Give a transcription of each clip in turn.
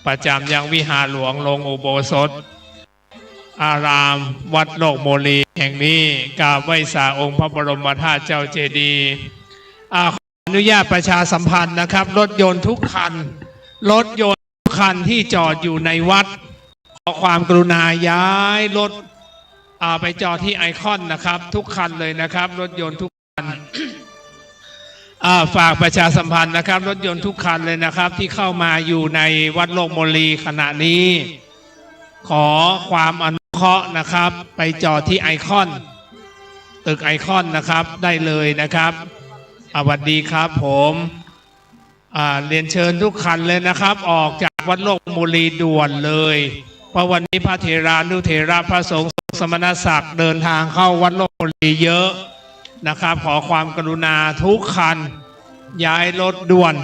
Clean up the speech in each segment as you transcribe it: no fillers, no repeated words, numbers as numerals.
ประจำยังวิหารหลวงลงอุโบสถอารามวัดโลกโมลีแห่งนี้กราบไหว้สาองค์พระบรมธาตุเจ้าเจดีย์ขออนุญาตประชาสัมพันธ์นะครับรถยนต์ทุกคันที่จอดอยู่ในวัดขอความกรุณาย้ายรถไปจอดที่ไอคอนนะครับทุกคันเลยนะครับรถยนต์ทุกคันฝากประชาสัมพันธ์นะครับรถยนต์ทุกคันเลยนะครับที่เข้ามาอยู่ในวัดโลกโมลีขณะนี้ขอความอนุเคราะห์นะครับไปจอดที่ไอคอนตึกไอคอนนะครับได้เลยนะครับสวัสดีครับผมเรียนเชิญทุกคันเลยนะครับออกจากวัดโลกโมลีด่วนเลยเพราะวันนี้พระเถรานุเถระพระสงฆ์สมณศักดิ์เดินทางเข้าวัดโลกโมลีเยอะนะครับขอความกรุณาทุกคันย้ายรถด่วน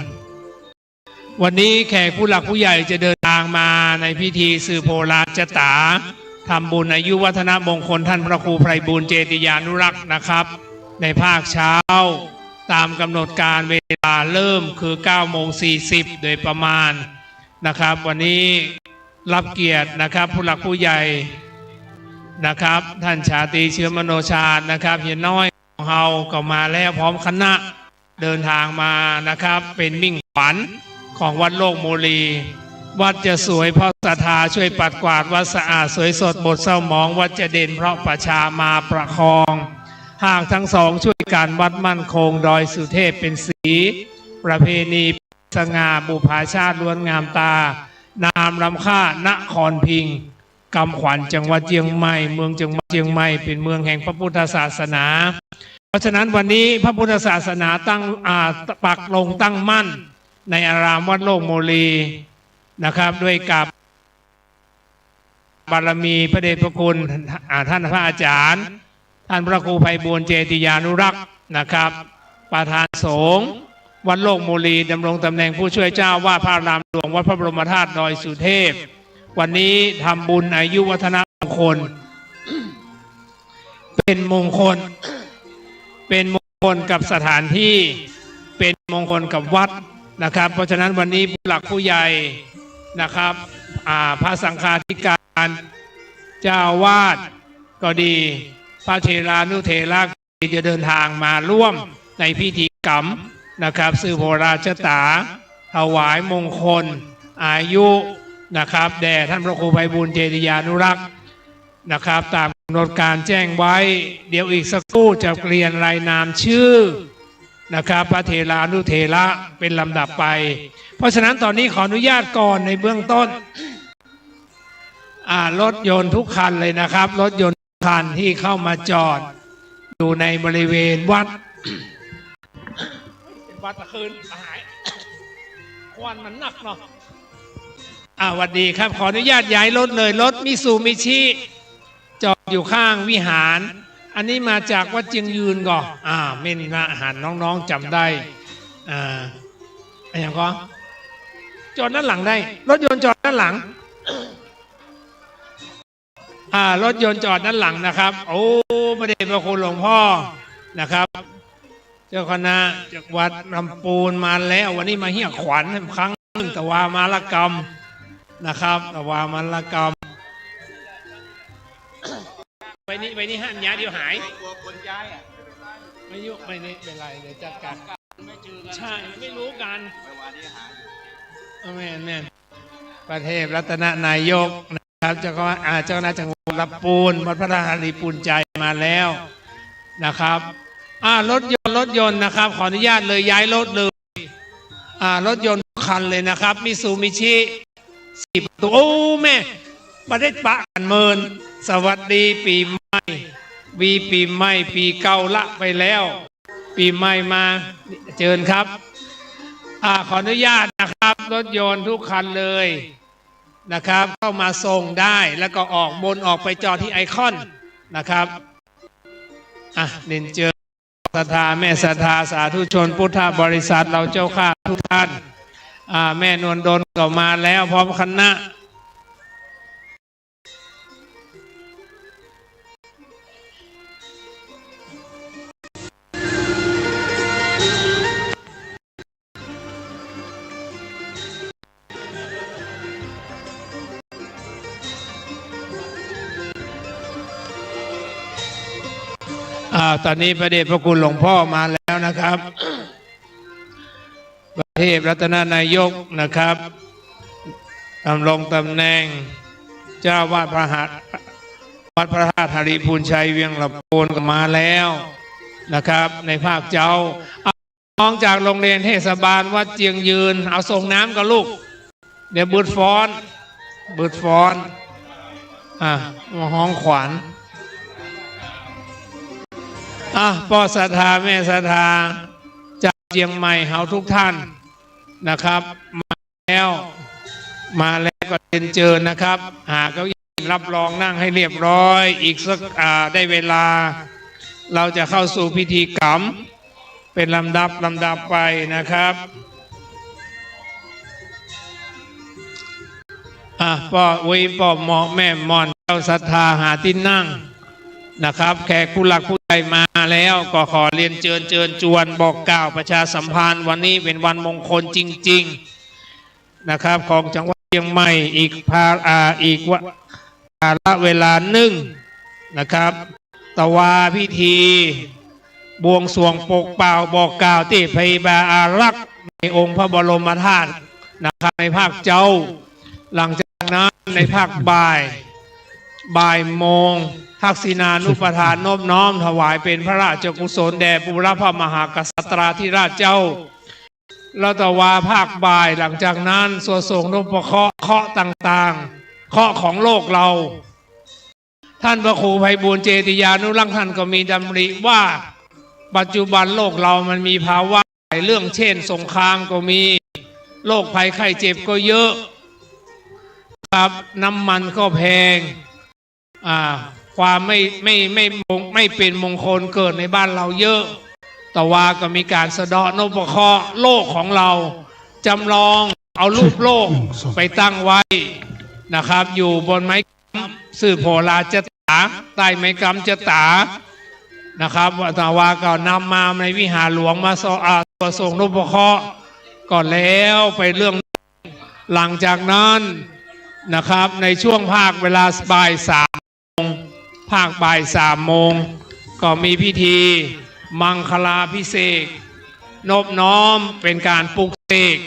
วันนี้แขกผู้หลักผู้ใหญ่จะเดินทางมาในพิธีสืบโพราชตาทำบุญอายุวัฒนมงคลท่านพระครูไพบูลย์เจติยานุรักษ์นะครับในภาคเช้าตามกำหนดการเวลาเริ่มคือ 9:40 โดยประมาณนะครับวันนี้รับเกียรตินะครับผู้หลักผู้ใหญ่นะครับท่านชาตรีเชื้อมโนชาญนะครับเฮียน้อยของเราก็มาแล้วพร้อมคณะเดินทางมานะครับเป็นมิ่งขวัญของวัดโลกโมลีวัดจะสวยเพราะศรัทธาช่วยปัดกวาดวัดสะอาดสวยสดบทเศร้าหมองวัดจะเด่นเพราะประชามาประคองหากทั้งสองช่วยกันวัดมั่นคงดอยสุเทพเป็นสีประเพณีสง่าบุพาชาติล้วนงามตานามรำค่านครพิงค์กำขวัญจังหวัดเชียงใหม่เมืองจังหวัดเชียงใหม่เป็นเมืองแห่งพระพุทธศาสนาเพราะฉะนั้นวันนี้พระพุทธศาสนาตั้งปักลงตั้งมั่นในอารามวัดโลกโมลีนะครับด้วยกับบารมีพระเดชพระคุณท่านพระอาจารย์ท่านพระครูไพบูลย์เจติยานุรักษ์นะครับประธานสงฆ์วัดโลกโมลีดำรงตำแหน่งผู้ช่วยเจ้าวาดพระอารามหลวงวัดพระบรมธาตุดอยสุเทพวันนี้ทำบุญอายุวัฒนมงคลเป็นมงคลกับสถานที่เป็นมงคลกับวัดนะครับเพราะฉะนั้นวันนี้ผู้หลักผู้ใหญ่นะครับพระสังฆาธิการเจ้าวาดก็ดีพระเถรานุเถระจะเดินทางมาร่วมในพิธีกรรมนะครับสืบโพราชตาถวายมงคลอายุนะครับแด่ท่านพระครูไพบูลย์เจติยานุรักษ์นะครับตามกำหนดการแจ้งไว้เดี๋ยวอีกสักครู่จะเรียนรายนามชื่อนะครับพระเถรานุเถระเป็นลำดับไปเพราะฉะนั้นตอนนี้ขออนุญาตก่อนในเบื้องต้นรถยนต์ทุกคันเลยนะครับรถยนต์ทุกคันที่เข้ามาจอดอยู่ในบริเวณวัดวัดตะคืนหายควันมันหนักเนาะสวัสดีครับขออนุญาตย้ายรถเลยรถมิซูมิชิจอดอยู่ข้างวิหารอันนี้มาจากวัดเจียงยืนก่อนเม่นนะอาหารน้องๆจำได้อย่างก็จอดด้านหลังได้รถยนต์จอดด้านหลังรถยนต์จอดด้านหลังนะครับโอ้พระเดชพระคุณหลวงพ่อนะครับเจ้าคณะจากวัดลำปูนมาแล้ววันนี้มาเฮียขวัญครั้งหนึ่งตะวามารกรรมนะครับตะวามารกรรมไปนี่ห้ามย้ายเดี๋ยวหายกลัวคนย้ายไม่ยุ่งไม่นี่เป็นไรเดี๋ยวจัดการใช่ไม่รู้กันแม่ประเทศรัตนนายกนะครับเจ้าคณะจังหวัดลำปูนวัดพระธาตุปูนใจมาแล้วนะครับรถยนต์นะครับขออนุญาตเลยย้ายรถเลยรถยนต์คันเลยนะครับมิซูมิชิ4 ประตูโอ้แม่ประเทศปะกันเมินสวัสดีปีใหม่ปีใหม่ปีเก่าละไปแล้วปีใหม่มาเชิญครับขออนุญาตนะครับรถยนต์ทุกคันเลยนะครับเข้ามาส่งได้แล้วก็ออกบนออกไปจอดที่ไอคอนนะครับเน้นเจอศรัทธาแม่ศรัทธาสาธุชนพุทธบริษัทเราเจ้าข้าทุกท่านแม่นวลดลก็มาแล้วพร้อมคณะ ตอนนี้พระเดชพระคุณหลวงพ่อมาแล้วนะครับพระเทพรัตนนายกนะครับดำรงตำแหน่งเจ้าวาดวัดพระธาตุหริพูนชัยเวียงละโพนก็มาแล้วนะครับในภาคเจ้าน้องจากโรงเรียนเทศบาลวัดเจียงยืนเอาส่งน้ำกับลูกเดี๋ยวบืดฟ้อนมาห้องขวัญพ่อศรัทธาแม่ศรัทธาจากเชียงใหม่เฮาทุกท่านนะครับมาแล้วก็เรียนเชิญนะครับ หาเก้าอี้รับรองนั่งให้เรียบร้อยอีกสักได้เวลาเราจะเข้าสู่พิธีกรรมเป็นลำดับไปนะครับพ่อวิพ่อหมอแม่มอนเจ้าศรัทธาหาที่นั่งนะครับแขกผู้หลักผู้ใหญ่มาแล้วก็ขอเรียนเชิญจวนบอกกล่าวประชาสัมพันธ์วันนี้เป็นวันมงคลจริงๆนะครับของจังหวัดเชียงใหม่อีกเวลาหนึ่งนะครับตวาพิธีบวงสรวงปกเป่าบอกกล่าวที่พระบาอารักษ์ในองค์พระบรมธาตุนะครับในภาคเจ้าหลังจากนั้นในภาคบ่ายโมงทักษิณานุปทานนอบน้อมถวายเป็นพระราชกุศลแด่ปุรพมหากษัตริย์ธิราชเจ้าแล้วตวาภาคบ่ายหลังจากนั้นสวดส่งนพเคราะห์ต่างๆเคราะห์ของโลกเราท่านพระครูไพบูลย์เจติยานุรักษ์ท่านก็มีดำริว่าปัจจุบันโลกเรามันมีภาวะหลายเรื่องเช่นสงครามก็มีโรคภัยไข้เจ็บก็เยอะครับน้ำมันก็แพงความไม่เป็นมงคลเกิดในบ้านเราเยอะแต่ว่าก็มีการสะเดาะนพเคราะห์โลกของเราจำลองเอารูปโลกไปตั้งไว้นะครับอยู่บนไม้สื่อโพลาจตาใต้ไม้กำจตานะครับแต่ว่าก็นำมาในวิหารหลวงมาส่งนพเคราะห์ก่อนแล้วไปเรื่องหลังจากนั้นนะครับในช่วงภาคเวลาบ่าย3 โมงก็มีพิธีมังคลาพิเศษนบน้อมเป็นการปลุกเสก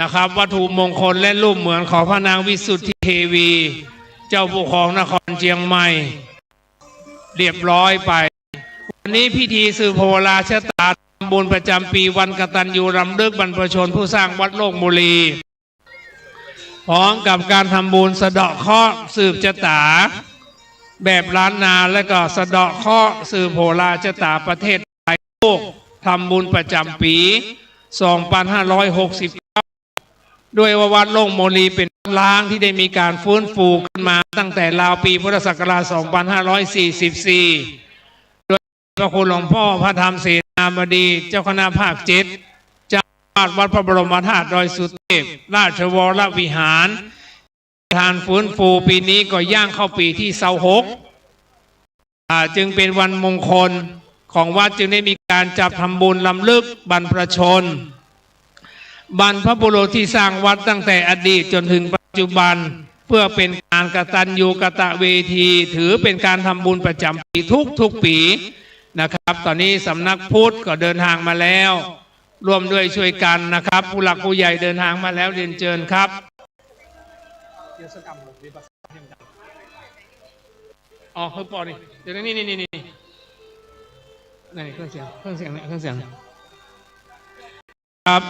นะครับวัตถุมงคลและรูปเหมือนของพระนางวิสุทธิเทวีเจ้าผู้ครองนครเชียงใหม่เรียบร้อยไปวันนี้พิธีสืบโพราชตาทำบุญประจำปีวันกตัญญูรำลึกบรรพชนผู้สร้างวัดโลกบุรีพร้อมกับการทำบุญสะเดาะเคราะห์สืบชะตาแบบล้านนาและก็สะเดาะเคราะห์สืบโพราชตาประเทศไทยโลกทำบุญประจำปี 2569 ด้วยวัดโลกโมลีเป็นล้างที่ได้มีการฟื้นฟูขึ้นมาตั้งแต่ราวปีพุทธศักราช 2544 โดยพระคุณหลวงพ่อพระธรรมเสนาบดีเจ้าคณะภาค 7เจ้าอาวาสวัดพระบรมธาตุดอยสุเทพราชวรวิหารทานฟื้นฟูปีนี้ก็ย่างเข้าปีที่26จึงเป็นวันมงคลของวัดจึงได้มีการจับทำบุญลำลึกบรรพชนบรรพบุรุษที่สร้างวัดตั้งแต่อดีตจนถึงปัจจุบันเพื่อเป็นการกตัญญูกตเวทีถือเป็นการทำบุญประจำปีทุกปีนะครับตอนนี้สำนักพุทธก็เดินทางมาแล้วร่วมด้วยช่วยกันนะครับผู้หลักผู้ใหญ่เดินทางมาแล้วเรียนเชิญครับอ๋อเพิ่งปอนี่เดี๋ยวนี่เครื่องเสียงครับ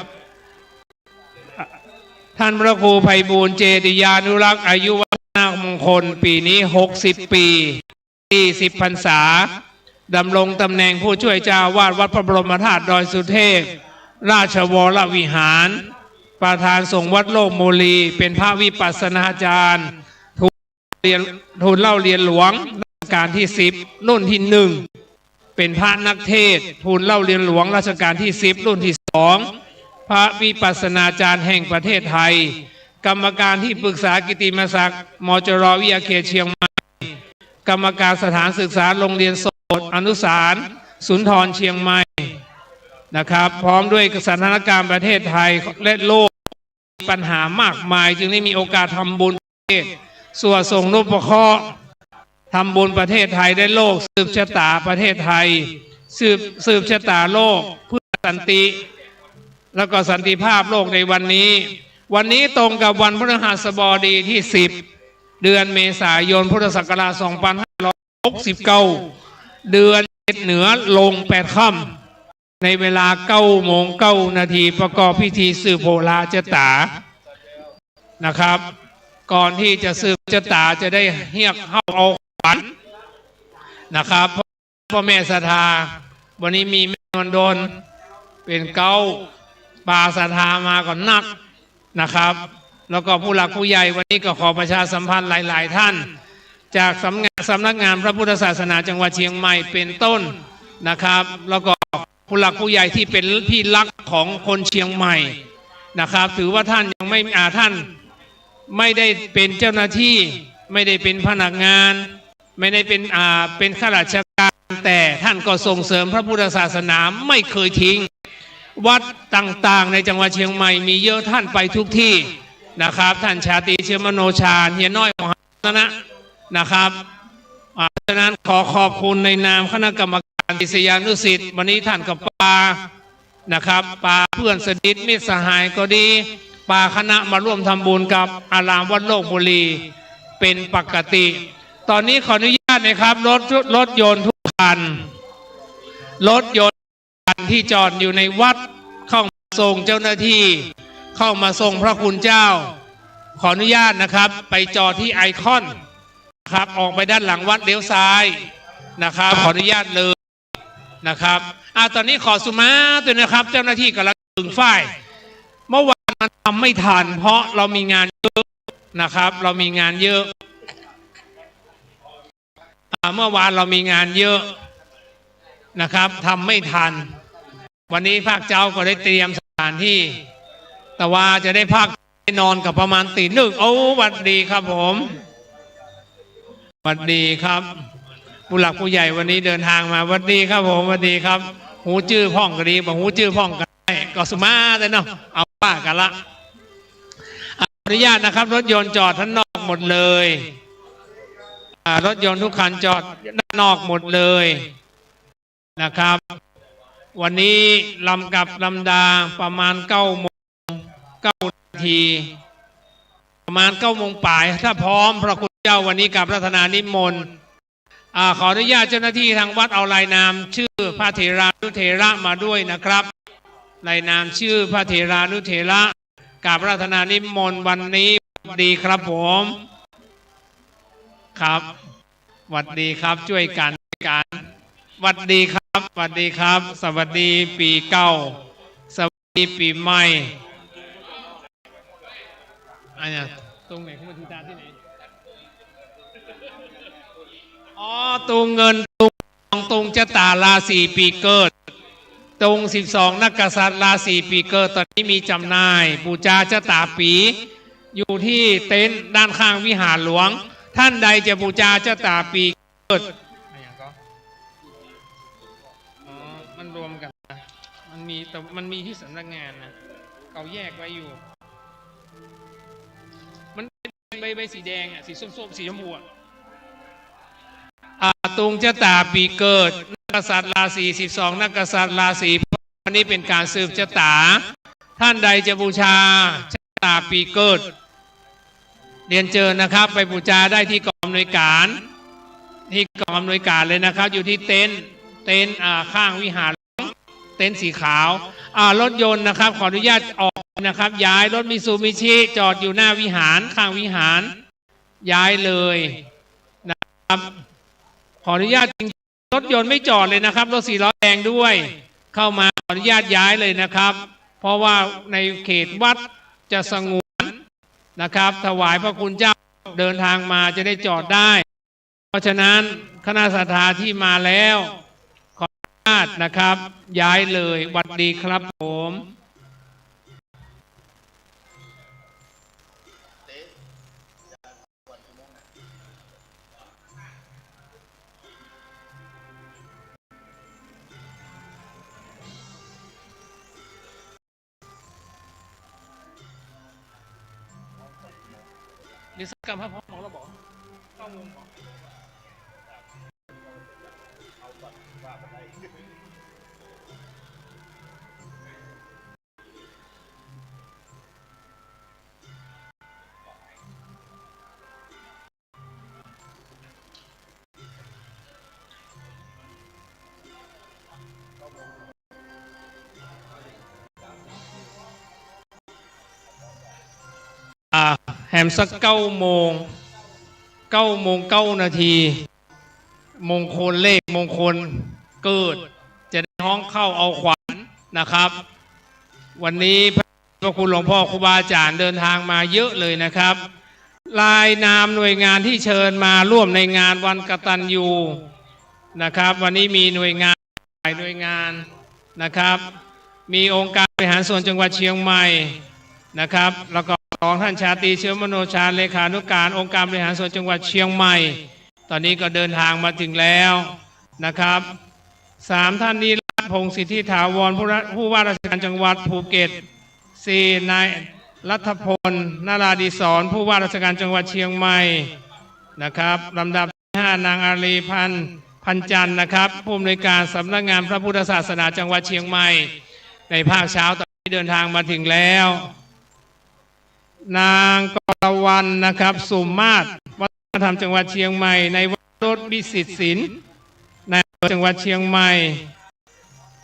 ท่านพระครูไพบูลย์เจติยานุรักษ์อายุวัฒนมงคลปีนี้60 ปี40 พรรษาดำรงตำแหน่งผู้ช่วยเจ้าวาดวัดพระบรมธาตุดอยสุเทพราชวรวิหารประธานสงฆ์วัดโลกโมลีเป็นพระวิปัสสนาจารย์ทูลเล่าเรียนหลวงรัชกาลที่10รุ่นที่1เป็นพระนักเทศน์ทูลเล่าเรียนหลวงรัชกาลที่10รุ่นที่2พระวิปัสสนาจารย์แห่งประเทศไทยกรรมการที่ปรึกษากิตติมศักดิ์มจร.วิทยาเขตเชียงใหม่กรรมการสถานศึกษาโรงเรียนโสตอนุสารสุนทรเชียงใหม่นะครับพร้อมด้วยสถานการณ์ประเทศไทยและโลกมีปัญหามากมายจึงได้มีโอกาสทำบุญประเทศสวดส่งนพเคราะห์ ทำบุญประเทศไทยได้โลกสืบชะตาประเทศไทยสืบชะตาโลกเพื่อสันติแล้วก็สันติภาพโลกในวันนี้ตรงกับวันพฤหัสบดีที่10เดือนเมษายนพุทธศักราช2569เดือนเหนือลง8 ค่ำในเวลา9 โมง 9 นาทีประกอบพิธีสืบโหราชะตานะครับก่อนที่จะสืบชะตาจะได้เฮียกเข้าเอาขวัญนะครับพ่อแม่ศรัทธาวันนี้มีแม่นวลดลเป็นเก้าปาศรัทธามาก่อนนักนะครับแล้วก็ผู้หลักผู้ใหญ่วันนี้ก็ขอประชาสัมพันธ์หลายๆท่านจากสำนักงานพระพุทธศาสนาจังหวัดเชียงใหม่เป็นต้นนะครับแล้วก็ผู้หลักผู้ใหญ่ที่เป็นที่รักของคนเชียงใหม่นะครับถือว่าท่านยังไม่ท่านไม่ได้เป็นเจ้าหน้าที่ไม่ได้เป็นพนักงานไม่ได้เป็นข้าราชการแต่ท่านก็ส่งเสริมพระพุทธศาสนาไม่เคยทิ้งวัดต่างๆในจังหวัดเชียงใหม่มีเยอะท่านไปทุกที่นะครับท่านชาตรีเชื้อมโนชาญเฮียน้อยมหานะครับฉะนั้นขอขอบคุณในนามคณะกรรมการศิษยานุศิษย์วันนี้ท่านกับปานะครับปาเพื่อนสนิทมิตรสหายก็ดีปาคณะมาร่วมทำบุญกับอารามวัดโลกบุรีเป็นปกติตอนนี้ขออนุญาตนะครับรถยนต์ทุกคันรถยนต์ที่จอดอยู่ในวัดเข้ามาส่งเจ้าหน้าที่เข้ามาส่งพระคุณเจ้าขออนุญาตนะครับไปจอดที่ไอคอนครับออกไปด้านหลังวัดเลี้ยวซ้ายนะครับขออนุญาตเลยนะครับตอนนี้ขอสุมาตัวนะครับเจ้าหน้าที่กำลังถึงฝ่ายเมื่อวานมันทำไม่ทันเพราะเรามีงานเยอะนะครับเรามีงานเยอะเมื่อวานเรามีงานเยอะนะครับทำไม่ทันวันนี้ภาคเจ้าก็ได้เตรียมสถานที่แต่ว่าจะได้พักนอนกับประมาณตี 1โอ้สวัสดีครับผมสวัสดีครับผู้หลักผู้ใหญ่วันนี้เดินทางมาสวัสดีครับผมสวัสดีครับหูจื้อพ่องก็ดีบอกหูจื้อพ่องกันก็สมาเลยเนาะเอาป้ากันละอนุญาตนะครับรถยนต์จอดทั้งนอกหมดเลยรถยนต์ทุกคันจอดด้านนอกหมดเลยนะครับวันนี้ลำกับลำดาประมาณ9 โมง 9 นาทีประมาณ9 โมงป่ายถ้าพร้อมพระคุณเจ้าวันนี้กับรัตนานิมนต์ขออนุญาตเจ้าหน้าที่ทางวัดเอารายนามชื่อพระเถรานุเถระมาด้วยนะครับรายนามชื่อพระเถรานุเถระกับรัตนานิมนต์วันนี้ดีครับผมครับสวัสดีครับช่วยกันสวัสดีครับสวัสดีครับสวัสดีปีเก่าสวัสดีปีใหม่อันนี้ตรงไหนเขามาทีตาที่ไหนตรงเงินตรงชะตาราศีปีเกิดตรง12นักกษัตริย์ราศีปีเกิดตอนนี้มีจำหน่ายบูชาชะตาปีอยู่ที่เต็นท์ด้านข้างวิหารหลวงท่านใดจะบูชาชะตาปีเกิดมันรวมกันนะมันมีที่สำนักงานนะเขาแยกไว้อยู่มันเป็นใบสีแดงสีส้มสีชมพูตรงชะตาปีเกิดนักกษัตริย์ราศี12นักกษัตริย์ราศีวันนี้เป็นการสืบชะตาท่านใดจะบูชาชะตาปีเกิดเรียนเชิญนะครับไปบูชาได้ที่กองอำนวยการเลยนะครับอยู่ที่เต็นท์ข้างวิหารเต็นท์สีขาวรถยนต์นะครับขออนุญาตออกนะครับย้ายรถมิซูบิชิจอดอยู่หน้าวิหารข้างวิหารย้ายเลยนะครับขออนุญาตจริงรถยนต์ไม่จอดเลยนะครับรถ4 ล้อแดงด้วยเข้ามาขออนุญาตย้ายเลยนะครับเพราะว่าในเขตวัดจะสงวนนะครับถวายพระคุณเจ้าเดินทางมาจะได้จอดได้เพราะฉะนั้นคณะศรัทธาที่มาแล้วขออนุญาตนะครับย้ายเลยสวัสดีครับผม หรือสักกรรมพระพรของเราบอกเข้าวงบอก แฮมสัก9 โมง 9 นาทีมงคลเลขมงคลเกิดจะได้ห้องเข้าเอาขวัญนะครับวันนี้พระคุณหลวงพ่อครูบาอาจารย์เดินทางมาเยอะเลยนะครับรายนามหน่วยงานที่เชิญมาร่วมในงานวันกตัญญูนะครับวันนี้มีหน่วยงานหลายหน่วยงานนะครับมีองค์การบริหารส่วนจังหวัดเชียงใหม่นะครับแล้วก็ของท่านชาตรีเชื้อมโนชาญเลขานุการองค์การบริหารส่วนจังหวัดเชียงใหม่ตอนนี้ก็เดินทางมาถึงแล้วนะครับ3ท่านนี้รัฐพงศ์สิทธิถาวรผู้ว่าราชการจังหวัดภูเก็ต4นายรัฐพลนาราดิศรผู้ว่าราชการจังหวัดเชียงใหม่นะครับลำดับที่5นางอารีพันจันทร์นะครับผู้อำนวยการสำนักงานพระพุทธศาสนาจังหวัดเชียงใหม่ในภาคเช้าตอนนี้เดินทางมาถึงแล้วนางกรวรรณนะครับสุมมาศวัฒนธรรมจังหวัดเชียงใหม่ในวัดรถวิสิตศิลป์ในจังหวัดเชียงใหม่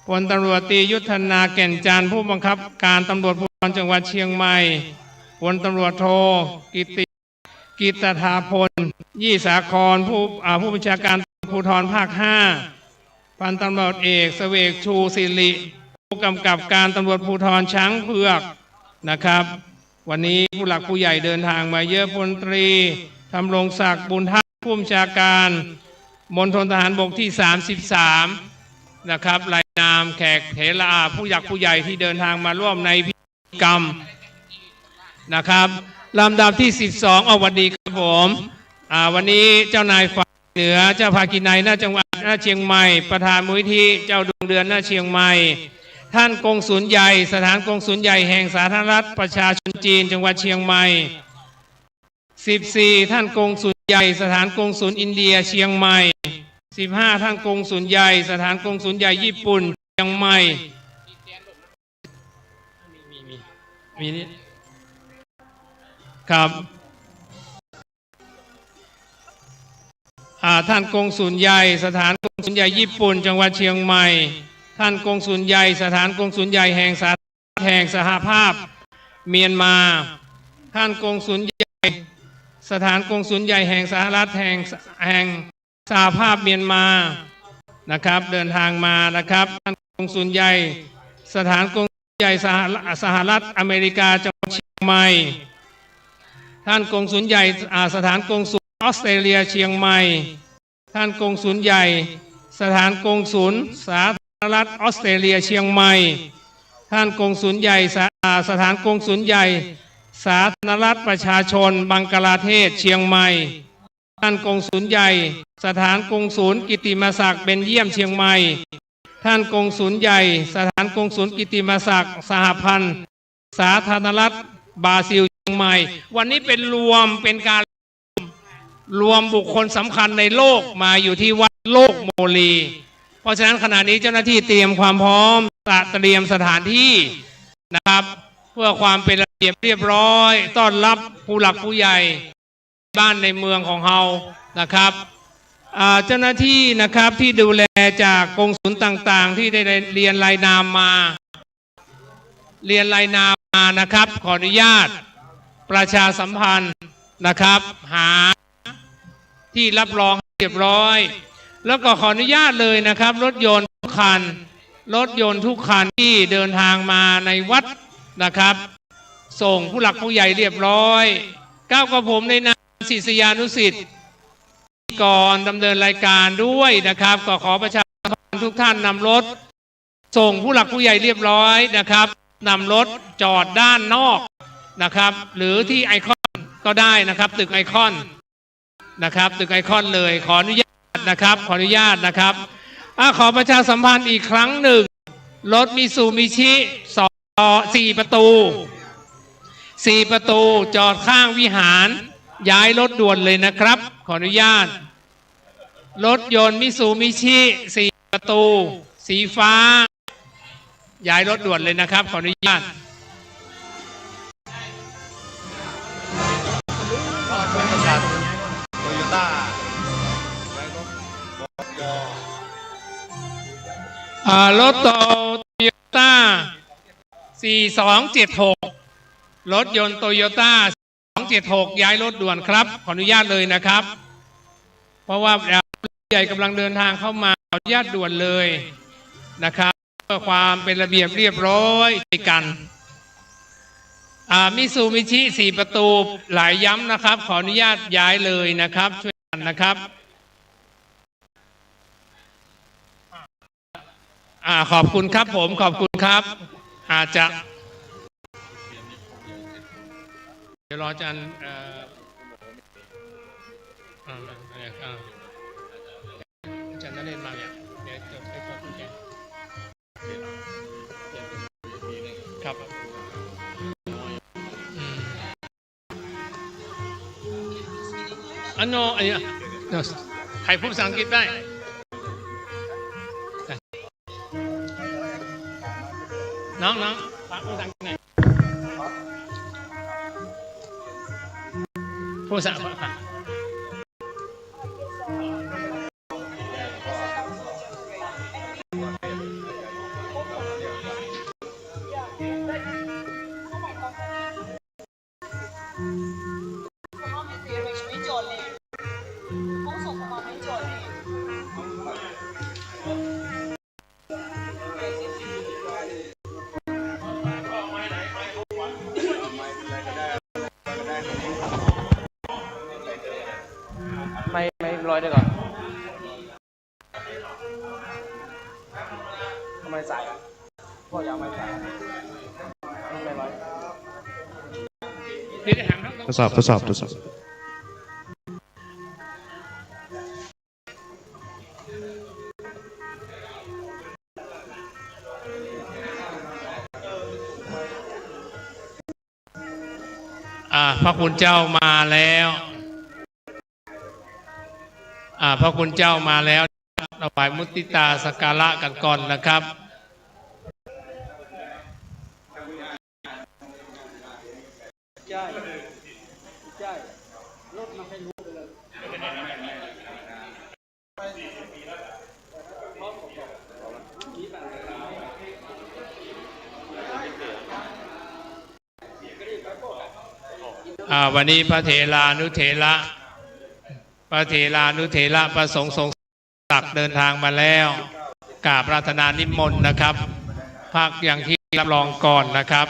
พลตำรวจตรียุทธนาแก่นจันทร์ผู้บังคับการตำรวจภูธรจังหวัดเชียงใหม่พลตำรวจโทกิตถาพลยี่สาครผู้บัญชาการภูธรภาค5พันตำรวจเอกเสวกชูศิริผู้กำกับการตำรวจภูธรช้างเผือกนะครับวันนี้ผู้หลักผู้ใหญ่เดินทางมาเยอะพลตรีทำรงศักดิ์บุญทัศน์ผู้บัญชาการมณฑลทหารบกที่33นะครับรายนามแขกเถระผู้หลักผู้ใหญ่ที่เดินทางมาร่วมในพิธีกรรมนะครับลำดับที่12เอาวันดีครับผมวันนี้เจ้านายฝ่ายเหนือเจ้าภาคีในหน้าจังหวัดหน้าเชียงใหม่ประธานมูลนิธิเจ้าดวงเดือนหน้าเชียงใหม่ท่านกงสุลใหญ่สถานกงสุลใหญ่แห่งสาธารณรัฐประชาชนจีนจังหวัดเชียงใหม่14ท่านกงสุลใหญ่สถานกงสุลอินเดียเชียงใหม่15ท่านกงสุลใหญ่สถานกงสุลใหญ่ญี่ปุ่นเชียงใหม่มีนี่ครับท่านกงสุลใหญ่สถานกงสุลใหญ่ญี่ปุ่นจังหวัดเชียงใหม่ท่านกงสุลใหญ่สถานกงสุลใหญ่แห่งสหภาพเมียนมาท่านกงสุลใหญ่สถานกงสุลใหญ่แห่งสหรัฐแห่งสหภาพเมียนมานะครับเดินทางมานะครับท่านกงสุลใหญ่สถานกงสุลใหญ่สหรัฐอเมริกาจังหวัดเชียงใหม่ท่านกงสุลใหญ่สถานกงสุลออสเตรเลียเชียงใหม่ท่านกงสุลใหญ่สถานกงสุลสาธารณรัฐออสเตรเลียเชียงใหม่ท่านกงสุลใหญ่สถานกงสุลใหญ่สาธารณรัฐประชาชนบังกลาเทศเชียงใหม่ท่านกงสุลใหญ่สถานกงสุลกิติมศักดิ์เบลเยียมเชียงใหม่ท่านกงสุลใหญ่สถานกงสุลกิติมศักดิ์สหพันธ์สาธารณรัฐบราซิลเชียงใหม่วันนี้เป็นการรวมบุคคลสำคัญในโลกมาอยู่ที่วัดโลกโมลีเพราะฉะนั้นขณะนี้เจ้าหน้าที่เตรียมความพร้อมเตรียมสถานที่นะครับเพื่อความเป็นระเบียบเรียบร้อยต้อนรับผู้หลักผู้ใหญ่บ้านในเมืองของเรานะครับเจ้าหน้าที่นะครับที่ดูแลจากกงสุลต่างๆที่ได้เรียนรายนามมานะครับขออนุญาตประชาสัมพันธ์นะครับหาที่รับรองเรียบร้อยแล้วก็ขออนุญาตเลยนะครับรถยนต์ทุกคันที่เดินทางมาในวัดนะครับส่งผู้หลักผู้ใหญ่เรียบร้อยก้าวกับผมในนามศิษยานุศิษย์ก่อนดำเนินรายการด้วยนะครับก็ขอประชาสัมพันธ์ทุกท่านนำรถส่งผู้หลักผู้ใหญ่เรียบร้อยนะครับนำรถจอดด้านนอกนะครับหรือที่ไอคอนก็ได้นะครับตึกไอคอนนะครับตึกไอคอนเลยขออนุญาตนะครับขอประชาสัมพันธ์อีกครั้งหนึ่งรถมิซูบิชิ4 ประตูจอดข้างวิหารย้ายรถด่วนเลยนะครับขออนุญาตรถยนต์มิซูบิชิ4 ประตูสีฟ้าย้ายรถด่วนเลยนะครับขออนุญาตโตโยต้าร ถโตโยต้า4276รถยนต์โตโยต้า276ย้ายรถด่วนครับขออนุญาตเลยนะครับเพราะว่าใหญ่กำลังเดินทางเข้ามาขออนุญาตด่วนเลยนะครับเพื่อความเป็นระเบียบเรียบร้อยในกันมิซูมิชิ4ประตูหลายย้ำนะครับขออนุญาตย้ายเลยนะครับช่วยกันนะครับขอบคุณครับผมขอบคุณครับอาจจะเดี๋ยวรออาจารย์อาจารย์นั่นเล่นมาเนี่ยเดี๋ยวจบให้จบทุกอย่างครับอันโนไอ้ใครพูดภาษาอังกฤษได้น้องพูดภาษาอังกฤษไหนพูดภาษาไม่ร้อยได้ก่อนทำไมใส่พ่อยาวไม่ใส่ไม่ร้อยทดสอบพระคุณเจ้ามาแล้วพระคุณเจ้ามาแล้วเราไปมุติตาสักการะกันก่อนนะครับวันนี้พระเถรานุเถระพระเถรานุเถระประสงค์ทรงศักดิ์เดินทางมาแล้วกราบราธนานิมนต์นะครับภาคอย่างที่รับรองก่อนนะครับ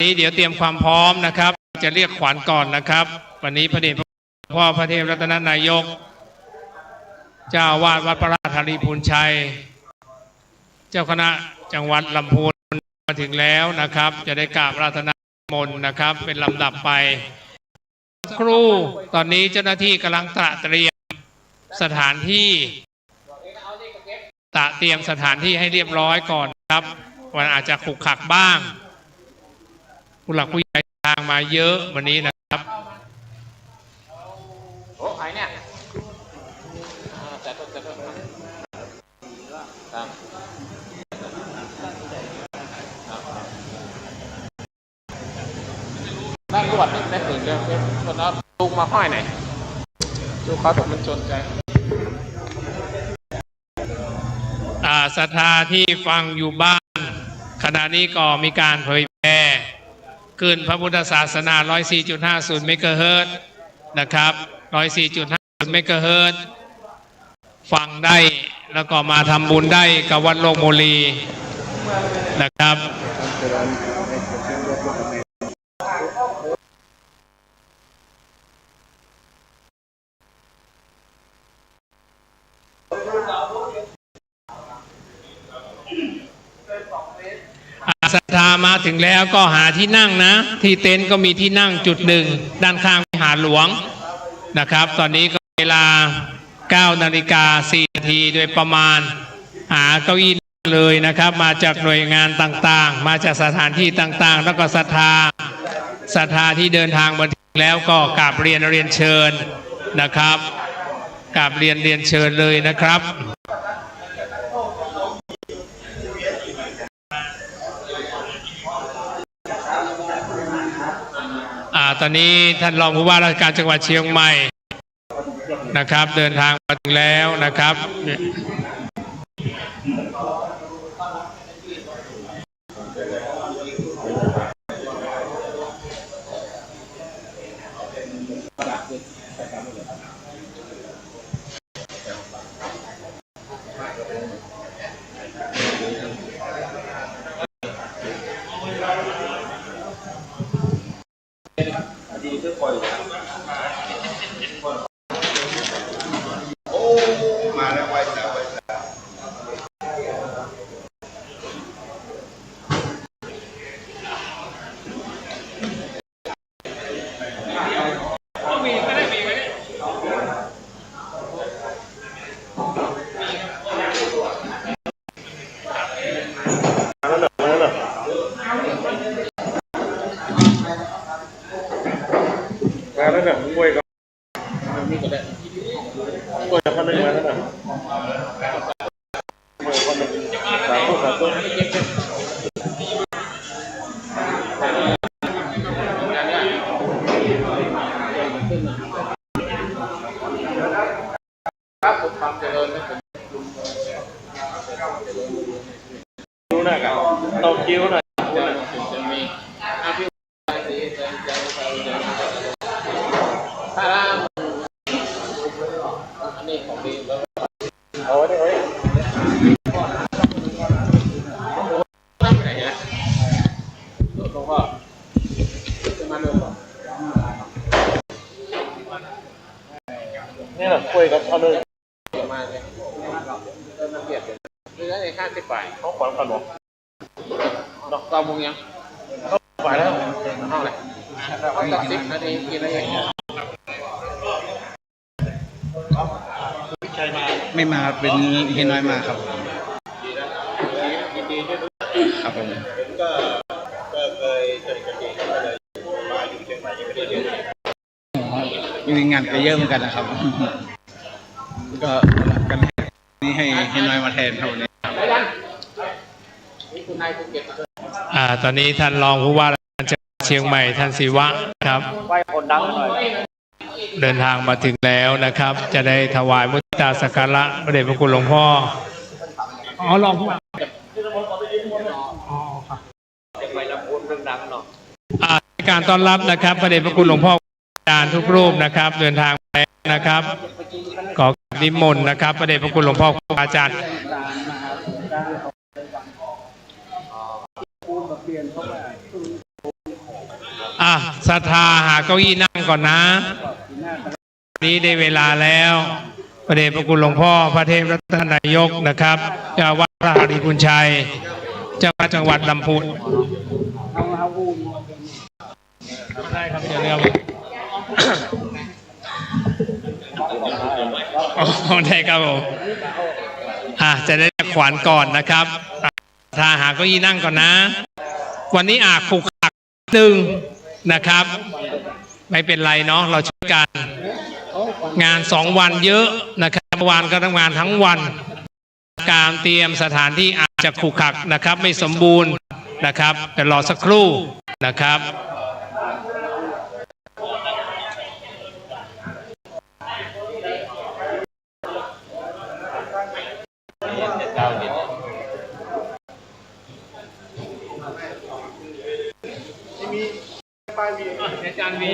นี้เดี๋ยวเตรียมความพร้อมนะครับจะเรียกขวัญก่อนนะครับวันนี้พระเดชพระพ่อพระเทพรัตนนายกเจ้าวาดวัดพระราชธานีพูนชัยเจ้าคณะจังหวัดลำพูนมาถึงแล้วนะครับจะได้กราบราธนามนต์นะครับเป็นลำดับไปครูตอนนี้เจ้าหน้าที่กำลังเตรียมสถานที่เตรียมสถานที่ให้เรียบร้อยก่อนครับวันอาจจะขรุกขลักบ้างผู้หลักผู้ใหญ่ทางมาเยอะวันนี้นะครับโอ้ไอเนี่ยด้านรวดได้ถึงเรื่องคนนั้นลูกมาห้อยไหนลูกเขาถูกมันชนใจศรัทธาที่ฟังอยู่บ้านขณะนี้ก็มีการเผยแพร่ขึ้นพระพุทธศาสนา 104.50 เมกะเฮิรตซ์นะครับ 104.50 เมกะเฮิรตซ์ฟังได้แล้วก็มาทำบุญได้กับวัดโลกโมลีนะครับศรัทธามาถึงแล้วก็หาที่นั่งนะที่เต็นท์ก็มีที่นั่งจุดหนึ่งด้านข้างวิหารหลวงนะครับตอนนี้ก็เวลา 9:04 นาทีโดยประมาณหาเก้าอี้เลยนะครับมาจากหน่วยงานต่างๆมาจากสถานที่ต่างๆแล้วก็ศรัทธาที่เดินทางมาถึงแล้วก็กราบเรียนเชิญนะครับ กราบเรียนเชิญเลยนะครับตอนนี้ท่านรองผู้ว่าราชการจังหวัดเชียงใหม่นะครับเดินทางมาถึงแล้วนะครับแล้วแบบกล้วยก็นี่ก็ได้กล้วยคนหนึ่งมาแล้วนะกล้วยคนหนึ่งสาธุครับผมทำเจริญนะผมดูหน้ากันต้องคิ้วหน่อยจะมีพี่ถ้าอันนี้ของดีแล้วเอาไว้ได้ไหมทำไหนฮะหลวงพ่อจะมาเดินก่อนนี่แหละกล้วยกับเอาเลยมาเลยเดินมาเบียดเลยนี่แล้วในข้างที่ฝ่ายเขาขวัญขนมดอกตอมุงยังฝ่ายแล้วห้องไหนเขาตัด10 นาทีกินอะไรอย่างเงี้ยไม่มาเป็นเฮน้อยมาครับยินดีด้วยครับผมก็เคยสนิทกันเองก็เลยมาอยู่เชียงใหม่ยังไม่ได้เรียนมีงานก็เยอะเหมือนกันนะครับก็กันนี่ให้น้อยมาแทนเท่านี้นี่คุณนายภูเก็ตตอนนี้ท่านรองผู้ว่าราชการจังหวัดเชียงใหม่ท่านศิวะครับไหว้คนดังหน่อยเดินทางมาถึงแล้วนะครับจะได้ถวายมุทิตาสักการะพระเดชพระคุณหลวงพ่อรองผู้ว่าการต้อนรับนะครับพระเดชพระคุณหลวงพ่ออาจารย์ทุกรูปนะครับเดินทางไปนะครับขอนิมนต์นะครับพระเดชพระคุณหลวงพ่ออาจารย์ศรัทธาหาเก้าอี้นั่งก่อนนะนี้ได้เวลาแล้วพระเดชพระคุณหลวงพ่อพระเทพรัตนายกนะครับเจ้าวัดพระหฤทัยชัยเจ้าคณะจังหวัดลำพูนได้ครับเดี๋ยวเรียกได้ครับผมจะได้ขวัญก่อนนะครับถ้าหาเก้าอี้นั่งก่อนนะวันนี้ขลุกขลักตึงนะครับไม่เป็นไรเนาะเราช่วยกันงาน2 วันเยอะนะครับเมื่อวานก็ทำงานทั้งวันการเตรียมสถานที่อาจจะขรุขระนะครับไม่สมบูรณ์นะครับแต่รอสักครู่นะครับจานวี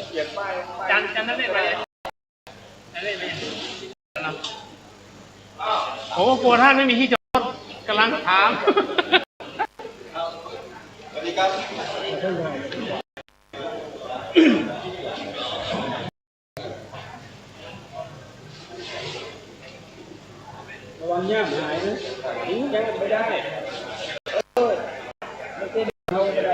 เขียนป้ายจานนั่นได้ไหมโอ้กลัวท่านไม่มีที่จอดกำลังถามสวัสดีครับระวังย่ามหายนะทิ้งยังไม่ได้ไม่ได้เอาไปได้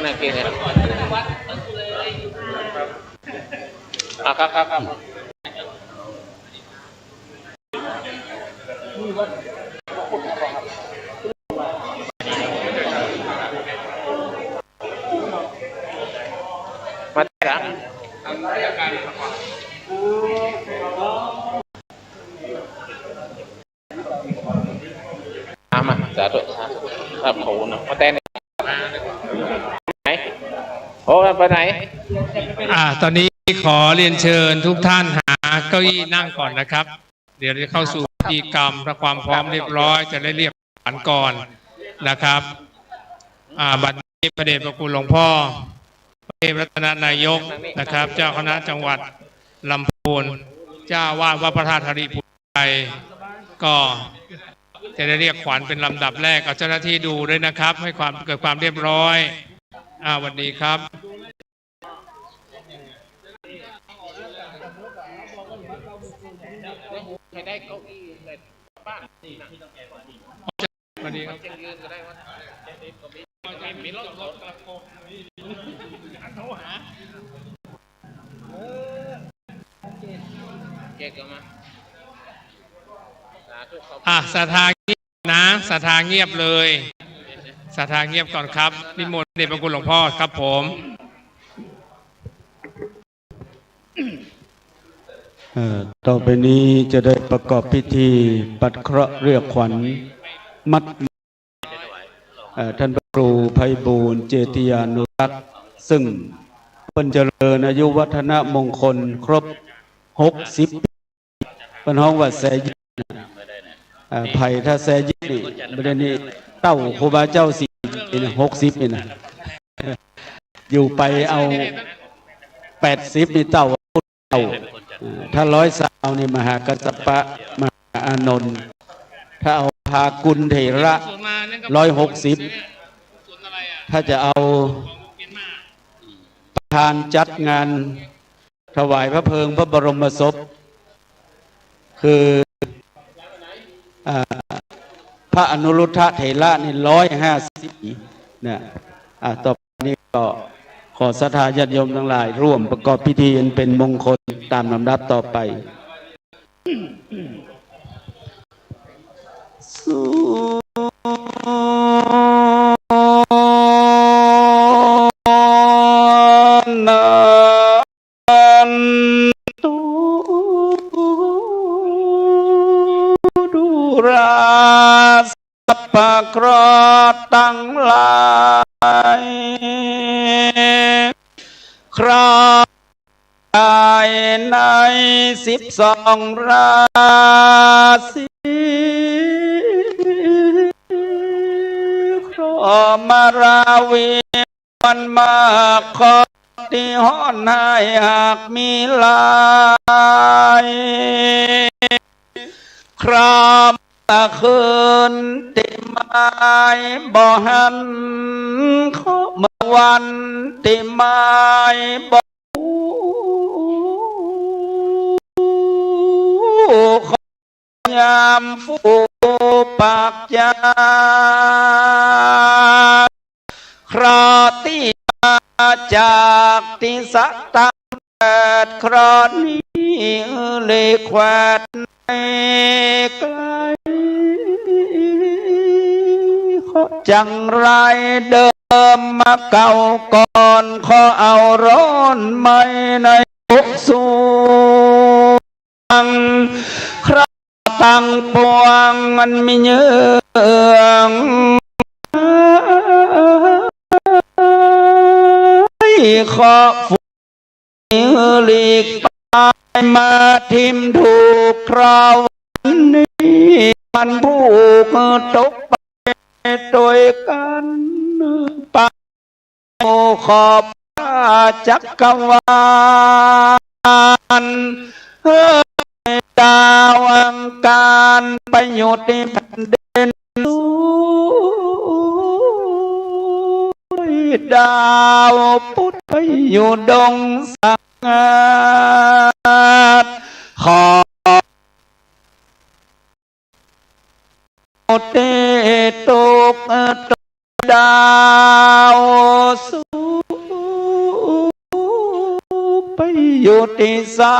นะเก่งเลยครับมาแต่ละมาสาธุครับขอบคุณนะมาแต่ไหนโอ้ไปไหนตอนนี้ขอเรียนเชิญทุกท่านหาเก้าอี้นั่งก่อนนะครับ เดี๋ยวจะเข้าสู่พิธีกรรมและความพร้อมเรียบร้อยจะได้เรียกขวัญก่อนนะครับบัดนี้พระเดชพระคุณหลวงพ่อพระเทพรัตนนายกนะครับ เจ้าคณะจังหวัดลำพูนเจ้าวาดวัดพระธาตุธารีภูไทยก็จะได้เรียกขวัญเป็นลำดับแรกเอาเจ้าหน้าที่ดูด้วยนะครับให้ความเกิดความเรียบร้อยวันนี้ครับได้เก้าอี้เลยป้าวันนี้ครับยืนก็ได้ว่ามีรถกระโปรงเขาหาเก่งกันมาศรัทธาเงียบนะศรัทธาเงียบเลยศรัทธาเงียบก่อนครับนิมนต์เดชพระคุณหลวงพ่อครับผมต่อไปนี้จะได้ประกอบพิธีปัดเคราะห์เรียกขวัญมัดท่านพระครูไพบูลย์เจติยานุรักษ์ซึ่งเป็นเจริญอายุวัฒนมงคลครบ60 ปีเป็นห้องวัดแสยิไผ่ถ้าแสยินี่ประเด็นนี้เต้าครูบาเจ้า60นี่นะอยู่ไปเอา80นี่เต้าถ้า100 สาวนี่มหากัสสปะมหาอานนท์ถ้าเอาพากุลเถระ160ถ้าจะเอาประธานจัดงานถวายพระเพลิงพระบรมศพคือพระอนุรุทธะเถระนี่150เนี่ยต่อไปนี้ก็ขอศรัทธาญาติโยมทั้งหลายร่วมประกอบพิธีเป็นมงคลตามลำดับต่อไปสุนันตุดุราสัพพะเคราะห์ทั้งหลายครายใน12 ราศีครมาราวีมันมาขอที่ห้อนให้หากมีลายครามคืนติมายบ่หันขอเมื่อวันติมายบ่ขอยามฟูปากยาคราที่มาจากที่สัตตะครานี้เลยแขวนในไกลจังไรเดิมมาเก่าก่อนขอเอาร้อนไม่ในปุสูงคราตั้งปวงมันมีเยื่องขอฝูหลีกไปมาทิมถูกคราวนี้มันผูกตกไปโดยกันปะขอบจักรวาลดาวอังการไปอยู่ที่แผ่นดินดาวพุธไปอยู่ดงสังขอเตตุกดาวสุ อยู่ที่สา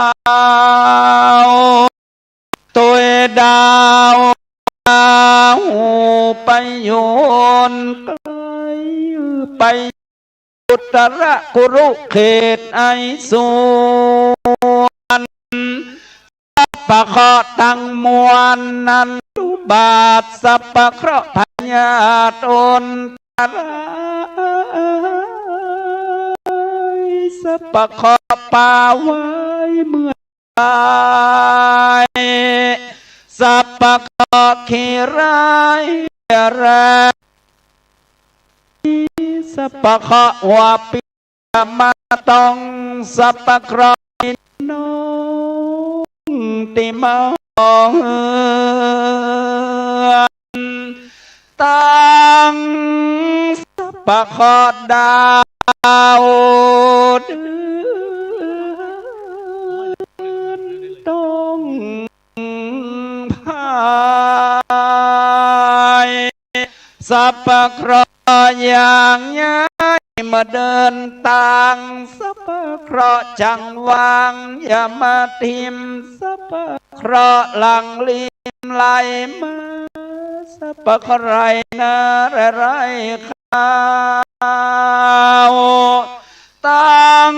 วตัวดาวไปโยนไกลไปอุตรกุรุเขตไอสุวรรณปะเคาะตั้งมวลนันตุบาทสัพพะเคราะห์พญาตนตระสัพพะเคราะห์ป่าไว้เมื่อตายสัพพะเคราะห์ขี้ร้ายแรงสัพพะเคราะห์หัวปีมาต้องสัพพะเคราะห์น้องติมองตั้งสัพพะเคราะห์ดาวต้องพายสัพพะเคราะห์อย่างย้ายมาเดินต่างสัพพะเคราะห์จังวางอย่ามาทิมสัพพะเคราะห์หลังลิมไหลมาสัพพะเคราะห์ไรนะไรข้าวตั้ง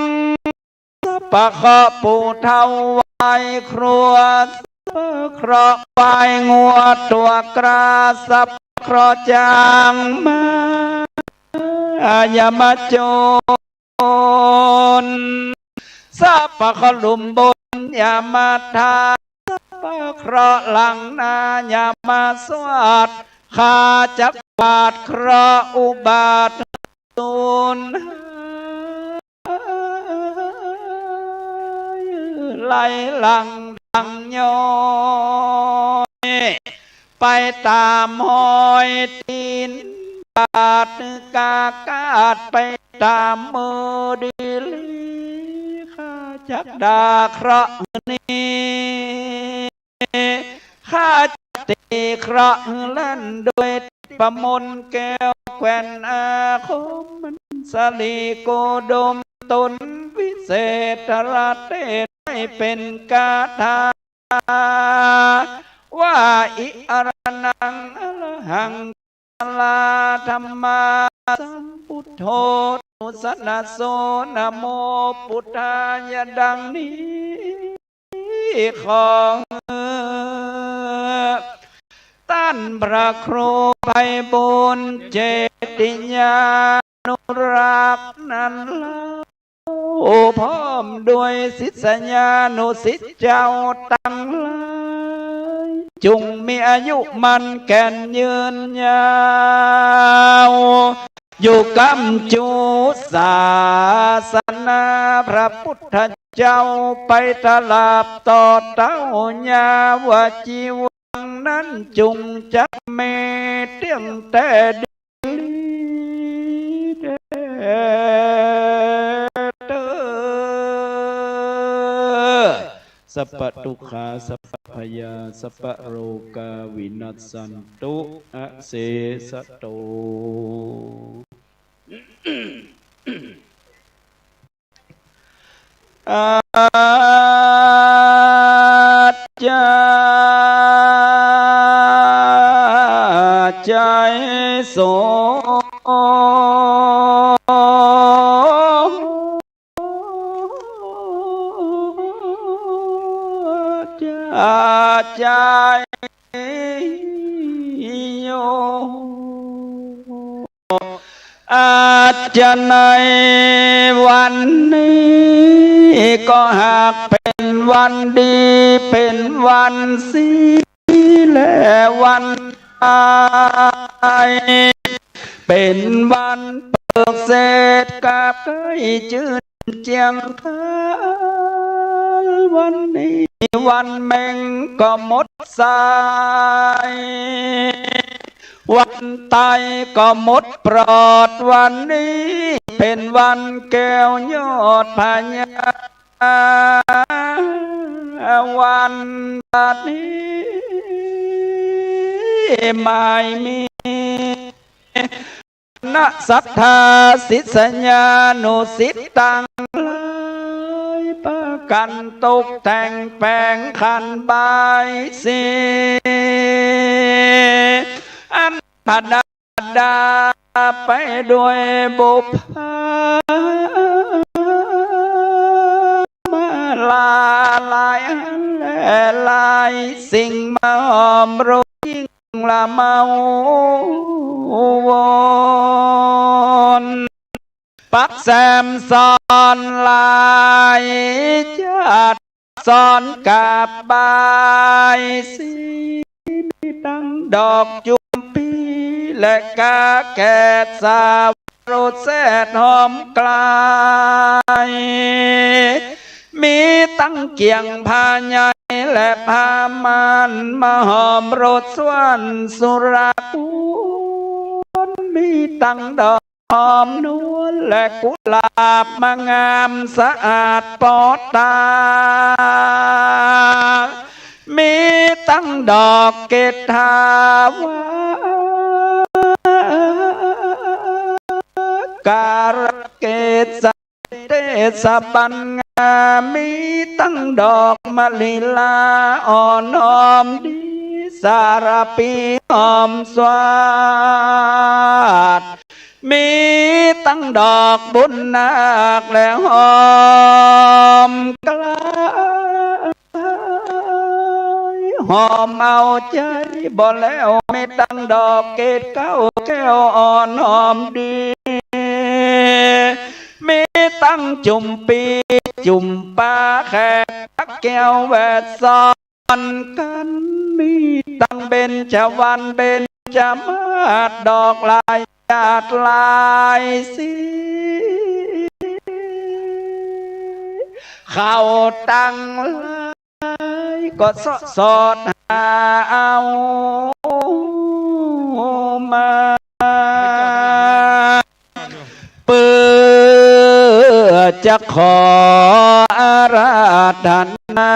สัพพะเคราะห์ปู่เท่าไว้ครัวสัพพะเคราะห์ไว้งัวตัวกราสัพพะเคราะห์จางมาอย่ามาโจรสัพพะเคราะห์ลุมบนอย่ามาทาสัพพะเคราะห์หลังนาอย่ามาสวัสดข้าจักบาทเคราะห์อุบาทตุนไหลหลังดังย้อยไปตามหอยตีนบาดกากาดไปตามมือดีลีข้าจักดาเคราะห์นี้ข้าจักตีเคราะห์เล่นด้วยประมนแก้วแควนอาคมมันสลีโกดมตนวิเศษราเตให้เป็นกาถาว่าอิอรนังอรหังลาธรรมาสัมพุทโธนุสนาโสนะโมพุทธายะดังนี้ของท่านพระครูไพบูลย์เจติญานุรักษ์นั้นเล่าพร้อมด้วยศิษยานุศิษย์เจ้าตั้งหลายจงมีอายุมันแก่นยืนยาวอยู่กำจูศาสนาพระพุทธเจ้าไปตลาบต่อเต้ายาวจีวังนั้นจงจักเมเตียงแต่ดีสัพพทุกขาสัพพพยาสัพพโรกาวินัสสันตุอะเสสะโตอาจารย์ใจโสใจโยอาจจะในวันนี้ก็หากเป็นวันดีเป็นวันศีลและวันตายเป็นวันเปิดเศษกับใกล้จืดเจียงคายวันนี้วันแมงก็หมดสายวันตายก็หมดปลอดวันนี้เป็นวันแก้วยอดพญาวันบัดนี้ไม่มีนะศรัทธาศิษยานุศิษย์ต่างหลายปราก กันตกแต่งแปลงขันบายสีอันพัดดาไปด้วยบุพภามาลาลายอันและลายสิ่งมาหอมรุ่ยิ่งละเมาวอนปักแซมสอนลายจัดสอนกับบายสีมีตั้งดอกจุมพีและกาแกดสาวรสแสดหอมกลายมีตั้งเกียงพาใหญ่และพามันมาหอมรสสวนสุรากุลมีตั้งดอกหอมนวลและกุหลาบมางามสะอาดปอดตามีตั้งดอกเกตทาวาการเกตเทศบันงามมีตั้งดอกมะลิลาอ่อนหอมดีสารปีหอมสวาดมีตั้งดอกบุญนาคและหอมกลายหอมเอาใจบ่แล้วไม่ตั้งดอกเกตเก้าแก้วอ่อนหอมดีมีตั้งจุ่มปีจุ่มปลาแขกตักแก้วแวดซ้อนกันมีตั้งเบญจวรรณเบญจมาศดอกลายจาดลายสีเข้าตั้งลายก็สอดหาเอามาเพื่อจะขออาราธนา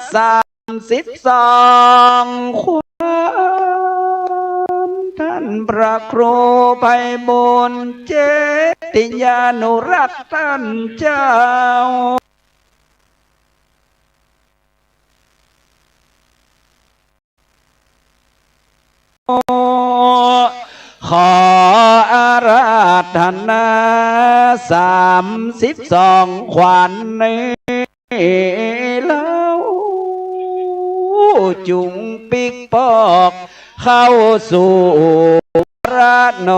32ความท่านพระครูไพบูลย์เจติยานุรักษ์ท่านเจ้าขออาราธนา32ขวัญนี้แล้วจุงปิกปอกเข้าสู่พระน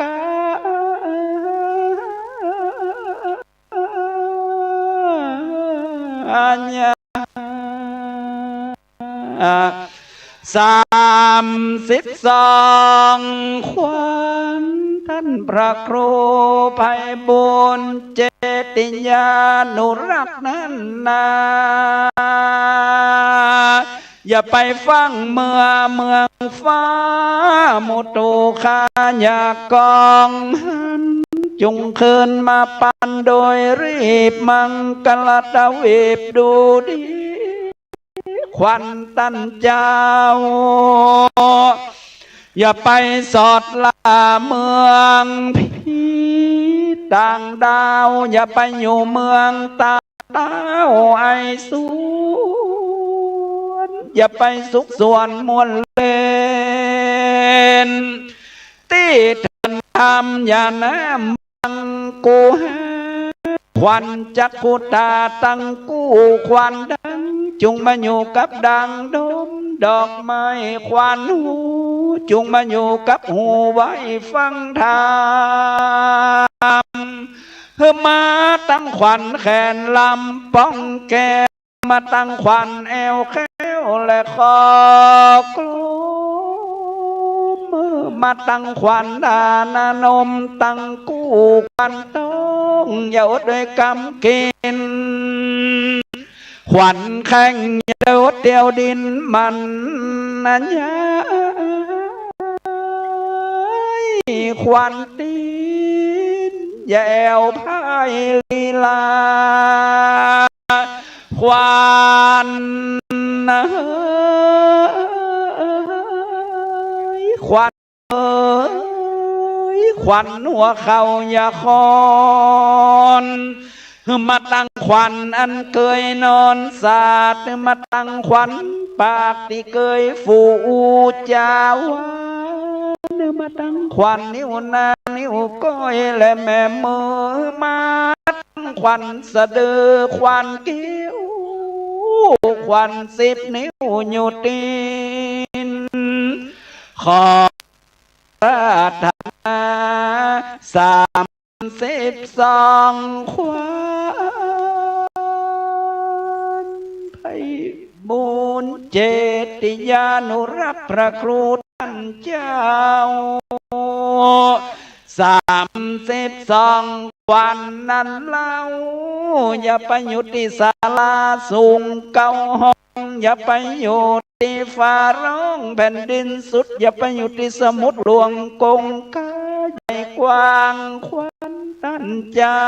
กาญา32ขวัญท่านพระครูไพบูลย์เจติยานุรักษ์นั้นนาอย่าไปฟังเมืองฟ้ามุตุคาอยากกองหันจุงคืนมาปันโดยรีบมังกลตะวีบดูดีควันตันเจ้าอย่าไปสอดล่าเมืองผีต่างดาวอย่าไปอยู่เมืองตาดาวไอสวนอย่าไปสุขส่วนมวลเล่นที่ท่านทำอย่าน้ำบังกูหาควันจักขุตาตั้งกู้ควันดังจุงมาอยู่กับดังดมดอกไม้ควันหูจุงมาอยู่กับหูไว้ฟังธรรมเพื่อมาตั้งขวัญแขนลำป้องแก้มาตั้งขวัญแอวแก้วและคอกลมมาตั้งขวัญดานานมตั้งกู้ควันต้องอย่าอดด้วยกำกินขวัญแข่งอย่าอดเดียวดินมันนัญญาขวัญตีนอย่าแอวพายลีลาขวัญขวัญ ขวัญหัวเขาอย่าคอนมาตั้งขวัญอันเคยนอนสาดมาตั้งขวัญปากที่เคยฟูจาวานมาตั้งขวัญนิ้วนางนิ้วก้อยและแม่มือมาตั้งขวัญสะดือขวัญกิ้วขวัญ10 นิ้วอยู่ตีนขอราธนา32 ขวัญไพบูลย์เจติยานุรักษ์พระครูท่านเจ้า32 วันนั้นเล่าอย่าไปอยู่ที่ศาลาสูงเก่าห้องอย่าไปอยู่ที่ฟ้าร้องแผ่นดินสุดอย่าไปอยู่ที่สมุทรหลวงกงกาใหญ่กว้างขวัญท่านเจ้า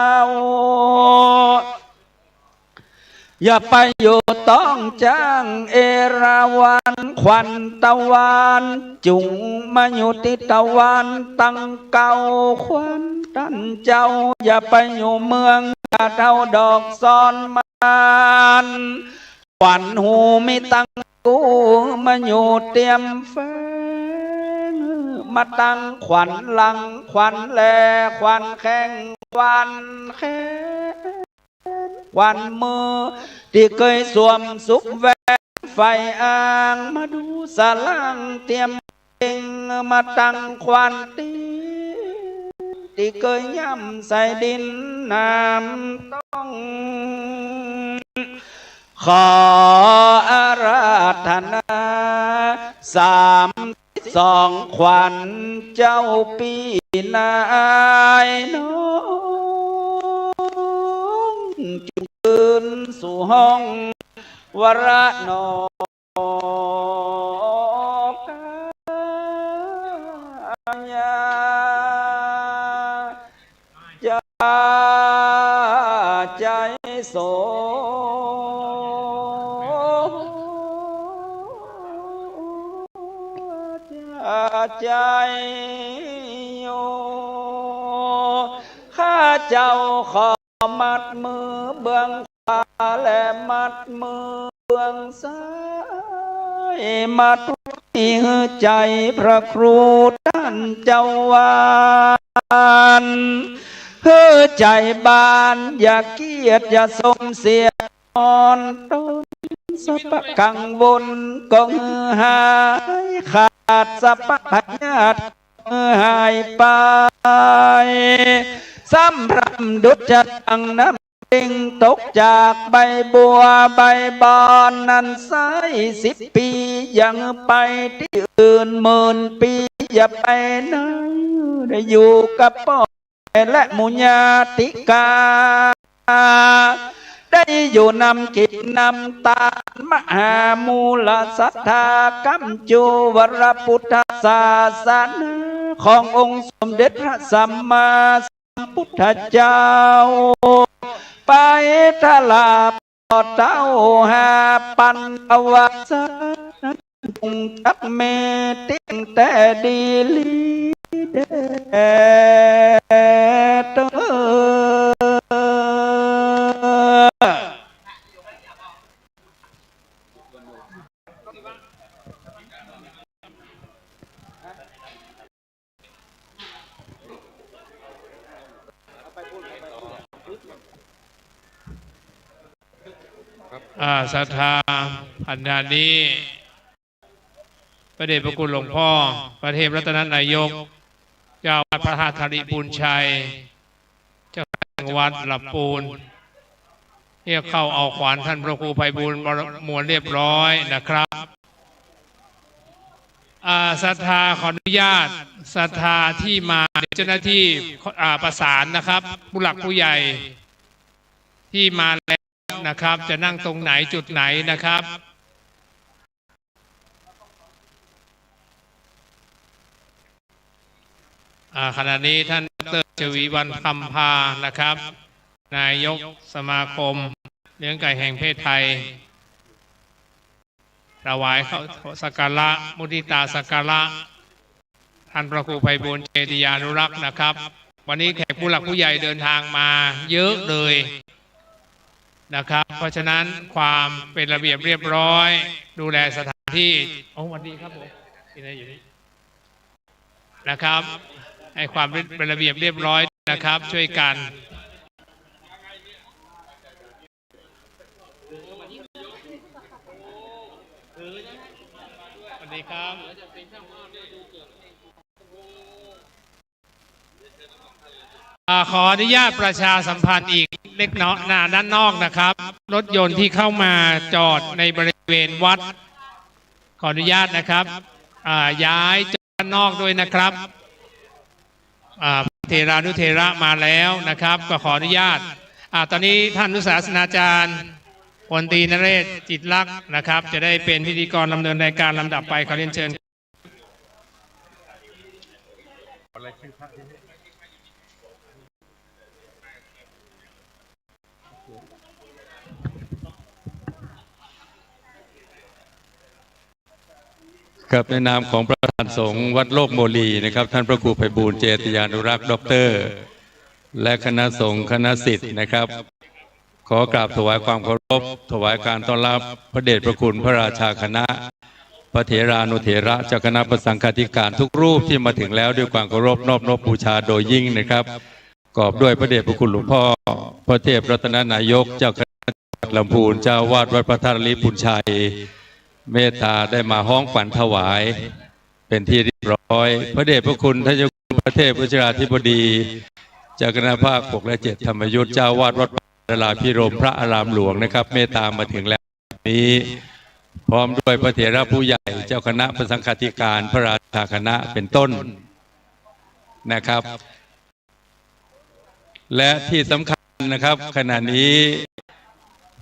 อย่าไปอยู่ต้องจ้างเอราวัณขวัญตะวันจุงมาอยู่ที่ตะวันตั้งเก่าขวัญท่านเจ้าอย่าไปอยู่เมืองเท่าดอกซ้อนมันขวัญหูไม่ตั้งกูมาอยู่เตรียมแฟงมาตั้งขวัญหลังขวัญแลขวัญแข้งขวัญแขนขวัญมือที่เคยสวมสุกแหวนไฟอ่างมาดูสลังเตรียมเองมาตั้งขวัญตีที่เคยย่ำใส่ดินน้ำต้องขออาราธนา32 ขวัญเจ้าปีนายน้องจุงคืนสู่ห้องวรนกายาจะใจโสใจโยข้าเจ้าขอมัดมือเบื้องขวาและมัดมือเบื้องซ้ายมัดที่ใจพระครูท่านเจ้าวานใจบานอย่าเกียดอย่าสมเสียอ่อนต้นสัพกังวลก็หายขาดสัพพญาติหายไปซ้ำรำดุจจะตั้งน้ำปิงตกจากใบบัวใบบอนนั้นสาย10 ปียังไปที่อื่น10,000 ปีอย่าไปไหนได้อยู่กับพ่อและมุญาติกาได้อยู่นำกิจนำตามหามูลศรัทธากัมจูวรพุทธศาสนาขององค์สมเด็จพระสัมมาสัมพุทธเจ้าไปทลาปอดเต้าหาปันอวัสจงจักเมติงแต่ดีลีเดตศรัทธาพันธานี้พระเดชพระคุณหลวงพ่อพระเทพรัตนนายกเจ้าวัดพระธาตุธริปูนชัยเจ้าคณะจังหวัดลำพูนเรียกเข้าเอาขวัญท่านพระครูไพบูลย์มวลเรียบร้อยนะครับศรัทธาขออนุญาตศรัทธาที่มาเจ้าหน้าที่ประสานนะครับผู้หลักผู้ใหญ่ที่มาแล้วนะครับจะนั่งตรงไหนจุดไหนนะครับขณะนี้ท่านดร.ชวีวรรณคำพานะครับนายกสมาคมเลี้ยงไก่แห่งประเทศไทยถวายเข้าสักการะมุทิตาสักการะท ท่านพระครูไพบูลย์เจติยานุรักษ์นะครับวันนี้แขกผู้หลักผู้ใหญ่เดินทางมาเยอะเลยนะครับเพราะฉะนั้นความเป็นระเบียบเรียบร้อยดูแลสถานที่สวัสดีครับผมที่ไหนอยู่นี่นะครับให้ความเป็นระเบียบเรียบร้อยนะครับช่วยกันสวัสดีครับขออนุญาตประชาสัมพันธ์อีกเล็กน้อยด้านนอกนะครับรถยนต์ที่เข้ามาจอดในบริเวณวัดขออนุญาตนะครับย้ายจอดด้านนอกด้วยนะครับเทรานุเทระมาแล้วนะครับก็ขออนุญาตตอนนี้ท่านอนุศาสนาจารย์พลตรีนเรศจิตลักษณ์นะครับจะได้เป็นพิธีกรดำเนินรายการลำดับไปขอเรียนเชิญครับในนามของประธานสงฆ์วัดโลกโมลีนะครับท่านพระครูไพบูลย์เจติยานุรักษ์ด็อกเตอร์และคณะสงฆ์คณะศิษย์นะครับขอกราบถวายความเคารพถวายการต้อนรับพระเดชพระคุณพระราชาคณะพระเถรานุเถระเจ้าคณะพระสังฆาธิการทุกรูปที่มาถึงแล้วด้วยความเคารพนอบน้อมบูชาโดยยิ่งนะครับกอบด้วยพระเดชพระคุณหลวงพ่อพระเทพรัตนนายกเจ้าคณะจังหวัดลำพูนเจ้าวาดวัดพระธาตุลิพุนชัยเมตตาได้มาห้องขวัญถวายเป็นที่เรียบร้อยพระเดชพระคุณท่านเจ้าคุณพระเทพวชิราธิบดีเจ้าคณะภาค6 และ 7ธรรมยุทธเจ้าวาดวัดดาราพิรมพระอารามหลวงนะครับเมตตามาถึงแล้วนี้พร้อมด้วยพระเถระผู้ใหญ่เจ้าคณะพระสังฆาธิการพระราชาคณะเป็นต้นนะครับและที่สำคัญนะครับขณะนี้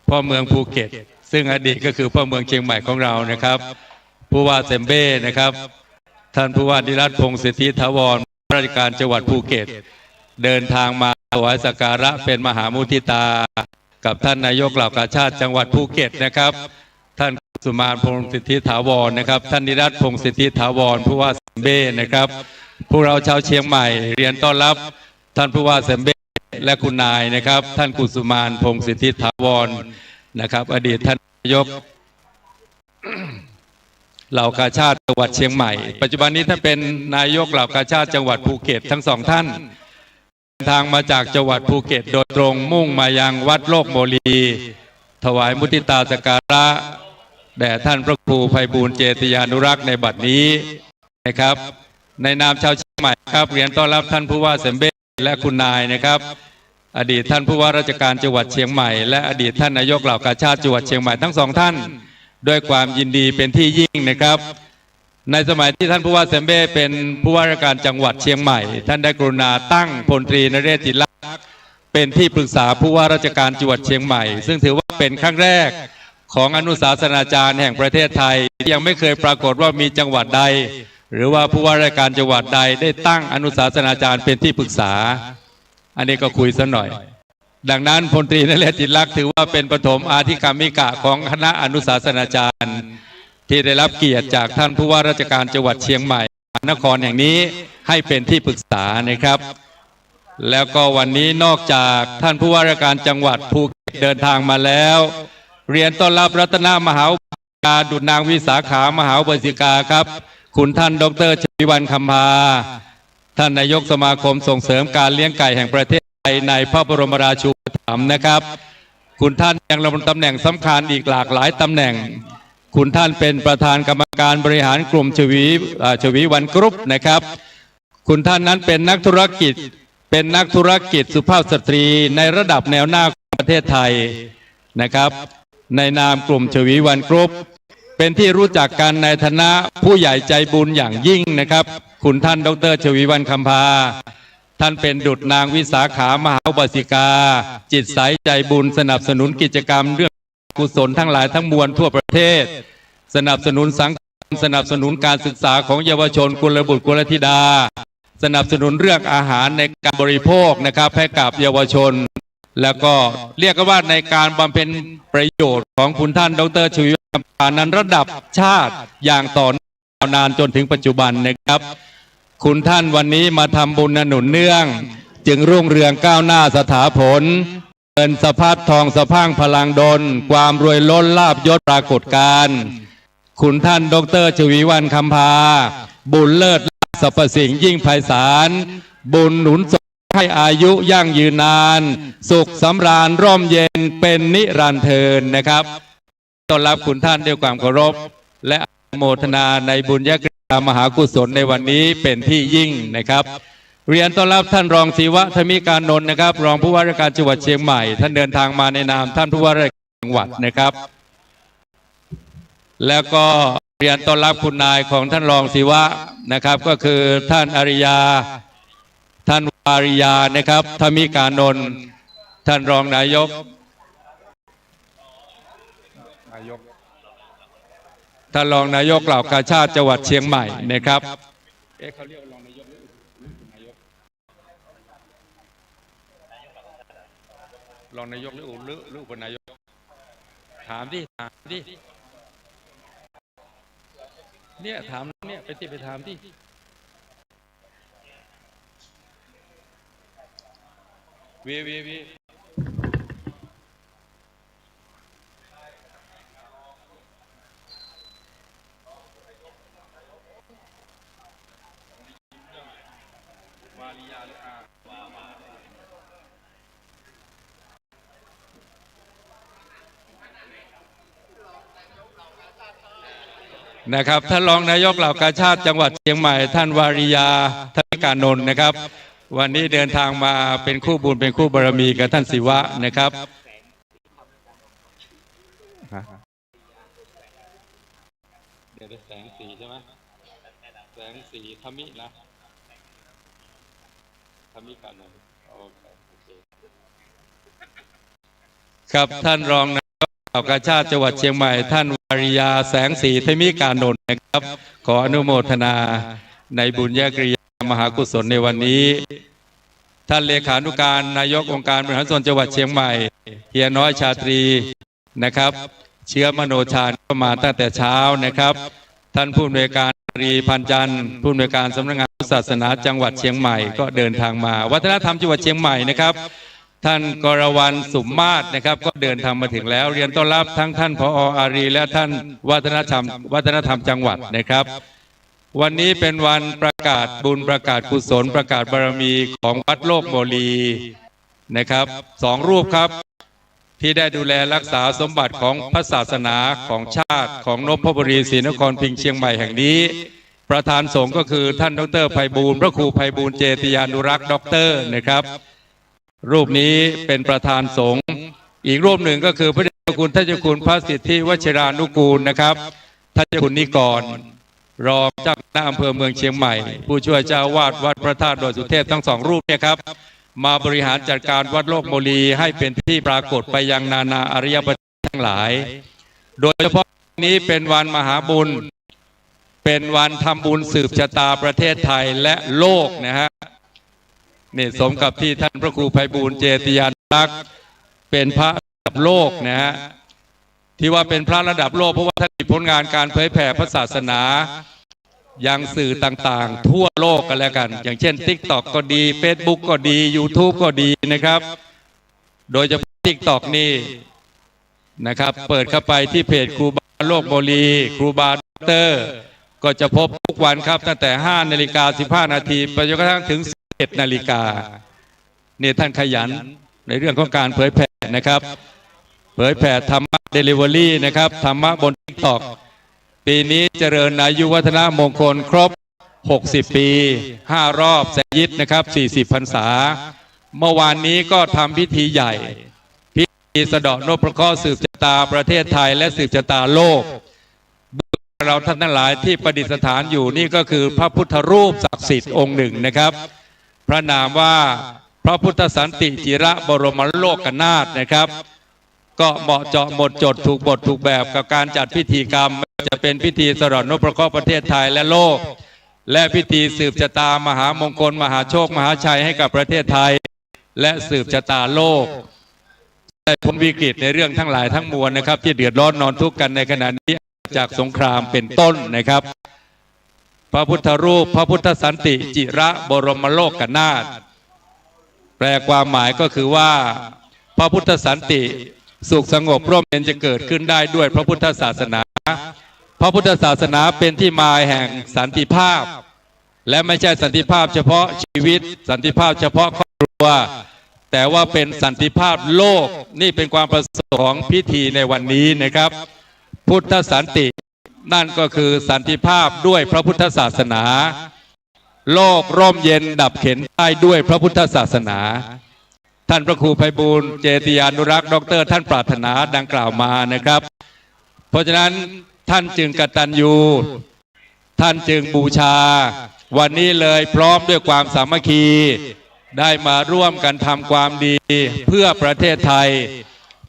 พ่อเมืองภูเก็ตซึ่งอดีตก็คือพ่อเมืองเชียงใหม่ของเรานะครับผู้ว่าเซมเบ้นะครับท่านผู้ว่านิรัตน์พงศ์สิทธิถาวรราชการจังหวัดภูเก็ตเดินทางมาถวายสักการะเป็นมหามุทิตากับท่านนายกเหล่ากาชาติจังหวัดภูเก็ตนะครับท่านสุมานพงศ์สิทธิถาวรนะครับท่านนิรัตน์พงศ์สิทธิถาวรผู้ว่าเซมเบ้นะครับพวกเราชาวเชียงใหม่เรียนต้อนรับท่านผู้ว่าเซมเบ้และคุณนายนะครับท่านกุสุมานพงศ์สิทธิถาวรนะครับอดีตท่านนายกเหล่ากาชาติจังหวัดเชียงใหม่ปัจจุบันนี้ท่านเป็นนายกเหล่ากาชาติจังหวัดภูเก็ตทั้งสองท่านเดินทางมาจากจังหวัดภูเก็ตโดยตรงมุ่งมายังวัดโลกโมลีถวายมุทิตาสักการะแด่ท่านพระครูไพบูลย์เจติยานุรักษ์ในบัดนี้นะครับในนามชาวเชียงใหม่ครับเรียนต้อนรับท่านผู้ว่าเซมเบ้และคุณนายนะครับอดีตท่านผู้ว่าราชการจังหวัดเชียงใหม่และอดีตท่านนายกเหล่ากาชาติจังหวัดเชียงใหม่ทั้งสองท่านด้วยความยินดีเป็นที่ยิ่งนะครับในสมัยที่ท่านผู้ว่าเซมเบ้เป็นผู้ว่าราชการจังหวัดเชียงใหม่ท่านได้กรุณาตั้งพลตรีนเรศจิตลักษณ์เป็นที่ปรึกษาผู้ว่าราชการจังหวัดเชียงใหม่ซึ่งถือว่าเป็นครั้งแรกของอนุศาสนาจารย์แห่งประเทศไทยยังไม่เคยปรากฏว่ามีจังหวัดใดหรือว่าผู้ว่าราชการจังหวัดใดได้ตั้งอนุศาสนาจารย์เป็นที่ปรึกษาอันนี้ก็คุยซะหน่อยดังนั้นพลตรีนเรศจิตลักษณ์ถือว่าเป็นปฐมอาธิกรรมิกะของคณะอนุศาสนาจารย์ที่ได้รับเกียรติจากท่านผู้ว่าราชการจังหวัดเชียงใหม่นครแห่งนี้ให้เป็นที่ปรึกษานะครับแล้วก็วันนี้นอกจากท่านผู้ว่าราชการจังหวัดภูเก็ตเดินทางมาแล้วเรียนต้อนรับรัตนมหาอุบาสิกาดุจนางวิสาขามหาอุบาสิกาครับคุณท่านดร.ชวิวรรณคำพาท่านนายกสมาคมส่งเสริมการเลี้ยงไก่แห่งประเทศไทยในพระบรมราชูปถัมภ์นะครับคุณท่านยังดำรงตำแหน่งสำคัญอีกหลากหลายตำแหน่งคุณท่านเป็นประธานกรรมการบริหารกลุ่มชวีวันกรุ๊ปนะครับคุณท่านนั้นเป็นนักธุรกิจสุภาพสตรีในระดับแนวหน้าของประเทศไทยนะครับในนามกลุ่มชวีวันกรุ๊ปเป็นที่รู้จักกันในฐานะผู้ใหญ่ใจบุญอย่างยิ่งนะครับคุณท่านดร.ชวีวรรณคำพาท่านเป็นดุจนางวิสาขามหาอุบาสิกาจิตใสใจบุญสนับสนุนกิจกรรมเรื่องกุศลทั้งหลายทั้งมวลทั่วประเทศสนับสนุนสังคมสนับสนุนการศึกษาของเยาวชนกุลบุตรกุลธิดาสนับสนุนเรื่องอาหารในการบริโภคนะครับให้กับเยาวชนแล้วก็เรียกว่าในการบำเพ็ญประโยชน์ของคุณท่านดร.ชวีวรรณคำพานั้นระดับชาติอย่างต่อเนื่องนานจนถึงปัจจุบันนะครับ คุณท่านวันนี้มาทำบุญหนุนเนื่อง จึงรุ่งเรืองก้าวหน้าสถาผลเงินสะพัดทองสะพังพลังดลความรวยล้นลาภยศปรากฏการคุณท่านดร.ชวีวรรณคำพาบุญเลิศสรรพสิ่งยิ่งไพศาลบุญหนุนส่งให้อายุยั่งยืนนานสุขสำราญร่มเย็นเป็นนิรันดร์เทินนะครับต้อนรับคุณท่านด้วยความเคารพและอนุโมทนาในบุญญกรรมมหากุศลในวันนี้เป็นที่ยิ่งนะครับเรียนต้อนรับท่านรองศิวะธมิการนนท์นะครับรองผู้ว่าราชการจังหวัดเชียงใหม่ท่านเดินทางมาในนามท่านผู้ว่าราชการจังหวัดนะครับแล้วก็เรียนต้อนรับคุณนายของท่านรองศิวะนะครับก็คือท่านอริยาท่านวาริยานะครับธมิการนนท์ท่านรองนายกท่านรองนายกเหล่ากาชาติจังหวัดเชียงใหม่นะครับเขาเรียกรองนายกรองนายกหรืออุปนายกถามดิเนี่ยถามเนี่ยไปถามดิวีนะครับท่านรองนายกเหล่ากาชาติจังหวัดเชียงใหม่ท่านวาริยาธมิการนนท์นะครับวันนี้เดินทางมาเป็นคู่บุญเป็นคู่บารมีกับท่านศิวะนะครับเดี๋ยวแสงสีใช่ไหมแสงสีธมินะธมิการนนท์โอเคครับท่านรองนายกเหล่ากาชาติจังหวัดเชียงใหม่ท่านวาริยาแสงสีธมิการนนท์นะครับขออนุโมทนาในบุญญกริยามหากุศลในวันนี้ท่านเลขานุการนายกองค์การบริหารส่วนจังหวัดเชียงใหม่เฮียน้อยชาตรีนะครับเชื้อมโนชาญก็มาตั้งแต่เช้านะครับท่านผู้อำนวยการรีพันจันทร์ผู้อำนวยการสำนักงานศาสนาจังหวัดเชียงใหม่ก็เดินทางมาวัฒนธรรมจังหวัดเชียงใหม่นะครับท่านกรวรรณสุมมาศนะครับก็เดินทางมาถึงแล้วเรียนต้อนรับทั้งท่านผอ.อารีและท่านวัฒนธรรมจังหวัดนะครับวันนี้เป็นวันประกาศบุญประกาศกุศลประกาศบารมีของวัดโลกโมลีนะครับ2 รูปครับที่ได้ดูแลรักษาสมบัติของพระศาสนาของชาติของนพบุรีศรีนครพิงค์เชียงใหม่แห่งนี้ประธานสงฆ์ก็คือท่านดร.ไพบูลย์พระครูไพบูลย์เจติยานุรักษ์ด็อกเตอร์นะครับรูปนี้เป็นประธานสงฆ์อีกรูปหนึ่งก็คือพระเดชคุณท่านเจ้าคุณพระสิทธิวชิรานุกูลนะครับท่านเจ้าคุณนิกรรองเจ้าคณะอำเภอเมืองเชียงใหม่ผู้ช่วยเจ้าวาดวัดพระธาตุดอยสุเทพทั้ง2 รูปเนี่ยครับมาบริหารจัดการวัดโลกโมลีให้เป็นที่ปรากฏไปยังนานาอริยประเทศทั้งหลายโดยเฉพาะนี้เป็นวันมหาบุญเป็นวันทำบุญสืบชะตาประเทศไทยและโลกนะฮะนี่สมกับที่ท่านพระครูไพบูลย์เจติยานุรักษ์เป็นพระระดับโลกนะฮะที่ว่าเป็นพระระดับโลกเพราะว่าท่านมีผลงานการเผยแผ่พระศาสนายังสื่อต่างๆทั่วโลกกันแล้วกันอย่างเช่น TikTok ก็ดี Facebook ก็ดี YouTube ก็ดีนะครับโดยเฉพาะ TikTok นี่นะครับเปิดเข้าไปที่เพจครูบาโลกโมลีครูบาด็อกเตอร์ก็จะพบทุกวันครับตั้งแต่ 5:15 นาทีไปจนกระทั่งถึง 11 นาฬิกาเนี่ยท่านขยันในเรื่องของการเผยแผ่นะครับเผยแผ่ธรรมะเดลิเวอรี่นะครับธรรมะบน TikTok ปีนี้เจริญอายุวัฒนมงคลครบ60 ปี5 รอบแสยิดนะครับ40 พรรษาเมื่อวานนี้ก็ทำพิธีใหญ่พิธีสะเดาะนพเคราะห์สืบชะตาประเทศไทยและสืบชะตาโลกเราท่านทั้งหลายที่ประดิษฐานอยู่นี่ก็คือพระพุทธรูปศักดิ์สิทธิ์องค์หนึ่งนะครับพระนามว่าพระพุทธสันติจิระบรมโลกนาถนะครับก็เหมาะเจาะหมดจดถูกบทถูกแบบกับการจัดพิธีกรรมจะเป็นพิธีสะเดาะนพเคราะห์ประเทศไทยและโลกและพิธีสืบชะตามหามงคลมหาโชคมหาชัยให้กับประเทศไทยและสืบชะตาโลกได้พ้นวิกฤตในเรื่องทั้งหลายทั้งมวลนะครับที่เดือดร้อนนอนทุกข์กันในขณะนี้จากสงครามเป็นต้นนะครับ พระพุทธรูปพระพุทธสันติจิระบรมโลกนาถแปลความหมายก็คือว่าพระพุทธสันติสุขสงบร่มเย็นจะเกิดขึ้นได้ด้วยพระพุทธศาสนาพระพุทธศาสนาเป็นที่มาแห่งสันติภาพและไม่ใช่สันติภาพเฉพาะชีวิตสันติภาพเฉพาะครอบครัวแต่ว่าเป็นสันติภาพโลกนี่เป็นความประสงค์ของพิธีในวันนี้นะครับพุทธสันตินั่นก็คือสันติภาพด้วยพระพุทธศาสนาโลกร่มเย็นดับเข็ญได้ด้วยพระพุทธศาสนาท่านพระครูไพบูลย์เจติยานุรักษ์ดร.ท่านปรารถนาดังกล่าวมานะครับเพราะฉะนั้นท่านจึงกตัญญูท่านจึงบูชาวันนี้เลยพร้อมด้วยความสามัคคีได้มาร่วมกันทำความดีเพื่อประเทศไทย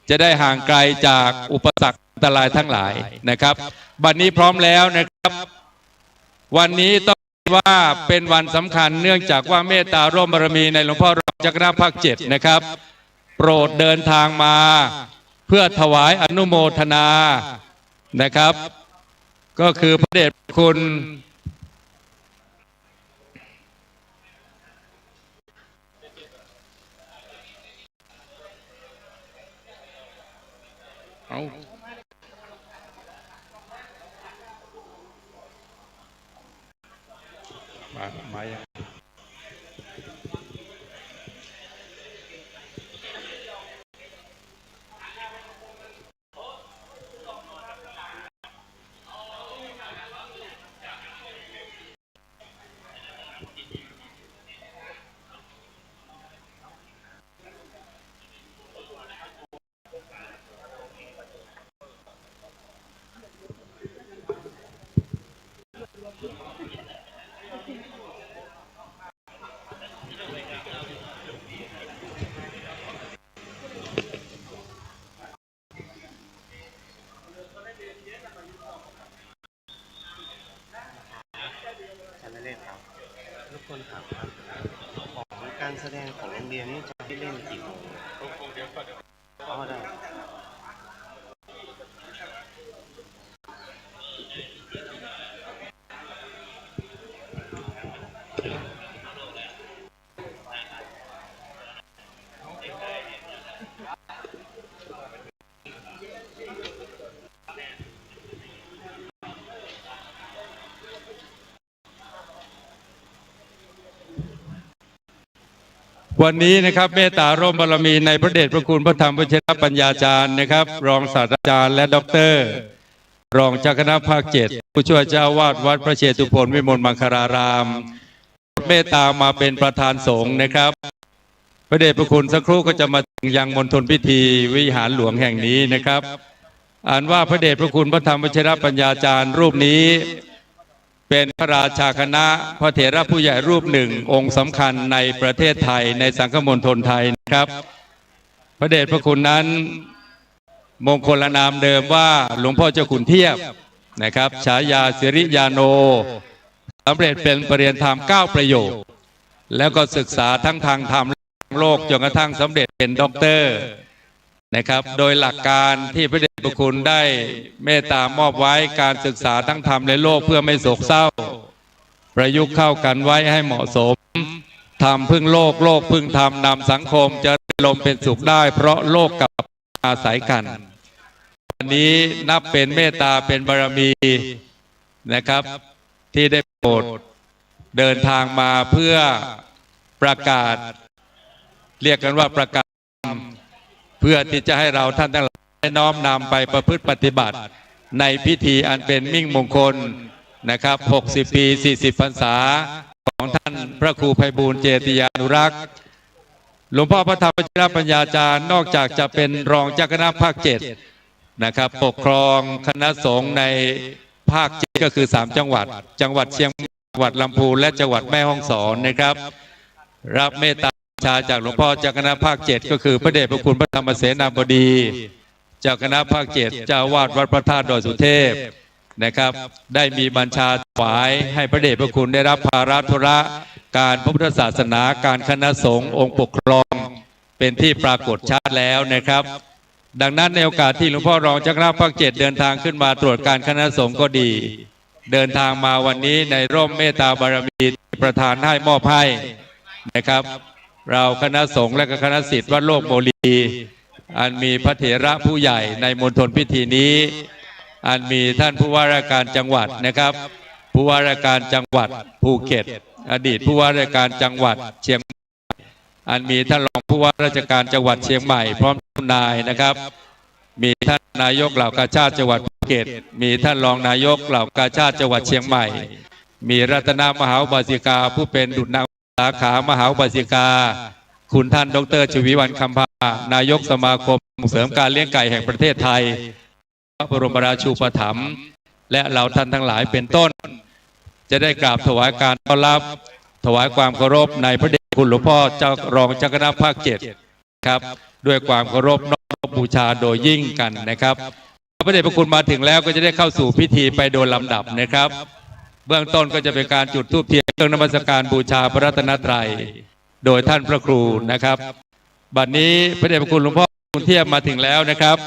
จะได้ห่างไกลจากอุปสรรคอันตรายทั้งหลายนะครับบัดนี้พร้อมแล้วนะครับวันนี้ต้องว่าเป็นวันสำคัญเนื่องจากว่าเมตตาร่วมบารมีในหลวงพ่อรองจักรนาถภาค 7นะครับโปรดเดินทางมาเพื่อถวายอนุโมทนานะครับก็คือพระเดชพระคุณมาอย่างการแสดงของโรงเรียนนี้จะได้เล่นกี่โมงอ๋อได้ วันนี้นะครับเมตตาร่วมบารมีในพระเดชพระคุณพระธรรมวชิรปัญญาจารย์นะครับรองศาสตราจารย์และด็อกเตอร์รองเจ้าคณะภาค 7ผู้ช่วยเจ้าวาดวัดพระเชตุพนวิมลมังคลารามเมตตามาเป็นประธานสงฆ์นะครับพระเดชพระคุณสักครู่ก็จะมาถึงยังมณฑลพิธีวิหารหลวงแห่งนี้นะครับอ่านว่าพระเดชพระคุณพระธรรมวชิรปัญญาจารย์รูปนี้เป็นพระราชาคณะพระเถระผู้ใหญ่รูปหนึ่งองค์สำคัญในประเทศไทยในสังคมณฑลไทยนะครับพระเดชพระคุณนั้นมงคลนามเดิมว่าหลวงพ่อเจ้าขุนเทียบนะครับฉายาสิริยาโนสำเร็จเป็นปริญญาธรรม9ประโยคแล้วก็ศึกษาทั้งทางธรรมและโลกจนกระทั่งสำเร็จเป็นด็อกเตอร์นะครับโดยหลักการที่พระเดชพระคุณได้เมตตามอบไว้การศึกษาทั้งธรรมและโลกเพื่อไม่โศกเศร้าประยุกต์เข้ากันไว้ให้เหมาะสมธรรมพึ่งโลกโลกพึ่งธรรมนำสังคมจะลมเป็นสุขได้เพราะโลกกับอาศัยกันวันนี้นับเป็นเมตตาเป็นบารมีนะครับที่ได้โปรดเดินทางมาเพื่อประกาศเรียกกันว่าประกาศเพื่อที่จะให้เราท่านทั้งหลายน้อมนำไปประพฤติปฏิบัติในพิธีอันเป็นมิ่งมงคลนะครับ60 ปี40 พรรษาของท่านพระครูไพบูลย์เจติยานุรักษ์หลวงพ่อพระธรรมวชิรปัญญาจารย์นอกจากจะเป็นรองเจ้าคณะภาค 7นะครับปกครองคณะสงฆ์ในภาค 7ก็คือ3จังหวัดเชียงใหม่จังหวัดลำพูนและจังหวัดแม่ฮ่องสอนนะครับรับเมตตาชาจากหลวงพ่อเจ้าคณะภาค 7ก็คือพระเดชพระคุณพระธรรมเสนาบดีเจ้าคณะภาค 7เจ้าวาดวัดพระธาตุดอยสุเทพนะครับได้มีบัญชาถวายให้พระเดชพระคุณได้รับภาระธุระการพระพุทธศาสนาการคณะสงฆ์องค์ปกครองเป็นที่ปรากฏชัดแล้วนะครับดังนั้นในโอกาสที่หลวงพ่อรองเจ้าคณะภาค 7เดินทางขึ้นมาตรวจการคณะสงฆ์ก็ดี เดินทางมาวันนี้ในร่มเมตตาบารมีที่ประทานให้มอบให้นะครับเราคณะสงฆ์และคณะศิษย์วัดโลกโมลีอันมีพระเถระผู้ใหญ่ในมณฑลพิธีนี้อันมีท่านผู้ว่าราชการจังหวัดนะครับผู้ว่าราชการจังหวัดภูเก็ตอดีตผู้ว่าราชการจังหวัดเชียงใหม่อันมีท่านรองผู้ว่าราชการจังหวัดเชียงใหม่พร้อมทุกนายนะครับมีท่านนายกเหล่ากาชาติจังหวัดภูเก็ตมีท่านรองนายกเหล่ากาชาติจังหวัดเชียงใหม่มีรัตนมหาอุบาสิกาผู้เป็นดุจนางสาขามหาอุบาสิกาคุณท่านดร.ชวีวรรณคำพานายกสมาคมส่งเสริมการเลี้ยงไก่แห่งประเทศไทยพระบรมราชูปถัมภ์และเหล่าท่านทั้งหลายเป็นต้นจะได้กราบถวายการต้อนรับถวายความเคารพในพระเดชคุณหลวงพ่อเจ้ารองเจ้าคณะภาค7ครับด้วยความเคารพน้อมบูชาโดยยิ่งกันนะครับพระเดชพระคุณมาถึงแล้วก็จะได้เข้าสู่พิธีไปโดยลำดับนะครับเบื้องต้นก็จะเป็นการจุดธูปเทียนเครื่องนมัสการบูชาพระรัตนตรัยโดยท่านพระครูนะครับบัดนี้พระเดชพระคุณหลวงพ่อคุณเทียบมาถึงแล้วนะครับ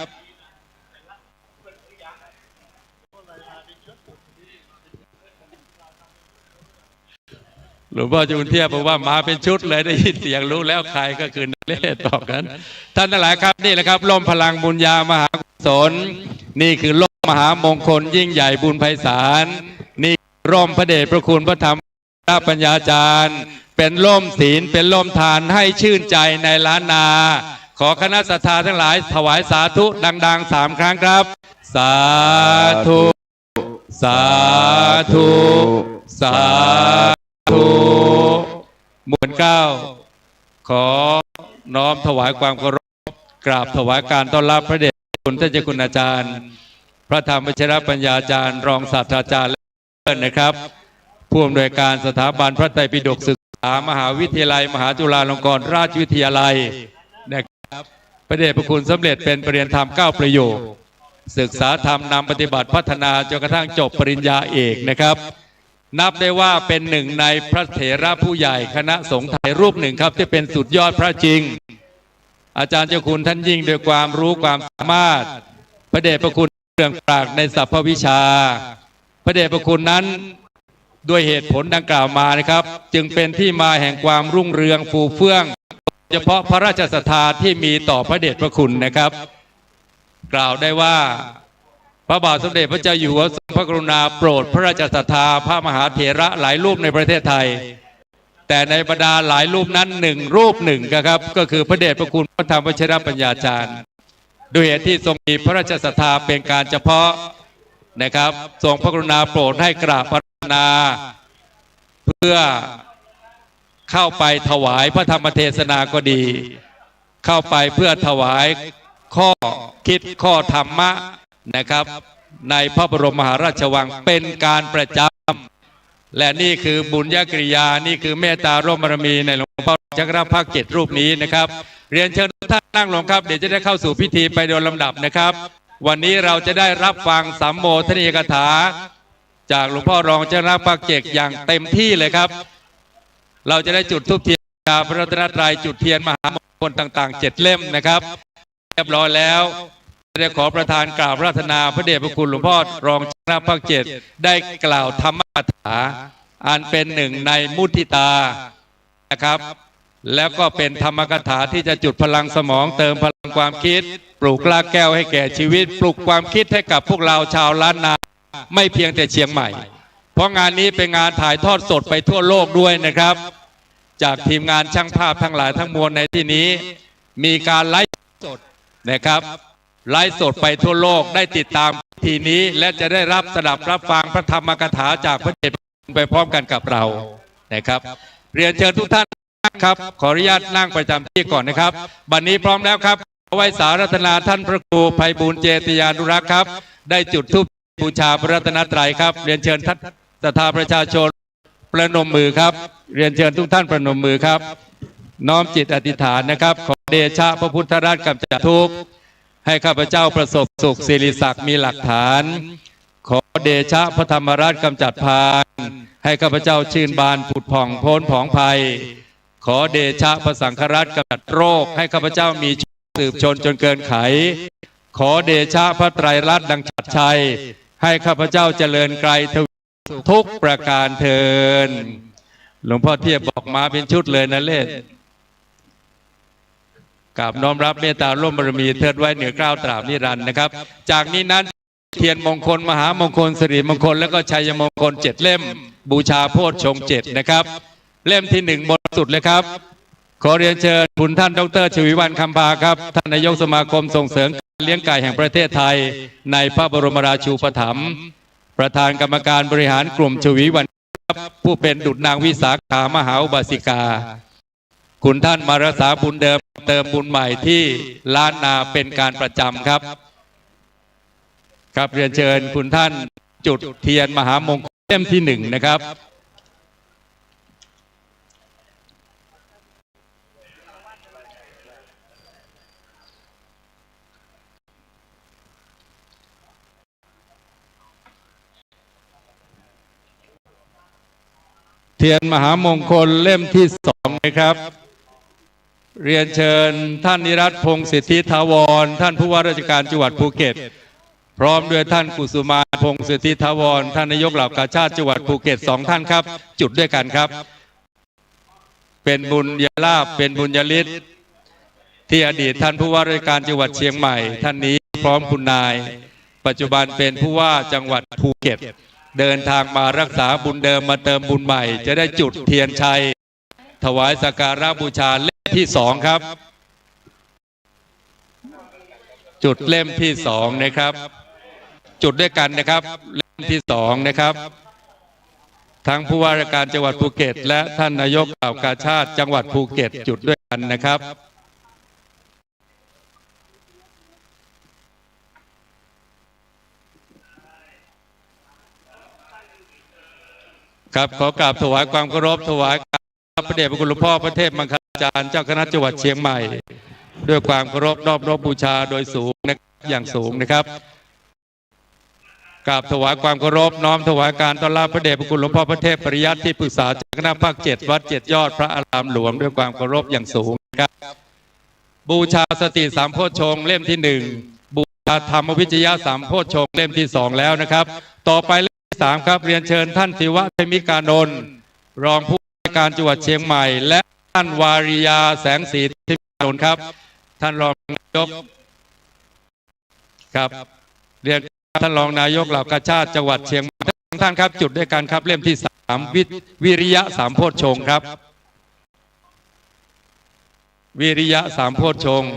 หลวงพ่อจุนเทียบบอกว่ามาเป็นชุดเลยได้ยินเสียงรู้แล้วใครก็คือเล่ต่อกันท่านทั้งหลายครับนี่แหละครับร่มพลังบุญญามหากุศลนี่คือร่มมหามงคลยิ่งใหญ่บุญไพศาลนี่ร่มพระเดชพระคุณพระธรรมพระปัญญาจารย์เป็นร่มศีลเป็นร่มทานให้ชื่นใจในล้านนาขอคณะศรัทธาทั้งหลายถวายสาธุดังๆ3 ครั้งครับสาธุสาธุสาธุหมู่9ขอน้อมถวายความเคารพกราบถวายการต้อนรับพระเดชคุณท่านเจ้าคุณอาจารย์พระธรรมวชิรปัญญาจารย์รองศาสตราจารย์นะครับผู้อำนวยการสถาบันพระไตรปิฎกศึกษามหาวิทยาลัยมหาจุฬาลงกรณราชวิทยาลัยนะครับพระเดชพระคุณสำเร็จเป็นปริญญาธรรม9 ประโยคศึกษาธรรมนำปฏิบัติพัฒนาจนกระทั่งจบปริญญาเอกนะครับนับได้ว่าเป็นหนึ่งในพระเถระผู้ใหญ่คณะสงฆ์ไทยรูปหนึ่งครับที่เป็นสุดยอดพระจริงอาจารย์เจ้าคุณท่านยิ่งด้วยความรู้ความสามารถพระเดชพระคุณเรื่องปราชญ์ในสรรพวิชาพระเดชพระคุณนั้นด้วยเหตุผลดังกล่าวมานะครับจึงเป็นที่มาแห่งความรุ่งเรืองฟูเฟื่องโดยเฉพาะพระราชศรัทธาที่มีต่อพระเดชพระคุณนะครับกล่าวได้ว่าพระบาทสมเด็จพระเจ้าอยู่หัวทรงพระกรุณาโปรดพระราชศรัทธาพระมหาเถระหลายรูปในประเทศไทยแต่ในบรรดาหลายรูปนั้นรูปหนึ่งครับก็คือพระเดชพระคุณพระธรรมวชิรปัญญาจารย์ด้วยเหตุที่ทรงมีพระราชศรัทธาเป็นการเฉพาะนะครับทรงพระกรุณาโปรดให้กราบพระนาเพื่อเข้าไปถวายพระธรรมเทศนาก็ดีเข้าไปเพื่อถวายข้อคิดข้อธรรมะนะครับในพระบรมมหาราชวังเป็นการประจำและนี่คือบุญญกริยานี่คือเมตตาร่มบารมีในหลวงพ่อเจ้าคณะภาค7 รูปนี้นะครับเรียนเชิญทุกท่านนั่งลงครับเดี๋ยวจะได้เข้าสู่พิธีไปโดยลำดับนะครับวันนี้เราจะได้รับฟังสัมโมทนียกถาจากหลวงพ่อรองเจ้าคณะภาค7อย่างเต็มที่เลยครับเราจะได้จุดธูปเทียนพระรัตนตรัยจุดเทียนมหามงคลต่างๆ7 เล่มนะครับเรียบร้อยแล้วได้ขอประธานกล่าวพระราธนาพระเดชพระคุณหลวงพ่อรองเจ้าคณะภาค7ได้กล่าวธรรมกถาอันเป็นหนึ่งในมุทิตานะครับแล้วก็เป็นธรรมกถาที่จะจุดพลังสมองเติมพลังความคิดปลูกรากแก้วให้แก่ชีวิตปลูกความคิดให้กับพวกเราชาวล้านนาไม่เพียงแต่เชียงใหม่เพราะงานนี้เป็นงานถ่ายทอดสดไปทั่วโลกด้วยนะครับจากทีมงานช่างภาพทั้งหลายทั้งมวลในที่นี้มีการไลฟ์สดนะครับไลฟ์สดไปทั่วโลกได้ติดตามพิธีนี้และจะได้รับสดับรับฟังพระธรรมกถาจากพระเดชพระคุณไปพร้อมกันกับเรานะครับเรียนเชิญทุกท่านครับขออนุญาตนั่งประจำที่ก่อนนะครับบัดนี้พร้อมแล้วครับไว้สารัตนาท่านพระครูไพบูลย์เจติยานุรักษ์ครับได้จุดธูปบูชาพระรัตนตรัยครับเรียนเชิญท่านศรัทธาประชาชนประนมมือครับเรียนเชิญทุกท่านประนมมือครับน้อมจิตอธิษฐานนะครับขอเดชะพระพุทธราชกำจัดทุกข์ให้ข้าพเจ้าประสบสุขสิริศักดิ์มีหลักฐานขอเดชะพระธรรมราชกำจัดพานให้ข้าพเจ้าชื่นบานผุดผ่องพ้นผองภัยขอเดชะพระสังฆราชกำจัดโรคให้ข้าพเจ้ามีสืบชนจนเกินไขขอเดชะพระไตรลักษณ์ดังฉัตรชัยให้ข้าพเจ้าเจริญไกลทวี ทุกประการเทินหลวงพ่อเทียบบอกมาเป็นชุดเลยนะเลศกราบน้อมรับเมตตาร่วมบารมีเทิดไว้เหนือเกล้าตราบนิรันดร์นะครับจากนี้นั้นเทียนมงคลมหามงคลสิริมงคลและก็ชัยมงคล7 เล่มบูชาโพชฌงค์7นะครับเล่มที่1บนสุดเลยครับขอเรียนเชิญคุณท่านดร.ชวีวรรณคำพาครับท่านนายกสมาคมส่งเสริมการเลี้ยงไก่แห่งประเทศไทยในพระบรมราชูปถัมภ์ประธานกรรมการบริหารกลุ่มชวีวรรณผู้เป็นดุจนางวิสาขามหาอุบาสิกาคุณท่านมารักษาบุญเดิมเติมบุญใหม่ที่ล้านนาเป็นการประจำครับครับเรียนเชิญคุณท่านจุดเทียนมหามงคลเล่มที่1นะครับเทียนมหามงคลเล่มที่2นะครับเรียนเชิญท่านนิรัตน์พงษ์สิทธิถาวรท่านผู้ว่าราชการจังหวัดภูเก็ตพร้อมด้วยท่านกุสุมาพงษ์สิทธิถาวรท่านนายกเหล่ากาชาติจังหวัดภูเก็ต2 ท่านครับจุดด้วยกันครับเป็นบุญญาลาภเป็นบุญญาฤทธิ์ที่อดีตท่านผู้ว่าราชการจังหวัดเชียงใหม่ท่านนี้พร้อมคุณนายปัจจุบันเป็นผู้ว่าจังหวัดภูเก็ตเดินทางมารักษาบุญเดิมมาเติมบุญใหม่จะได้จุดเทียนชัยถวายสักการะบูชาเล่มที่2ครับจุดเล่มที่2นะครับจุดด้วยกันนะครับเล่มที่2นะครับทั้งผู้ว่าราชการจังหวัดภูเก็ตและท่านนายกเหล่ากาชาติจังหวัดภูเก็ตจุดด้วยกันนะครับครับขอกราบถวายความเคารพถวายพระเดชพระคุณหลวงพ่อพระเทพมังคลาจารย์เจ้าคณะจังหวัดเชียงใหม่ด้วยความเคารพนอบน้อมบูชาโดยสูงอย่างสูงนะครับกราบถวายความเคารพน้อมถวายการต้อนรับพระเดชพระคุณหลวงพ่อพระเทพปริยัติที่ปรึกษาเจ้าคณะภาค7วัด7 ยอดพระอารามหลวงด้วยความเคารพอย่างสูงนะครับบูชาสติสามโพชฌงค์เล่มที่1บูชาธรรมวิจยะสามโพชฌงค์เล่มที่2แล้วนะครับต่อไปเล่มที่3ครับเรียนเชิญท่านศิวะเทมิกานนท์รองผู้ว่าการจังหวัดเชียงใหม่และท่านวาริยาแสงสีเทมิกานนท์ครับท่านรองนายกครับเรียนท่านรองนายกเหล่ากาชาติจังหวัดเชียงใหม่ท่านครับจุดด้วยกันครับเล่มที่3วิริยะสามโพชฌงค์ครับวิริยะสามโพชฌงค์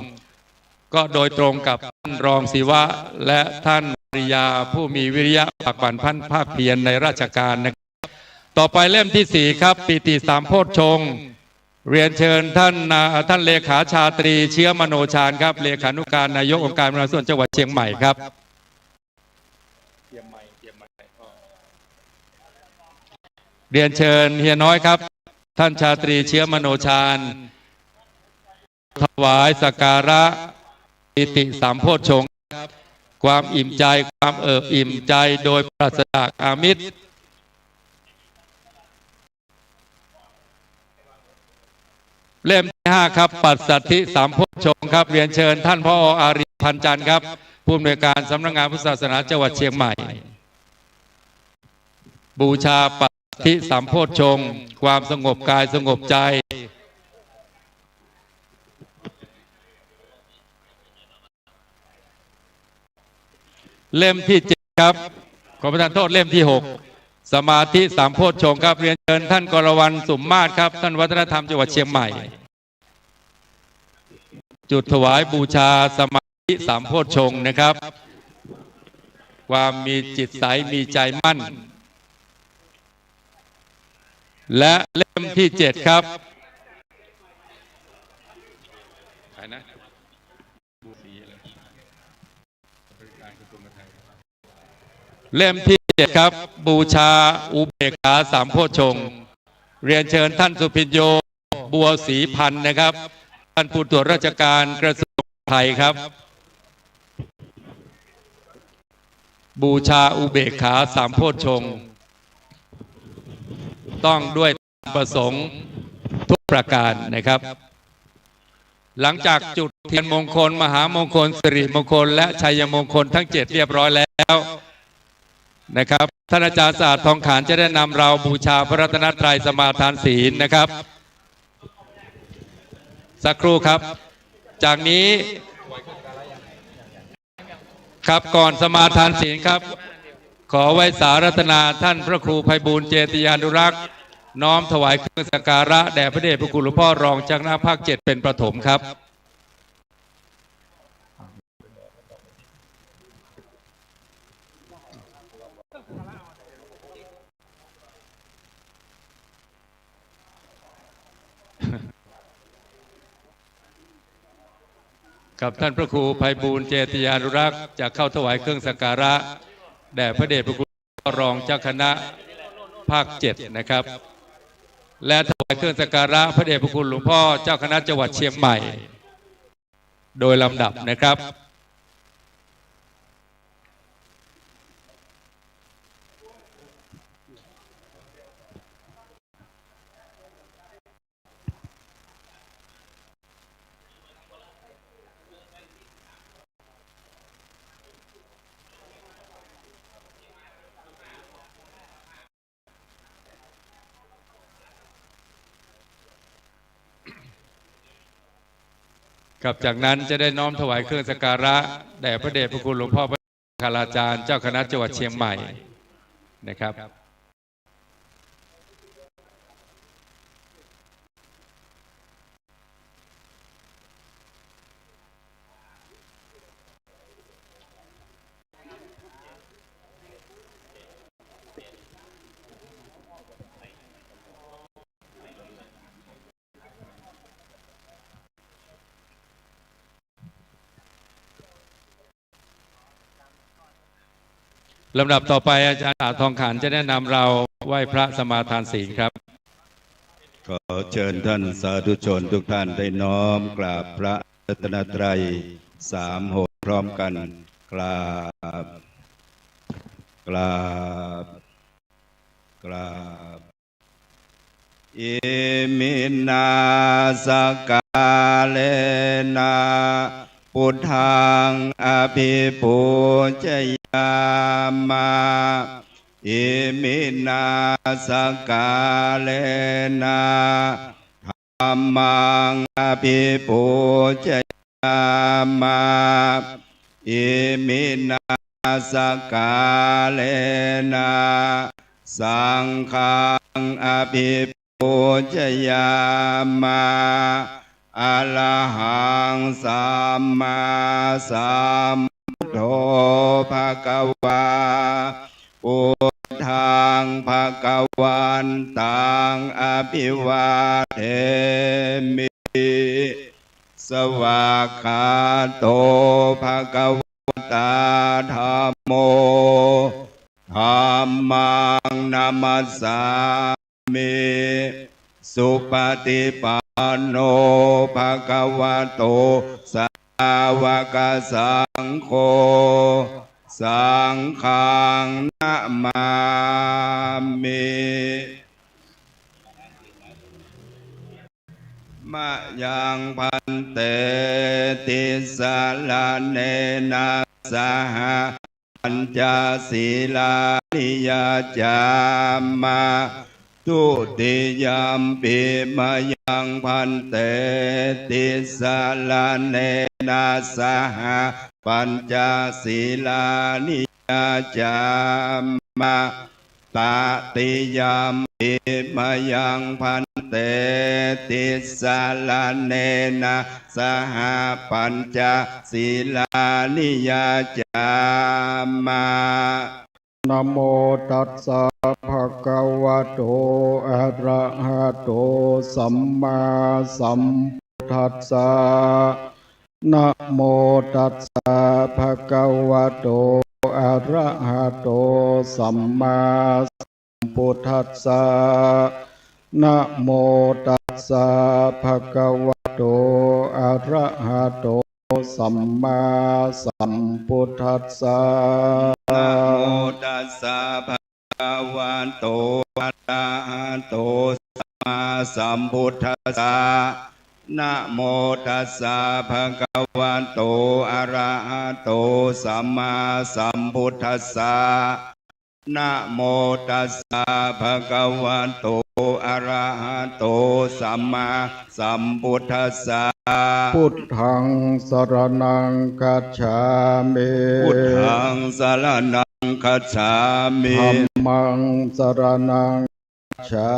ก็โดยตรงกับท่านรองศิวะและท่านวาริยาผู้มีวิริยะปากปั่นพันภาคเพียรในราชการนะครับต่อไปเล่มที่4ครับปิติสามโพชฌงค์เรียนเชิญท่านเลขาชาตรีเชื้อมโนชาญครับเลขานุการนายกองค์การบริหารส่วนจังหวัดเชียงใหม่ครับเรียนเชิญเฮียน้อยครับท่านชาตรีเชื้อมโนชาญถวายสักการะปิติสามโพชฌงค์ความอิ่มใจความเอิบอิ่มใจโดยปราศจากอามิตรเล่มที่5ครับปัสสัทธิสามโพชฌงค์ครับเรียนเชิญท่านผอ.อารีพันจันทร์ครับผู้อำนวยการสำนักงานพุทธศาสนาจังหวัดเชียงใหม่บูชาปัสสัทธิสามโพชฌงค์ความสงบกายสงบใจเล่มที่7ครับขอประทานโทษเล่มที่6สมาธิสามโพชฌงค์ครับเรียนเชิญท่านกรวรรณสุมมาศครับท่านวัฒนธรรมจังหวัดเชียงใหม่จุดถวายบูชาสมาธิสามโพชฌงค์นะครับความมีจิตใสมีใจมั่นและเล่มที่7ครับเล่มที่7ครับบูชาอุเบกขาสามโพชฌงค์เรียนเชิญท่านสุพิญโยบัวศรีพันธ์นะครับท่านผู้ตรวจราชการกระทรวงไทยครับบูชาอุเบกขาสามโพชฌงค์ต้องด้วยประสงค์ทุกประการนะครับหลังจากจุดเทียนมงคลมหามงคลสิริมงคลและชัยมงคลทั้ง7เรียบร้อยแล้วนะครับ ท่านอาจารย์ศาสตร์ทองขานจะได้นำเราบูชาพระรัตนตรัยสมาทานศีลนะครับสักครู่ครับจากนี้ครับก่อนสมาทานศีลครับขอไว้สารัตนาท่านพระครูไพบูลย์เจติยานุรักษ์น้อมถวายเครื่องสักการะแด่พระเดชพระคุณหลวงพ่อรองเจ้าคณะภาค 7เป็นประถมครับกับท่านพระครูไพบูลย์เจติยานุรักษ์จะเข้าถวายเครื่องสักการะแด่พระเดชพระคุณรองเจ้าคณะภาค 7นะครับและถวายเครื่องสักการะพระเดชพระคุณหลวงพ่อเจ้าคณะจังหวัดเชียงใหม่โดยลำดับนะครับกับจากนั้นจะได้น้อมถวายเครื่องสักการะแด่พระเดชพระคุณหลวงพ่อพระคาราจารย์เจ้าคณะจังหวัดเชียงใหม่นะครับลำดับต่อไปอาจารย์ทองขานจะแนะนำเราไหว้พระสมาทานศีลครับขอเชิญท่านสาธุชนทุกท่านได้น้อมกราบพระรัตนตรัย3 หนพร้อมกันกราบกราบกราบอิมินาสกาเลนะพุทธังอภิปูชยามาอิมินาสกาเลนะธัมมังอภิปูชยามาอิมินาสกาเลนะสังฆังอภิปูชยามาอะระหังสัมมาสัมพุทโธภะคะวาพุทธังภะคะวันตังอภิวาเทมิสวากขาโตภะคะวตาธัมโมธัมมังนัมมัสสามิสุปฏิปันโนภะคะวะโตสาวกสังโฆสังฆังนะมามิมะยังพันเตติสาลาเนนะสหปัญจศีลานิยจามาทุติยมปิมายังพันเตติสาลาเนนะสหปัญจศีลานิยจามาตติยมปิมายังพันเตติสาลาเนนะสหปัญจศีลานิยจามานะโมตัสสะภะคะวะโตอะระหะโตสัมมาสัมพุทธัสสะนะโมตัสสะภะคะวะโตอะระหะโตสัมมาสัมพุทธัสสะนะโมตัสสะภะคะวะโตอะระหะโตสัมมาสัมพุทธัสสะนะโมตัสสะภะคะวะโตอะระหะโตสัมมาสัมพุทธัสสะนะโมตัสสะภะคะวะโตอะระหะโตสัมมาสัมพุทธัสสะ นะโมตัสสะภะคะวะโตอะระหะโตสัมมาสัมพุทธัสสะ พุทธังสรณังคัจฉามิ พุทธังสรณังคัจฉามิ ธัมมังสรณังคัจฉา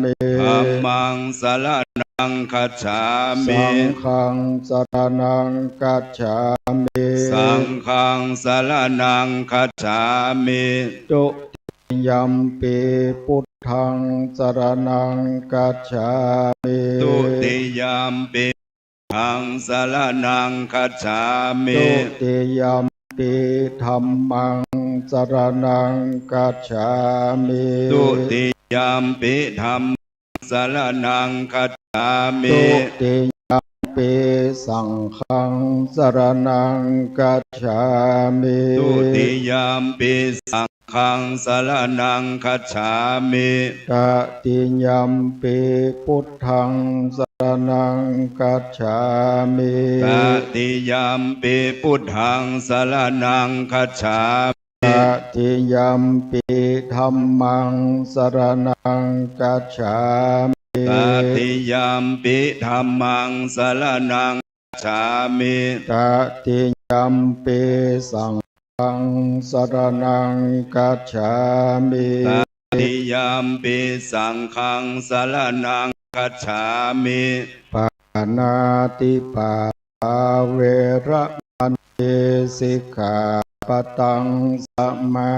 มิ ธัมมังสรณังคัจฉามิ สังฆังสรณังคัจฉามิ สังฆังสรณังคัจฉามิ ตุติยัมปิพุทธังสรณังคัจฉามิ ตุติยามปิธังสรณังคัจฉามิ ตุติยัมปิธัมมังสรณังคัจฉามิ ตุติยามปิธัมมังสรณังคัจฉามิ ตุติยัมปิสังฆังสรณังคัจฉามิ ตุติยามปิสังฆังสรณังคัจฉามิ ตติยัมปิพุทธังสรณังคัจฉามิ ตติยามปิพุทธังสรณังคัจฉามิ ตติยัมปิธัมมังสรณังคัจฉามิ ตติยามปิธัมมังสรณังคัจฉามิ ตติยัมปิสังฆังสรณังคัจฉามิ ตติยามปิสังฆังสรณังคัจฉามิ ปานาติปาตาเวระมณีสิกขาปะตังสมา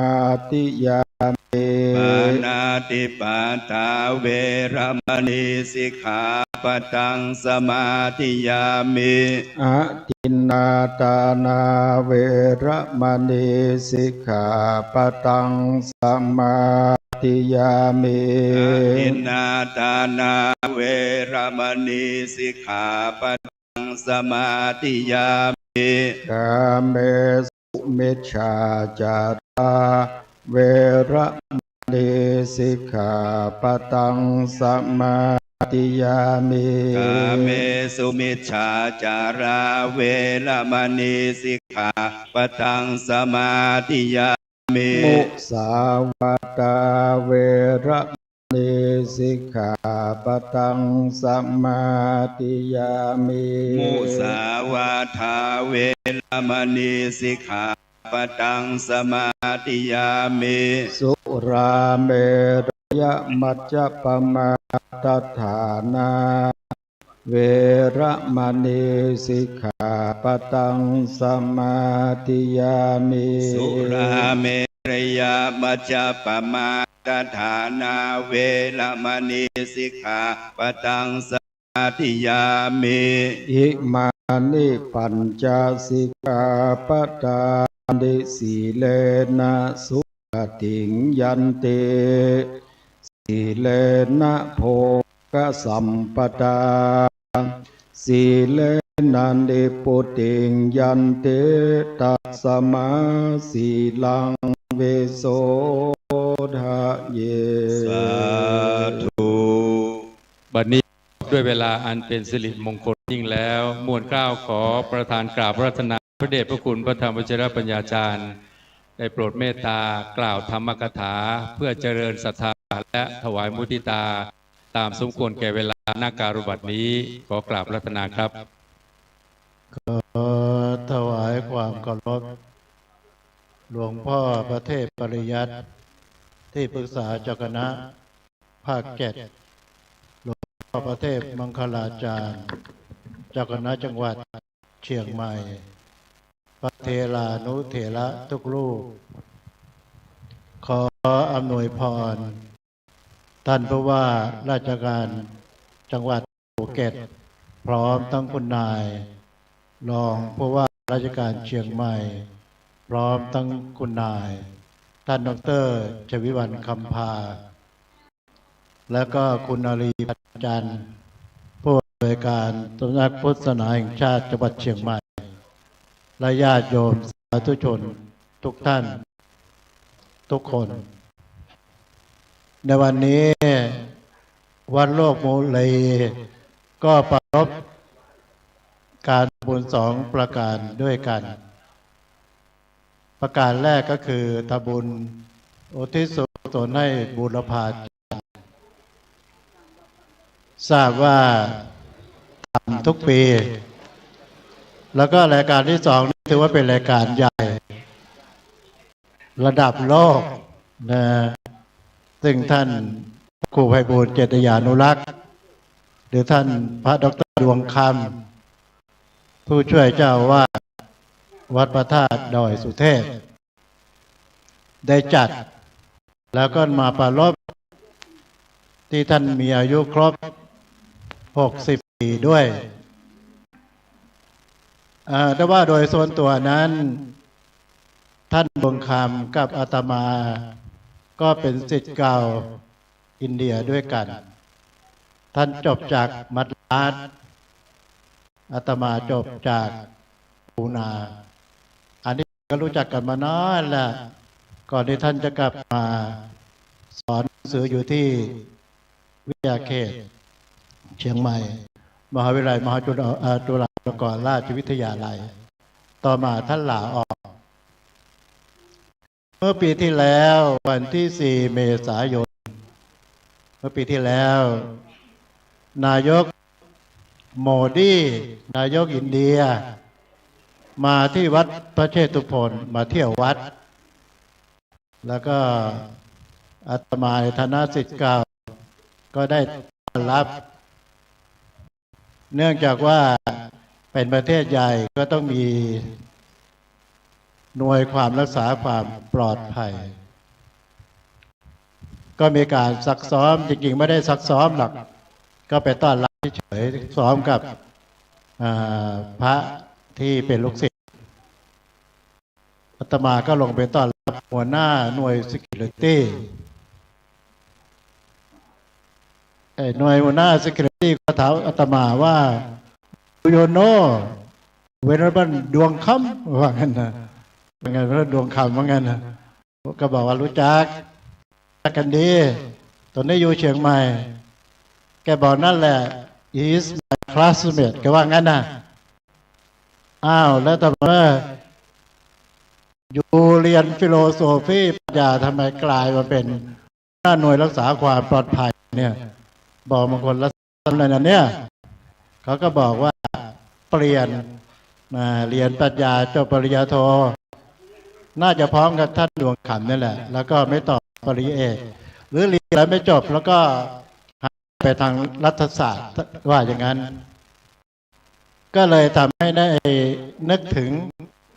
ธิยามิ ปานาติปาตาเวรมณีสิกขาปะตังสมาธิยามิ อะทินนาตานาเวระมณีสิกขาปะตังสมาธิยามิ อาทินนาตานาเวรมณีสิกขาปะตังสมาธิยามิ กาเมสุมิจฉาจาราเวระมณีสิกขาปะตังสมาธิยามิ กาเมสุมิจฉาจาราเวรมณีสิกขาปะตังสมาธิยามิ มุสาวาตาเวระมณีสิกขาปะตังสมาธิยามิ มุสาวาทาเวรมณีสิกขาปะตังสมาธิยามิ สุราเมรยมัจจปมาตฐานาเวระมณีสิกขาปะตังสมาธิยามิ สุราเมรยามัจจปมาตฐานาเวรมณีสิกขาปะตังสมาธิยามิ อิมานิปัญจสิกขาปทานิสีเลนะสุขติงยันเตสีเลนะโภคสัมปทาสีเลนะนิพุติงยันเตตัสมาสีลังเวโสทะเย สาธุ บัดนี้ด้วยเวลาอันเป็นสิริมงคลยิ่งแล้วมวลเกล้าขอประธานกราบรัตนาพระเดชพระคุณพระธรรมวชิรปัญญาจารย์ได้โปรดเมตตากล่าวธรรมกถาเพื่อเจริญศรัทธาและถวายมุทิตาตามสมควรแก่เวลานาการุบัตินี้ขอกราบรัตนาครับ ขอถวายความเคารพหลวงพ่อประเทศปริยัติที่ปรึกษาเจ้าคณะภาค7หลวงพ่อประเทศมังคลาจารย์เจ้าคณะจังหวัดเชียงใหม่พระเทรานุเถระทุกรูปขออำนวยพรท่านผู้ว่าราชการจังหวัดภูเก็ตพร้อมทั้งคุณนายรองผู้ว่าราชการเชียงใหม่พร้อมทั้งคุณนายท่านดร.ชวิวรรณคำพาและก็คุณอารีพัฒจันทร์ผู้อำนวยการสำนักพุทธศาสนาแห่งชาติจังหวัดเชียงใหม่และญาติโยมสาธุชนทุกท่านทุกคน ในวันนี้วันโลกโมลีก็ประรบการบุญ2ประการด้วยกัน ประการแรกก็คือทำบุญ อุทิศส่วนกุศลให้บูรพาจารย์ทราบว่าทำทุกปี แล้วก็รายการที่สองนี่ถือว่าเป็นรายการใหญ่ ระดับโลกนะซึ่งท่านครูไพบูลย์เจตยานุรักษ์หรือท่านพระดร.ดวงคำผู้ช่วยเจ้าว่าวัดพระธาตุดอยสุเทพได้จัดแล้วก็มาปรารภที่ท่านมีอายุครบ60 ปีด้วยแต่ว่าโดยส่วนตัวนั้นท่านดวงคำกับอาตมาก็เป็นศิษย์เก่าอินเดียด้วยกันท่านจบจากมัดราสอาตมาจบจากปูนาอันนี้ก็รู้จักกันมานานแล้วก่อนที่ท่านจะกลับมาสอนหนังสืออยู่ที่วิทยาเขตเชียงใหม่มหาวิทยาลัยมหาจุฬาลงกรณราชวิทยาลัยต่อมาท่านลาออกเมื่อปีที่แล้ววันที่ 4 เมษายนเมื่อปีที่แล้วนายกโมดีนายกอินเดียมาที่วัดพระเชตุพนมาเที่ยววัดแล้วก็อาตมาในฐานะศิษย์เก่าก็ได้ต้อนรับเนื่องจากว่าเป็นประเทศใหญ่ก็ต้องมีหน่วยความรักษาความปลอดภัยก็มีการซักซ้อมจริงๆไม่ได้ซักซ้อมหรอกก็ไปต้อนรับเฉยๆซ้อมกับพระที่เป็นลูกศิษย์อาตมาก็ลงไปต้อนรับหัวหน้าหน่วย security หน่วยหัวหน้า security ก็ถามอาตมาว่าโยโนเวรบันดวงคำว่างั้นนะว่างั้นพระดวงคำว่างั้นนะก็บอกว่ารู้จักกันดีตอนนี้อยู่เชียงใหม่แกบอกนั่นแหละ he is my classmate แกว่างั้นนะอ้าวแล้วทำไมอยู่เรียนฟิโลโซฟีปรัชญาทำไมกลายมาเป็นหน้าหน่วยรักษาความปลอดภัยเนี่ยบอกบางคนละอะไรนะเนี่ยเขาก็บอกว่าเปลี่ยนมาเรียนปรัชญาจบปริญญาโทน่าจะพร้อมกับท่านดวงคำนี่แหละแล้วก็ไม่ต่อปริญญาเอกหรือเรียนแล้วไม่จบแล้วก็ไปทางรัฐศาสตร์ว่าอย่างนั้นก็เลยทำให้ได้นึกถึง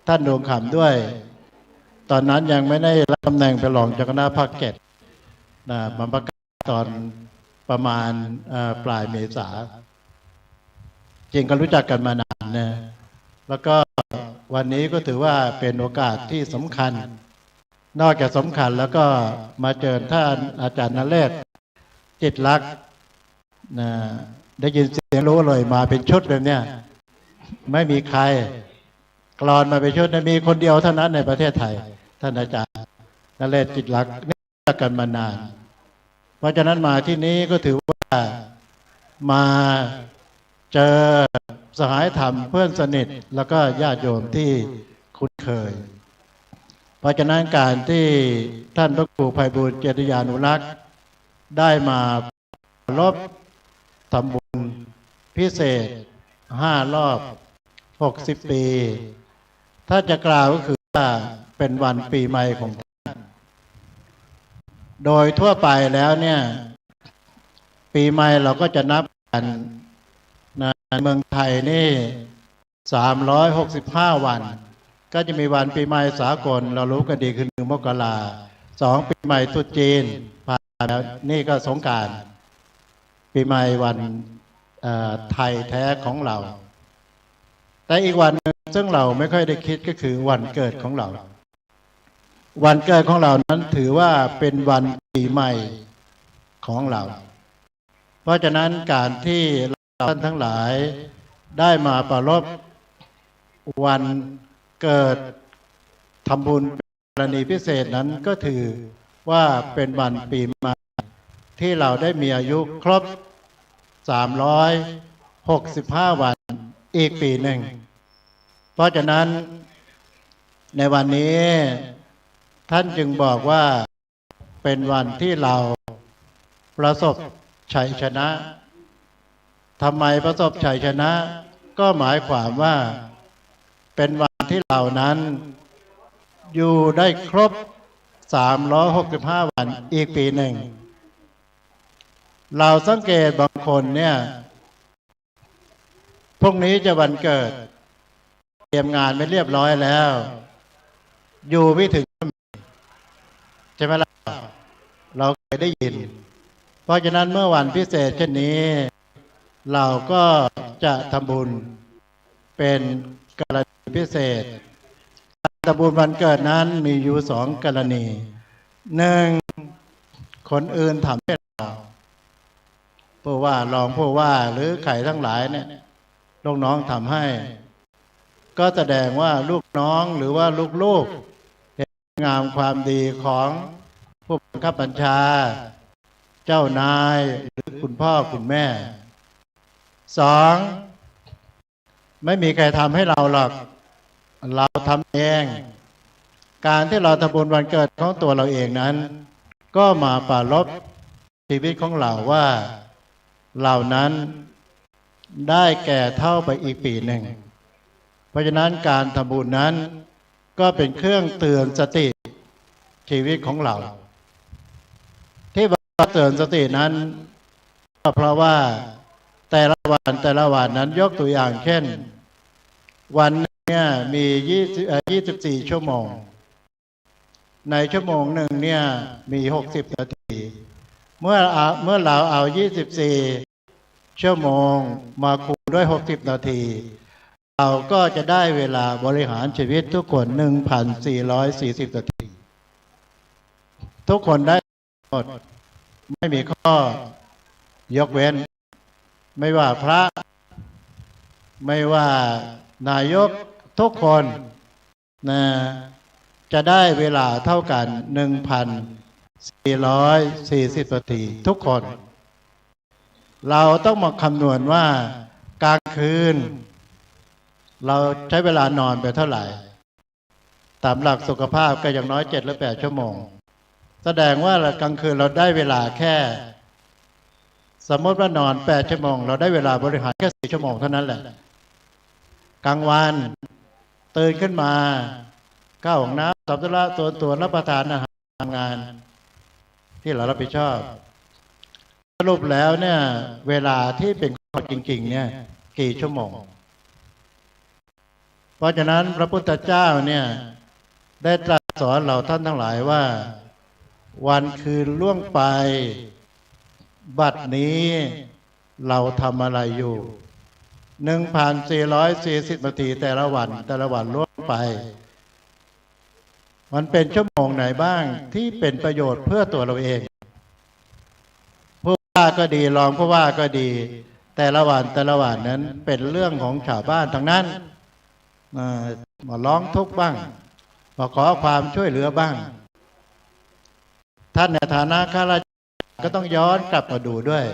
ท่านดวงคำด้วยตอนนั้นยังไม่ได้รับตำแหน่งเป็นรองเจ้าคณะภาค7มาประกาศตอนประมาณปลายเมษาจริงก็รู้จักกันมานานนะแล้วก็วันนี้ก็ถือว่าเป็นโอกาสที่สำคัญนอกจากสำคัญแล้วก็มาเจอท่านอาจารย์นเรศจิตลักษณ์ได้ยินเสียงรู้เลยมาเป็นชุดแบบเนี้ยไม่มีใครกลอนมาเป็นชุดมีคนเดียวเท่านั้นในประเทศไทยท่านอาจารย์นเรศจิตลักษณ์นี่รู้จักกันมานานเพราะฉะนั้นมาที่นี้ก็ถือว่ามาเจอสหายธรรมเพื่อนสนิทแล้วก็ญาติโยมที่คุ้นเคยเพราะฉะนั้นการที่ท่านพระครูไพบูลย์เจตยานุรักษ์ได้มาลบทำบุญพิเศษ5 รอบ60 ปีถ้าจะกล่าวก็คือว่าเป็นวันปีใหม่ของท่านโดยทั่วไปแล้วเนี่ยปีใหม่เราก็จะนับกันในเมืองไทยนี่365 วันก็จะมีวันปีใหม่สากลเรารู้กันดีคือ1 มกราคม2ปีใหม่ตรุษจีนผ่านแล้วนี่ก็สงกรานต์ปีใหม่วันไทยแท้ของเราแต่อีกวันนึงซึ่งเราไม่ค่อยได้คิดก็คือวันเกิดของเราวันเกิดของเรานั้นถือว่าเป็นวันปีใหม่ของเราเพราะฉะนั้นการที่ท่านทั้งหลายได้มาปรารภวันเกิดทำบุญกรณีพิเศษนั้นก็ถือว่าเป็นวันปีใหม่ที่เราได้มีอายุครบ365 วันอีกปีหนึ่งเพราะฉะนั้นในวันนี้ท่านจึงบอกว่า เป็นวันที่เราประสบชัยชนะทำไมประสบชัยชนะก็หมายความว่าเป็นวันที่เรานั้นอยู่ได้ครบ365 วันอีกปีหนึ่งเราสังเกตบางคนเนี่ยพรุ่งนี้จะวันเกิดเตรียมงานไม่เรียบร้อยแล้วอยู่ไม่ถึงใช่ไหมล่ะเราเคยได้ยินเพราะฉะนั้นเมื่อวันพิเศษเช่นนี้เราก็จะทำบุญเป็นกรณีพิเศษการทำบุญวันเกิดนั้นมีอยู่2 กรณี1คนอื่นทำให้เราผู้ว่ารองผู้ว่าหรือใครทั้งหลายเนี่ยลูกน้องทำให้ก็แสดงว่าลูกน้องหรือว่าลูกๆเห็นงามความดีของผู้บังคับบัญชาเจ้านายหรือคุณพ่อคุณแม่2ไม่มีใครทำให้เราหรอกเราทำเองการที่เราทำบุญวันเกิดของตัวเราเองนั้นก็มาปรารภชีวิตของเราว่าเหล่านั้นได้แก่เท่าไปอีกปีหนึ่งเพราะฉะนั้นการทำบุญนั้นก็เป็นเครื่องเตือนสติชีวิตของเราที่เราเตือนสตินั้นก็เพราะว่าแต่ละวันนั้นยกตัวอย่างเช่นวันนี้มี24 ชั่วโมงในชั่วโมงหนึ่งเนี่ยมี60 นาทีเมื่อเราเอา24 ชั่วโมงมาคูณด้วย60 นาทีเราก็จะได้เวลาบริหารชีวิตทุกคน 1,440 นาทีทุกคนได้หมดไม่มีข้อยกเว้นไม่ว่าพระไม่ว่านายกทุกคนนะจะได้เวลาเท่ากัน 1,440 นาทีทุกคนเราต้องมาคำนวณว่ากลางคืนเราใช้เวลานอนไปเท่าไหร่ตามหลักสุขภาพก็อย่างน้อย7 หรือ 8 ชั่วโมงแสดงว่ากลางคืนเราได้เวลาแค่สมมติว่านอน8 ชั่วโมงเราได้เวลาบริหารแค่4 ชั่วโมงเท่านั้นแหละกลางวันตื่นขึ้นมาเข้าห้องน้ำสัมภาระตัวรับประทานอาหารทำงานที่เรารับผิดชอบสรุปแล้วเนี่ยเวลาที่เป็นข้อจริงๆเนี่ยกี่ชั่วโมงเพราะฉะนั้นพระพุทธเจ้าเนี่ยได้ตรัสสอนเราท่านทั้งหลายว่าวันคืนล่วงไปบัดนี้เราทำอะไรอยู่ 1,440 นาทีแต่ละวันล่วงไปมันเป็นชั่วโมงไหนบ้างที่เป็นประโยชน์เพื่อตัวเราเองผู้ว่าก็ดีรองผู้ว่าก็ดีแต่ละวันนั้นเป็นเรื่องของชาวบ้านทั้งนั้นมาร้องทุกข์บ้างมาขอความช่วยเหลือบ้างท่านในฐานะข้าราชการก็ต้องย้อนกลับมาดูด้วย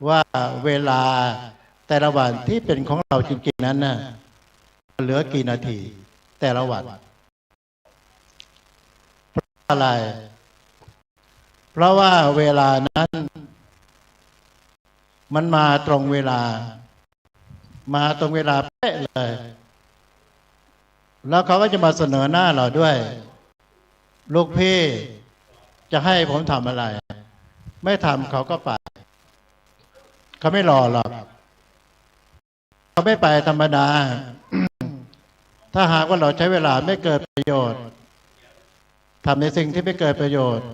ว่าเวลาแต่ละวันที่เป็นของเราจริงๆนั้นน่ะเหลือกี่นาทีแต่ละวันเพราะอะไรเพราะว่าเวลานั้นมันมาตรงเวลาเป๊ะเลยแล้วเขาก็จะมาเสนอหน้าเราด้วยลูกพี่จะให้ผมทำอะไรไม่ทำเขาก็ไปเขาไม่รอหรอกเขาไม่ไปธรรมดา ถ้าหากว่าเราใช้เวลาไม่เกิดประโยชน์ทำในสิ่งที่ไม่เกิดประโยชน์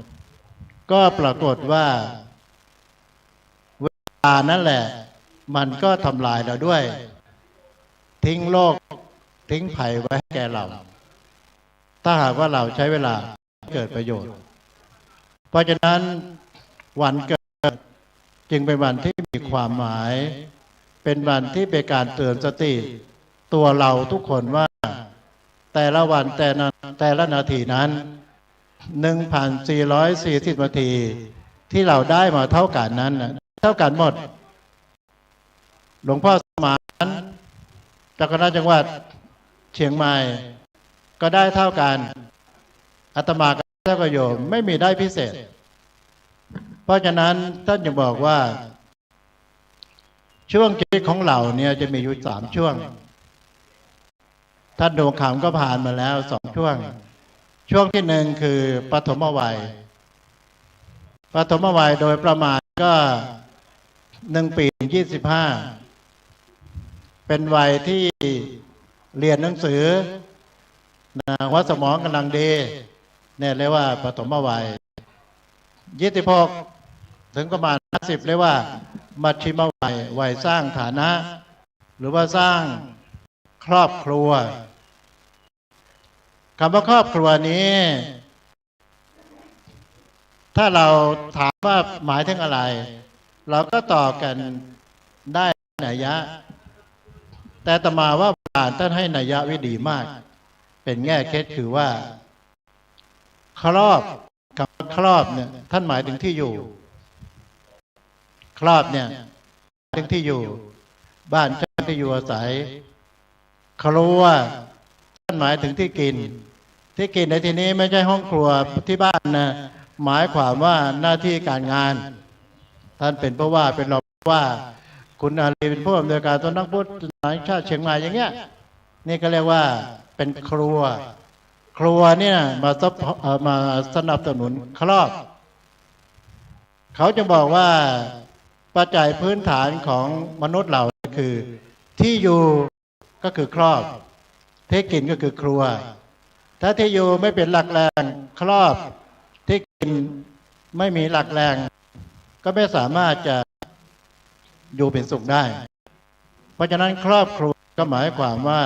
ก็ปรากฏว่าเวลานั่นแหละมันก็ทำลายเราด้วยทิ้งโลกทิ้งภัยไว้ให้แก่เราถ้าหากว่าเราใช้เวลาเกิดประโยชน์เพราะฉะนั้นวันเกิดจึงเป็นวันที่มีความหมายเป็นวันที่เป็นการเตือนสติตัวเราทุกคนว่าแต่ละวันแต่ละนาทีนั้น 1,440 นาทีที่เราได้มาเท่ากันนั้นเท่ากันหมดหลวงพ่อสมานเจ้าคณะจังหวัดเชียงใหม่ก็ได้เท่ากันอาตมาก็ เท่ากับโยมไม่มีได้พิเศษ เพราะฉะนั้นท่านจะบอกว่าช่วงชีวิตของเราเนี่ยจะมีอยู่3 ช่วงท่านดวงขำก็ผ่านมาแล้ว2 ช่วงช่วงที่1คือปฐมวัยปฐมวัยโดยประมาณก็1 ปีถึง 25เป็นวัยที่เรียนหนังสือหัวสมองกำลังดีเนี่ยเรียกว่าปฐมวัย26ถึงประมาณ50เรียกว่ามัชฌิมวัยวัยสร้างฐานะหรือว่าสร้างครอบครัวคำว่าครอบครัวนี้ถ้าเราถามว่าหมายถึงอะไรเราก็ตอบกันได้นัยยะแต่อาตมาว่าโบราณท่านให้นัยยะไว้ดีมากเป็นแง่เคล็ดคือว่าครอบคำว่าครอบเนี่ยท่านหมายถึงที่อยู่ครอบเนี่ยถึงที่อยู่บ้านช่องที่อยู่อาศัยครัวท่านหมายถึงที่กินในที่นี้ไม่ใช่ห้องครัวที่บ้านนะหมายความว่าหน้าที่การงานท่านเป็นผู้ว่าเป็นรองผู้ว่าคุณอาลีเป็นผู้อำนวยการสำนักพุทธแห่งชาติเชียงใหม่อย่างเงี้ยนี่ก็เรียกว่าเป็นครัวเนี่ยมาสนับสนุนครอบเขาจะบอกว่าปัจจัยพื้นฐานของมนุษย์เราคือที่อยู่ก็คือครอบที่กินก็คือครัวถ้าที่อยู่ไม่เป็นหลักแรงครอบที่กินไม่มีหลักแรงก็ไม่สามารถจะอยู่เป็นสุขได้เพราะฉะนั้นครอบครัวก็หมายความว่า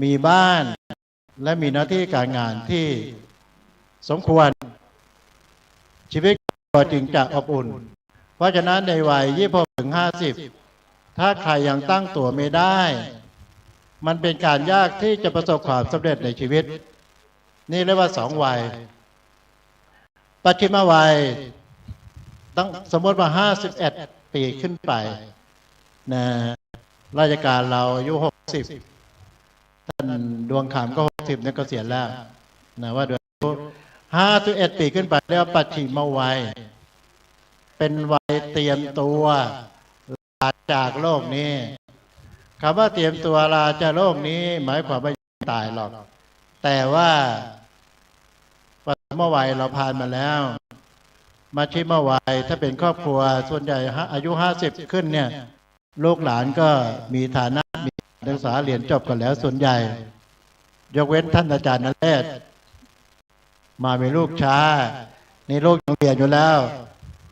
มีบ้านและมีหน้าที่การงานที่สมควรชีวิตก็จึงจะอบอุ่นเพราะฉะนั้นในวัย26ถึง50ถ้าใครยังตั้งตัวไม่ได้มันเป็นการยากที่จะประสบความสำเร็จในชีวิตนี่เรียกว่า2 วัยปัจฉิมวัยต้องสมมติว่า51 ปีขึ้นไปนะราชการเราอายุ60ท่านดวงขำก็60เนี่ยก็เสียแล้วนะว่าด้วย51 ปีขึ้นไปเรียกว่าปัจฉิมวัยเป็นวัยเตรียมตัวลาจากโลกนี้คำว่าเตรียมตัวลาจากโลกนี้หมายความว่าไม่ตายหรอกแต่ว่าปฐมวัยเราผ่านมาแล้วมัชฌิมวัยถ้าเป็นครอบครัวส่วนใหญ่อายุ50ขึ้นเนี่ยลูกหลานก็มีฐานะมีการศึกษาเรียนจบกันแล้วส่วนใหญ่ยกเว้นท่านอาจารย์นเรศมามีลูกช้านี่ลูกยังเรียนอยู่แล้ว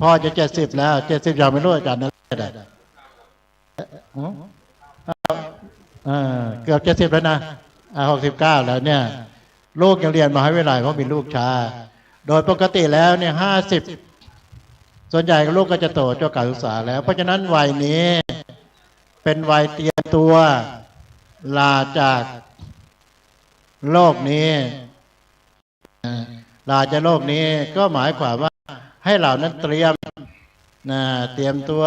พ่อจะ70แล้ว70ยังไม่รู้อาจารย์นเรศเกือบ70แล้วนะ69แล้วเนี่ยลูกยังเรียนมหาวิทยาลัยเพราะมีลูกช้าโดยปกติแล้วเนี่ย50ส่วนใหญ่ลูกก็จะโตจบการศึกษาแล้วเพราะฉะนั้นวัยนี้เป็นวัยเตรียมตัวลาจากโลกนี้ลาจากโลกนี้ก็หมายความว่าให้เรานั้นเตรียมตัว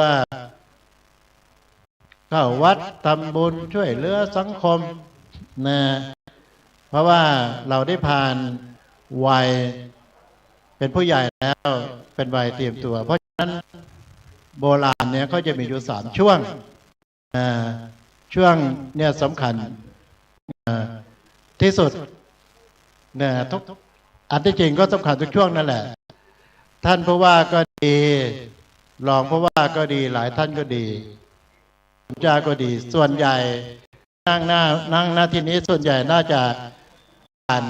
เข้าวัดทำบุญช่วยเหลือสังคมเพราะว่าเราได้ผ่านวัยเป็นผู้ใหญ่แล้วเป็นวัยเตรียมตัวเพราะฉะนั้นโบราณเนี่ยเขาจะมีอยู่3 ช่วงช่วงเนี่ยสำคัญที่สุดเนี่ยทุกอันที่จริงก็สำคัญทุกช่วงนั่นแหละท่านผู้ว่าก็ดีรองผู้ว่าก็ดีหลายท่านก็ดีก็ดีส่วนใหญ่นั่งหน้าที่นี้ส่วนใหญ่น่าจะผ่าน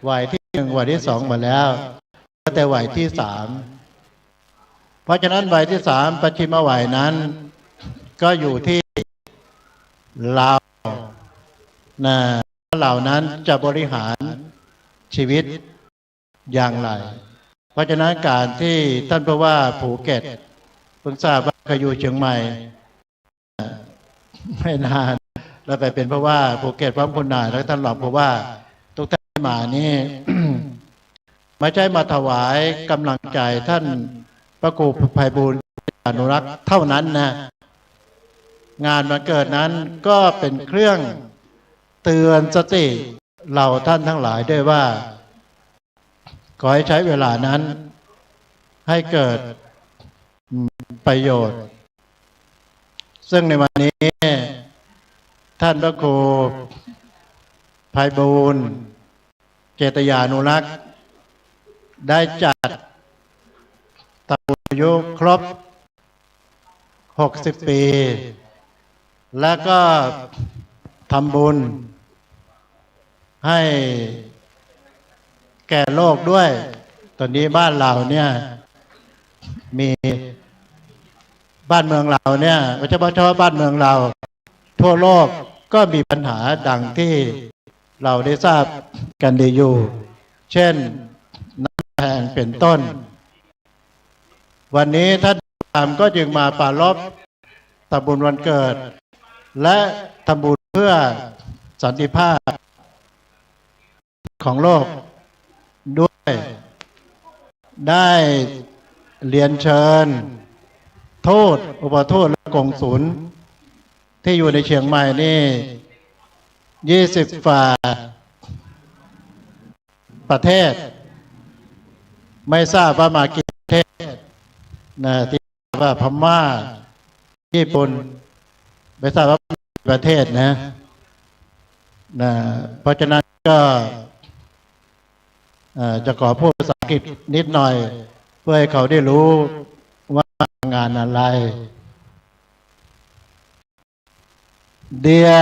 วัยที่1วัยที่2มาแล้วแต่วัยที่3เพราะฉะนั้นวัยที่3ปัจฉิมวัยนั้นก็อยู่ที่เราเหล่านั้นจะบริหารชีวิตอย่างไรเพราะฉะนั้นการที่ท่านผู้ว่าภูเก็ตเพิ่งทราบว่าเขาอยู่เชียงใหม่ไม่นานแล้วไปเป็นผู้ว่าภูเก็ตพร้อมคุณนายแล้วท่านรองผู้ว่าทุกท่านมานี่ ไม่ใช่มาถวายกำลังใจท่านพระครูไพบูลย์อนุรักษ์เท่านั้นนะงานวันเกิดนั้นก็เป็นเครื่องเตือนสติเราท่านทั้งหลายด้วยว่า ขอให้ใช้เวลานั้นให้เกิดประโยชน์ซึ่งในวันนี้ท่านพระครูไพบูลย์เจตยานุรักษ์ได้จัดตำบุญอายุครบ60 ปี แล้วก็ทำบุญให้แก่โลกด้วยตอนนี้บ้านเราเนี่ยมีบ้านเมืองเราเนี่ยไม่ใช่เฉพาะบ้านเมืองเราทั่วโลกก็มีปัญหาดังที่เราได้ทราบกันดีอยู่เช่นน้ำแพงเป็นต้นวันนี้ท่านก็จึงมาปรารภทำบุญวันเกิดและทำบุญเพื่อสันติภาพของโลกด้วยได้เรียนเชิญทูตอุปทูตและกงสุลที่อยู่ในเชียงใหม่นี่20 ฝ่าประเทศไม่ทราบว่ามากี่ประเทศนะที่ว่าพม่าญี่ปุ่นไม่ทราบว่าประเทศนะเพราะฉะนั้นก็จะขอพูดภาษาอังกฤษนิดหน่อยเพื่อให้เขาได้รู้ว่างานอะไร Dear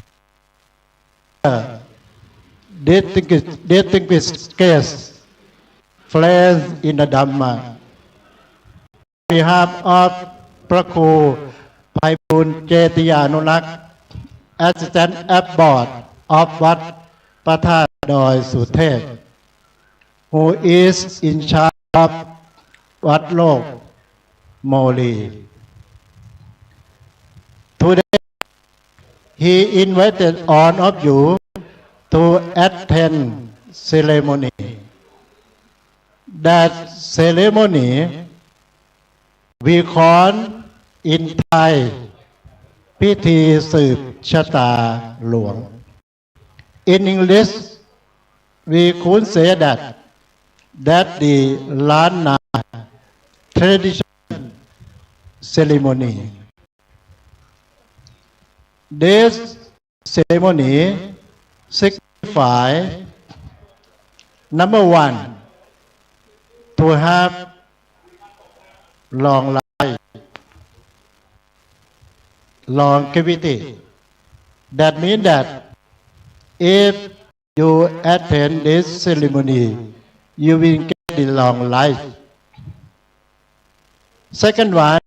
distinguished guests, friends in the Dhamma, on behalf of พระครูไพบูลย์เจติยานุรักษ์ Assistant at Board of วัดพระธาตุดอยสุเทพ who is in charge of วัดโลกโมลี Today he invited all of you to attend ceremony. That ceremony we call in Thai พิธีสืบชะตาหลวง In English we could say that the Lana tradition ceremony. This ceremony signify number one to have long life, longevity. That means that if you attend this ceremony, you will get the long life. Second one,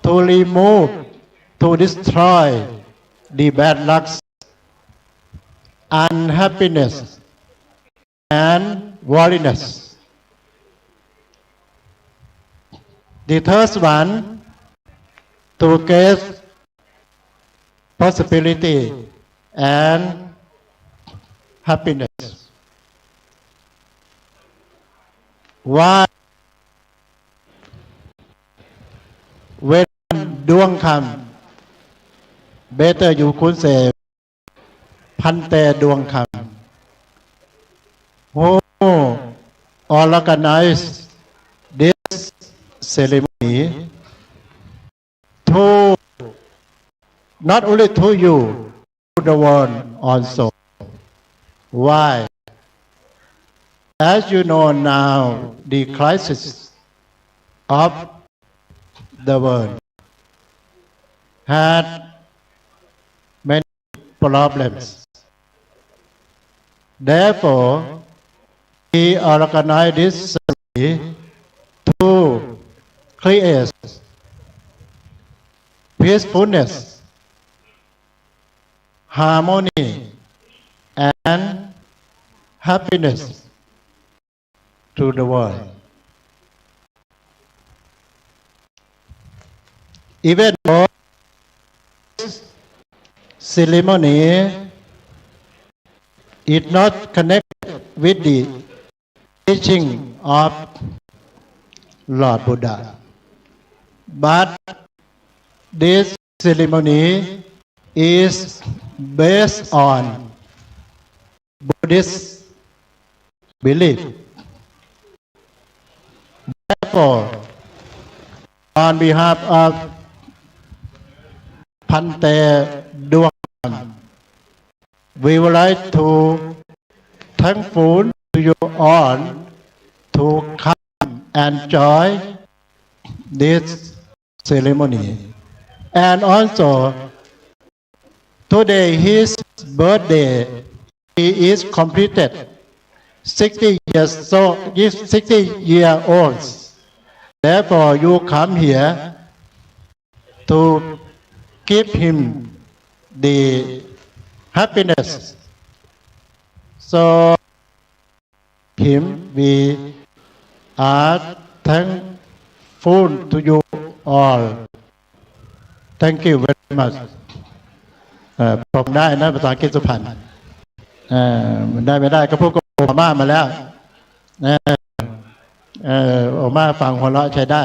to remove, to destroy the bad luck, unhappiness, and worriness. The third one, to get prosperity and happiness. Why? When ดวงคำ better you could say พันแต่ดวงคำ who organize this ceremony to not only to you to the world also. Why? As you know now the crisis of the world had many problems. Therefore, he organized this ceremony to create peacefulness, harmony, and happiness to the world. Even though ceremony is not connected with the teaching of Lord Buddha, but this ceremony is based on Buddhist belief Therefore, on behalf of Phante Duang, we would like to thankful to you all to come and join this ceremony. And also, today his birthday, he is completed 60 years old. Therefore, you come here to give him the happiness. So, him we are thankful to you all. Thank you very much. ผมได้นะภาษาอังกฤษสุพรรณได้ไม่ได้ก็พูดกับโอมามาแล้วโอมาฟังหัวเราะใช้ได้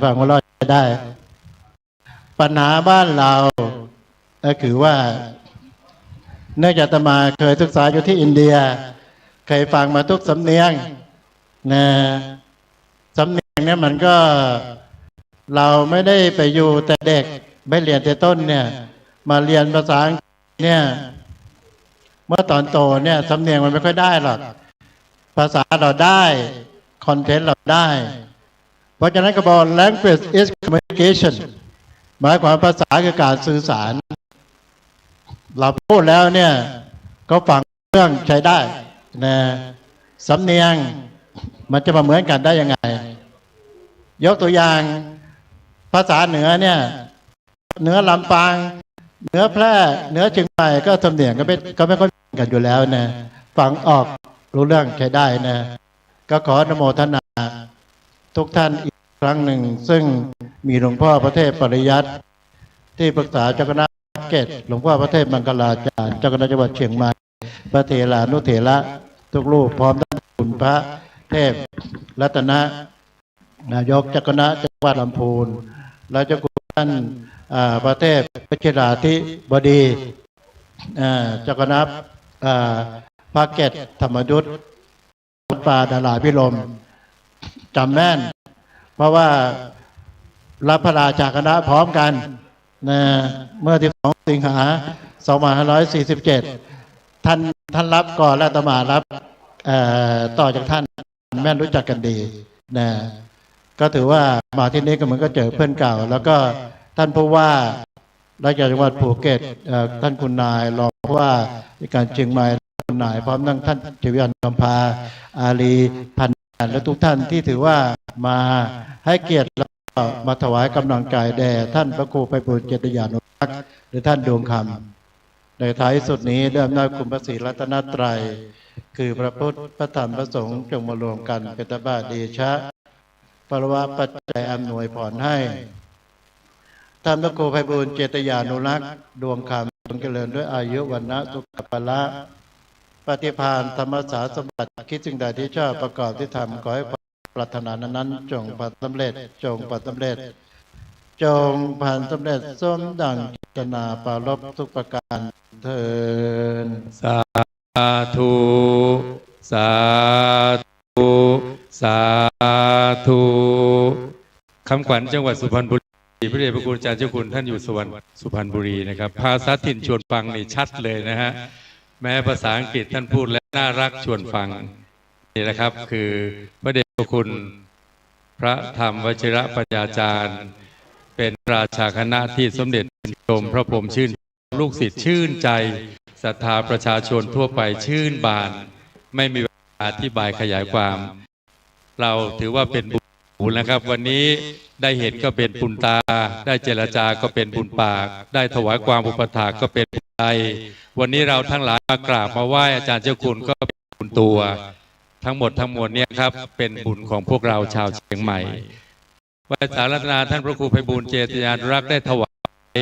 ฟังหัวเราะใช้ได้ปัญหาบ้านเราก็คือว่าเนื่องจากอาตมาเคยศึกษาอยู่ที่อินเดียเคยฟังมาทุกสำเนียงสำเนียงเนี่ยมันก็เราไม่ได้ไปอยู่แต่เด็กไม่เรียนแต่ต้นเนี่ยมาเรียนภาษาอังกฤษเนี่ยเมื่อตอนโตเนี่ยสำเนียงมันไม่ค่อยได้หรอกภาษาเราได้คอนเทนต์เราได้เพราะฉะนั้นก็บอก language is communication หมายความภาษาคือการสื่อสารเราพูดแล้วเนี่ยก็ฟังเรื่องใช้ได้นะสำเนียงมันจะมาเหมือนกันได้ยังไงยกตัวอย่างภาษาเหนือเนี่ยเหนือลำปางเหนือแพร่เหนือเชียงใหม่ก็สำเนียงก็ไม่ค่อยเหมือนกันอยู่แล้วนะฟังออกรู้เรื่องใช้ได้นะก็ขออนุโมทนาทุกท่านอีกครั้งหนึ่งซึ่งมีหลวงพ่อพระเทพปริยัติที่ปรึกษาเจ้าคณะเกตหลวงพ่อพระเทพมังคลาจารย์เจ้าคณะจังหวัดเชียงใหม่พระเถรานุเถระทุกรูปพร้อมทั้งคุณพระเทพรัตนะนายกเจ้าคณะจังหวัดลำพูนและเจ้าคุณท่านพระเทพวชิราธิบดีเจ้าคณะภาคเกตธรรมยุทธวัดป่าดาราพิรมจำแม่นเพราะว่ารับพระราชาคณะพร้อมกันเมื่อ12 สิงหา 2547ท่านรับก่อนและอาตมารับต่อจากท่านแม่นรู้จักกันดีนะก็ถือว่ามาที่นี้ก็เหมือนก็เจอเพื่อนเก่าแล้วก็ท่านผู้ว่าราชการจังหวัดภูเก็ตท่านคุณนายรองผู้ว่าราชการเชียงใหม่คุณนายพร้อมทั้งท่านเจวิอันคำพาอาลีพันธ์และทุกท่านที่ถือว่ามาให้เกียรติแล้วก็มาถวายกำลังใจแด่ท่านพระครูไพบูลย์เจติยานุรักษ์หรือท่านดวงคำในท้ายสุดนี้เริ่มได้คุณพระศรีรัตนตรัยคือพระพุทธพระธรรมพระสงฆ์จงมารวมกันเป็นตบะเดชะปรวะปัจจัยอำนวยผลให้ท่านพระครูไพบูลย์เจติยานุรักษ์ดวงคำจงเจริญด้วยอายุวรรณะสุขภละปฏิภาณธรรมสารสมบัติคิดสิ่งใดที่ชอบประกอบที่ทำขอให้ความปรารถนานั้นจงประสำเร็จจงประสำเร็จจงผ่านสำเร็จสมดังเจตนาปรารภทุกประการเถิดสาธุสาธุสาธุคำขวัญจังหวัดสุพรรณบุรีพระเดชพระคุณอาจารย์เจ้าคุณท่านอยู่สุพรรณบุรีนะครับภาษาถิ่นชวนฟังนี่ชัดเลยนะฮะแม้ภาษาอังกฤษท่านพูดและน่ารักชวนฟังนี่นะครับคือพระเดชพระคุณพระธรรมวชิระปัญญาจารย์เป็นราชาคณะที่สมเด็จชมพระพรหมชื่นลูกศิษย์ชื่นใจศรัทธาประชาชนทั่วไปชื่นบานไม่มีเวลาอธิบายขยายความเราถือว่าเป็นบุญนะครับวันนี้ได้เห็นก็เป็นบุญตาได้เจรจาก็เป็นบุญปากได้ถวายความอุปถากก็เป็นบุญใจวันนี้เราทั้งหลายมากราบมาไหว้อาจารย์เจ้าคุณก็เป็นบุญตัวทั้งหมดทั้งมวลเนี่ยครับเป็นบุญของพวกเราชาวเชียงใหม่วัดสารนาท่านพระครูไพบูลย์เจติยานุรักษ์ได้ถวาย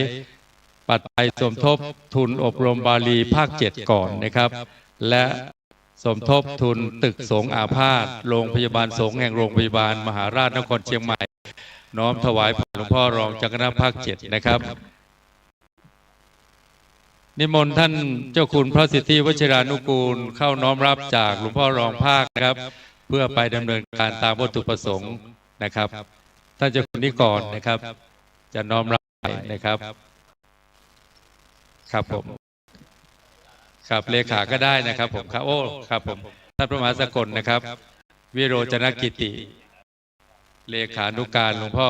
ปัจจัยสมทบทุนอบรมบาลีภาค 7ก่อนนะครับและสมทบทุนตึกสงฆ์อาพาธโรงพยาบาลสงฆ์แห่งโรงพยาบาลมหาราชนครเชียงใหม่น้อมถวายผ่านหลวงพ่อรองเจ้าคณะภาค 7นะครับนิมนต์ท่านเจ้าคุณพระสิทธิวชิรานุกูลเข้าน้อมรับจากหลวงพ่อรองภาคนะครับ เพื่อไปดำเนินการตามวัตถุประสงค์นะครับท่านเจ้าคุณนิกรนะครับจะน้อมรับนะครับครับผมครับเลขาก็ได้นะครับผมครับโอ้ครับผมท่านพระมหาสกลนะครับวิโรจนกิติเลขานุการหลวงพ่อ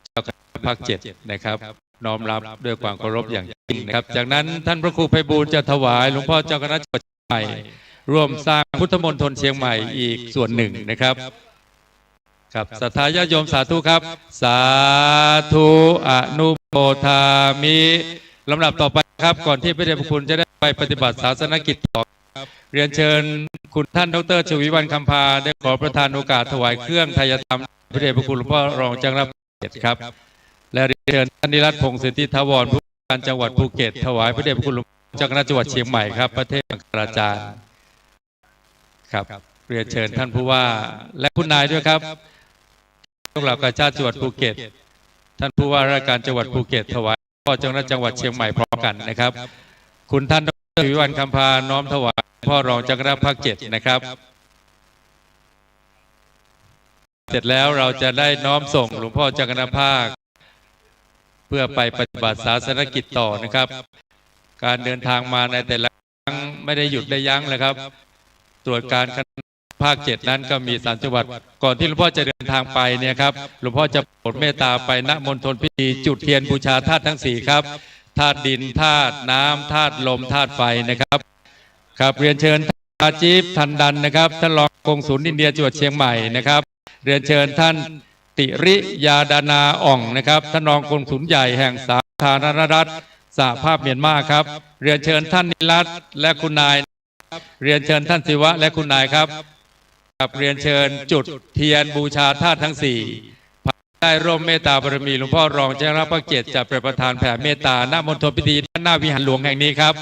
เจ้าคณะภาค7นะครับน้อมรับด้วยความเคารพอย่างยิ่งนะครับจากนั้นท่านพระครูไพบูลย์จะถวายหลวงพ่อเจ้าคณะจังหวัดเชียงใหม่ร่วมสร้างพุทธมณฑลเชียงใหม่อีกส่วนหนึ่งนะครับครับศรัทธาญาติโยมสาธุครับสาธุอนุโมทามิลำดับต่อไปครับก่อนที่พระเดชพระคุณจะได้ไปปฏิบัติศาสนกิจต่อเรียนเชิญคุณท่านดร.ชวีวรรณคำพาได้ขอประทานโอกาสถวายเครื่องไทยธรรมพระเดชพระคุณหลวงพ่อรองเจ้าคณะภาค7ครับและเรียนเชิญท่านนิรัตน์พงศ์สิทธิถาวรผู้ว่าการจังหวัดภูเก็ตถวายพระเดชพระคุณหลวงพ่อเจ้าคณะจังหวัดเชียงใหม่ครับพระเทพมังคลาจารย์ครับเรียนเชิญท่านผู้ว่าและคุณนายด้วยครับพวกเรากาชาติจังหวัดภูเก็ตท่านผู้ว่าราชการจังหวัดภูเก็ตถวายพ่อเจ้าคณะจังหวัดเชียงใหม่พร้อมกันนะครับคุณท่านดร.ชวีวรรณคำพาน้อมถวายพ่อรองเจ้าคณะภาค7นะครับเสร็จแล้วเราจะได้น้อมส่งหลวงพ่อเจ้าคณะภาคเพื่อไปปฏิบัติศาสนกิจต่อนะครับการเดินทางมาในแต่ละครั้งไม่ได้หยุดได้ยั้งเลยครับตรวจการภาค7นั้นก็มี3จังหวัดก่อนที่หลวงพ่อจะเดินทางไปเนี่ยครับหลวงพ่อจะโปรดเมตตาไปณมณฑลพิธีจุดเทียนบูชาธาตุทั้ง4ครับธาตุดินธาตุน้ำธาตุลมธาตุไฟนะครับครับเรียนเชิญท่านอาจีฟทันดันนะครับท่านรองกงสุลอินเดียจังหวัดเชียงใหม่นะครับเรียนเชิญท่านติริยาดานาอ่องนะครับท่านรองกงสุลใหญ่แห่งสาธารณรัฐสหภาพเมียนมาครับเรียนเชิญท่านนิรัตน์และคุณนายเรียนเชิญท่านศิวะและคุณนายครับเรียนเชิญจุดเทียนบูชาธาตุทั้ง4ได้ร่วมเมตตาบารมีหลวงพ่อรองเจ้าคณะภาค7จะเป็นประธานแผ่เมตตาณมณฑลพิธีด้านหน้าวิหารหลวงแห่งนี้ครับ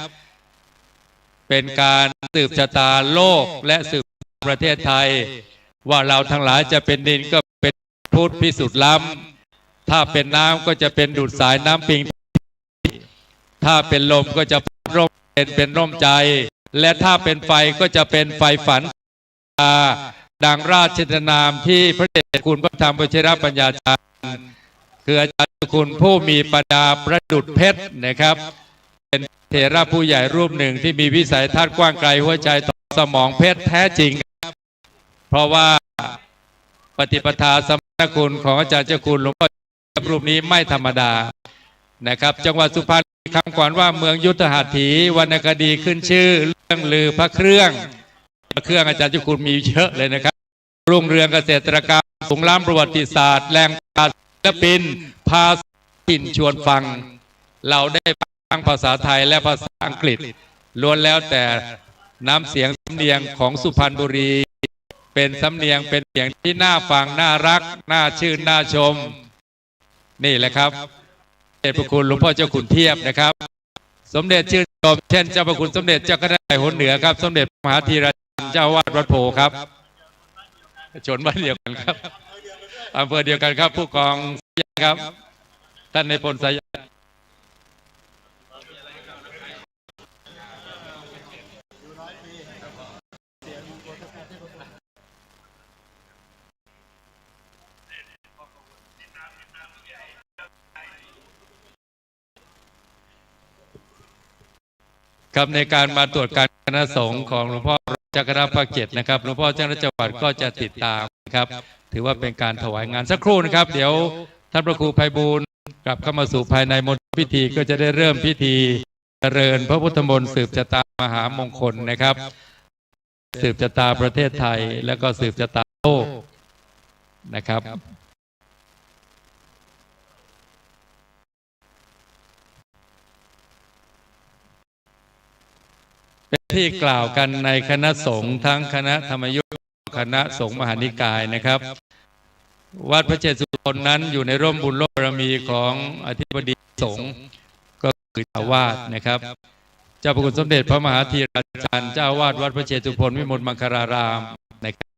เป็นการสืบชะตาโลกและสืบประเทศไทยว่าเราทั้งหลายจะเป็นดินก็เป็นพุทธพิสุทธิ์ล้ำถ้าเป็นน้ำก็จะเป็นดูดสายน้ำปิงถ้าเป็นลมก็จะร่มเป็นร่มใจและถ้าเป็นไฟก็จะเป็นไฟฝันดังราชนามที่พระเดชคุณพระธรรมวชิรปัญญาจารย์คืออาจารย์คุณผู้มีปัญญาประดุจเพชรนะครับเป็นเถระผู้ใหญ่รูปหนึ่งที่มีวิสัยทัศน์กว้างไกลหัวใจต่อสมองเพชรแท้จริงเพราะว่าปฏิปทาสมณคุณของอาจารย์เจ้าคุณหลวงพ่อรูปนี้ไม่ธรรมดานะครับจังหวัดสุพรรณคำขวัญว่าเมืองยุทธหัตถีวรรณคดีขึ้นชื่อเรื่องลือพระเครื่องอาจารย์เจ้าคุณมีเยอะเลยนะครับรุ่งเรืองเกษตรกรรมสูงล้ำประวัติศาสตร์แรงปราชญ์ศิลปินภาษาถิ่นชวนฟังเราได้ฟังภาษาไทยและภาษาอังกฤษล้วนแล้วแต่น้ำเสียงสำเนียงของสุพรรณบุรีเป็นสำเนียงเป็นเสียงที่น่าฟังน่ารักน่าชื่นน่าชมนี่แหละครับเดชพระคุณหลวงพ่อเจ้าขุนเทียบนะครับสมเด็จชื่นชมเช่นเจ้าพระคุณสมเด็จเจ้าคณะใหญ่หัวเหนือครับสมเด็จมหาธีรเจ้าวาดวัดโพครับชนบ้านเดียวกันครับอำเภอเดียวกันครับผู้กองครับท่านในพลสายครับในการมาตรวจการคณะสงฆ์ของหลวงพ่อเจ้าคณะภาค7นะครับหลวงพ่อเจ้าคณะจังหวัดก็จะติดตามนะครับถือว่าเป็นการถวายงานสักครู่นะครับเดี๋ยวท่านพระครูไพบูลย์กลับเข้ามาสู่ภายในมณฑลพิธีก็จะได้เริ่มพิธีเจริญพระพุทธมนต์สืบชะตามหามงคลนะครับสืบชะตาประเทศไทยแล้วก็สืบชะตาโลกนะครับเป็นที่กล่าวกันในคณะสงฆ์ทั้งคณะธรรมยุทธคณะสงฆ์มหานิกายนะครับวัดพระเจตุพนนั้นอยู่ในร่มบุญร่มบารมีของอธิบดีสงฆ์ก็คือเจ้าวาดนะครับเจ้าพระคุณสมเด็จพระมหาธีราจารย์เจ้าวาดวัดพระเจตุพนวิมลมังคลารามนะครับ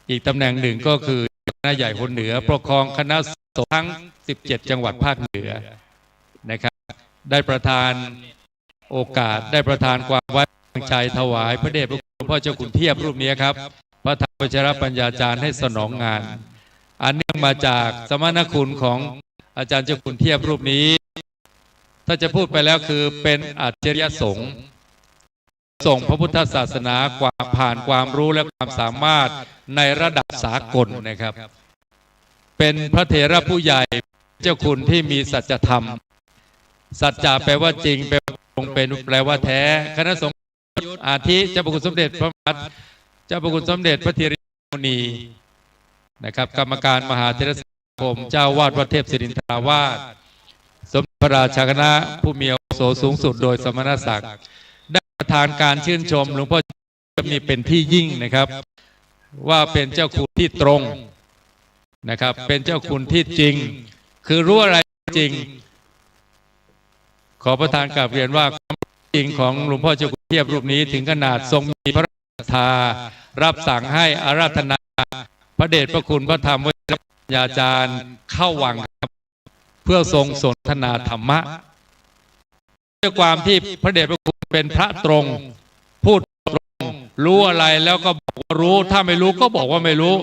อีกตำแหน่งหนึ่งก็คือคณะใหญ่คนเหนือปกครองคณะสงฆ์ทั้ง17จังหวัดภาคเหนือนะครับได้ประทานโอกาสได้ประทานความไว้วางใจถวายพระเดชพระคุณหลวงพ่อเจ้าขุนเทียบรูปนี้ครับพระธรร วชิรปัญญาจารย์ให้สนองงาน อันเนื่องมาจากสมณคุณของอาจารย์เจ้าคุณเทียบรูปนี้ ถ้าจะพูดไปแล้วคือเป็นอัจฉริยสงฆ์ส่งพระพุทธศาสนาผ่านความรู้และความสามารถในระดับสากลนะครับเป็นพระเถระผู้ใหญ่เจ้าคุณที่มีสัจธรรมสัจจะแปลว่าจริงแปลว่าตรงเป็นแปลว่าแท้คณะสงฆ์อาทิเจ้าพระคุณสมเด็จพระมัตเจ้าพระคุณสมเด็จพระธีรมุนีนะครับกรรมการมหาเถรสมาคมเจ้าวาดวัดเทพศิรินทราวาสสมเด็จพระราชาคณะผู้มีอาวุโสสูงสุดโดยสมณศักดิ์ได้ประทานการชื่นชมหลวงพ่อจะมีเป็นที่ยิ่งนะครับว่าเป็นเจ้าคุณที่ตรงนะครับเป็นเจ้าคุณที่จริงคือรู้อะไรจริงขอประทานกราบเรียนว่าความจริงของหลวงพ่อเจ้าคุณเทียบรูปนี้ถึงขนาดทรงมีพระราชศรัทธารับสั่งให้อาราธนาพระเดชพระคุณพระธรรมวชิรปัญญาจารย์เข้าวังเพื่อทรงสนทนาธรรมะด้วยความที่พระเดชพระคุณเป็นพระตรงพูดตรงรู้อะไรแล้วก็บอกว่ารู้ถ้าไม่รู้ก็บอกว่าไม่รู้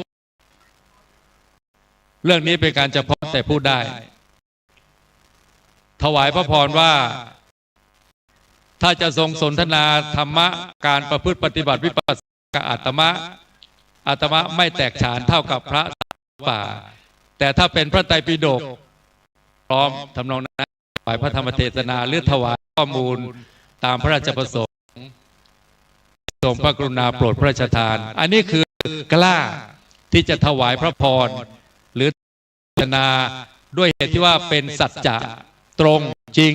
เรื่องนี้เป็นการเฉพาะแต่พูดได้ถวายพระพรว่าถ้าจะทรงสนทนาธรรมะการประพฤติปฏิบัติวิปัสสนาอาตมะไม่แตกฉานเท่ากับพระป่าแต่ถ้าเป็นพระไตรปิฎกพร้อมทำนองนั้นถวายพระธรรมเทศนาหรือถวายข้อมูลตามพระราชประสงค์ทรงพระกรุณาโปรดพระราชทานอันนี้คือกล้าที่จะถวายพระพรหรือเทศนาด้วยเหตุที่ว่าเป็นสัจจะตรงจริง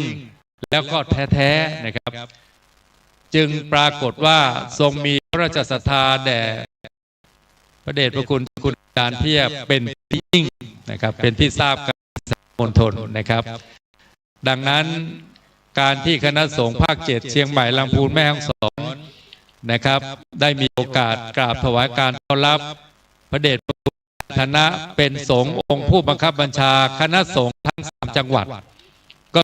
แล้วก็แท้ๆนะครับจึงปรากฏว่าทรงมีพระราชศรัทธาแด่พระเดชพระคุณอาจารย์เทียบเป็นที่ยิ่งนะครับเป็นที่ทราบกันมณฑลนะครับดังนั้นการที่คณะสงฆ์ภาค 7เชียงใหม่ลำพูนแม่ฮ่องสอนนะครับได้มีโอกาสกราบถวายการต้อนรับพระเดชพระคุณฐานะเป็นสงฆ์องค์ผู้บังคับบัญชาคณะสงฆ์ทั้ง3จังหวัดก็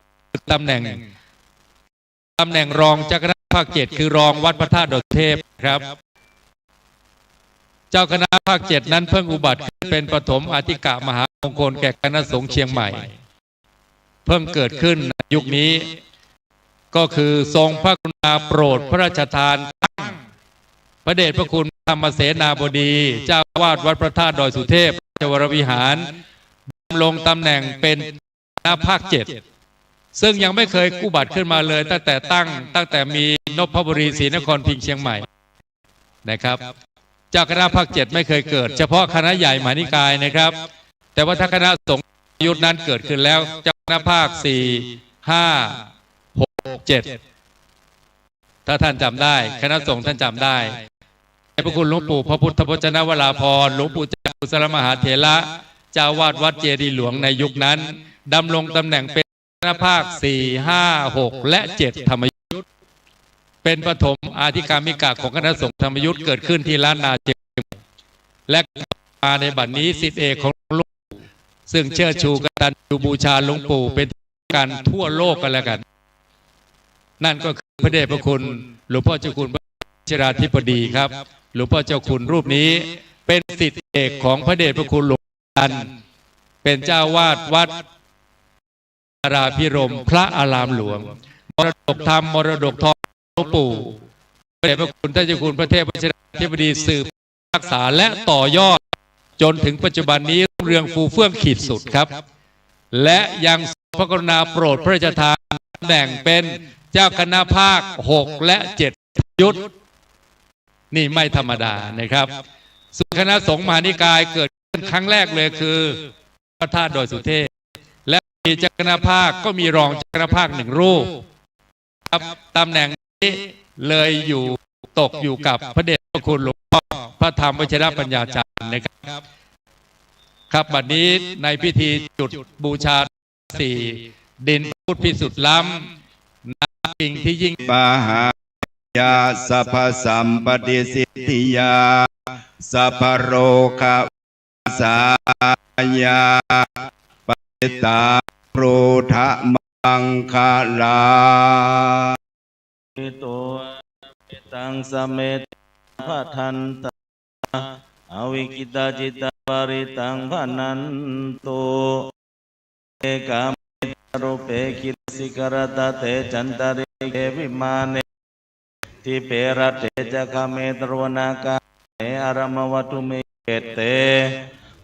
ตำแหน่งรองเจ้าคณะภาค 7คือรองวัดพระธาตุดอยสุเทพครับเจ้าคณะภาค 7นั้นเพิ่งอุบัติขึ้นเป็นปฐมอธิกะมหามงคลแก่คณะสงฆ์เชียงใหม่เพิ่งเกิดขึ้นในยุคนี้ก็คือทรงพระกรุณาโปรดพระราชทานตั้งพระเดชพระคุณธรรมเสนาบดีเจ้าวาดวัดพระธาตุดอยสุเทพราชวรวิหารดำรงตำแหน่งเป็นคณะภาค 7ซึ่งยังไม่เคยอุบัติขึ้นมาเลยตั้งแต่มีนพบุรีศรีนครพิงค์เชียงใหม่นะครับเจ้าคณะภาค 7ไม่เคยเกิดเฉพาะคณะใหญ่มหานิกายนะครับแต่ว่าถ้าคณะสงฆ์ยุคนั้นเกิดขึ้นแล้วเจ้าคณะภาค 4 5 6 7ถ้าท่านจำได้คณะสงฆ์ท่านจำได้พระคุณหลวงปู่พระพุทธพจนวราภรณ์หลวงปู่เจ้ากุศลมหาเถระเจ้าวาดวัดเจดีย์หลวงในยุคนั้นดำรงตำแหน่งเป็นคณะภาค 4 5 6 และ 7 ธรรมยุทธเป็นปฐมอาธิการมิกะของคณะสงฆ์ธรรมยุทธเกิดขึ้นที่ล้านนาเชียงใหม่และมาในบัดนี้ศิษย์เอกของหลวงปู่ซึ่งเชิดชูกตัญญูบูชาหลวงปู่เป็นการทั่วโลกกันแล้วกันนั่นก็คือพระเดชพระคุณหลวงพ่อเจ้าคุณพระชราธิบดีครับหลวงพ่อเจ้าคุณรูปนี้เป็นศิษย์เอกของพระเดชพระคุณหลวงปู่เป็นเจ้าวาดวัดอาราพิรมพระอารามหลวงมรดกธรรมมรดกทองหลวงปู่พระเดชพระคุณท่านเจ้าคุณพระเทพชราธิบดีสืบรักษาและต่อยอดจนถึงปัจจุบันนี้รุ่งเรืองฟูเฟื่องขีดสุดครับและยังพระกรุณาโปรดพระราชทานตำแหน่งเป็นเจ้าคณะภาค 6 และ 7 ยุทธนี่ไม่ธรรมดานะครับส่วนคณะสงฆ์มหานิกายเกิดขึ้นครั้งแรกเลยคือพระธาตุดอยสุเทพและมีเจ้าคณะภาคก็มีรองเจ้าคณะภาค1 รูปครับตำแหน่งนี้เลยตกอยู่กับพระเดชพระคุณหลวงพ่อพระธรรมวชิรปัญญาจารย์นะครับครับบัดนี้ในพิธีจุดบูชา4ดินพุทธพิสุทธิ์ล้ำนาปิงที่ยิ่งปาหายาสัพพสัมปติสิทธิยาสัพพโรคะสายาปฏิตาโปรทะมังคลาตัวตังสเมตพะทันต อวิกิตาจิตาปาริตังพนันตุเอกามิตรูปเปกิสิกรตเตจันตาริเกวิมาเนทิเปรเตจคเมตรวนากาเนอารมวัตุเมเกเต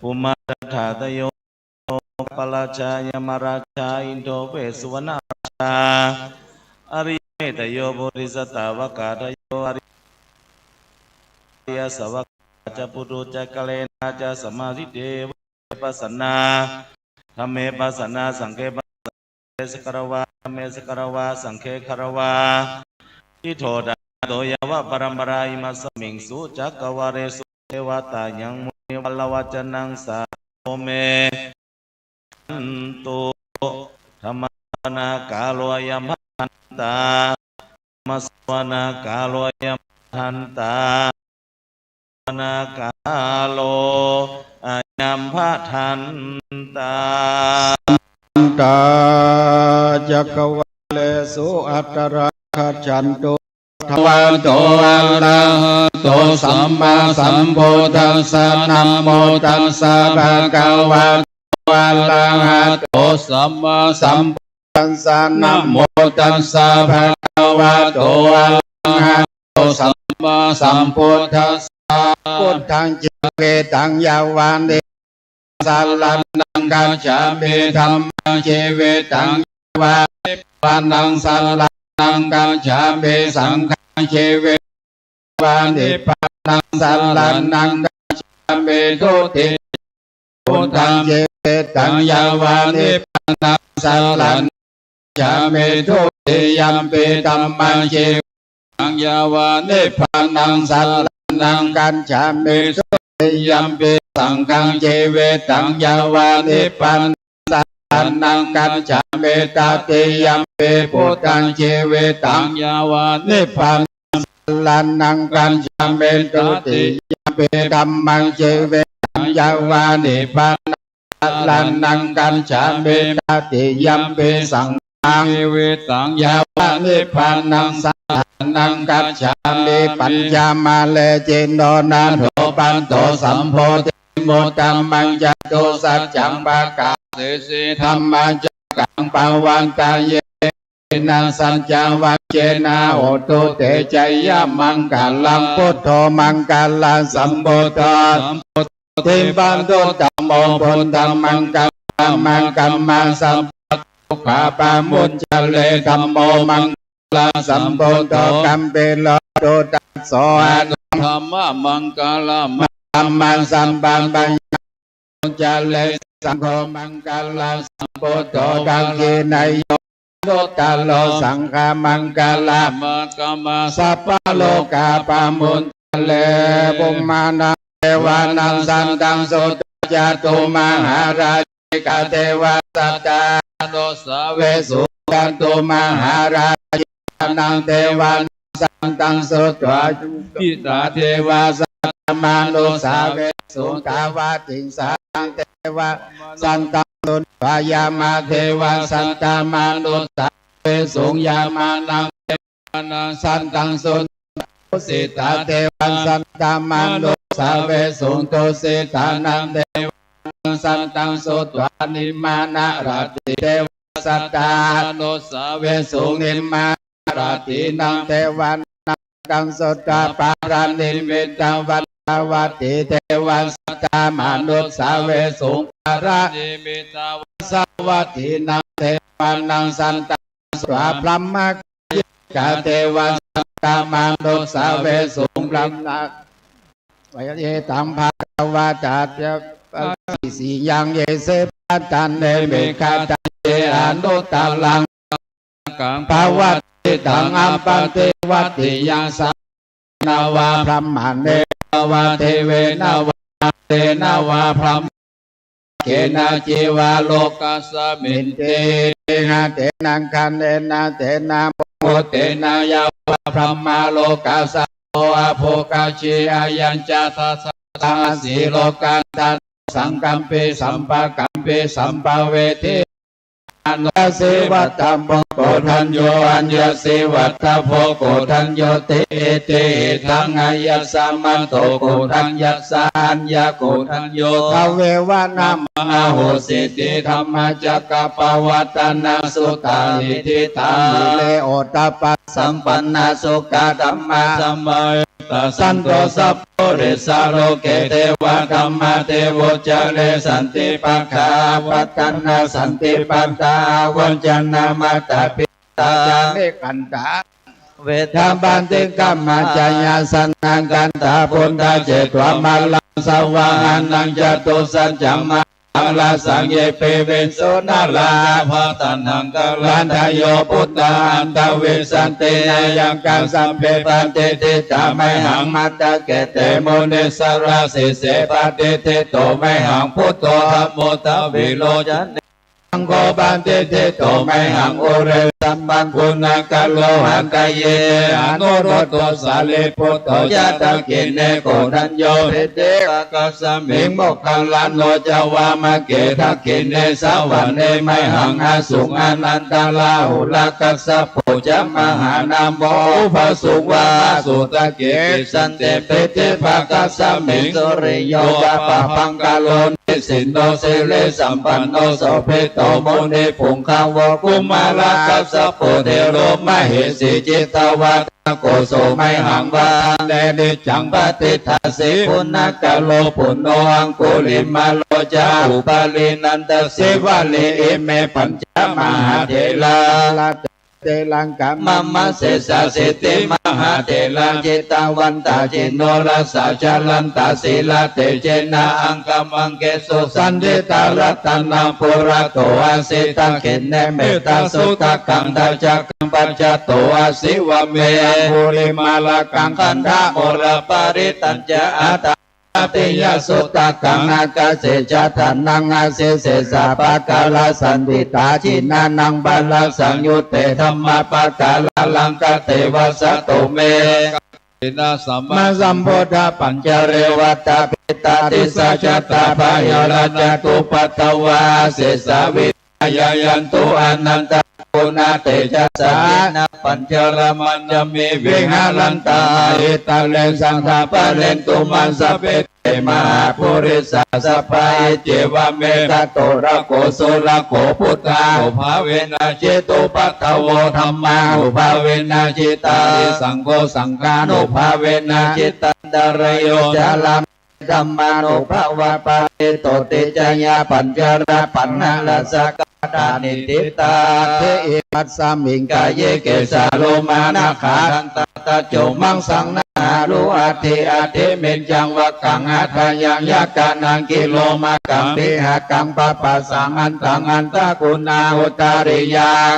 ภูมาถาตโยปราชายมราชาอินโทเวสวนาราชาอริเมตโยโพธิสัตวกาทโยอริยสวกาจะปุถุจะกะเลนะจะสมาธิเดวปัสสนาธรรมเมปัสสนาสังเฆปัสสนาสกรวาธรรมเมสกรวาสังเฆคารวาทิโทดาโตยวะปรัมปราอิมัสสมิงสุจักกวาเรสุเทวตายังมุนิวัลวัจนังสาโอเมตุธรรมนากาโลยมัตตามัสวานากาโลยมัตตานากาโลอายัมพะทันตาตาจักวาเลสุอัตราคจันตุทวันโตอะระหะโตสัมมาสัมพุทธัสสะนะโมตัสสะภะคะวะโตอะระหะโตสัมมาสัมพุทธัสสะนะโมตัสสะภะคะวะโตอะระหะโตสัมมาสัมพุทธัสสะพุทธังจิเวตังยาวานิสัลลันนังกัจฉามิธัมมังจิเวตังยาวานิปานังสัลลันนังกัจฉามิสังฆังจิเววานิปานังสัลลันนังกัจฉามิทุติพุทธังจิเวตังยาวานิปานังสัลลันจามิทุติยัมปิธัมมังจิเวตังยาวานิปานังสัลลันนังกัจฉามิทุติยัมปิสังฆังจิเวตังยาวานิปานังสัลลันนังกัจฉามิตติยัมปิพุทธังจิเวตังยาวานิปานังสัลลันนังกัจฉามิทุติยัมปิธัมมังจิเวตังยาวานิปานังสัลลันนังกัจฉามิตติยัมปิสังฆังจิเวตังยาวานิปานังสัลลันนังกัจฉามิปัญญามาเลจินโนนาโถปันโตสัมโพธิโมตัมมังจัตโตสัจจังปะกาเสสิธรรมะจักขังปาวันตาเยนะสัจจวัจเจนะโอตุเตชัยยะมังกัลลังพุทโธมังกัลลังสัมโพธัสทิปันโตตัมโมพุทธังมังกัลลังมังกัมมังสัมพุทธาปามุจจเลธัมโมมังกัลลังสัมโพธังกัมเปโลโตตัสโสอะนุธรรมะมังกัลลังมังมังสัมปันปัญญามุจจเลสังโฆมังกัลลังสัมโพธังกังเกนายโยโลตาโลสังฆามังกัลลามะกะมาสัพพะโลกาปามุตเลบุมานังเทวานังสันตังโสตจตุมหาราชิกาเทวาสัตตาโนสเวสุกันตุมหาราชิกานังเทวาสันตังโสตปิตาเทวาสัตตมานุสาเวสุกาวาติสังเทวาสันตังตุปายามาเทวาสันตามานุสาเวสุยามานังเทวานังสันตังสุสิตาเทวาสันตามานุสาเวสุตุสิตานังเทวานังสันตังสุตวานิมานาราติเทวาสัตตานุสาเวสุนิมานาราตินังเทวานังตังสุตตาปารานิมิตังวัฏวัติเทวาสัตตามนุสาเวสุปารานิมิตาวสวัตินังเทวานังสันตังสวาพรหมกาเทวาสัตตามนุสาเวสุพรหมวิเยตังภาวะจัตยสียังเยเสปัตตันเนเมฆาตันเยอนุตตลังกังภาวะติตังอัปปติวัติยังสานาวาพรหมเนวาเทเวนาวาเตนาวาพรหมเกนะจีวาโลกัสมินเตนะเตนังคันเนนะเตนะโมเตนะยาวาพรหมโลกัสโออาโภคาชีอายัญจาทัสสังสีโลกันตัสสังกัมเปสัมปะกัมเปสัมปะเวทิ อัญญสิวัตตโมโกทัญโยอัญญสิวัตตโพโกทัญโยเตเตทังอัญญสัมมันโตโกทัญญสัญญาโกทัญโยทเววนามาโหสิติธรรมจักกปวัตนาสุตานิทิตาเลโอตปัสสัมปันนาสุขธรรมะสัมมาสันโตสัพพเรสาโรเกเทวะธรรมะเทโวจเรสันติปัฏฐาปัตตนาสันติปัฏฐาวัจนามาตาปิตาเนกันตาเวทาบันติกัมมาจายาสันนังกันตาพุทธเจตวามัลลังสว่างนังจตุสัจจมาอัลลาสังเยเปเวนโสนาลาภาตันังกาลันทโยพุทธาอันตเวสันเตนายังกังสัมเปปันเตเตจาไมหังมัตตะเกเตโมเนสราสิเสปะเตเตโตไมหังพุทโธธัมโมตวิโลจันอังโกบันเตเตโตไมหังโอเรสัมบังคุณังกะโลหันตะเยอนุโรโตสาเลพุทโธยะตะกินเนโกทัญโยเปเตกัสสมิงโมกขังลันโนจาวามะเกทักกินเนสาวะเนไมหังอาสุงอนันตาลาหุลากัสสะโพจะมหานามโมภะสุวาสุตะเกสันเตเปเตภะกัสสมิงสุริโยยะปะปังกาโลนิสินโนเสเลสัมปันโนโสเพโตโมเนปุงคังวกุมาลากัสสะโพเทโรมะเหสีจิตตวัตโกโสไมหังวาเดนิจังปฏิทัสสิปุณกะโลปุณโนอังคุลิมาโลจาอุปาลินันตสิวะเลเอเมปัญจมหาเถลาเตลังกัมมัมมะเสสะสิติมหาเถลาจิตาวันตาจิโนรัสสะจลันตาศีลาเตเจนะอังกัมมังเกสุสันติตารัตนังปุระโตอาสิตังเขเนเมตตาสุตกังตาจักกัมปัญจโตอาสิวะเมภูริมาลกังคันธะโมระปาริตัญจอาตาติยสุตกังอากาเสจทานังอาเสเสสะปะกาลสันติตาจินานังบาลสังยุตเตธรรมปะกาลลังกเตวะสะโตเมนาสัมมาสัมพุทธปัญจเรวัตตาปิตาติสัจจตาภายราจตุปัตตวาเสสาวิยายันตุอนันตปุณเตจัสสะนะปัญจรมันจะมีวิหารันตาอิตาเลสังฆาปะเลนตุมันสเปเตมหาปุริสาสปายเจวะเมตโตระโกโสระโกพุทธาอุภาเวนะเจตุปัตถโวธัมมาอุภาเวนะจิตาสังโฆสังฆานุภาเวนะจิตันดารโยจาลามธัมมานุภาวะปะเตโตเตจยาปัญจระปัญหาลสกตานิติตาเทอิปัสสามิงกายเยเกสาโลมานาขาทันตตะโจมังสังนารุอาทิอาทิเมนจังวะกังอัตยังยากานังกิโลมากัมปิหะกังปะปัสสังอันตังอันตะกุณาอุตาริยัง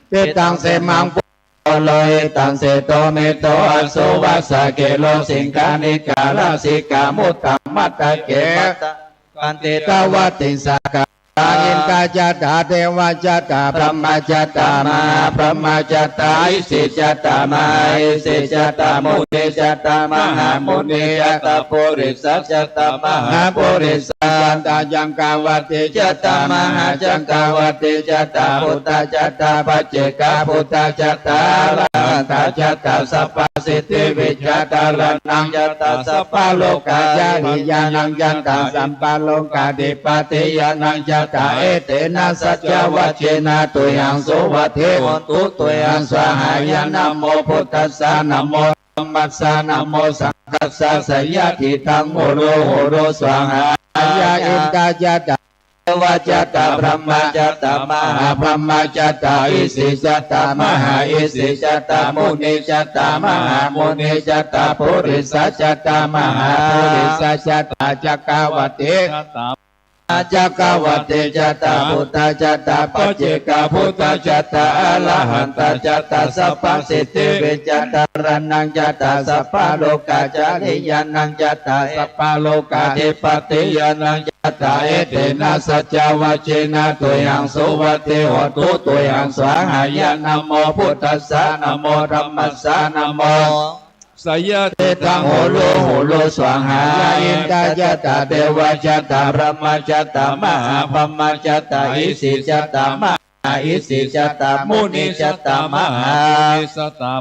เตตังเสมังโลหิตังเสโตเมโตอโสวัสเกโลสิงคานิกาลาสิกามุตตมัตตะเกปันติตาวติสกาอินตาจัตตาเทวจัตตาพระมจัตตามาพระมจัตตาอิสิจัตตามาอิสิจัตตามุนิจัตตามหามุนิจัตตาปุริสัจจัตตามหาปุริสันตาจังกาวติจัตตามหาจังกาวติจัตตาพุทธจัตตาปัจเจกาพุทธจัตตาลันตาจัตตาสัพพสิทธิวิจัตตาลันนังจัตตาสัพพโลกาญาณิยานังจัตตาสัมปโลกาดิปติยานังจัตตาเอเตนะสัจจวัชเชนะตุยังโสวัเทวตุตุยังสหายนะโมพุทธัสสะนะโมธัมมัสสะนะโมสังฆัสสะสยะทิทังโมโรโหโรสวหายาอินตาจัตตาวาจัตตาพระมจัตตามหาพระมจัตตาอิสิจัตตามหาอิสิจัตตามุนิจัตตามหามุนิจัตตาปุริสัจจัตตามหาปุริสัจจัตตาจักขวติจักขวติจัตตาพุทธจัตตาปัจเจกพุทธจัตตาอรหันตจัตตาสัพพสิทธิวิจัตตารันังจัตตาสัพพโลกาจาริยานังจัตตาสัพพโลกาธิปติยานังจัตตาเอเตนะสัจจวัชเชนะตุยังโสวัติโหตุตุยังสวหายนะโมพุทธัสสะนะโมธัมมัสสะนะโมสยะเตตังโหโลโหโลสวหาอินตาจัตตาเทวจัตตาพระมจัตตามหาพรหมจัตตาอิสิจัตตามหา อิสิจตามุนิจตามหา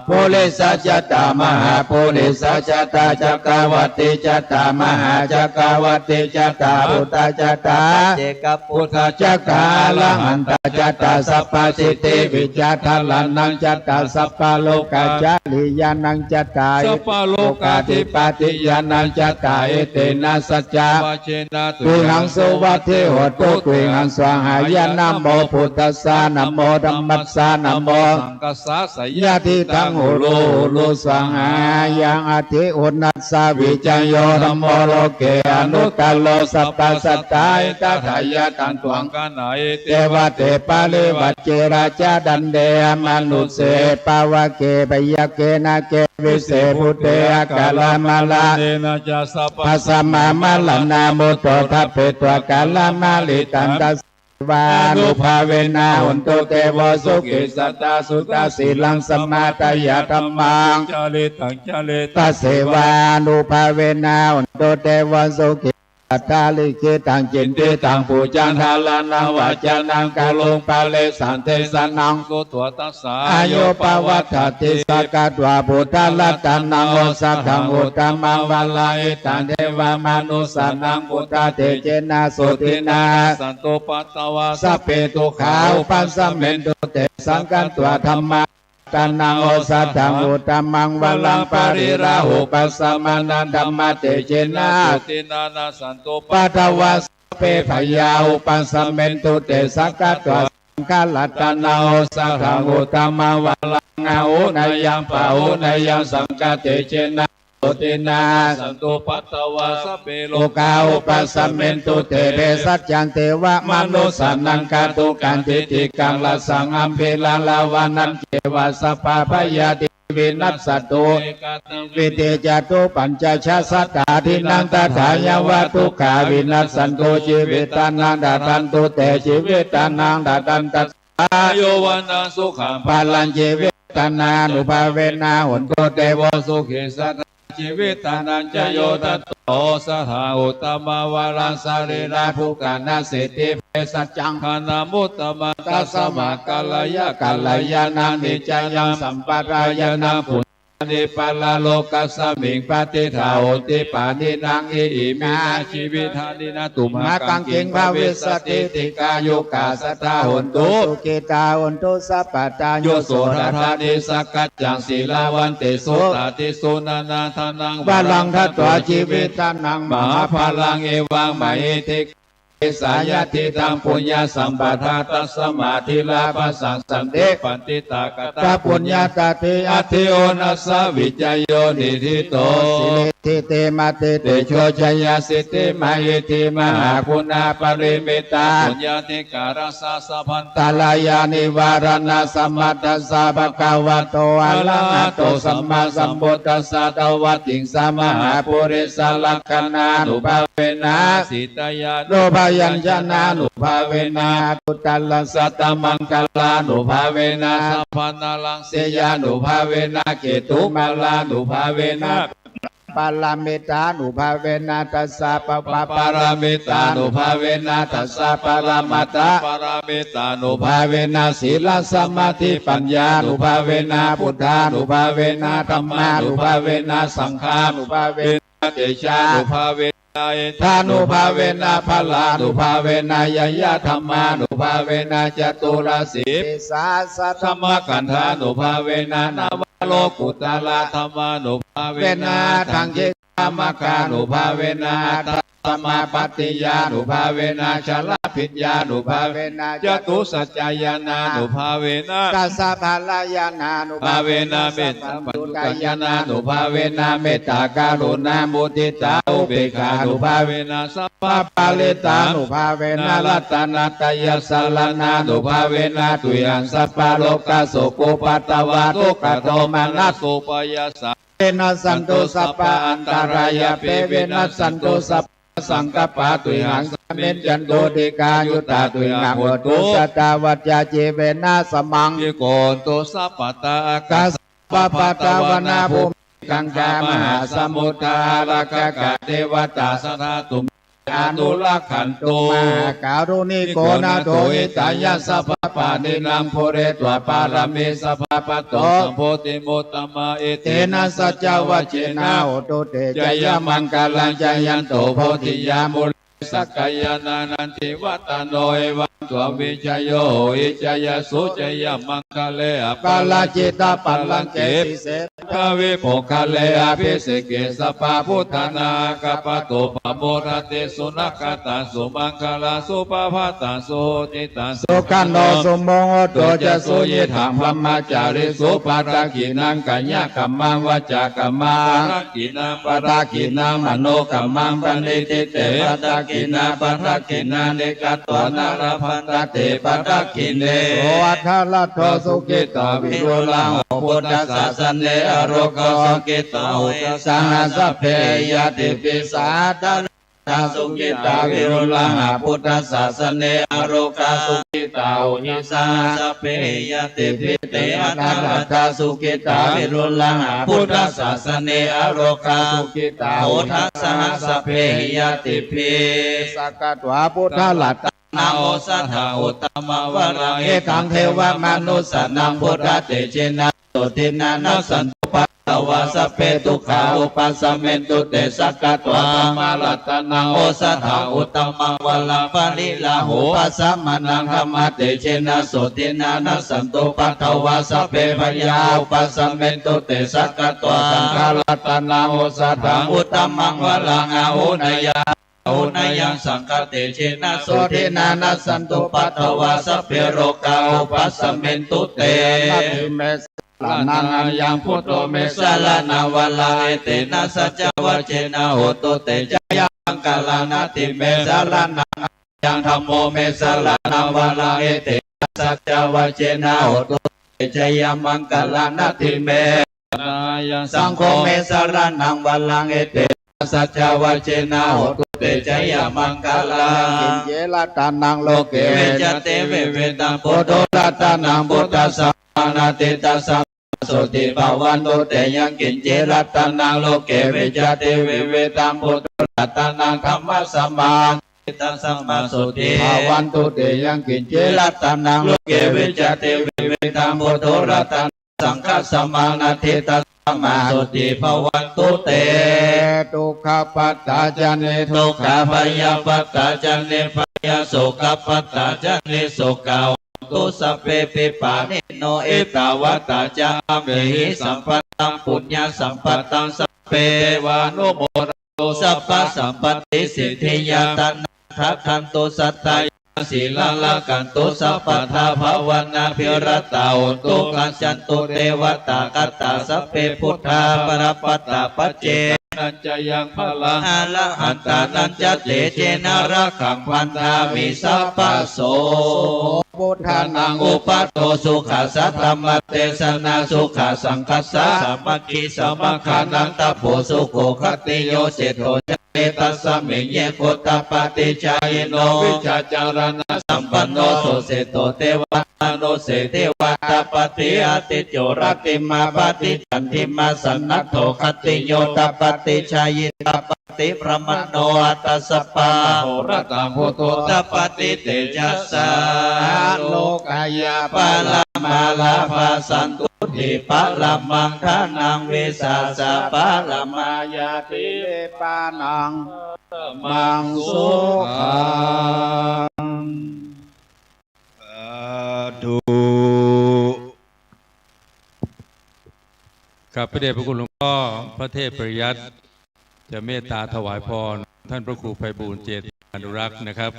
โพลิสัจตามหาโพลิสัจตาจักรวัติจตามหาจักรวัติจตาพุทธจตาเจกพุทธจักราลังอันตจตาสัพพสิทธิวิจตาลันนังจตาสัพพโลกาจาริยานังจตาสัพพโลกาธิปติยานังจตาเอเตนะสัจจาตุหังสุวัติโหตุตุหังสวหายานะโมพุทธัสสะนะโมธัมมัสสะนะโมสังคัสสะสยะทิทังโหโลโลสวหายังอธิอุณัสสะวิจโยธัมโมโลเกอนุตตโลสัพพสัตตาอิตถายะตันตวังเทวะเตปาเลวัจเจราจาดันเดมนุเสปาวะเกปยะเกนะเกวิเศพุเตอกาลามาลาภัสสมามาลนาโมโตทัพเพตวกาลามาลิตันตัสวานุภาเวนะหุนตุเตวสุขิสัตตาสุตาสีลังสมาตยาธัมมังตัสเสวานุภาเวนะหุนตุเตวสุขิอัตตาลิขิตังจินติตังปูจันทาลานังวาจานังกาลงปาเลสันเทสนังสุตัวตัสสะอายุปวัตติสักกัตวาพุทธลัตตานังโอสัตถังอุตตมังวาลาอิตังเทวามนุสานังพุทธเตเจนะสุตินาสันตุปัตตวาสัพเพตุขาอุปัสสเมนตุเตสังกันตัวธรรมะตานังโอสัตถังอุตตมังวาลังปาริราหุปัสสมานันธัมมะเตเจนะสุตินานาสันตุปัตตวาสัพเพพยาอุปัสสเมนตุเตสักกัตวาสังฆลัตตานาโอสัตถังอุตตมังวาลังอาหุนายังปะหุนายังสังฆเตเจนะสุตินาสันตุปัตตวาสัพเพโลกาอุปัสสเมนตุเตเดสัจจันเทวะมนุสานังกาตุกันติติกังละสังอัมเพลาลาวานันเจวะสัพพะพยาติวินัสสตุวิเตจตุปัญจชาสัตตาทินังตถายวะทุกขาวินัสสันตุชีวิตานังดาตันตุเตชีวิตานังดาตันตัสอายุวันนังสุขังพาลันชีวิตานานุภาเวนะหุนโตเตวสุขิสัตชีวิตานันจโยตัตโตสัทธาอุตตมาวารังสรีระภูกานาสิทธิเภสัจจังคนามุตตมตัสสมะกัลยานังนิจยังสัมปรายนาปุญนิปัลโลกัสสมิงปฏิทาโหติปานินังอิมินาชีวิธานินาตุมหากังเก่งภาวิสติติกายุกาสัทธาหุนตุสุกิตาหุนตุสัพพตาโยโสราธานิสักกัจจังศีลาวันติโสตติโสนานาทานังวาลังทัตตวชีวิตานังมหาภาลังเอวังมหิติสายติตังปุญญาสัมปทาตัสสมาธิลาภสังสันเดปันติตากตาปุญญาตติอธิโอนัสสวิจโยนิธิโตสิเลติเตมาเตเตโชชยาสิติมาหิติมหาคุณาปริมิตาปุญญาติการัสสะสัพพันตาลายานิวารณาสัมมัตตัสสะภะคะวะโตอะระหะโตสัมมาสัมพุทธัสสะตวัตติงสมหาปุริสลักขณานุภาเวนะสิตยาโลภยัญชนะนุภาเวนะตุตัลสัตตมังคลานุภาเวนะสัพพนาลังเสยานุภาเวนะเกตุมาลานุภาเวนะปารามิตานุภาเวนะตัสสะปะปารามิตานุภาเวนะตัสสะปารามัตตาปารามิตานุภาเวนะศีลสมาธิปัญญานุภาเวนะพุทธานุภาเวนะธัมมานุภาเวนะสังฆานุภาเวนะเตชานุภาเวทานุภาเวนะพลานุภาเวนะยยะธรรมานุภาเวนะจตุรสีสาสัทธรรมกันธานุภาเวนะนาวโลกุตละธรรมานุภาเวนะทังเจตามกานุภาเวนะธรรมาปฏิยานุภาเวนะชลพิญญานุภาเวนะจตุสัจจายานานุภาเวนะตัสสะภาลายานานุภาเวนะเมตตาปัญญายานานุภาเวนะเมตตาการุณามุทิตาอุเบกขานุภาเวนะสัพพะปาลิตานุภาเวนะรัตนาตยสารนานุภาเวนะตุยังสัพพะโลกาโสโกปัตตวาทุกขโทมานัสโสปยาสะเวนัสสันตุสัพพะอันตรายเปเวนัสสันตุสัพสังกัปปะตุหังสมิจจันโตติกายุตตาตุหังวัตุสัตตวัจจเจเวนะสมังยิโกตุสัพพตาอากาสปปตาวนาภูมิกังกามหาสมุทธาราคะกะเทวตาสทาตุม อนุรักขันตุมหาการุณิโกนาโตอิตายาสัพพปานินังโพเรตวะปารมีสัพพปะโตสัมโพธิโมตตมะเอเตนะสัจจวัจเจนะโหตุเตจยมังคลังจยันโตโพธิยามุสักกายานานันติวัตโนเอวัตววิจโยอิจยสุจยมังคะเลอปาลจิตาปัลลังเกปิเสภาวิโภคะเลอภิเสเกสปาพุทธนาคปะโตปโมรติสุนักตาสุมังคลาสุปภาตาสุติตาสุขันโนสุโมโหโตจะสุยิถังพมมาจาริสุปารากินังกัญญากัมมังวจากัมมังปารากินังปารากินังมโนกัมมังปณิติเตปารากินาปารากินาเนกัตตวนาราพันตเตปารากิเนโสอัทธลัทโทสุกิตาวิโรลังพุทธศาสเนอโรโกสุกิตาอุตสังสัพเพยติปิสาตาสุกิตาวิรุลังพุทธศาสเนอโรกาสุกิตาอุนิสาสัพเพยติปิเตอนาตาสุกิตาวิรุลังพุทธศาสเนอโรกาสุกิตาโอทัสสะสัพเพยติปิสักกัตวาพุทธลัตนาโอสัทธาอุตตมวราเอตังเทวมนุสสนังพุทธเตเจนะโสตินานัสสันตุปัตตวาสัพเพทุกขาอุปัสสเมนตุเตสักกัตวามาลัตนาโอสัทธาอุตตมวราปาลิลาหูปัสสมานังธรรมเตเจนะโสตินานัสสันตุปัตตวาสัพเพพยาอุปัสสเมนตุเตสักกัตวาสังฆลัตนาโอสัทธาอุตตมวราอาหุนายาโอนายังสังฆเตเชนะโสตินานัสสันตุปัตตวาสัพเพโรกาอุปัสสเมนตุเตลานังยังพุทโธเมสลานังวลาเอเตนะสัจจวัจเจนะโหตุเตจยังกาลานาติเมสลานังยังธัมโมเมสลานังวลาเอเตนะสัจจวัจเจนะโหตุเตจยังมังกาลานาติเมสังโฆเมสลานังวลาเอเตสัจจวัจเจนะโหตุเตจยมังคลากินเจรัตานังโลเกเวจเตเวเวตังโพโธรัตานังพุทธัสสะนาติตัสสะโสติภาวันตุเตยังกินเจรัตานังโลเกเวจเตเวเวตังโพโธรัตานังธัมมัสสมาตัสสะมาโสติภาวันตุเตยังกินเจรัตานังโลเกเวจเตเวเวตังโพโธรัตาสังฆสมานาทิตัสสะมาโสติภาวันตุเตทุกขปัตตาจเนทุกขพยาปัตตาจเนพยาโสกปัตตาจเนโสกาตุสัพเพปิปานิโนเอตาวตาจามเมหิสัมปัตตังปุญญาสัมปัตตังสัพเพวานุโมรโตสัพพสัมปติสิทธิยาตันทัคขันตุสัตตาศีลละกันตุสัพพทาภาวนาภิรตาอุตุกัจจันตุเทวตากัตตาสัพเพพุทธาปรปัตตาปัจเจนันจะยังพลังอรหันตานันจะเตเจนะระขังพันธามิสัพพโสพุทธานังอุปัตโตสุขาสัทธรรมเตสนาสุขาสังคัสสะสามัคคีสมัคคานังตโพสุโขคติโยเสโทเตตัสสะเมญเยโคตปฏิจายโนวิชาจารณะสัมปันโนโสเสโตเทวะโนเสเทวะตปฏิอาติโยรติมาปฏิจันติมาสันนัตโถคติโยตปฏิชายิตปฏิพระมโนอัตตสปาโหรตังโพโตตปฏิเตจัสสะโลกายาปาลามาลาภาสันตุติปะละมังทานังวิสาสะปะละมายาติปานังมังสุขังสาธุ กับพระเดชพระคุณหลวงพ่อพระเทพปริยัติจะเมตตาถวายพรท่านพระครูไพบูลย์เจติอนุรักษ์นะครับ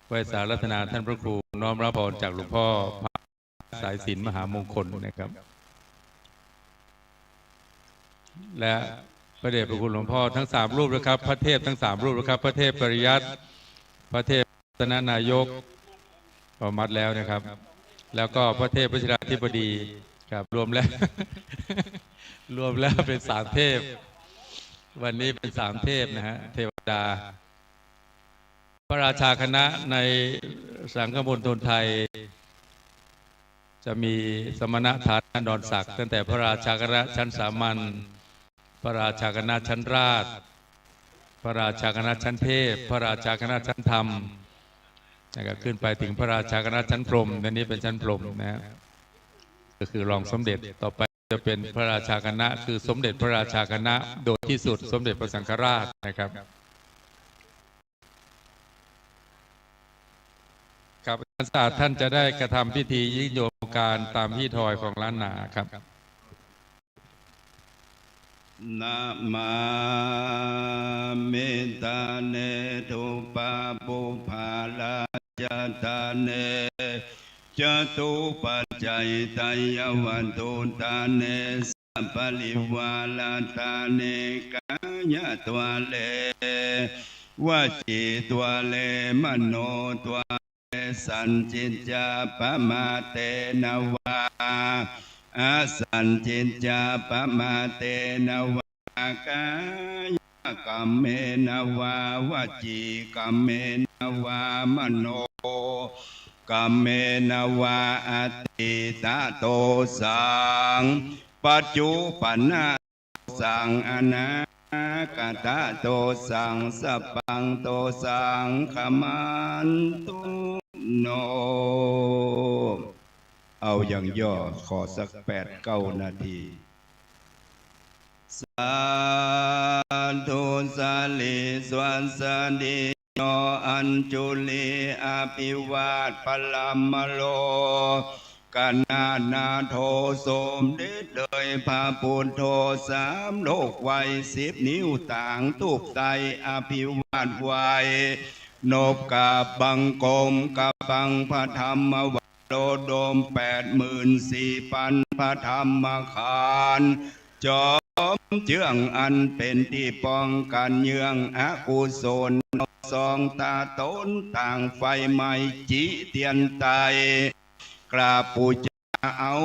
ไว้สารัตนาท่านพระครูน้อมรับพรจากหลวงพ่อสายศิลป์มหามงคลนะครับและพระเดชพระคุณหลวงพ่อทั้ง3รูปนะครับพระเทพทั้ง3รูปนะครับพระเทพปริยัติพระเทพรัตนนายกประมัดแล้วนะครับแล้วก็พระเทพวชิราธิบดีครับรวมแล้วเป็น3เทพวันนี้เป็น3เทพนะฮะเทวดาพระราชาคณะในสังฆมณฑลไทยจะมีสมณฐานะดอนศักดิ์ตั้งแต่พระราชาคณะชั้นสามัญพระราชาคณะชั้นราช พระราชาคณะชั้นเทพพระราชาคณะชั้นธรรมนะครับขึ้นไปถึงพระราชาคณะชั้นพรหมอันนี้เป็นชั้นพรหมนะก็คือรองสมเด็จต่อไปจะเป็นพระราชาคณะคือสมเด็จพระราชาคณะโดยที่สุดสมเด็จพระสังฆราชนะครับครับท่านจะได้กระทำพิธียิ่งโยมการตามพิธีทอยของล้านนาครับนะมาเมตาเนทุปาปุภาลาจตาเนจตุปัจจัยตายวันตุตาเนสัพพลิวาลาตาเนกายตัวเลวจีตัวเลมโนตัวเลสันจิตจาปมาเตนวาอาสันจิตจาปมาเตนวากายกรรมเมนวาวจีกรรมเมนวามโนกรรมเมนวาอติตาโตสังปัจจุปันนาสังอนาคตโตสังสัพพังโตสังขมันตุโนเอาอย่างย่อขอสัก8-9 นาทีสาธุสาลิสวนสดิโนอัญจุลีอภิวาทพลัมมโลกนานาโทสมเด็จเลยพระพุทโธ3 โลกไว้10 นิ้วต่างทุกไตอภิวาทไว้นบกับบังกรมกับบังพระธรรมวโรดม84,000 พระธรรมคารจอมเจืองอันเป็นที่ป้องกันเยื่องอกุศลสองตาต้นต่างไฟไหม้จิเตียนไตกราบปูจาเอา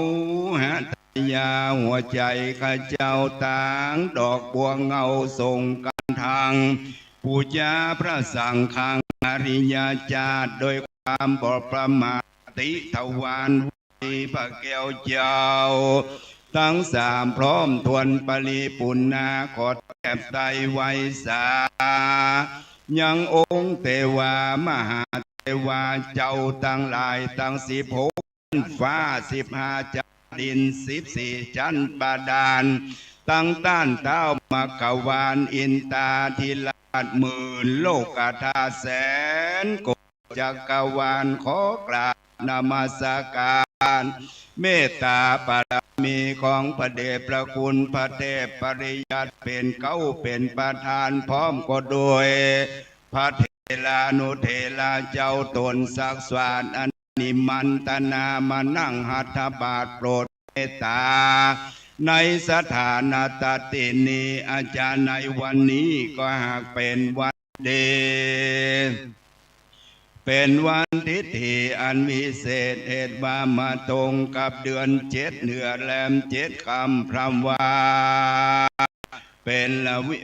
หัตยาหัวใจข้าเจ้าต่างดอกบัวเงาส่งกันทางปูจาพระสังฆังอริยจาตโดยความบประมาทติทวารวิพระแก้วเจ้าทั้ง3พร้อมทวนปริปุณณาขอแทบใจไว้สายังองค์เทวามหาเทวาเจ้าตั้งหลายตั้ง16ฟ้า15จันดิน14จันบาดาลตั้งต้านเท้ามักขวานอินตาธิราช10,000 โลกธาตุ100,000 โกฏจักรวาลขอกราบนมัสการเมตตาบารมีของพระเดชพระคุณพระเทพปริยัติเป็นเก้าเป็นประธานพร้อมก็โดยพระเทลานุเทลาเจ้าตนศักดิ์สวาสอันนิมันตนามานั่งหัตถบาทโปรดเมตตาในสถานตตินีอาจารย์ในวันนี้ก็หากเป็นวันเดเป็นวันทิฏฐิอันวิเศษเหตุว่ามาตรงกับเดือน7 เหนือแรม7 ค่ำพรำวาเป็นละวิ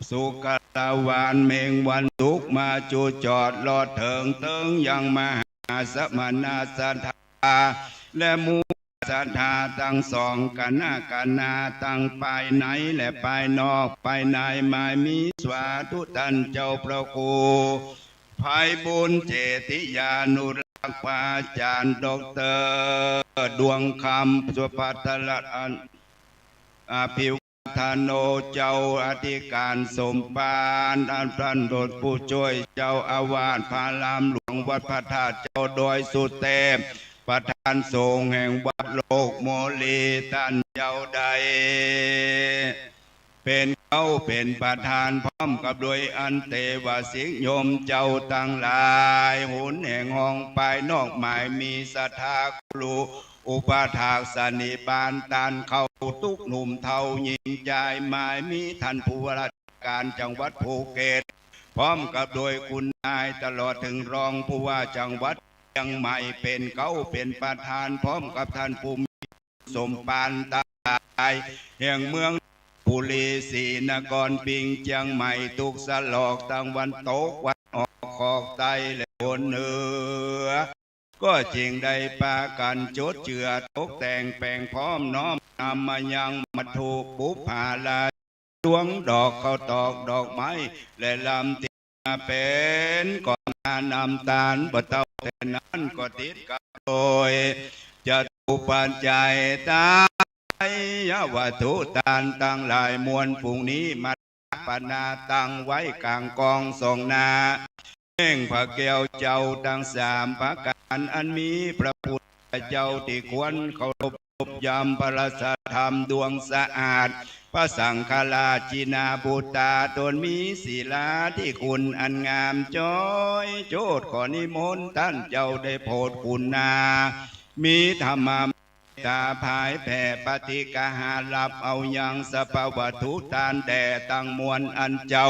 สุกตะวันเมงวันทุกมาจูจอดลอดเถิงเติงยังมหาสมณะสัทธาและมูศรัทธาตั้ง2กันนาตั้งภายในและภายนอกภายในไม่มีสวาธุท่านเจ้าพระครูภัยบุญเจติยานุรักษ์พระอาจารย์ดอกเตอร์ดวงคำสุภัทรอันอภิวัฒโนเจ้าอธิการสมภารอันท่านโดดผู้ช่วยเจ้าอาวาสพารามหลวงวัดพระธาตุเจ้าโดยสุเทพประธานสงฆ์แห่งวัดโลกโมลีท่านเจ้าใดเป็นเขาเป็นประธานพร้อมกับโดยอันเตวสิกโยมเจ้าตั้งหลายหุนแห่งห้องภายนอกหมายมีศรัทธาครูอุปถากสนิบาลตานเข้าทุกหนุ่มเทาหญิงใจหมายมีท่านผู้ว่าราชการจังหวัดภูเก็ตพร้อมกับโดยคุณนายตลอดถึงรองผู้ว่าจังหวัดเชียงใหม่เป็นเขาเป็นประธานพร้อมกับท่านภูมิสมปานตายแห่งเมืองปุรีศรีนครปิงเชียงใหม่ตุกสลอกตะวันตกวันออกขอกใต้และบนเหนือก็จริงได้ปากันจดเจือตกแต่งแปลงพร้อมน้อมนำมายังมัทุบุพาลา ดวงดอกเขาตอกดอกไม้และลำที่มาเป็นก่อนนำตาลบ่เต้าแต่นั้นก็ติดกับโดยจะถูกปัจจัยตายวัตถุตานตั้งหลายมวลฝูงนี้มาปนาตั้งไว้กลางกองทรงนาเพ่งพระแก้วเจ้าทั้งสามประการอันมีพระพุทธเจ้าที่ควรเคารพยำพระสัทธรรมดวงสะอาดพระสังฆราชินาบุตาตนมีศีลาที่คุณอันงามจ้อยโจทย์ขอนิมนต์ท่านเจ้าได้โปรดคุณนามีธรรมตาภายแผ่ปฏิกหารับเอายังสภาวะทุตานแด่ตั้งมวลอันเจ้า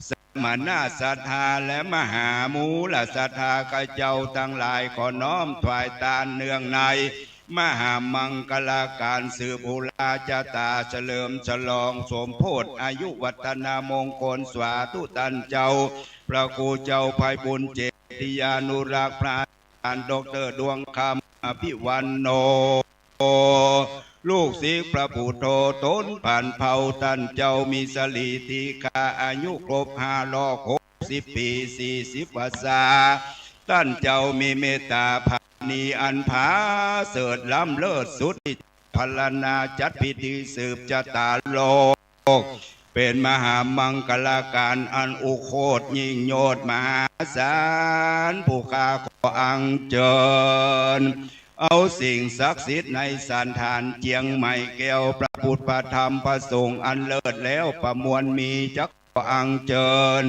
สมณะศรัทธาและมหามูลศรัทธากระเจ้าทั้งหลายขอน้อมถวายตานเนืองในมหามังคลาการสืบบุราจตาเฉลิมฉลองสมโพธิอายุวัฒนามงคลสวาธุตันเจ้าพระครูเจ้าภัยบุญเจติยานุรักษ์พระอาจารย์ดร.ดวงคำอภิวันโนลูกศิษย์พระพุทโธตนผ่านเผ่าท่านเจ้ามีสลีทีคาอายุครบ560 ปี40 พรรษาท่านเจ้ามีเมตตาภาณีอันผาเสดล้ำเลิศสุดพลานาจัดพิธีสืบชะตาโลกเป็นมหามังคลาการอันอุโคตยิ่งโยดมหาศาลผู้ข้าขออังเจิญเอาสิ่งศักดิ์สิทธิ์ในสันฐานเจียงใหม่แก้วพระพุทธพระธรรมพระสงฆ์อันเลิศแล้วประมวลมีจักขออังเจิญ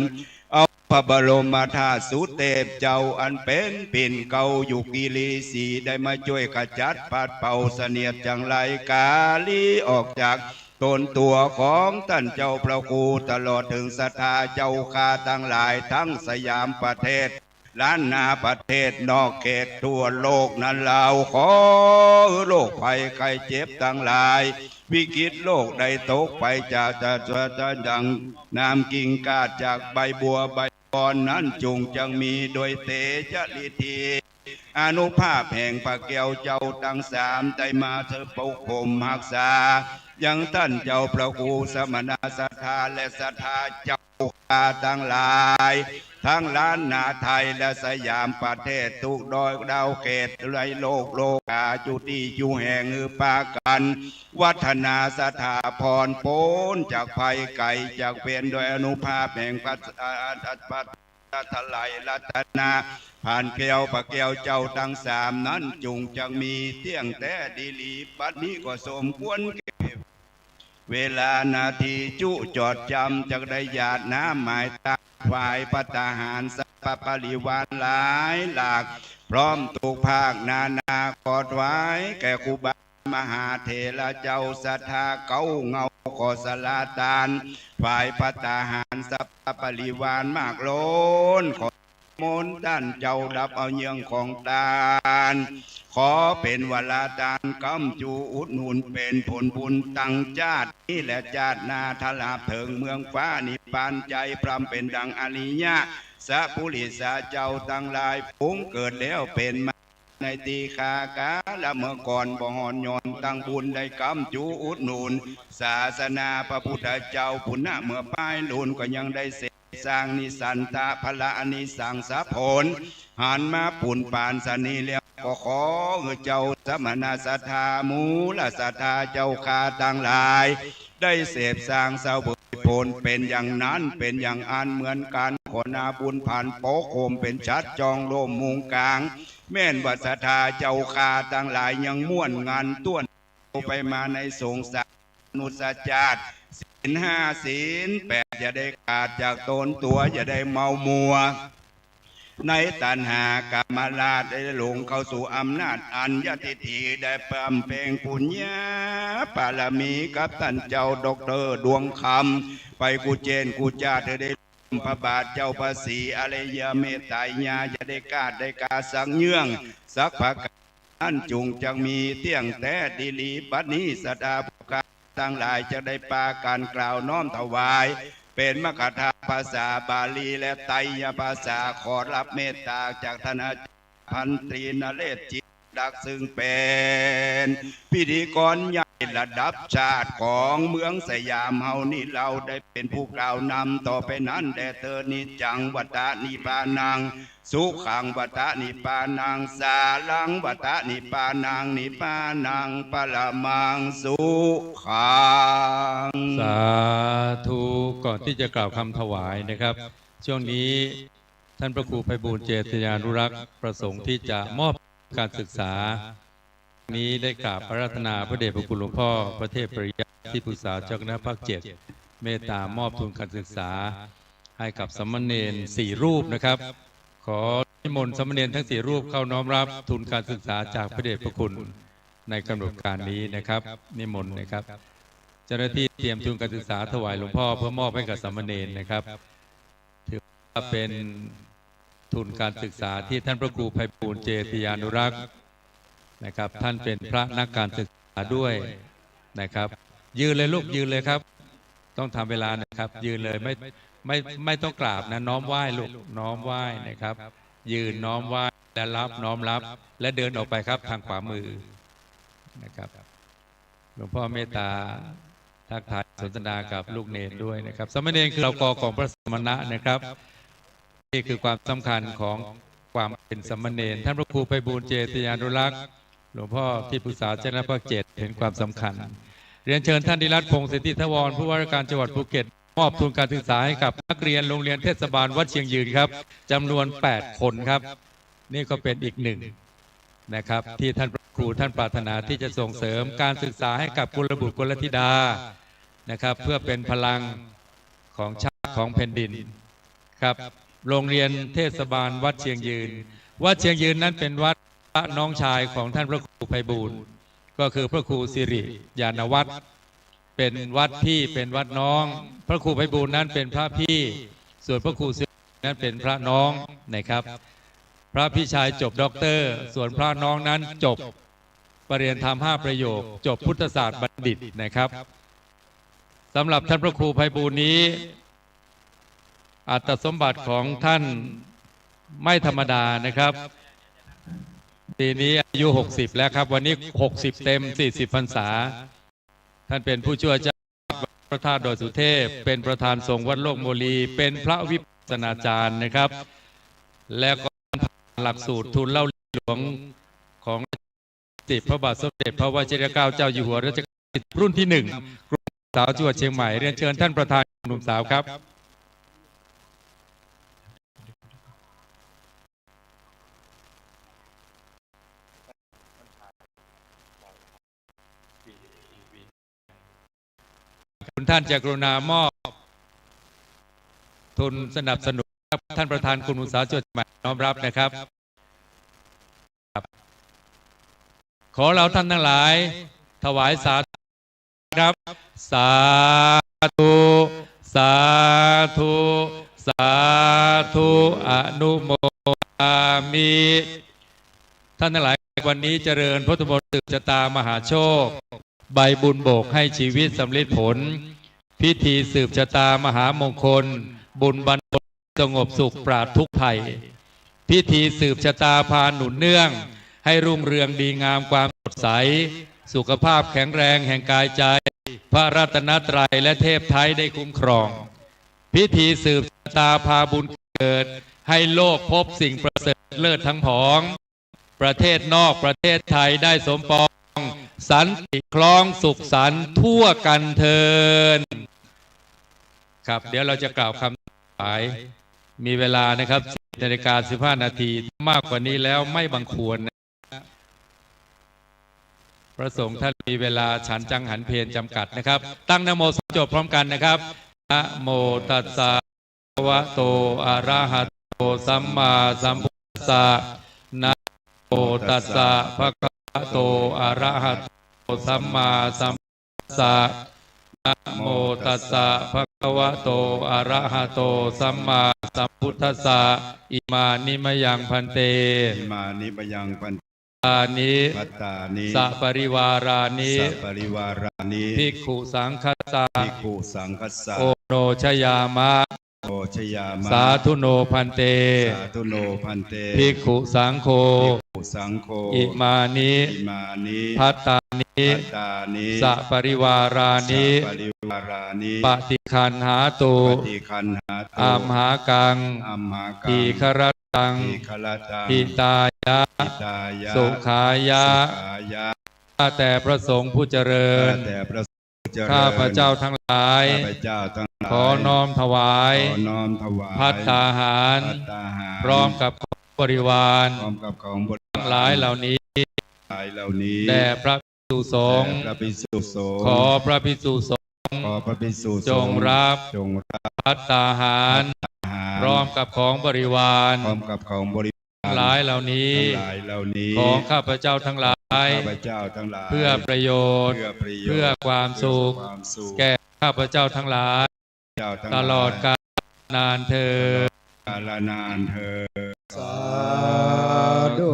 เอาพระบรมธาตุสุเทพเจ้าอันเป็นปิ่นเก่าอยู่กิลีสีได้มาช่วยขจัดปัดเป่าเสนียดจังไรกาลีออกจากตนตัวของท่านเจ้าพระครูตลอดถึงศรัทธาเจ้าข้าทั้งหลายทั้งสยามประเทศล้านนาประเทศนอกเขตทั่วโลกนั้นเราขอโรคภัยไข้เจ็บทั้งหลายวิกฤตโลกได้ตกไปจากจะดังน้ำกิ่งกาดจากใบบัวใบบอนนั้นจงจังมีโดยเตจฤทธิอนุภาพแห่งพระแก้วเจ้าทั้งสามได้มาเธอปกคมรักษายังท่านเจ้าพระครูสมณศรัทธาและศรัทธาเจ้าข้าทั้งหลายทั้งล้านนาไทยและสยามประเทศทุกดอยดาวเขตไรโลกาจุติอยู่แห่งปากันวัฒนาสถาพรโพนจากภัยไก่จากเป็นโดยอนุภาพแห่งปัจทลายรัตนาผ่านแก้วพระแก้วเจ้าทั้งสามนั้นจุงจังมีเที่ยงแต่ดีลีปัดนี้ก็สมควรเวลานาทีจุจอดจำจะได้หยาดน้ำหมายตาฝ่ายปัตหารสัพปริวารหลายหลากพร้อมทุกภาคนานาขอถวายแก่ครูบามหาเถระเจ้าศรัทธาเก้าเงาขอสลาตานฝ่ายปัตหารสัพปริวารมากล้นขอมนท่านเจ้ารับเอาเยื่องของตานขอเป็นวลาตานกำจูอุดหนุนเป็นผลบุญตั้งชาตินี้และชาตินาทลาเถิงเมืองฟ้านิพพานใจพรำเป็นดังอริยะสัพพุริสาเจ้าตั้งหลายปุ้งเกิดแล้วเป็นมาในตีคากาและเมื่อก่อนบ่หอนยนตั้งบุญได้กำจูอุดหนุนศาสนาพระพุทธเจ้าปุณณะเมื่อป้ายลุนก็ยังได้สร้างนิสันตะพละอนิสังสะผลหันมาปุ่นปานสนีแล้วก็ขอเจ้าสมณศรัทธามูลศรัทธาเจ้าข้าทั้งหลายได้เสพสร้างเสวยผลเป็นอย่างนั้นเป็นอย่างอันเหมือนกันขอนาบุญผ่านโปโคมเป็นชัดจองโลมมุงกลางแม่นวัศรัทธาเจ้าข้าทั้งหลายยังม่วนงานต้วนไปมาในสงสารนุสจาตศีล 5 ศีล 8อย่าได้ขาดจากตนตัวอย่าได้เมามัวในตัณหากามราชได้หลงเข้าสู่อำนาจอัญญทิฏฐิได้ปำเพ็งปุญญาบารมีกับท่านเจ้าดร.ดวงคำไปกูเจนกูจ้าเธอได้พระบาทเจ้าภาษีอะไรยาเมตตายาจะได้กาดได้กาสังเยื่องสักพักนั้นจุงจังมีเที่ยงแต่ดีลีบัดนี้สดาภกาทั้งหลายจะได้ปาการกล่าวน้อมถวายเป็นมคธาภาษาบาลีและไตรยภาษาขอรับเมตตาจากท่านอาจารย์พันตรีนเรศจิตดักซึ่งเป็นพิธีกรใหญ่ ระดับชาติของเมืองสยามเฮานี่เราได้เป็นผู้กล่าวนำต่อไปนั้นแด่เธอนิจจังวัฏนิพพานังสุขังวัฏนิพพานังสาลังวัฏนิพพานังนิพพานังปรมังสุขัง สาธุก่อนที่จะกล่าวคำถวายนะครับ ช่วงนี้ท่านพระครูไพบูลย์เจตยานุรักษ์ประสงค์ที่จะมอบการศึกษานี้ได้กราบอาราธนาพระเดชพระคุณหลวงพ่อพระเทพปริยัติที่ปรึกษาเจ้าคณะภาค 7เมตตามอบทุนการศึกษาให้กับสามเณร4 รูปนะครับ ขอนิมนต์สามเณรทั้ง4 รูปเข้าน้อมรับทุนการศึกษาจากพระเดชพระคุณในกำหนดการนี้นะครับนิมนต์นะครับเจ้าหน้าที่เตรียมทุนการศึกษาถวายหลวงพ่อเพื่อมอบให้กับสามเณรนะครับถือว่าเป็นทุนการศึกษาที่ท่านพระครูไพบูลย์เจติยานุรักษ์นะครับท่านเป็นพระนักการศึกษาด้วยนะครับยืนเลยลูกยืนเลยครับต้องทำเวลานะครับยืนเลยไม่ต้องกราบนะน้อมไหว้ลูกน้อมไหว้นะครับยืนน้อมไหว้และรับน้อมรับและเดินออกไปครับทางขวามือนะครับหลวงพ่อเมตตาทักทายสนทนากับลูกเนรด้วยนะครับสามเณรคือเรากอของพระสมณะนะครับนี่คือความสำคัญของความเป็นสามเณรท่านพระครูไพบูลย์เจติยานุรักษ์หลวงพ่อที่ปรึกษาเจ้าคณะภาค 7เห็นความสำคัญเรียนเชิญท่านดิรัตน์พงศ์สิทธิทวรผู้ว่าราชการจังหวัดภูเก็ตมอบทุนการศึกษาให้กับนักเรียนโรงเรียนเทศบาลวัดเชียงยืนครับจำนวน8 คนครับนี่ก็เป็นอีกหนึ่งนะครับที่ท่านครูท่านปรารถนาที่จะส่งเสริมการศึกษาให้กับกุลบุตรกุลธิดานะครับเพื่อเป็นพลังของชาติของแผ่นดินครับโรงเรียนเทศบาลวัดเชียงยืนวัดเชียงยืนนั้นเป็นวัดพระน้องชายของท่านพระครูไพบูลย์ก็คือพระครูสิริยานวัฒน์เป็นวัดพี่เป็นวัดน้องพระครูไพบูลย์นั้นเป็นพระพี่ส่วนพระครูสิรินั้นเป็นพระน้องนะครับพระพี่ชายจบด็อกเตอร์ส่วนพระน้องนั้นจบปริญญาธรรม5 ประโยคจบพุทธศาสตร์บัณฑิตนะครับสำหรับท่านพระครูไพบูลย์นี้อัตสมบัติของท่านไม่ธรรมดานะครับปีนี้อายุ60แล้วครับวันนี้60เต็ม40 พรรษาท่านเป็นผู้ช่วยเจ้าพระธาตุดอยสุเทพเป็นประธานสงฆ์วัดโลกโมลีเป็นพระวิปัสสนาจารย์นะครับและก็หลักสูตรทุนเล่าหลวงของพระบาทสมเด็จพระวชิรเกล้าเจ้าอยู่หัวรัชกาลที่10รุ่นที่1กลุ่มสาวจังหวัดเชียงใหม่เรียนเชิญท่านประธานหนุ่มสาวครับคุณท่านจะกรุณามอบทุนสนับสนุนท่านประธานคุณอุตสาหจังหวัดเชียงใหม่น้อมรับนะครับขอเราท่านทั้งหลายถวายสาธุครับสาธุสาธุสาธุอนุโมทามิท่านทั้งหลายวันนี้เจริญพุทธมนต์สืบชะตามหาโชคใบบุญโบกให้ชีวิตสำเร็จผลพิธีสืบชะตามหามงคลบุญบรรพตสงบสุขปราศทุกภัยพิธีสืบชะตาพาหนุนเนื่องให้รุ่งเรืองดีงามความสดใสสุขภาพแข็งแรงแห่งกายใจพระรัตนตรัยและเทพไทยได้คุ้มครองพิธีสืบชะตาพาบุญเกิดให้โลกพบสิ่งประเสริฐเลิศทั้งผองประเทศนอกประเทศไทยได้สมปองสันติคล้องสุขสันต์ทั่วกันเทินครับเดี๋ยวเราจะกล่าวคำถวายมีเวลานะครับ10:15 นาทีมากกว่านี้แล้วไม่บังควรนะพระสงฆ์ท่านมีเวลาฉันจังหันเพลจำกัดนะครับตั้งนะโมจบพร้อมกันนะครับนะโมตัสสะภะคะวะโตอะระหะโตสัมมาสัมพุทธัสสะนะโมตัสสะภะคะวะโตอะระหะโตสัมมาสัมพุทธัสสะนะโมตัสสะภะคะวะโตอะระหะโตสัมมาสัมพุทธัสสะอิมานิมะยังพันเตอิมานิมะยังพันเตานิปัตตานิสัปริวารานิสัปริวารานิภิกขุสังคัสสะภิกขุสังคัสสะโอโนชยามะโอ ชยามะ สาธุโนพันเต สาธุโนพันเต ภิกขุสังโฆ ภิกขุสังโฆ อิมานิ อิมานิ พัตตานิ พัตตานิ สัปริวารานิ สัพปริวารานิ ปฏิคันหาตุ ปฏิคันหาตุ อัมหากัง อัมหากัง ทีครตัง ทีฆรตัง หิตายะ หิตายะ สุขายะ สุขายะ ข้าแต่พระสงฆ์ผู้เจริญ ข้าแต่พระสงฆ์เจริญ ข้าพระเจ้าทั้งหลาย ข้าพเจ้าทั้งหลาย ขอน้อมถวาย ขอน้อมถวาย ภัตตาหาร ภัตตาหาร พร้อมกับบริวาร พร้อมกับของบริ ทั้งหลายเหล่านี้ หลายเหล่านี้ แด่พระภิกษุสงฆ์ แด่พระภิกษุสงฆ์ ขอพระภิกษุสงฆ์ ขอพระภิกษุสงฆ์ จงรับ จงรับ ภัตตาหาร อาหาร พร้อมกับของบริวาร พร้อมกับของบริวาร ทั้งหลายเหล่านี้ ทั้งหลายเหล่านี้ ของข้าพเจ้าทั้งหลาย ข้าพเจ้าทั้งหลาย เพื่อประโยชน์ เพื่อประโยชน์ เพื่อความสุข เพื่อความสุข แก่ข้าพเจ้าทั้งหลาย เจ้าทั้ง ตลอดกาลนานเธอญ กาลนานเธอญ สาธุ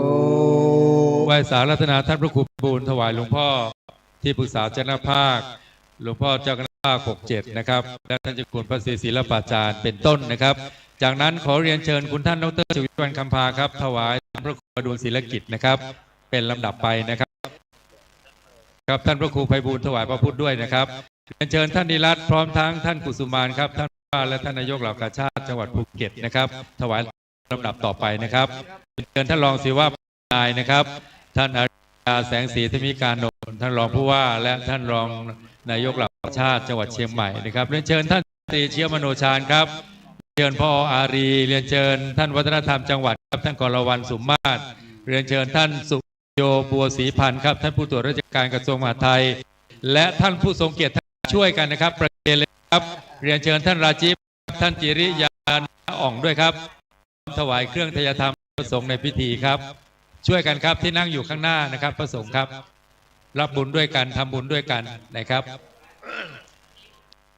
ไหว้สารัตนาท่านพระครูบูรณ์ถวายหลวงพ่อที่ปรึกษาเจ้าคณะภาคหลวงพ่อเจ้าคณะภาค67นะครับและท่านเจ้าคุณพระศรีศิลปาจารย์เป็นต้นนะครับ จากนั้นขอเรียนเชิญคุณท่านดร.ชวิตวรรณคำพาครับถวายพระครูประดูลศิลกิจนะครับ เป็นลำดับไปนะครับครับท่านพระครูไพบูลย์ถวายพระพุทธด้วยนะครับเรียนเชิญท่านนิรัตน์พร้อมทั้งท่านกุสุมานครับท่านว่าและท่านนายกเหล่ากาชาติจังหวัดภูเก็ตนะครับ ถวายลำดับต่อไปนะครับเชิญท่านรองศิวะนายนะครับ ท่านอาริยาแสงศรีธมิการนนท์ท่านรองผู้ว่าและท่านรองนายกเหล่ากาชาติจังหวัดเชียงใหม่นะครับเรียนเชิญท่านตรีเชียมโนชาญครับเรียนพ่ออารีเรียนเชิญท่านวัฒนธรรมจังหวัดครับท่านกรวันสุมมาศเรียนเชิญท่านสุโยบัวศรีพันธ์ครับท่านผู้ตรวจราชการกระทรวงมหาดไทย และท่านผู้ทรงเกียรติช่วยกันนะครับประเคนเลยครับเรียนเชิญท่านราจีท่านจิริยาอ่องด้วยครับถวายเครื่องทยธรรมพระสงฆ์ในพิธีครับช่วยกันครับที่นั่งอยู่ข้างหน้านะครับพระสงฆ์ครับรับบุญด้วยกันทำบุญด้วยกันนะครับ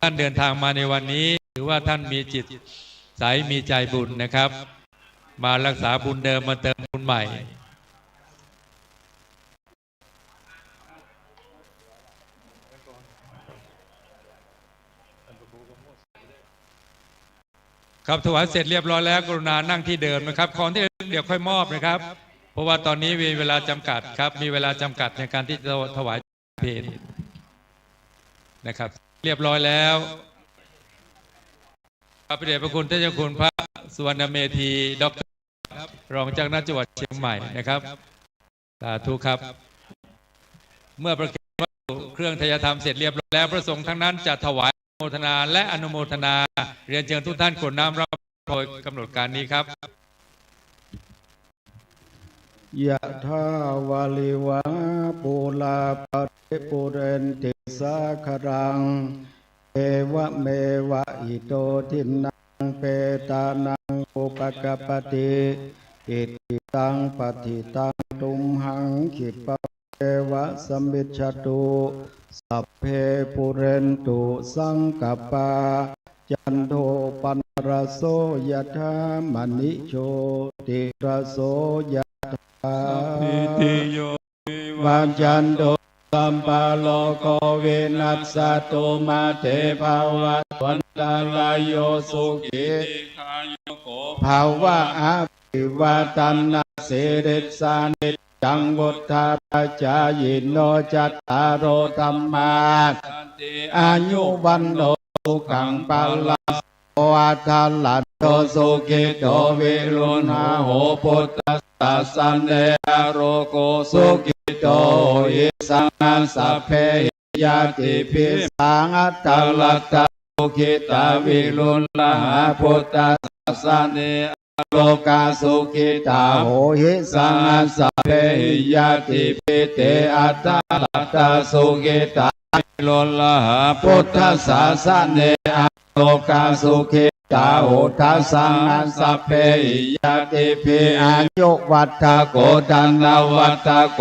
ท่านเดินทางมาในวันนี้หรือว่าท่านมีจิตใสมีใจบุญนะครับ มารักษาบุญเดิมมาเติมบุญใหม่ครับถวายเสร็จเรียบร้อยแล้วกรุณานั่งที่เดิมนะครับของที่เดี๋ยวค่อยมอบนะครับเพราะว่าตอนนี้มีเวลาจำกัดครับมีเวลาจำกัดในการที่จะถวายเพลนะครับเรียบร้อยแล้วพระพระเดชพระคุณท่านเจ้าคุณพระสุวรรณเมธีดร.รองเจ้าคณะจังหวัดเชียงใหม่นะครับสาธุครับเมื่อประเคนวัตถุเครื่องทยธรรมเสร็จเรียบร้อยแล้วพระสงฆ์ทั้งนั้นจะถวายอนุโมทนาและอนุโมทนาเรียนเชิญทุกท่านกรวดน้ำรับโดยกำหนดการนี้ครับ ยะทาวาลิวะปุลาปะริปุเรนติสาคารังเอวะเมวะอิโตทินังเปตานังอุปกปปติอิติตังปฏิตังตุมหังขิปะเอวะสมมิชฉตุสัพเพปุเรนตุสังกปาจันโทปันรโสยะธามณิโชติรโสยะติโย วันจันโตสัมปาโลโกวินัสสตุมาเตภาวะวันตาลายโยสุขิภาวะอาภิวาตันนาสิริสานิจังวุฒาปัจจายโนจัตตารโอธรรมาอายุวันโนสุขังปาลาโออัฏฐาลัตโตสุขิโตวิรุณาโหปุตตะตัสสันเนโรโกสุขิโตอิสังสัพเพยาติภิสังอัตตลัตตะสุขิตาวิรุณาพุทธัสสะเนโลกาสุขิตาโหหิสังสัพเพยาติภิเตอัตตลัตตะสุขิตาวิรุณาพุทธัสสะเนโลกาสุขิตาโหทัสสังสัพเพยาติภิอายุวัฏโกตันวัฏโก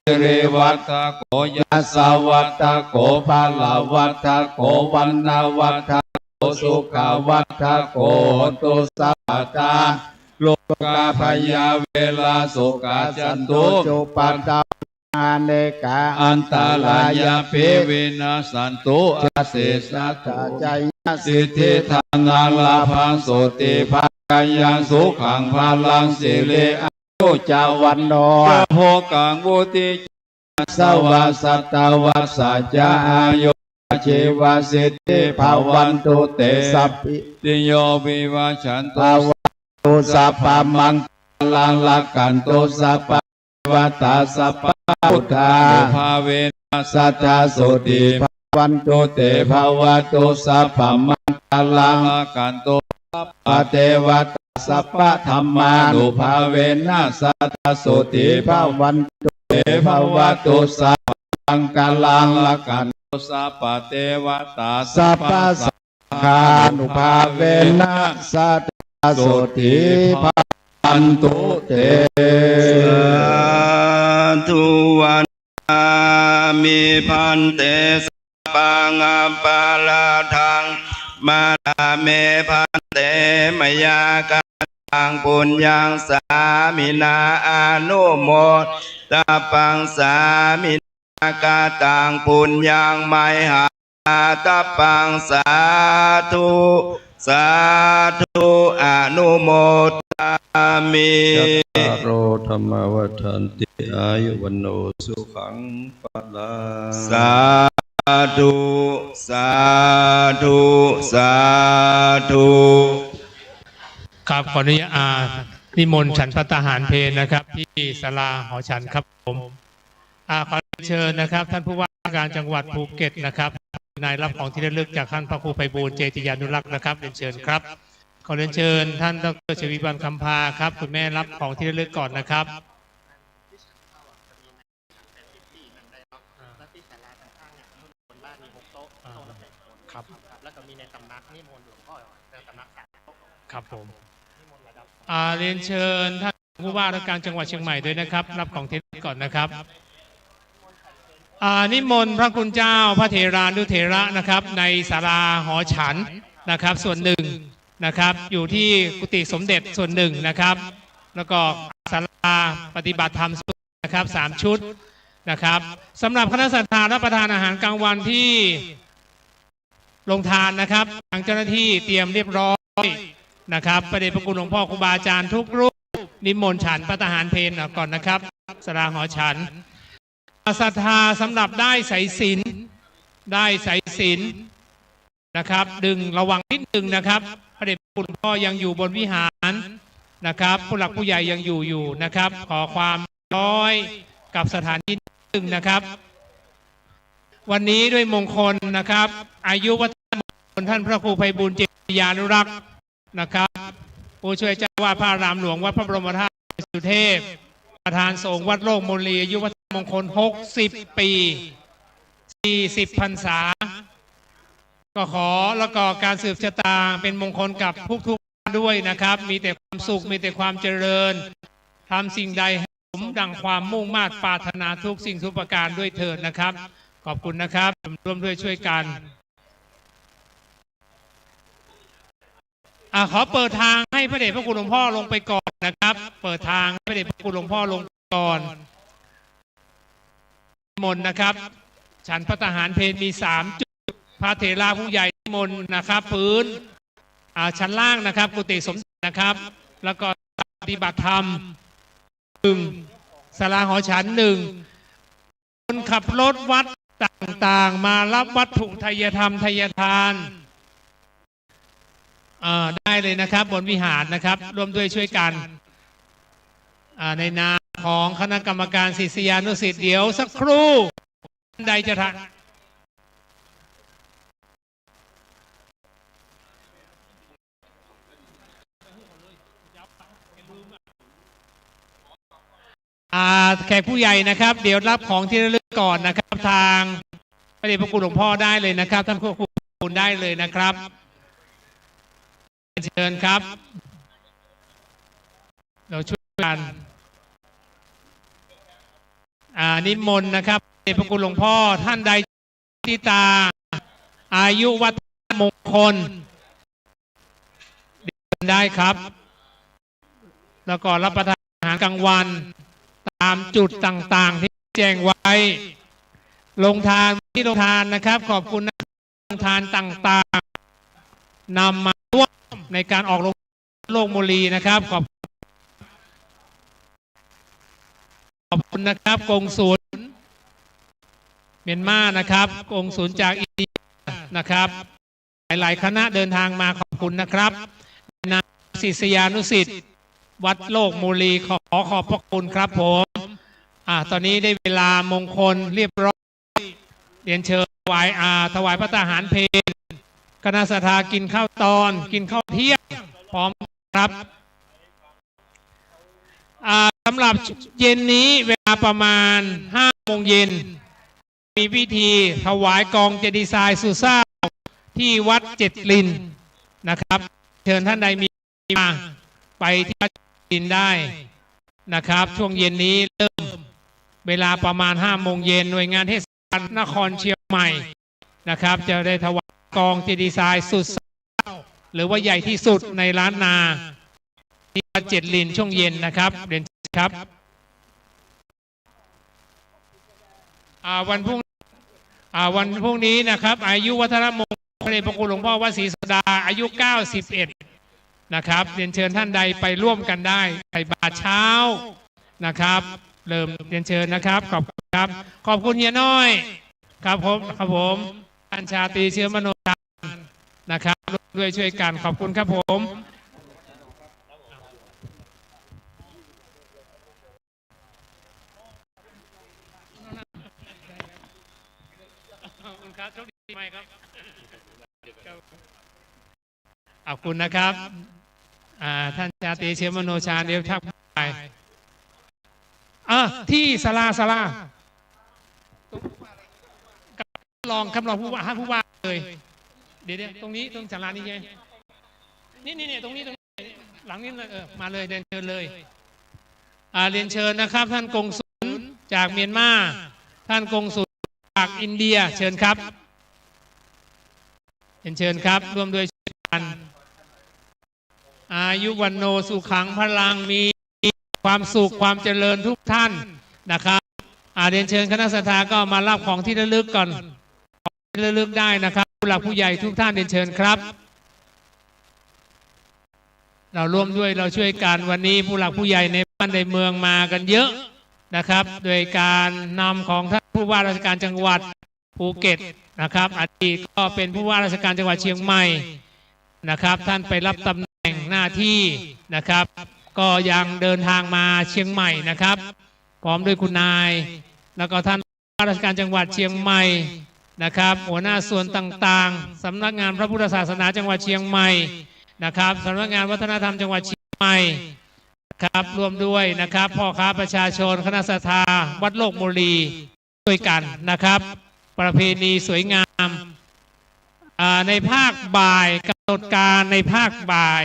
สิริวัฏโกยัสสวัฏโกภาลวัฏโกวันนาวัฏโกสุขวัฏโกตุสัพพตาโลกาพยาเวลาสุขาจันตุจุปัตตา อาเนกา อันตรายาเปเวนะสันโตอาเสสะ ตาใจยะ สิทธิธานาลาภังโสติภากายังสุขังพาลังสิเลอ โอจาวันโน โภกังวุติ สวัสสัตตวัสสัจจาอายุเชวะสิทธิภาวันตุเตสัพพิ ติโยวิวัชชันโต ภาวันตุสัพพมังคลังลักขันตุสัพพะวัตตาสัพพะพุทธา ภาเวนะ สัทธาสุติภาวันตุเตภาวะตุสัพพมังคลัง กันโต ปเทวตาสัพพะธรรมานุภาเวนะสัทธาสุติภาวันตุเตภาวะตุสัพพมังคลังลักขัน สัพพะเทวตา สัพพะสังฆานุภาเวนะสัทธาสุติภาวันตุเต ทุวันมีพันเตสปังปาลาทังมาเมพันเตมยากาตังปุญญังสามินาอนุโมตปังสามินากาตังปุญญังไมหาตปังสาธุสาธุอนุโมทามิ โรธรรมวัฏันติอายุวันโนสุขังปะลา สาธุสาธุสาธุ ครับขออนุญาตนิมนต์ฉันพระทหารเพลนะครับที่ศาลาหอฉันครับผมขอเชิญนะครับท่านผู้ว่าราชการจังหวัดภูเก็ตนะครับนายรับของที่ระลึกจากท่านพระครูไพบูลย์เจติยานุรักษ์นะครับเรียนเชิญครับขอเรียนเชิญท่านดร.ชวีวันคำพาครับคุณแม่รับของที่ระลึกก่อนนะครับครับแล้วก็มีในตำนักนิมนต์หลวงพ่อในตำนักครับผมเรียนเชิญท่านผู้ว่าราชการจังหวัดเชียงใหม่ด้วยนะครับรับของที่ระลึกก่อนนะครับนิมนต์พระคุณเจ้าพระเถรานุเถระนะครับในศาลาหอฉันนะครับส่วนหนึ่งนะครับอยู่ที่กุฏิสมเด็จส่วนหนึ่งนะครับแล้วก็ศาลาปฏิบัติธรรมนะครับ3 ชุดนะครับสำหรับคณะศรัทธารับประทานอาหารกลางวันที่ลงทานนะครับทางเจ้าหน้าที่เตรียมเรียบร้อยนะครับพระเดชพระคุณหลวงพ่อครูบาอาจารย์ทุกรูปนิมนต์ฉันพระทหารเพลก่อนนะครับศาลาหอฉันศรัทธาสำหรับได้สายศีลนะครับดึงระวังนิดนึงนะครับพระเดชพระคุณหลวงพ่อยังอยู่บนวิหารนะครับผู้หลักผู้ใหญ่ยังอยู่นะครับขอความร้อยกับสถานที่นึงนะครับวันนี้ด้วยมงคลนะครับอายุวัฒนมงคลท่านพระครูไพบูลย์เจติยานุรักษ์นะครับผู้ช่วยเจ้าวาดพระอารามหลวงวัดพระบรมธาตุสุเทพประธานสงฆ์วัดโลกมนลีอายุวัฒนมงคล60 ปี40 พรรษาก็ขอแล้วก็การสืบชะตาเป็นมงคลกับทุกๆด้วยนะครับมีแต่ความสุขมีแต่ความเจริญทำสิ่งใดให้สมดังความมุ่งมา่ปรารถนาทุกสิ่งทุกประการด้วยเถิดนะครับขอบคุณนะครับร่วมด้วยช่วยกันขอเปิดทางให้พระเดชพระคุณหลวงพ่อลงไปก่อนนะครับเปิดทางให้พระเดชพระคุณหลวงพ่อลงก่อนมนต์นะครับฉันพระทหารเพลมี3 จุดพระเถระผู้ใหญ่มนต์นะครับพื้นชั้นล่างนะครับกุฏิสมเด็จนะครับแล้วก็ปฏิบัติธรรม1ศาลาหอฉัน1คนขับรถวัดต่างๆมารับวัตถุทายธรรมทายทานได้เลยนะครับบนวิหารนะครับร่วมด้วยช่วยกันในนามของคณะกรรมการศิษยานุศิษย์เดี๋ยวสักครู่ใดจะทักแขกผู้ใหญ่นะครับเดี๋ยวรับของที่ระลึกก่อนนะครับทางพระเดชพระคุณหลวงพ่อได้เลยนะครับท่านควบคุมได้เลยนะครับเชิญครับเราช่วยกันนิมนต์นะครับพระเดชพระคุณหลวงพ่อท่านใดที่ตาอายุวัฒนมงคลได้ครับแล้วก็รับประทานอาหารกลางวันตามจุดต่างๆที่ แจ้งไว้ลงทานที่ลงทานนะครับขอบคุณนะลงทานต่างๆนำมาร่วมในการออกลงโลกโมลีนะครับขอบคุณนะครับกงศูนย์เมียนมานะครับกงศูนย์จากอินเดียนะครับหลายๆคณะเดินทางมาขอบคุณนะครับนามศิษยานุศิษย์วัดโลกโมลีขอขอบพระคุณครับผมตอนนี้ได้เวลามงคลเรียบร้อยเรียนเชิญถวายพระทหารเพลคณะศรัทธากินข้าวตอนกินข้าวเที่ยงพร้อมครับสำหรับเย็นนี้เวลาประมาณ5 โมงเย็นมีพิธีถวายกองเจดีย์ทรายสุสานที่วัดเจ็ดลินนะครับเชิญท่านใดมีมาไปที่วัดเจ็ดลินได้นะครับช่วงเย็นนี้เริ่มเวลาประมาณ5 โมงเย็นหน่วยงานเทศบาลนครเชียงใหม่นะครับจะได้ถวายกองเจดีย์ทรายสุสานหรือว่าใหญ่ที่สุดในล้านนาที่วัดเจ็ดลินช่วงเย็นนะครับเรียนครับวันพรุ่งนี้นะครับอายุวัฒนมงคลพระคุณหลวงพ่อวศรีสดาอายุ91นะครับเรียนเชิญท่านใดไปร่วมกันได้ใส่บาตรเช้านะครับเริ่มเรียนเชิญนะครับขอบคุณครับขอบคุณเฮียน้อยครับผมท่านชาตรีเชื้อมโนทานนะครับด้วยช่วยกันขอบคุณครับผมขอบคุณนะครับท่านชาตรีเชื้อมโนชาเดี๋ยวทักไปที่ศาลาลองคำรองผู้ว่าเลยเดี๋ยวตรงนี้ตรงศาลานี้ใช่ไหมนี่ตรงนี้หลังนี้มาเลยเดินเชิญเลยเรียนเชิญนะครับท่านกงสุลจากเมียนมาท่านกงสุลจากอินเดียเชิญครับเรียนเชิญครับร่วมด้วยกันอายุวันโนสุขังพลังมีความสุขความเจริญทุกท่านนะครับเรียนเชิญคณะศรัทธาก็มารับของที่ระลึกก่อนที่ระลึกได้นะครับผู้หลักผู้ใหญ่ทุกท่านเรียนเชิญครับเราร่วมด้วยเราช่วยกันวันนี้ผู้หลักผู้ใหญ่ในบ้านในเมืองมากันเยอะนะครับโดยการนำของท่านผู้ว่าราชการจังหวัดภูเก็ตนะครับอดีตก็เป็นผู้ว่าราชการจังหวัดเชียงใหม่นะครับท่านไปรับตำแหน่งหน้าที่นะครับก็ยังเดินทางมาเชียงใหม่นะครับพร้อมด้วยคุณนายแล้วก็ท่านผู้ว่าราชการจังหวัดเชียงใหม่นะครับหัวหน้าส่วนต่างๆสำนักงานพระพุทธศาสนาจังหวัดเชียงใหม่นะครับสำนักงานวัฒนธรรมจังหวัดเชียงใหม่ครับรวมด้วยนะครับพ่อค้าประชาชนคณะศรัทธาวัดโลกโมลีด้วยกันนะครับประเพณีสวยงามในภาคบ่ายกำหนดการในภาคบ่าย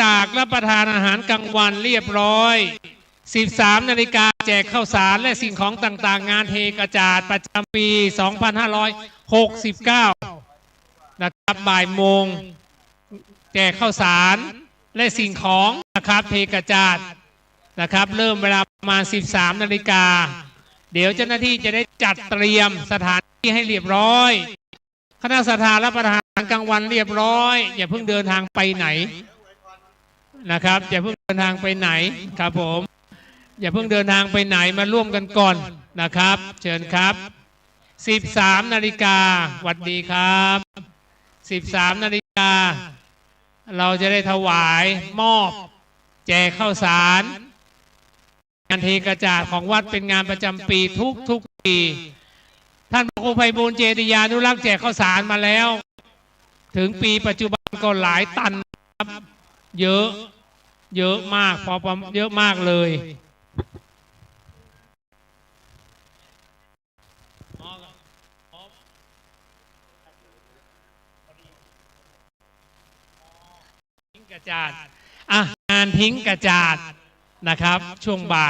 จากรับประทานอาหารกลางวันเรียบร้อย13 นาฬิกาแจกข้าวสารและสิ่งของต่างๆงานเทกระจาดประจำปี 2569นะครับบ่ายโมงแจกข้าวสารและสิ่งของนะครับเทกระจาดนะครับเริ่มเวลาประมาณ13 นาฬิกาเดี๋ยวเจ้าหน้าที่จะได้จัดเตรียมสถานที่ให้เรียบร้อยคณะศรัทธารับประทานกลางวันเรียบร้อยอย่าเพิ่งเดินทางไปไหนนะครับอย่าเพิ่งเดินทางไปไหนครับผมอย่าเพิ่งเดินทางไปไหนมาร่วมกันก่อนนะครับเชิญครับ13 นาฬิกาสวัสดีครับ13 นาฬิกาเราจะได้ถวายมอบแจกข้าวสารงานเทกระจาดของวัดเป็นงานประจำปีทุกปีท่านพระครูไพบูลย์เจติยานุรักษ์แจกข้าวสารมาแล้วถึงปีปัจจุบันก็หลายตันครับเยอะมากพอเยอะมากเลยทิ้งกระจาดงานทิ้งกระจาดนะครับช่วงบ่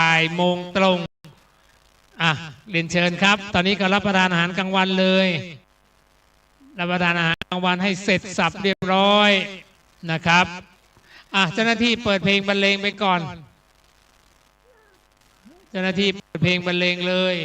ายโมงตรงเรียนเชิญครับตอนนี้ก็รับประทานอาหารกลางวันเลยรับประทานอาหารกลางวันให้เสร็จสับเรียบร้อย นะครับเจ้าหน้าที่เปิดเพลงบรรเลงไปก่อนเจ้าหน้าที่เปิดเพลงบรรเลงเลย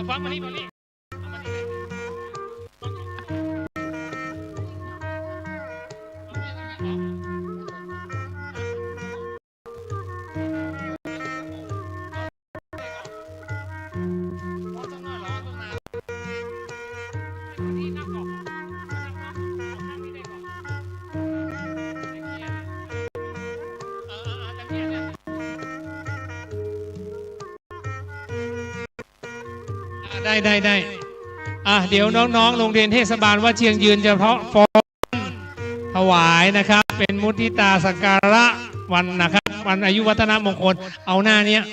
ฟังมานี่ได้เดี๋ยวน้องๆโรงเรียนเทศบาลวัดเชียงยืนเฉพาะฟ้อนถวายนะครับเป็นมุทิตาสักการะวันนะครับวันอายุวัฒนมงคลเอาหน้าเนี้ย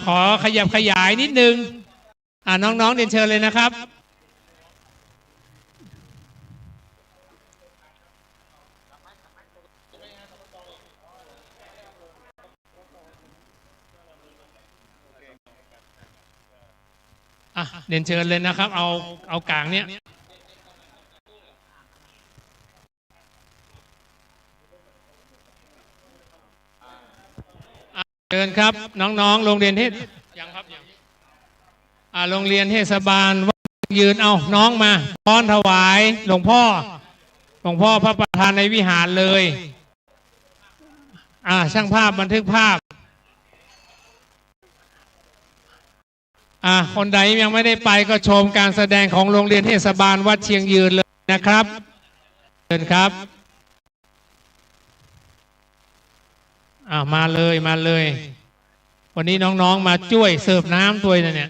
ขอขยับขยายนิดนึงน้องๆเรียนเชิญเลยนะครับเรียนเชิญเลยนะครับเอากลางเนี้ยเชิญครับน้องๆโรงเรียนเทศยังครับโรงเรียนเทศบาลวัดยืนเอาน้องมาฟ้อนถวายหลวงพ่อพระประธานในวิหารเลยช่างภาพบันทึกภาพคนใดยังไม่ได้ไปก็ชมการแสดงของโรงเรียนเทศบาลวัดเชียงยืนเลยนะครับเชิญครับมาเลยวันนี้น้องๆมาช่วยเสิร์ฟน้ำตัวเนี่ย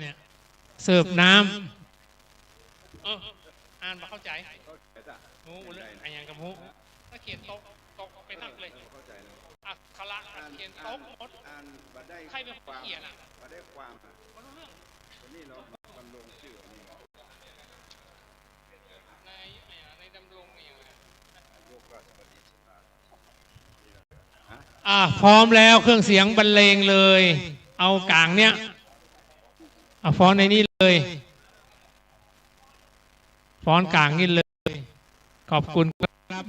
เสิร์ฟน้ำอ่านมาเข้าใจหูอะไรอย่างกับหูถ้าเขียนโต๊ะไปนั่งเลยคละเขียนโต๊ะหมดใครเป็นคนเขียนได้ความวันนี้เราดำรงชื่อในดำรงพร้อมแล้วเครื่องเสียงบรรเลงเลยเอากลางเนี้ยฟ้อนในนี้เลยฟ้อนกลางนี่เลยขอบคุณครับ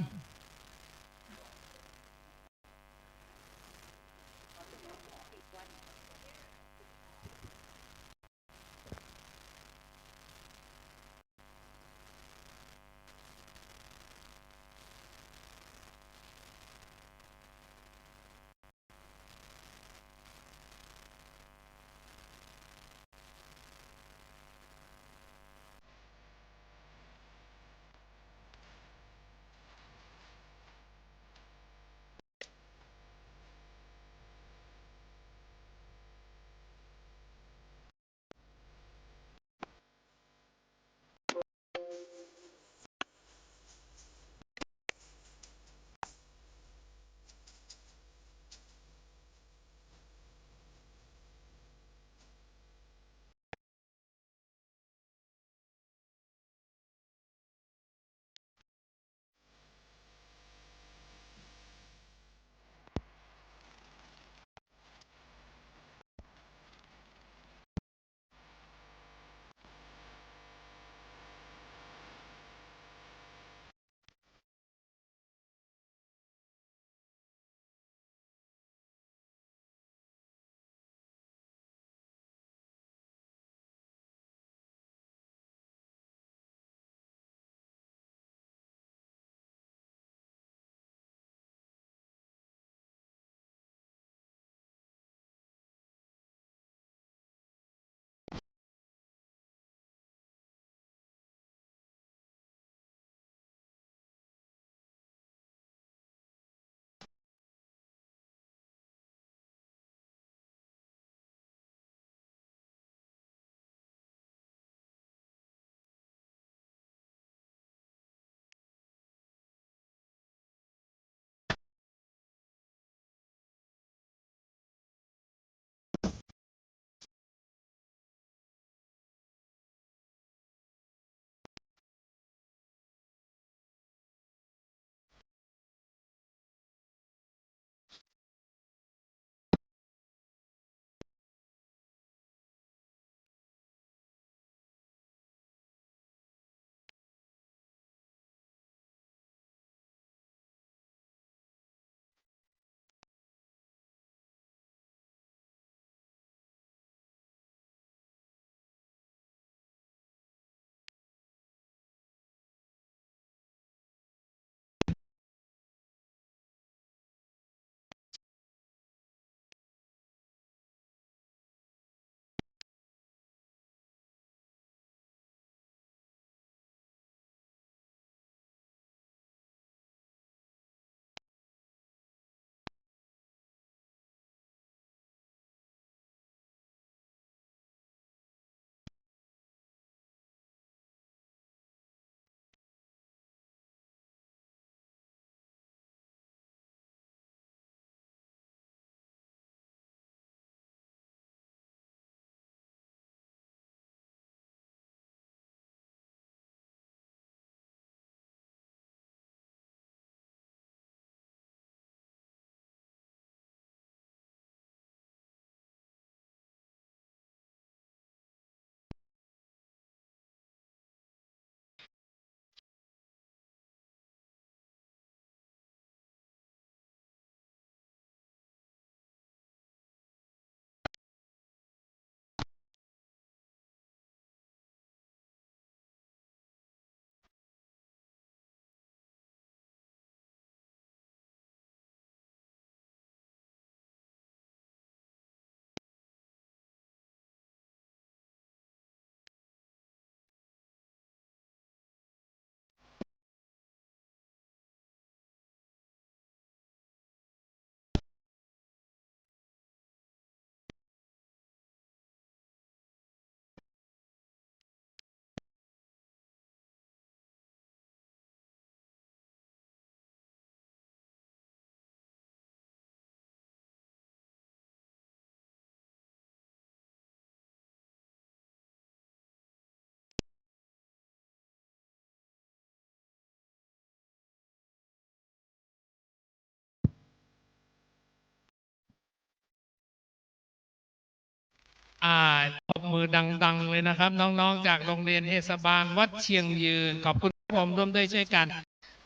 ปรบมือดังๆเลยนะครับ น้องๆจากโรงเรียนเทศบาลวัดเชียงยืนขอบคุณครับผมร่วมด้วยช่วยกัน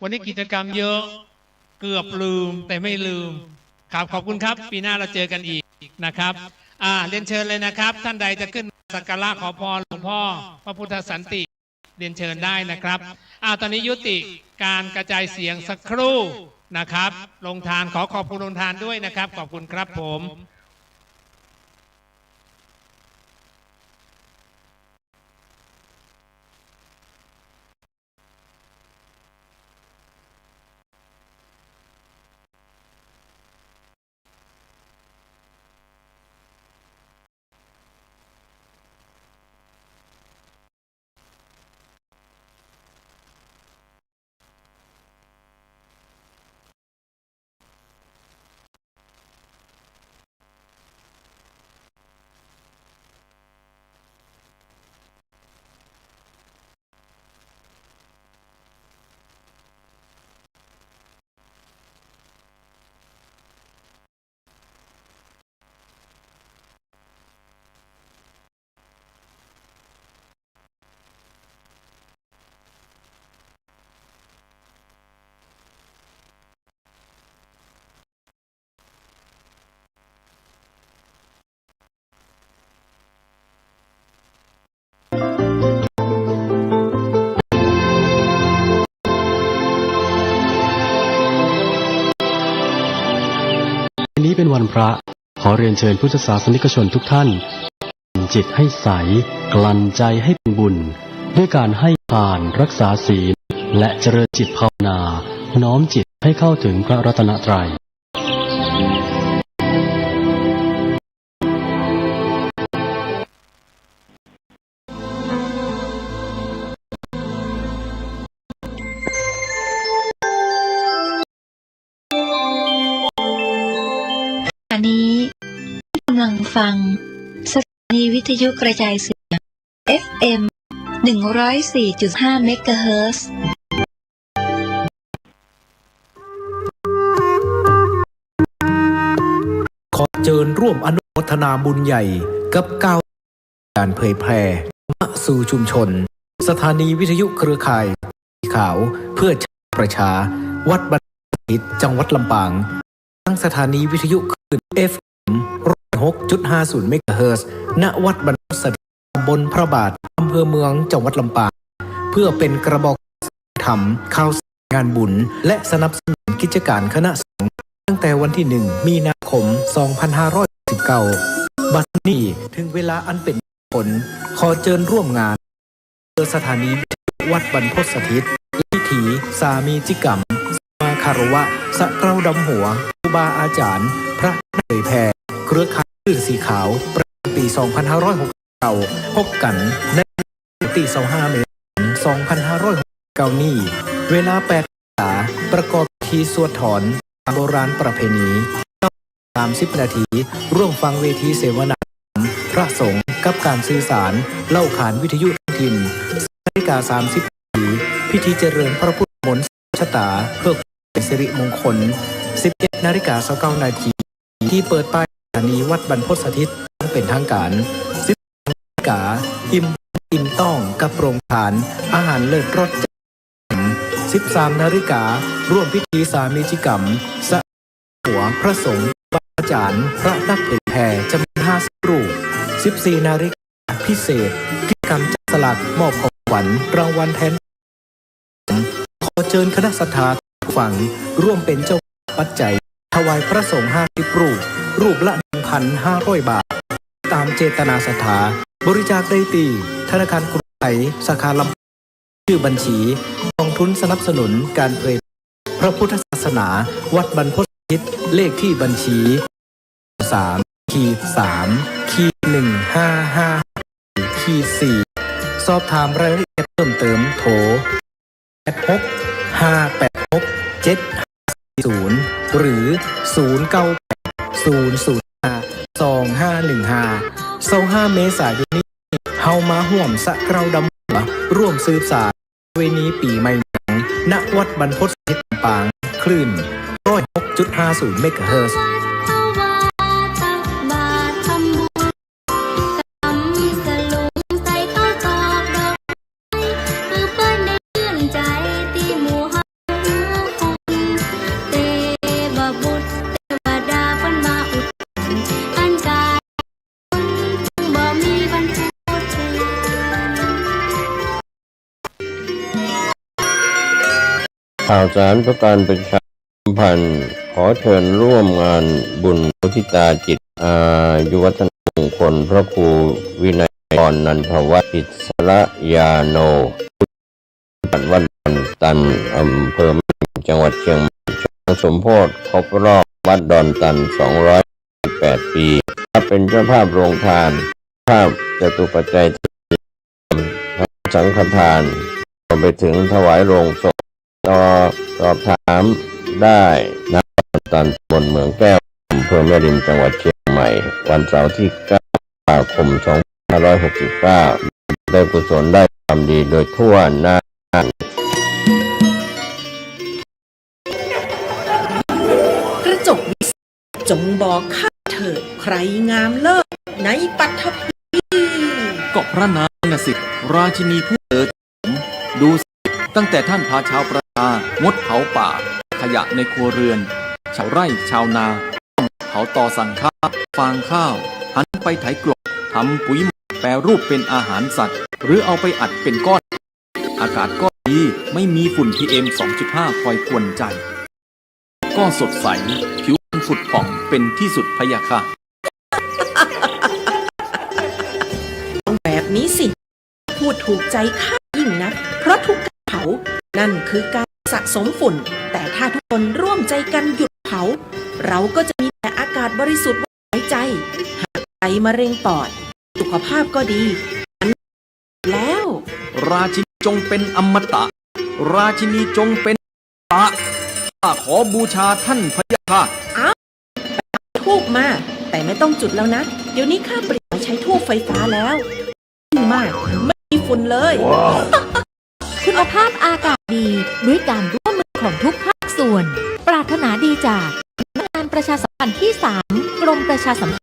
วันนี้กิจกรรมเยอะเกือบลืมแต่ไม่ลืมครับขอบคุณครับปีหน้าเราเจอกันอีกนะครับเรียนเชิญเลยนะครับ ท่านใดจะขึ้นสักการะขอพรหลวงพ่อพระพุทธสันติเรียนเชิญได้นะครับตอนนี้ยุติการกระจายเสียงสักครู่นะครับลงทานขอขอบคุณลงทานด้วยนะครับขอบคุณครับผม วันนี้เป็นวันพระขอเรียนเชิญพุทธศาสนิกชนทุกท่านจิตให้ใสกลั่นใจให้เป็นบุญด้วยการให้ทานรักษาศีลและเจริญจิตภาวนาน้อมจิตให้เข้าถึงพระรัตนตรัยอันนี้กำลังฟังสถานีวิทยุกระจายเสียง FM 104.5 เมกะเฮิรตซ์ ขอเชิญร่วมอนุโมทนาบุญใหญ่กับการเผยแพร่สู่ชุมชนสถานีวิทยุเครือข่ายสีขาวเพื่อชาติประชาวัดบรรพตสถิตจังหวัดลำปางตั้งสถานีวิทยุคลื่น FM 106.50 เมกะเฮิรตซ์ณวัดบรรพตสถิตตำบลพระบาทอำเภอเมืองจังหวัดลำปางเพื่อเป็นกระบอกธรรมข่าวสารงานบุญและสนับสนุนกิจการคณะสงฆ์ตั้งแต่วันที่ 1 มีนาคม 2519 บัดนี้ถึงเวลาอันเป็นผลขอเชิญร่วมงานเพื่อสถานีวัดบรรพตสถิตพิธีสามีจิกรรมมาคารวะสะเกล้าดำหัวครูบาอาจารย์พระเผยแผ่เครือข่ายคลื่นสีขาวประจำปี 2569 พบกันในปี25 เมษายน 2569 นี้เวลา 8 นาฬิกาประกอบพิธีสวดถอนโบราณประเพณี 30 นาทีร่วมฟังเวทีเสวนาพระสงฆ์กับการสื่อสารเล่าขานวิทยุท้องถิ่น นาฬิกา 30 นาทีพิธีเจริญพระพุทธมนต์ชะตาเพื่อเป็นสิริมงคล 11 นาฬิกา 29 นาทีที่เปิดป้ายสถานีวัดบรรพตสถิตเป็นทางการ 12 นาฬิกาอิ่มต้องกับโรงทานอาหารเลิศรส13 นาฬิการ่วมพิธีสามีจิกรรมสะหัวพระสงฆ์อาจารย์พระนักเผยแผ่จำนวน50 รูป 14 นาฬิกาพิเศษกิจกรรมจับสลากมอบของขวัญรางวัลแทนขอเชิญคณะศรัทธาฝั่งร่วมเป็นเจ้าปัจจัยถวายพระสงฆ์50 รูปละ 1,500 บาทตามเจตนาศรัทธาบริจาคได้ที่ธนาคารกรุงไทยสาขาลำชื่อบัญชีกองทุนสนับสนุนการเผยพระพุทธศาสนาวัดบรรพตสถิตเลขที่บัญชี 3-3-155-4 สอบถามรายละเอียดเพิ่มเติมโทร 86-586-750 หรือ 098-005-2515 25 เมษายนนี้เฮามาห่วมสะเกล้าดำหัวร่วมสืบสานเวณีปีใหม่หนังณวัดบรรพตสถิตลำปางคลื่น 106.50 เมกะเฮิรตซ์ ข่าวสารประการประชาสัมพันธ์ขอเชิญร่วมงานบุญมุทิตาจิตอายุวัฒนมงคลพระครูวินัยกรนันทวัฒน์อิสระยาโนวัดดอนตันอำเภอแม่ริมจังหวัดเชียงใหม่สมโภชครบรอบวัดดอนตัน208 ปีเป็นเจ้าภาพโรงทานภาพจตุปัจจัยสังฆทานรวมไปถึงถวายโรงศพสอบถามได้ณตันบนเมืองแก้วอำเภอแม่ริมจังหวัดเชียงใหม่วันเสาร์ที่9 ตุลาคม 2569ได้กุศลได้ความดีโดยทั่วหน้า กระจกวิเศษจงบอกข้าเถิดใครงามเลิศในปัทภีก็พระนางน่ะสิราชินีผู้เลิศดูสิตั้งแต่ท่านพาชาวประชางดเผาป่าขยะในครัวเรือนชาวไร่ชาวนาเผาต่อสั่งข้าวฟางข้าวหันไปไถกลบทำปุ๋ยแปรรูปเป็นอาหารสัตว์หรือเอาไปอัดเป็นก้อนอากาศก็ดีไม่มีฝุ่น PM 2.5 คอยกวนใจก็สดใสผิวผุดผ่องเป็นที่สุดพะยะค่ะ แบบนี้สิพูดถูกใจข้ายิ่งนักเพราะทุกการเผานั่นคือการสะสมฝุ่นแต่ถ้าทุกคนร่วมใจกันหยุดเผาเราก็จะมีแต่อากาศบริสุทธิ์หายใจหายใจมะเร็งปอดสุขภาพก็ดีแล้วราชินีจงเป็นอมตะราชินีจงเป็นตะข้าขอบูชาท่านพะยะค่ะอ้าวทูบมาแต่ไม่ต้องจุดแล้วนะเดี๋ยวนี้ข้าเปลี่ยนใช้ทูบไฟฟ้าแล้วมากไม่มีฝุ่นเลย คุณภาพอากาศดีด้วยการร่วมมือของทุกภาคส่วนปรารถนาดีจากสำนักงานประชาสัมพันธ์ที่ 3 กรมประชาสัมพันธ์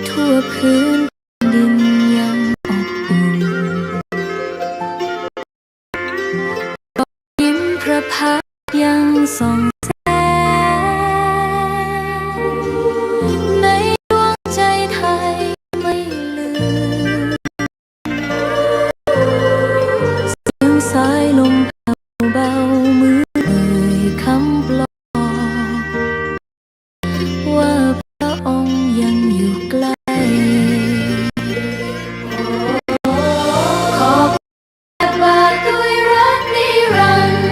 ทั่วพื้นดินยังอบอุ่นรอยยิ้มพระพักตร์ยังส่องแสงในดวงใจไทยไม่ลืมเสียงสายลมเบาๆมือเอ่ยคำปลอบว่าพระองค์ยังอยู่ใกล้ขอบพระบาทด้วยรักนิรันดร์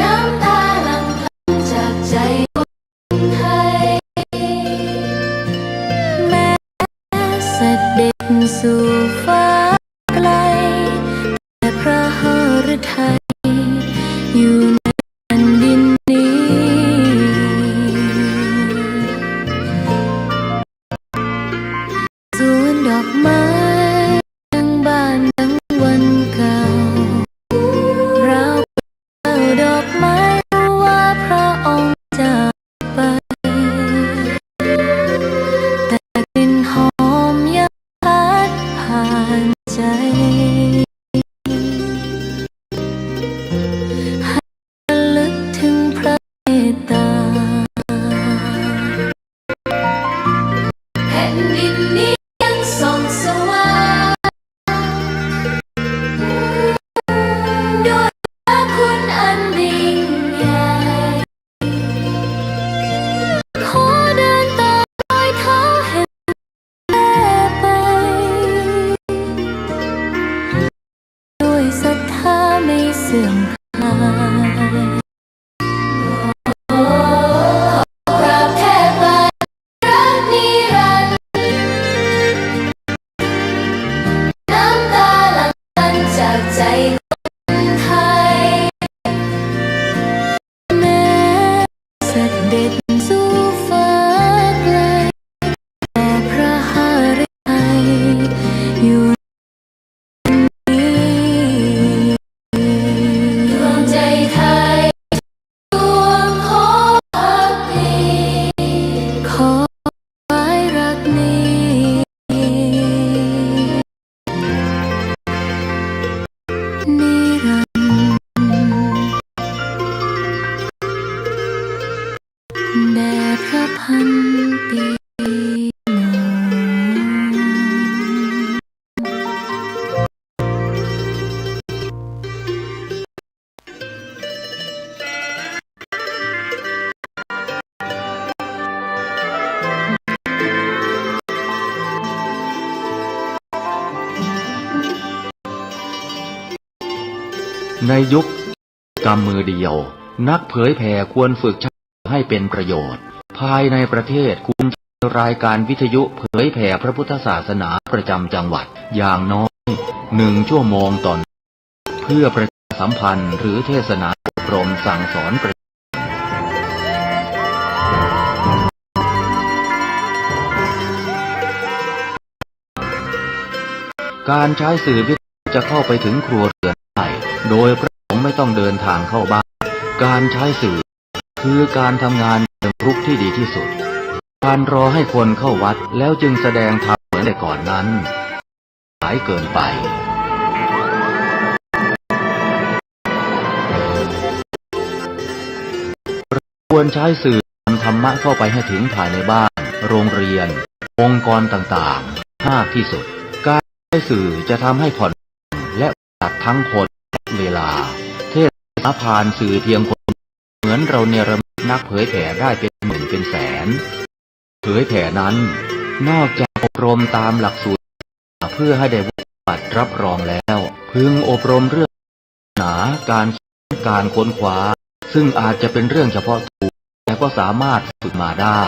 น้ำตาหลั่งพลันจากใจคนไทยแม้เสด็จสู่ฟ้าไกล อยู่ดวงใจไทยดวงขอพักดีขอไว้รักนี้นิรันดร์แด่พระพันปี ในยุคกำมือเดียวนักเผยแผ่ควรฝึกใช้ให้เป็นประโยชน์ภายในประเทศควรมีรายการวิทยุเผยแผ่พระพุทธศาสนาประจำจังหวัดอย่างน้อย1 ชั่วโมงต่อเพื่อประชาสัมพันธ์หรือเทศนาอบรมสั่งสอนการใช้สื่อวิทยุจะเข้าไปถึงครัวเรือนได้โดยพระสงฆ์ไม่ต้องเดินทางเข้าบ้านการใช้สื่อคือการทำงานเชิงรุกที่ดีที่สุดการรอให้คนเข้าวัดแล้วจึงแสดงธรรมเหมือนแต่ก่อนนั้นสายเกินไปควรใช้สื่อนำธรรมะเข้าไปให้ถึงภายในบ้านโรงเรียนองค์กรต่างๆมากที่สุดการใช้สื่อจะทำให้ผ่อนและตัดทั้งคนเวลาเทศนาผ่านสื่อเพียงคนเหมือนเราเนรมิตนักเผยแผ่ได้เป็นหมื่นเป็นแสนเผยแผ่นั้นนอกจากอบรมตามหลักสูตรเพื่อให้ได้บัตรรับรองแล้วพึงอบรมเรื่องการค้นคว้าซึ่งอาจจะเป็นเรื่องเฉพาะตัวแต่ก็สามารถฝึกมาได้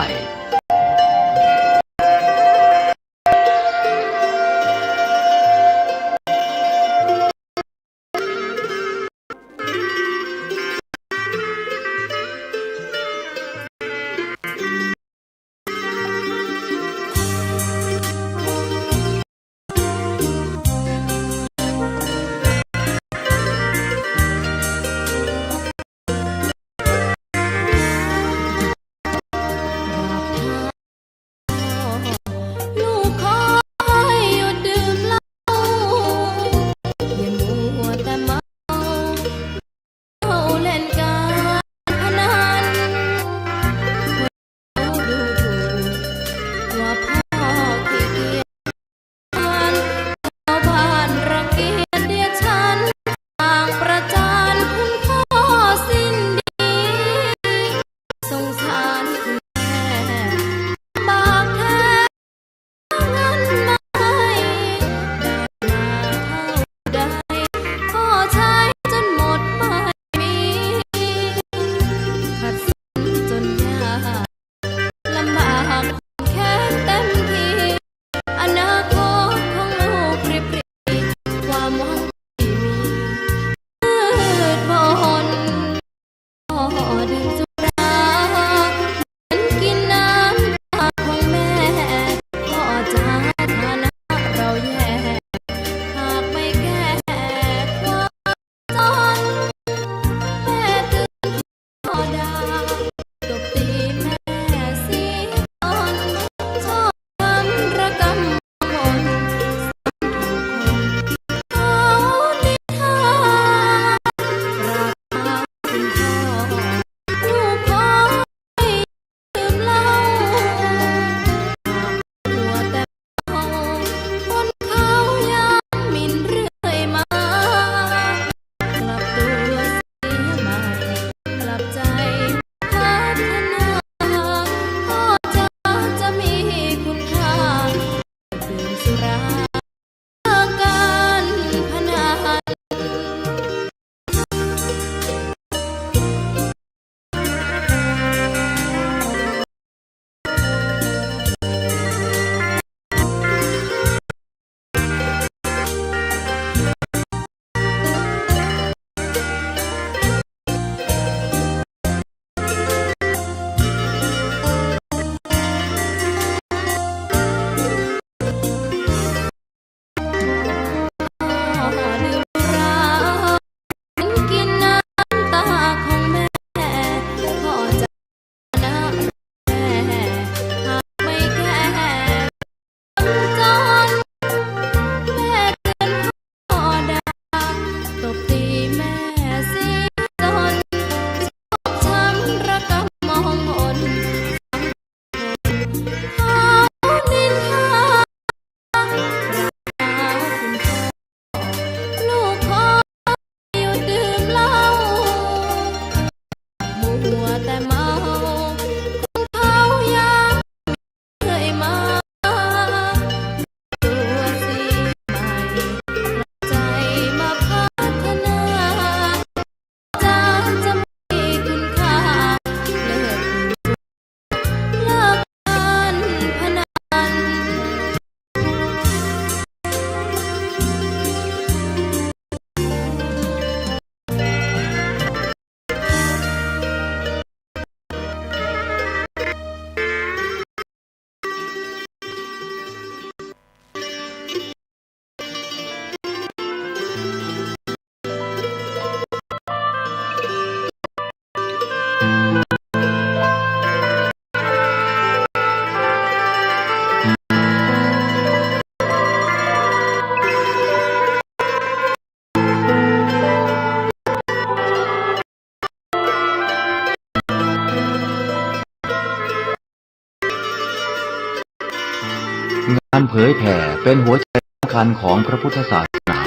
เผยแผ่เป็นหัวใจสำคัญของพระพุทธศาสนา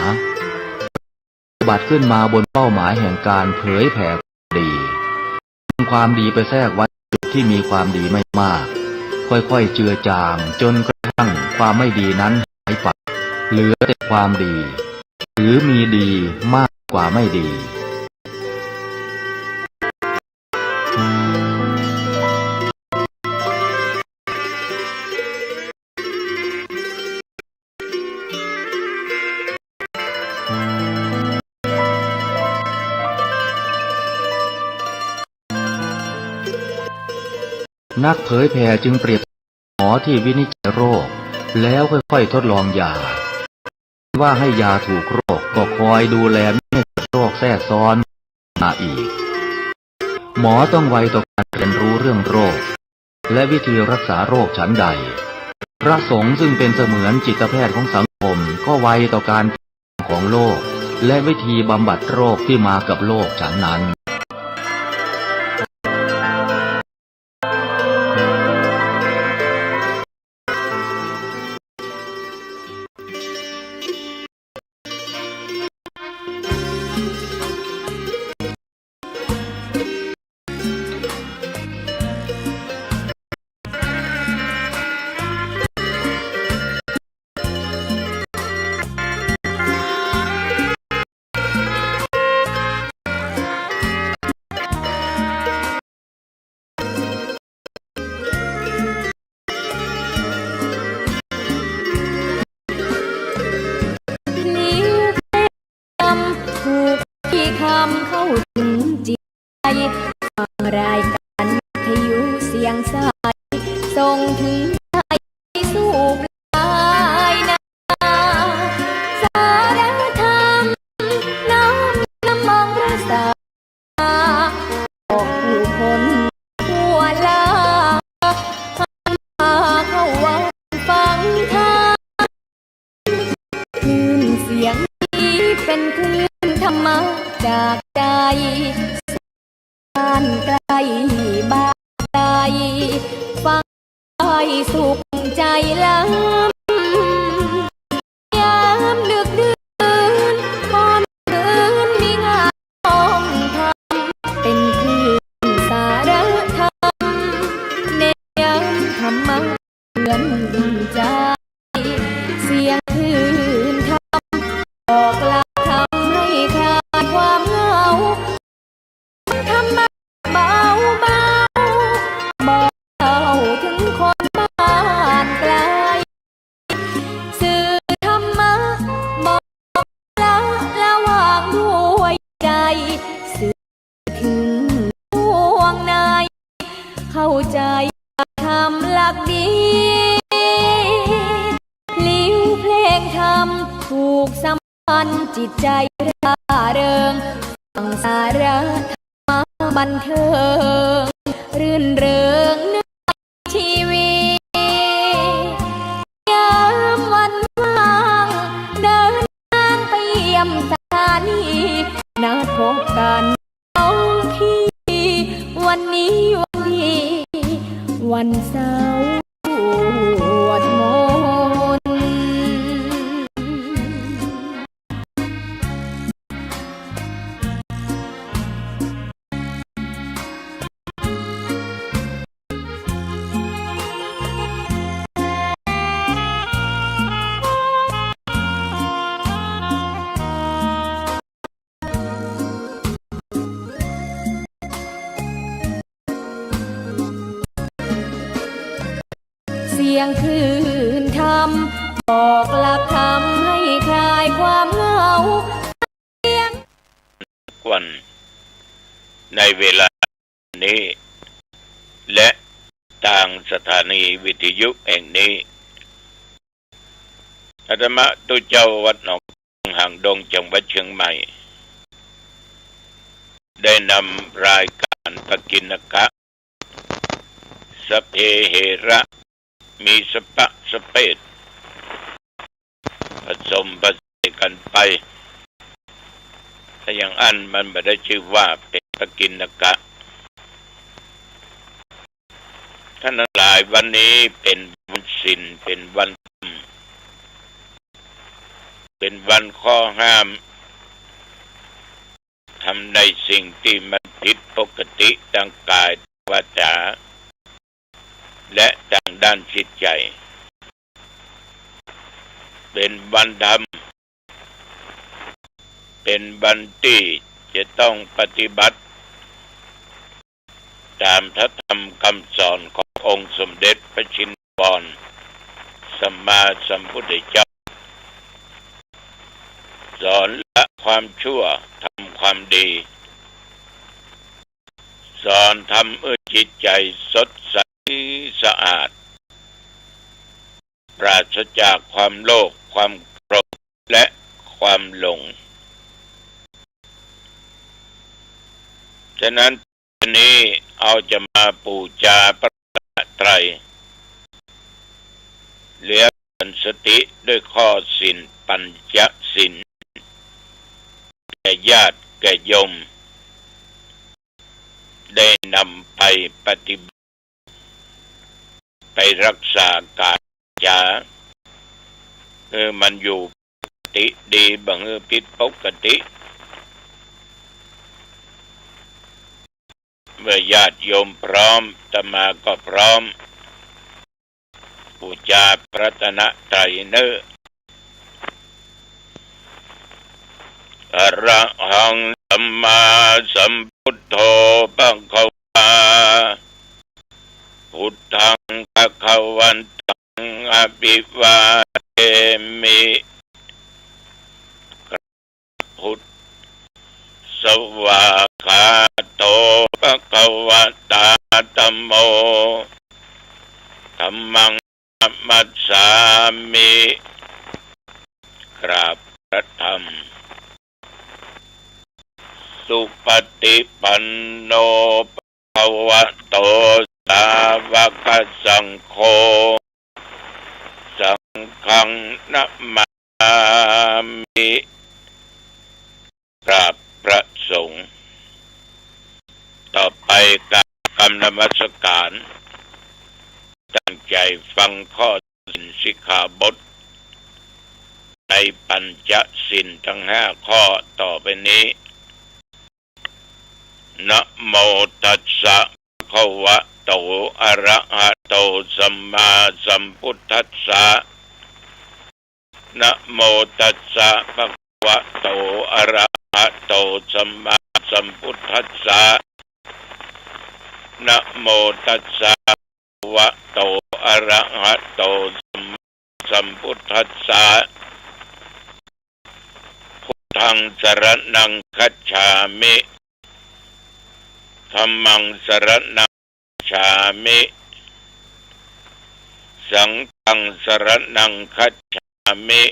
ปฏิบัติขึ้นมาบนเป้าหมายแห่งการเผยแผ่ดีความดีไปแทรกไว้จุดที่มีความดีไม่มากค่อยๆเจือจางจนกระทั่งความไม่ดีนั้นหายไปเหลือแต่ความดีหรือมีดีมากกว่าไม่ดีนักเผยแผ่จึงเปรียบหมอที่วินิจฉัยโรคแล้วค่อยๆทดลองยาว่าให้ยาถูกโรคก็คอยดูแลไม่ให้เกิดโรคแทรกซ้อนมาอีกหมอต้องไวต่อการเรียนรู้เรื่องโรคและวิธีรักษาโรคฉันใดพระสงฆ์ซึ่งเป็นเสมือนจิตแพทย์ของสังคมก็ไวต่อการของโรคและวิธีบำบัดโรคที่มากับโรคฉันนั้นเข้าถึงจิตใจฟังรายการวิทยุเสียงสายส่งถึงใจสู่ปลายนาสารธรรมน้อมนำมองรักษาบอกผู้คนทั่วลาหันมาเข้าวัดฟังธรรมคลื่นเสียงนี้เป็นคลื่นธรรมะจากใจบ้านไกลบ้านไกลฟังให้สุขใจล้ำยามดึกดื่นก่อนคืนมีงานต้องทำเป็นคลื่นสารธรรมเน้นย้ำธรรมะเตือนใจเสียงคลื่นธรรมบอกลาทำให้คลายความเหงาธรรมะเบาเบาบอกเล่าถึงคนบ้านไกลสื่อธรรมะบอกละระหว่างด้วยใจสื่อถึงห่วงในเข้าใจธรรมหลักดีลิ้วเพลงธรรมถูกสัมพันธ์จิตใจร่าเริงฟังสาระธรรมะบันเทิงรื่นเริงในชีวิตยามวันว่างเดินทางไปเยี่ยมสถานีนัดพบกันน้องพี่วันนี้วันดีวันเสาร์สวดมนต์เสียงคลื่นธรรมบอกหลักธรรมให้คลายความเหงาวันในเวลานี้และทางสถานีวิทยุแห่งนี้อาตมาตุเจ้าวัดหนองหางดงจังหวัดเชียงใหม่ได้นำรายการปกิณกะสเพเหระมีสปะสเปดผสมผสานกันไปถ้าอย่างอันมันไม่ได้ชื่อว่าเป็นปกิณกะท่านหลายวันนี้เป็นวันศีลเป็นวันธรรม เป็นวันข้อห้ามทำในสิ่งที่มันผิดปกติทางกายวาจาและทางด้านจิตใจเป็นวันธรรมเป็นวันที่จะต้องปฏิบัติตามพระธรรมคำสอนขององค์สมเด็จพระชินวรสัมมาสัมพุทธเจ้าสอนละความชั่วทำความดีสอนทำจิตใจสดใสสะอาดปราศจากความโลภความโกรธและความหลงฉะนั้นวันนี้เอาจะมาบูชาพระรัตนตรัยเรียกสติด้วยข้อศีลปัญจศีลแก่ญาติแก่โยมได้นำไปปฏิบัติไปรักษากายจามันอยู่ปกติดีบางผิดปกติเมื่อญาติโยมพร้อมอาตมาก็พร้อมบูชาพระรัตนตรัยเนออะระหังสัมมาสัมพุทโธภควาพุทธังภคะวันตังอภิวาเทมิพุทธสวากขาโตภควตาธัมโมธัมมังนัมมัสสามิกราบพระธรรมสุปฏิปันโนภควโตสาวกสังโฆสังฆังนะมามิกราบพระสงฆ์ต่อไปการกำนมัสการตั้งใจฟังข้อศีลสิกขาบทในปัญจศีลทั้ง5ข้อต่อไปนี้นะโมตัสสะภะคะวะโตอะระหะโตสัมมาสัมพุทธัสสะนะโมตัสสะภะคะวะโตอะระหะโตสัมมาสัมพุทธัสสะนะโมตัสสะภะคะวะโตอะระหะโตสัมมาสัมพุทธัสสะพุทธังสรณังคัจฉามิธัมมังสรณังคัจฉามิสังฆังสรณังคัจฉามิ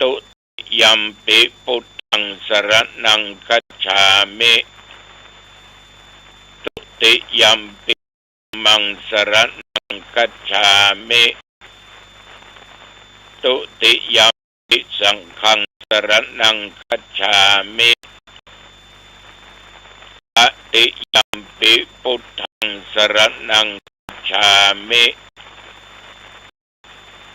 ตุติยัมปิพุทธังสรณังคัจฉามิตุติยัมปิธัมมังสรณังคัจฉามิตุติยัมปิสังฆังสรณังคัจฉามิตติยัมปิพุทธังสรณังคัจฉามิ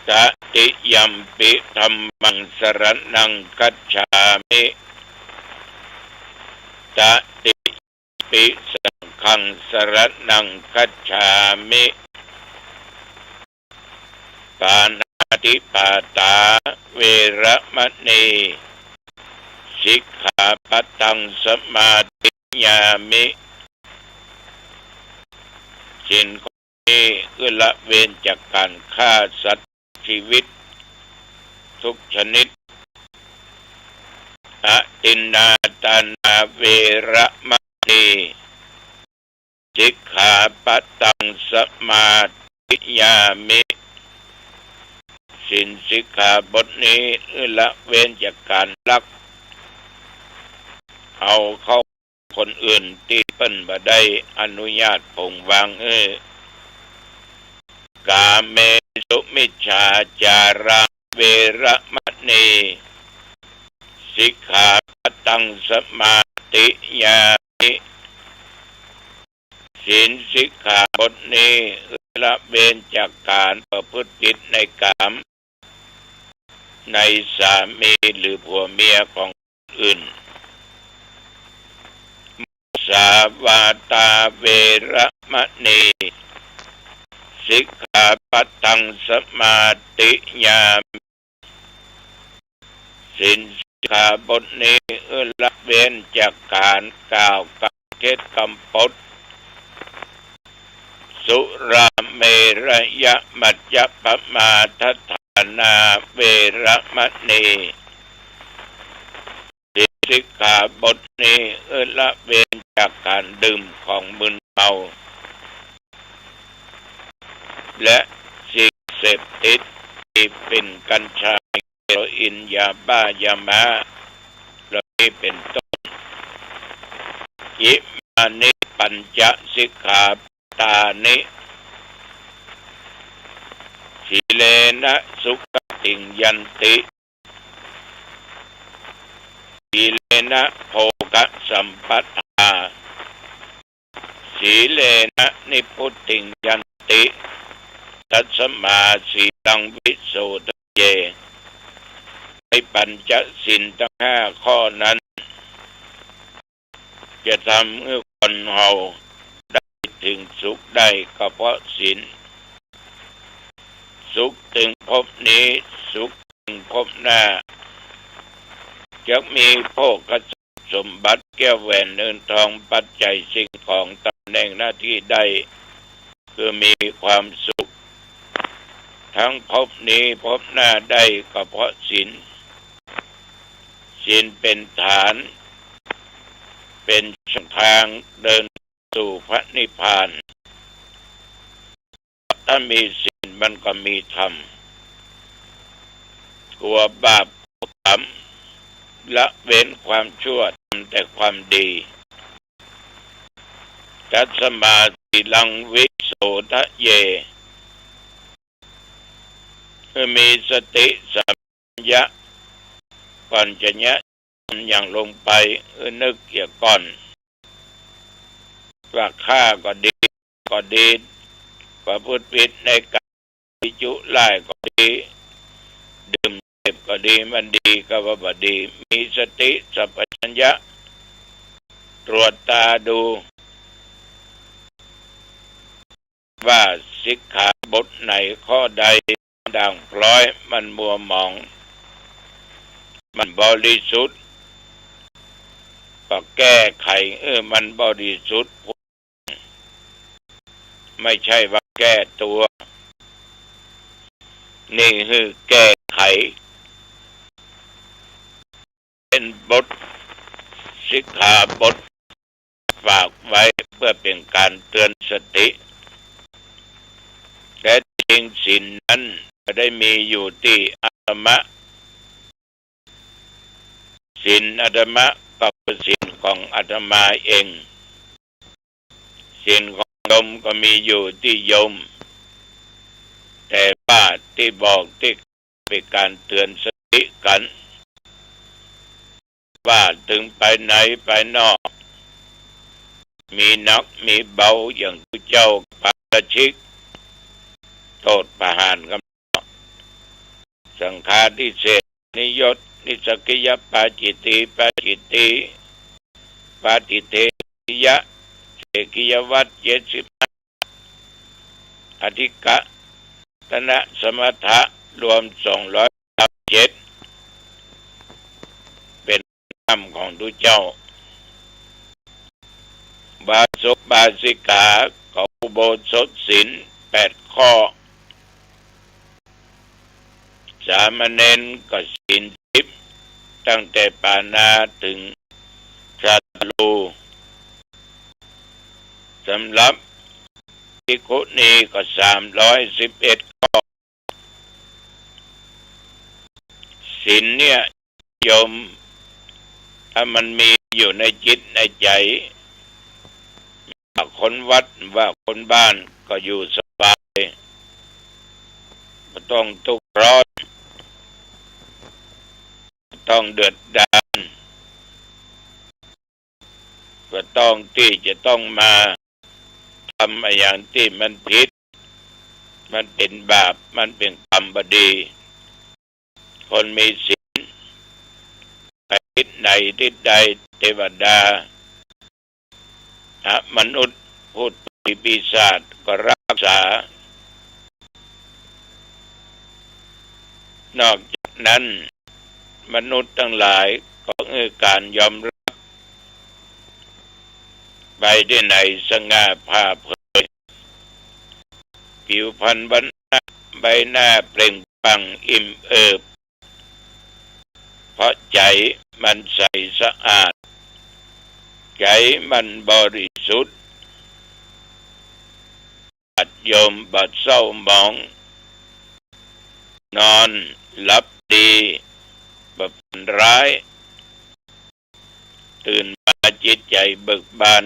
ตติยัมปิธัมมังสรณังคัจฉามิตติยัมปิสังฆังสรณังคัจฉามิปานาติปาตาเวระมณีสิกขาปัตตังสมาธิยามิสิ่งข้อนี้คือละเว้นจากการฆ่าสัตว์ชีวิตทุกชนิดอตินนาตานาเวระมณีสิกขาปัตตังสมาธิยามิสินสิกขาบทนี้คือละเว้นจากการลักเอาเข้าคนอื่นที่เปิ้นบ่ได้อนุญาตปงวางกาเมสุมิจฉาจาราเวระมณีสิกขาปัตตังสมาธิยามิศีลสิกขาบทนี้ละเว้นจากการประพฤติผิดในกาม ในสามีหรือผัวเมียของอื่นสาวาตาเวระมะนีสิกขาปัตตังสมาติญามิสินสิกขาบทนี้ละเว้นจากการกล่าวกับเทศกำปดสุราเมรยะมัจจปมาทฐานาเวระมะนีสิกขาบทนี้ละเว้นจากการดื่มของมึนเมาและสิ่งเสพติดที่เป็นกัญชาเฮโรอีนยาบ้ายามาเหล่านี้เป็นต้นอิมานิปัญจสิกขาตานิสีเลนะสุขติงยันติสีเลนะโภคสัมปทาสีเลนะนิพุตติงยันติตัสมาสีตังวิโสทะเยในปัญจศีลทั้งห้าข้อนั้นจะทำให้คนเราได้ถึงสุขได้ก็เพราะศีลสุขถึงภพนี้สุขถึงภพหน้าจะมีโภคสมบัติแก้วแหวนเงินทองปัจจัยสิ่งของตำแหน่งหน้าที่ได้คือมีความสุขทั้งภพนี้ภพหน้าได้ก็เพราะศีลศีลเป็นฐานเป็นช่องทางเดินสู่พระนิพพานถ้ามีศีลมันก็มีธรรมกลัวบาปกรรมละเว้นความชั่วทำแต่ความดีตัสมาสีลังวิโสทะเยคือมีสติสัมปชัญญะก่อนจะเนี่ยอย่างลงไปนึกเกี่ยวก่อนว่าฆ่าก็ดีประพฤติผิดในการวิจุไล่ก็ดีดื่มเสพก็ดีมันดีก็ว่าบ่ดีมีสติสัมปชัญญะตรวจตาดูว่าสิกขาบทไหนข้อใดด่างพร้อยมันมัวหมองมันบริสุทธิ์ก็แก้ไขมันบริสุทธิ์ไม่ใช่ว่าแก้ตัวนี่คือแก้ไขเป็นบทสิกขาบทฝากไว้เพื่อเป็นการเตือนสติแต่จริงศีลนั้นไม่ได้มีอยู่ที่อาตมะศีลอาตมะก็เป็นศีลของอาตมาเองศีลของโยมก็มีอยู่ที่โยมแต่ว่าที่บอกที่เป็นการเตือนสติกันว่าถึงไปไหนไปนอกมีหนักมีเบาอย่างผู้เจ้าปาราชิกโทษประหารกันสังฆาทิเศษนิยตนิสกิยปาจิติปาจิติปาติเทยะเสกิยวัต75อธิกะตนะสมถะรวม207เป็นคำของทุเจ้าบาศกบาสิกาของอุโบสถศีล8ข้อสามเณรก็ศีล10ตั้งแต่ปานาถึงชาตรูสำหรับภิกขุณีก็311ข้อศีลเนี่ยโยมถ้ามันมีอยู่ในจิตในใจว่าคนวัดว่าคนบ้านก็อยู่สบายไม่ต้องทุกข์ร้อนต้องเดือดดาลก็ต้องที่จะต้องมาทำอย่างที่มันผิดมันเป็นบาปมันเป็นกรรมบดี คนมีศีลไปทิศไหนทิศใดเทวดามนุษย์พูดปีศาจก็รักษานอกจากนั้นมนุษย์ทั้งหลายก็การยอมรับไปได้ในสง่าผ่าเผยผิวพรรณบรรณะใบหน้าเปล่งปลั่งอิ่มเอิบเพราะใจมันใสสะอาดใจมันบริสุทธิ์บัดโยมบัดเศร้าหมองนอนหลับดีบัดร้ายตื่นมาจิตใจเบิกบาน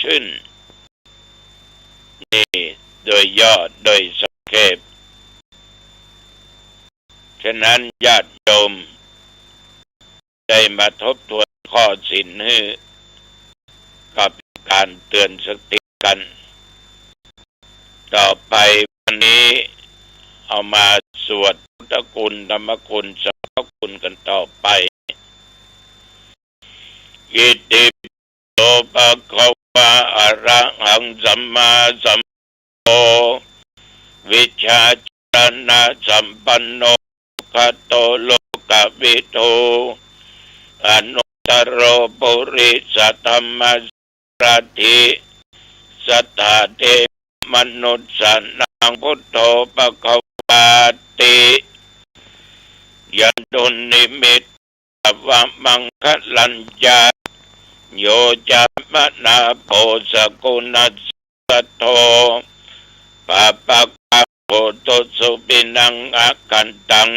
ชื่นนี่โดยย่อโดยสังเขปฉะนั้นญาติโยมได้มาทบทวนข้อศีลให้กับการเตือนสติกันต่อไปวันนี้เอามาสวดพุทธคุณธรรมคุณสังฆคุณกันต่อไปอิติปิโสภะคะวะอะระหังสัมมาสัมพุทโธวิชชาจรณะสัมปันโนคัตโตโลกวิทูอนุตตโรปุริสธรรมสารถิสัทธาเทมนุสสนังพุทโธภควาติยันตุนิมิตวะมังคลัญญาโยจามนาโพสกุณัสสโทปะปะกะโพตุสุปินังอากันตัง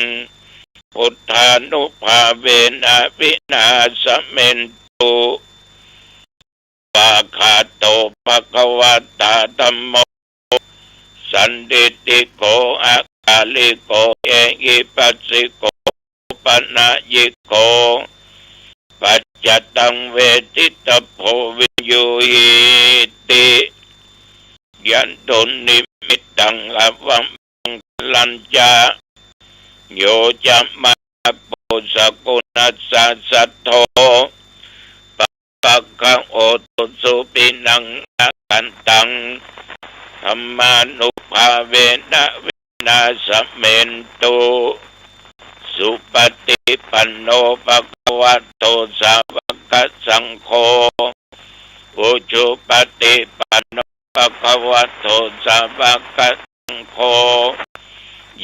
พุทธานุภาเวนะวินาสเมนตุปะคาโตภควตาธัมโมสันติติโกอากาลิโกเอหิปัสสิโกปนะยิโกปัจจตังเวทิตโพวิญญูหิติยันตุนิมิตตังอวัมลัญจาโยจะมาโพสกุณัสสะโทปะปะกะโอตุสุปินังอากันตังธรรมานุภาเวนะวินาสเมนตุสุปฏิปันโนภควโตสาวกสังโฆอุชุปฏิปันโนภควโตสาวกสังโฆ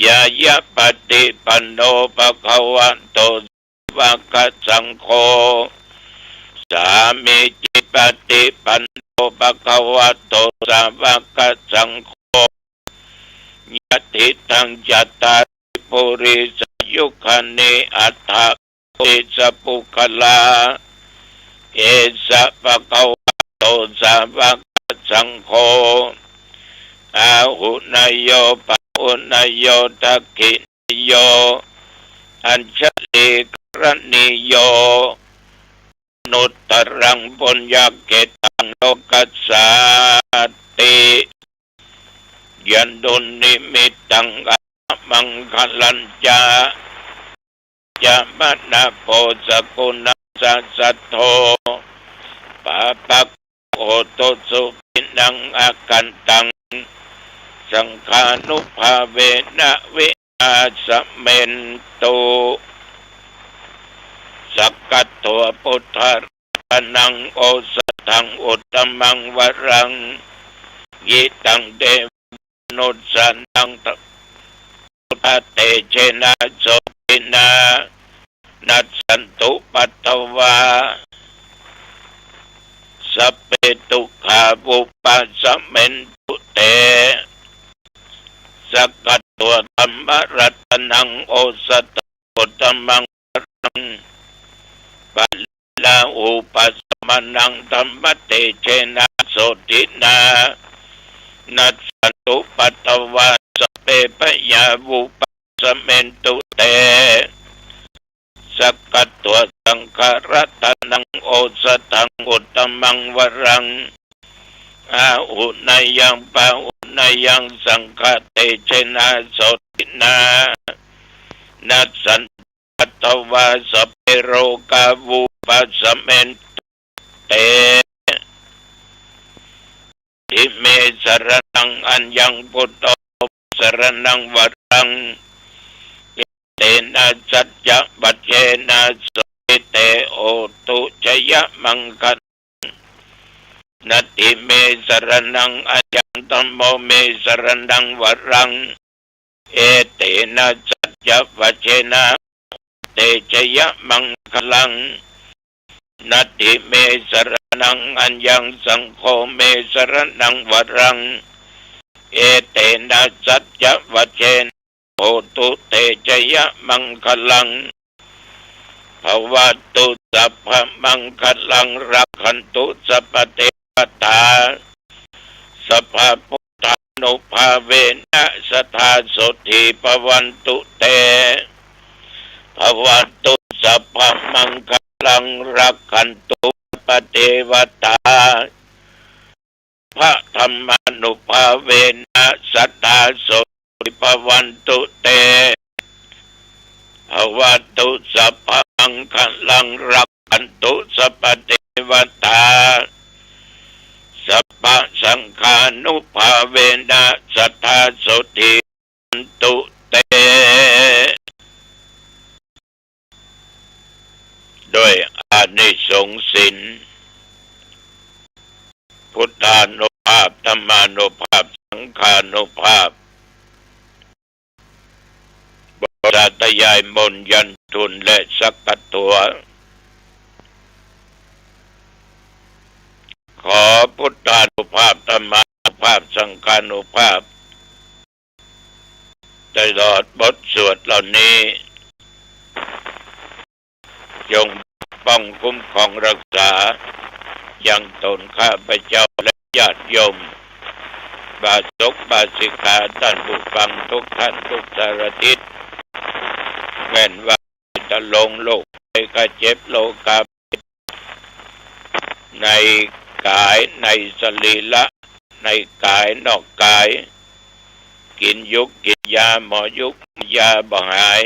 ยายะปฏิปันโนภควโตสาวกสังโฆสามีจิปฏิปันโนภควโตสาวกสังโฆยะติทังจัตตาริปุริสยุคเนอัตถะเอสปุคลาเอสะภควโตสาวกสังโฆอาหุนายโยปะหุนายโยทักขินโยอัญชลีกรณิโยนุตตรังปุญญเกตังโลกัสสาติยันตุนิมิตตังอมังคลัญจาจามนาโพสกุณัสสะโทปะปะโอตุสุปินังอากันตังสังฆานุภาเวนะวินาสเมนตุสักกัตตัวพุทธรัตนังโอสถังอุตตมังวรังยิตังเดวนุสสนังพุทธเตเชนะโสปินานัสสันตุปัตตวาสัพเพตุขาบุปัสสะเมนตุเตสักกัตตัวธรรมรัตนังโอสถอุตตมังวรังปัลลาอุปัสสมนังธรรมเตเชนะโสตินานัสสันตุปัตตวาสัพเพปยาบุปัสสะเมนตุเตสักกัตตัวสังฆรัตนังโอสถังอุตตมังวรังอาหุนายยังปะหุนายยังสังฆเตเชนะโสตินานัสสัน วาสัพเพโรกาวูปัสสะเมนเตทิเมสรณังอัญญังพุทโธสรณังวรังเตนะสัจจะปัจเจนะสุเตโอตุชยมังคันนัตถิเมสรณังอัญญังธัมโมเมสรณังวรังเอเตนะสัจจะปัจเจนะเตชยมังคลังนัตถิเมสรณังอัญญังสังโฆเมสรณังวรังเอเตนะสัจจะปัจเจนะโอตุเตชยมังคลังภวัตุสัพพมังคลังรักขันตุสัพพเทวตาสัพพพุทธานุภาเวนะสัทธาโสติภวันตุเตภวัตุสัพพมังคลังรักขันตุสัพพเทวตาพระธรรมานุภาเวนะสัทธาโสติภวันตุเตภวัตุสัพพมังคลังรักขันตุสัพพเทวตาสัพพสังฆานุภาเวนะสัทธาโสติตุเตโดยอานิสงส์ศีลพุทธานุภาพธรรมานุภาพสังฆานุภาพบรตยายมนยันทุนและสักกตัวขอพุทธานุภาพธรรมานุภาพสังฆานุภาพตลอดบทสวดเหล่านี้จงป้องคุ้มครองรักษายังตนข้าพเจ้าและญาติโยมบาศกบาสิกาท่านผู้ฟังทุกท่านทุกสารทิศแม้นว่าจะลงโลกไปกระเจ็บโลกาในกายในสรีระในกายนอกกายกินยุกกินยาหมอยุกยาบ่หาย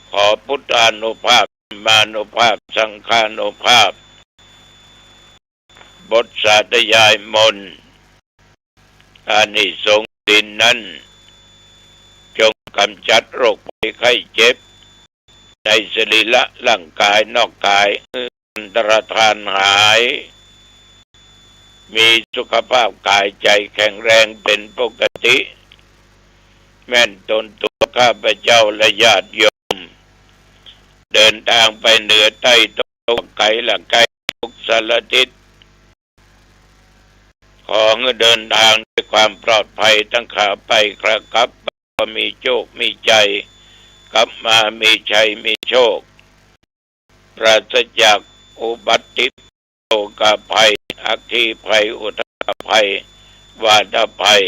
ขอพุทธานุภาพมานุภาพสังฆานุภาพบทสาธยายมนต์อานิสงส์ศีลนั้นจงกำจัดโรคภัยไข้เจ็บในสรีระร่างกายนอกกายอันตรธานหายมีสุขภาพกายใจแข็งแรงเป็นปกติแม่นตนตัวข้าพเจ้าและญาติโยมเดินทางไปเหนือใต้ตกไกลละไกลทุกสารทิศขอให้เดินทางด้วยความปลอดภัยทั้งขาไปกระกลับมีโชคมีใจกลับมามีชัยมีโชคปราศจากอุบัติโศกภัยอัคคีภัยอุทกภัยวาทภัย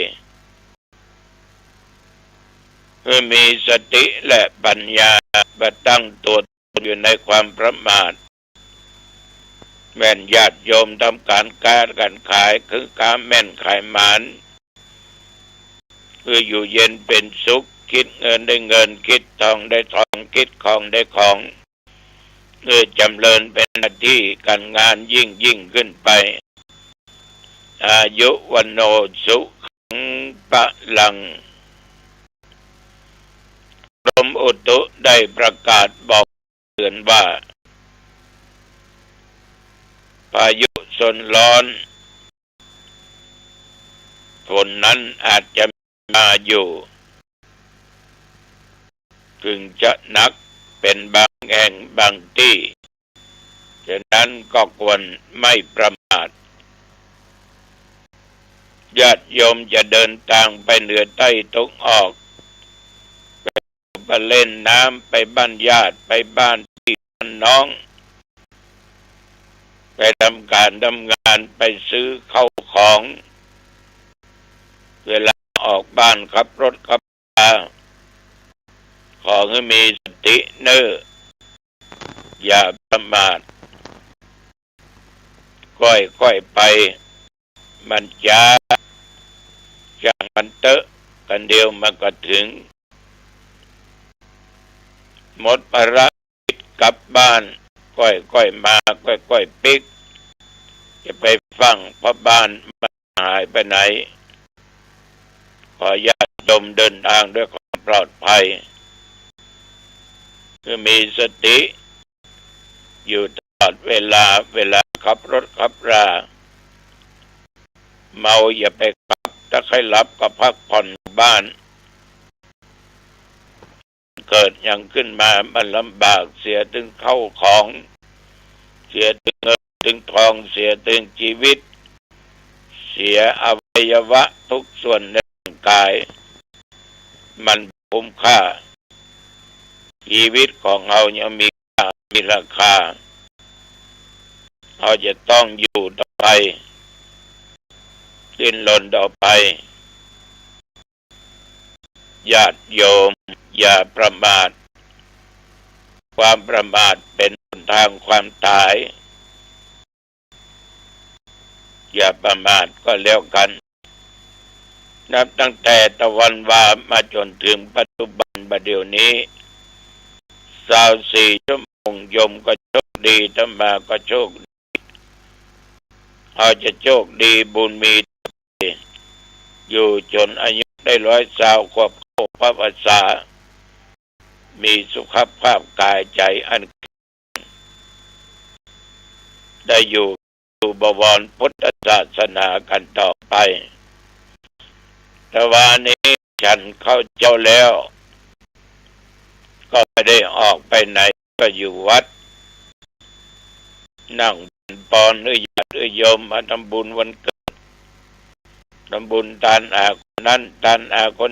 เพื่อมีสติและปัญญาบัดตั้งตัวอยู่ในความประมาทแม่นญาติโยมทำการขายคือการแม่นขายหมานคืออยู่เย็นเป็นสุขคิดเงินได้เงินคิดทองได้ทองคิดของได้ของจำเริญเป็นหน้าที่การงานยิ่งขึ้นไปอายุวันโนสุขังปะลังกรมอุตุได้ประกาศบอกเตือนว่าพายุโซนร้อนฝนนั้นอาจจะมาอยู่ถึงจะหนักเป็นบางแห่งบางที่ฉะนั้นก็ควรไม่ประมาทญาติโยมจะเดินทางไปเหนือใต้ตกออกไปเล่นน้ำไปบ้านญาติไปบ้านพี่น้องไปทำงานไปซื้อเข้าของเวลาออกบ้านขับรถขับราขอให้มีสติอย่าประมาทค่อยไปมันช้ามันเตอะกันเดียวมันก็ถึง หมดภารกิจกลับบ้านก้อยมาก้อยปิกจะไปฟังเพราะบ้านมันหายไปไหนขอญาติโยมเดินทางด้วยความปลอดภัยคือมีสติอยู่ตลอดเวลาขับรถขับราเมาอย่าไปขับถ้าใครหลับก็พักผ่อนบ้านเกิดอย่างขึ้นมามันลำบากเสียถึงเข้าของเสียถึงเงินถึงทองเสียถึงชีวิตเสียอวัยวะทุกส่วนในร่างกายมันคุ้มค่าชีวิตของเรายังมีค่ามีราคาเราจะต้องอยู่ต่อไปดิ้นรนต่อไปญาติโยมอย่าประมาทความประมาทเป็นหนทางความตายอย่าประมาทก็แล้วกันนับตั้งแต่ตะวันวามาจนถึงปัจจุบันบัดเดี๋ยวนี้24 ชั่วโมงโยมก็โชคดีธรรมาก็โชคดีเราจะโชคดีบุญมีอยู่จนอายุได้120 ขวบเข้าพรรษามีสุขภาพกายใจอันได้อยู่บวรพุทธศาสนากันต่อไปแต่วันนี้ฉันเข้าเจ้าแล้วก็ไม่ได้ออกไปไหนก็อยู่วัดนั่งปอนญาติโยมมาทำบุญวันเกิดทำบุญทานอาคนนั้นทานอาคน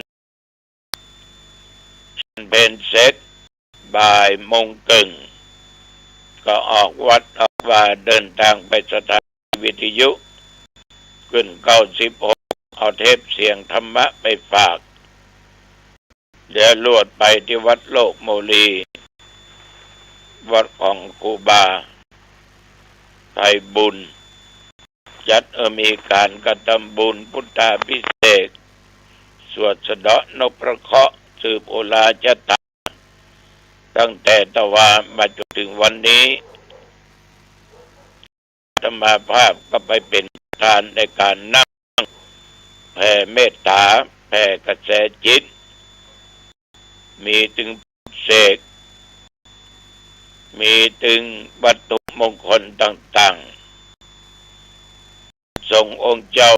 ฉันเป็นเสร็จบ่ายโมงครึ่งก็ออกวัดออกว่าเดินทางไปสถานีวิทยุขึ้น96เอาเทปเสียงธรรมะไปฝากเดี๋ยวลวดไปที่วัดโลกโมลีวัดของครูบาไทยบุญจัดมีการกระทำบุญพุทธาภิเษกสวดสะเดาะนพเคราะห์สืบโอฬารชตาตั้งแต่ตะวันมาจนถึงวันนี้อาตมาภาพก็ไปเป็นประธานในการนั่งแผ่เมตตาแผ่กระแสจิตมีถึงเสกมีถึงวัตถุมงคลต่างๆทรงองค์เจ้า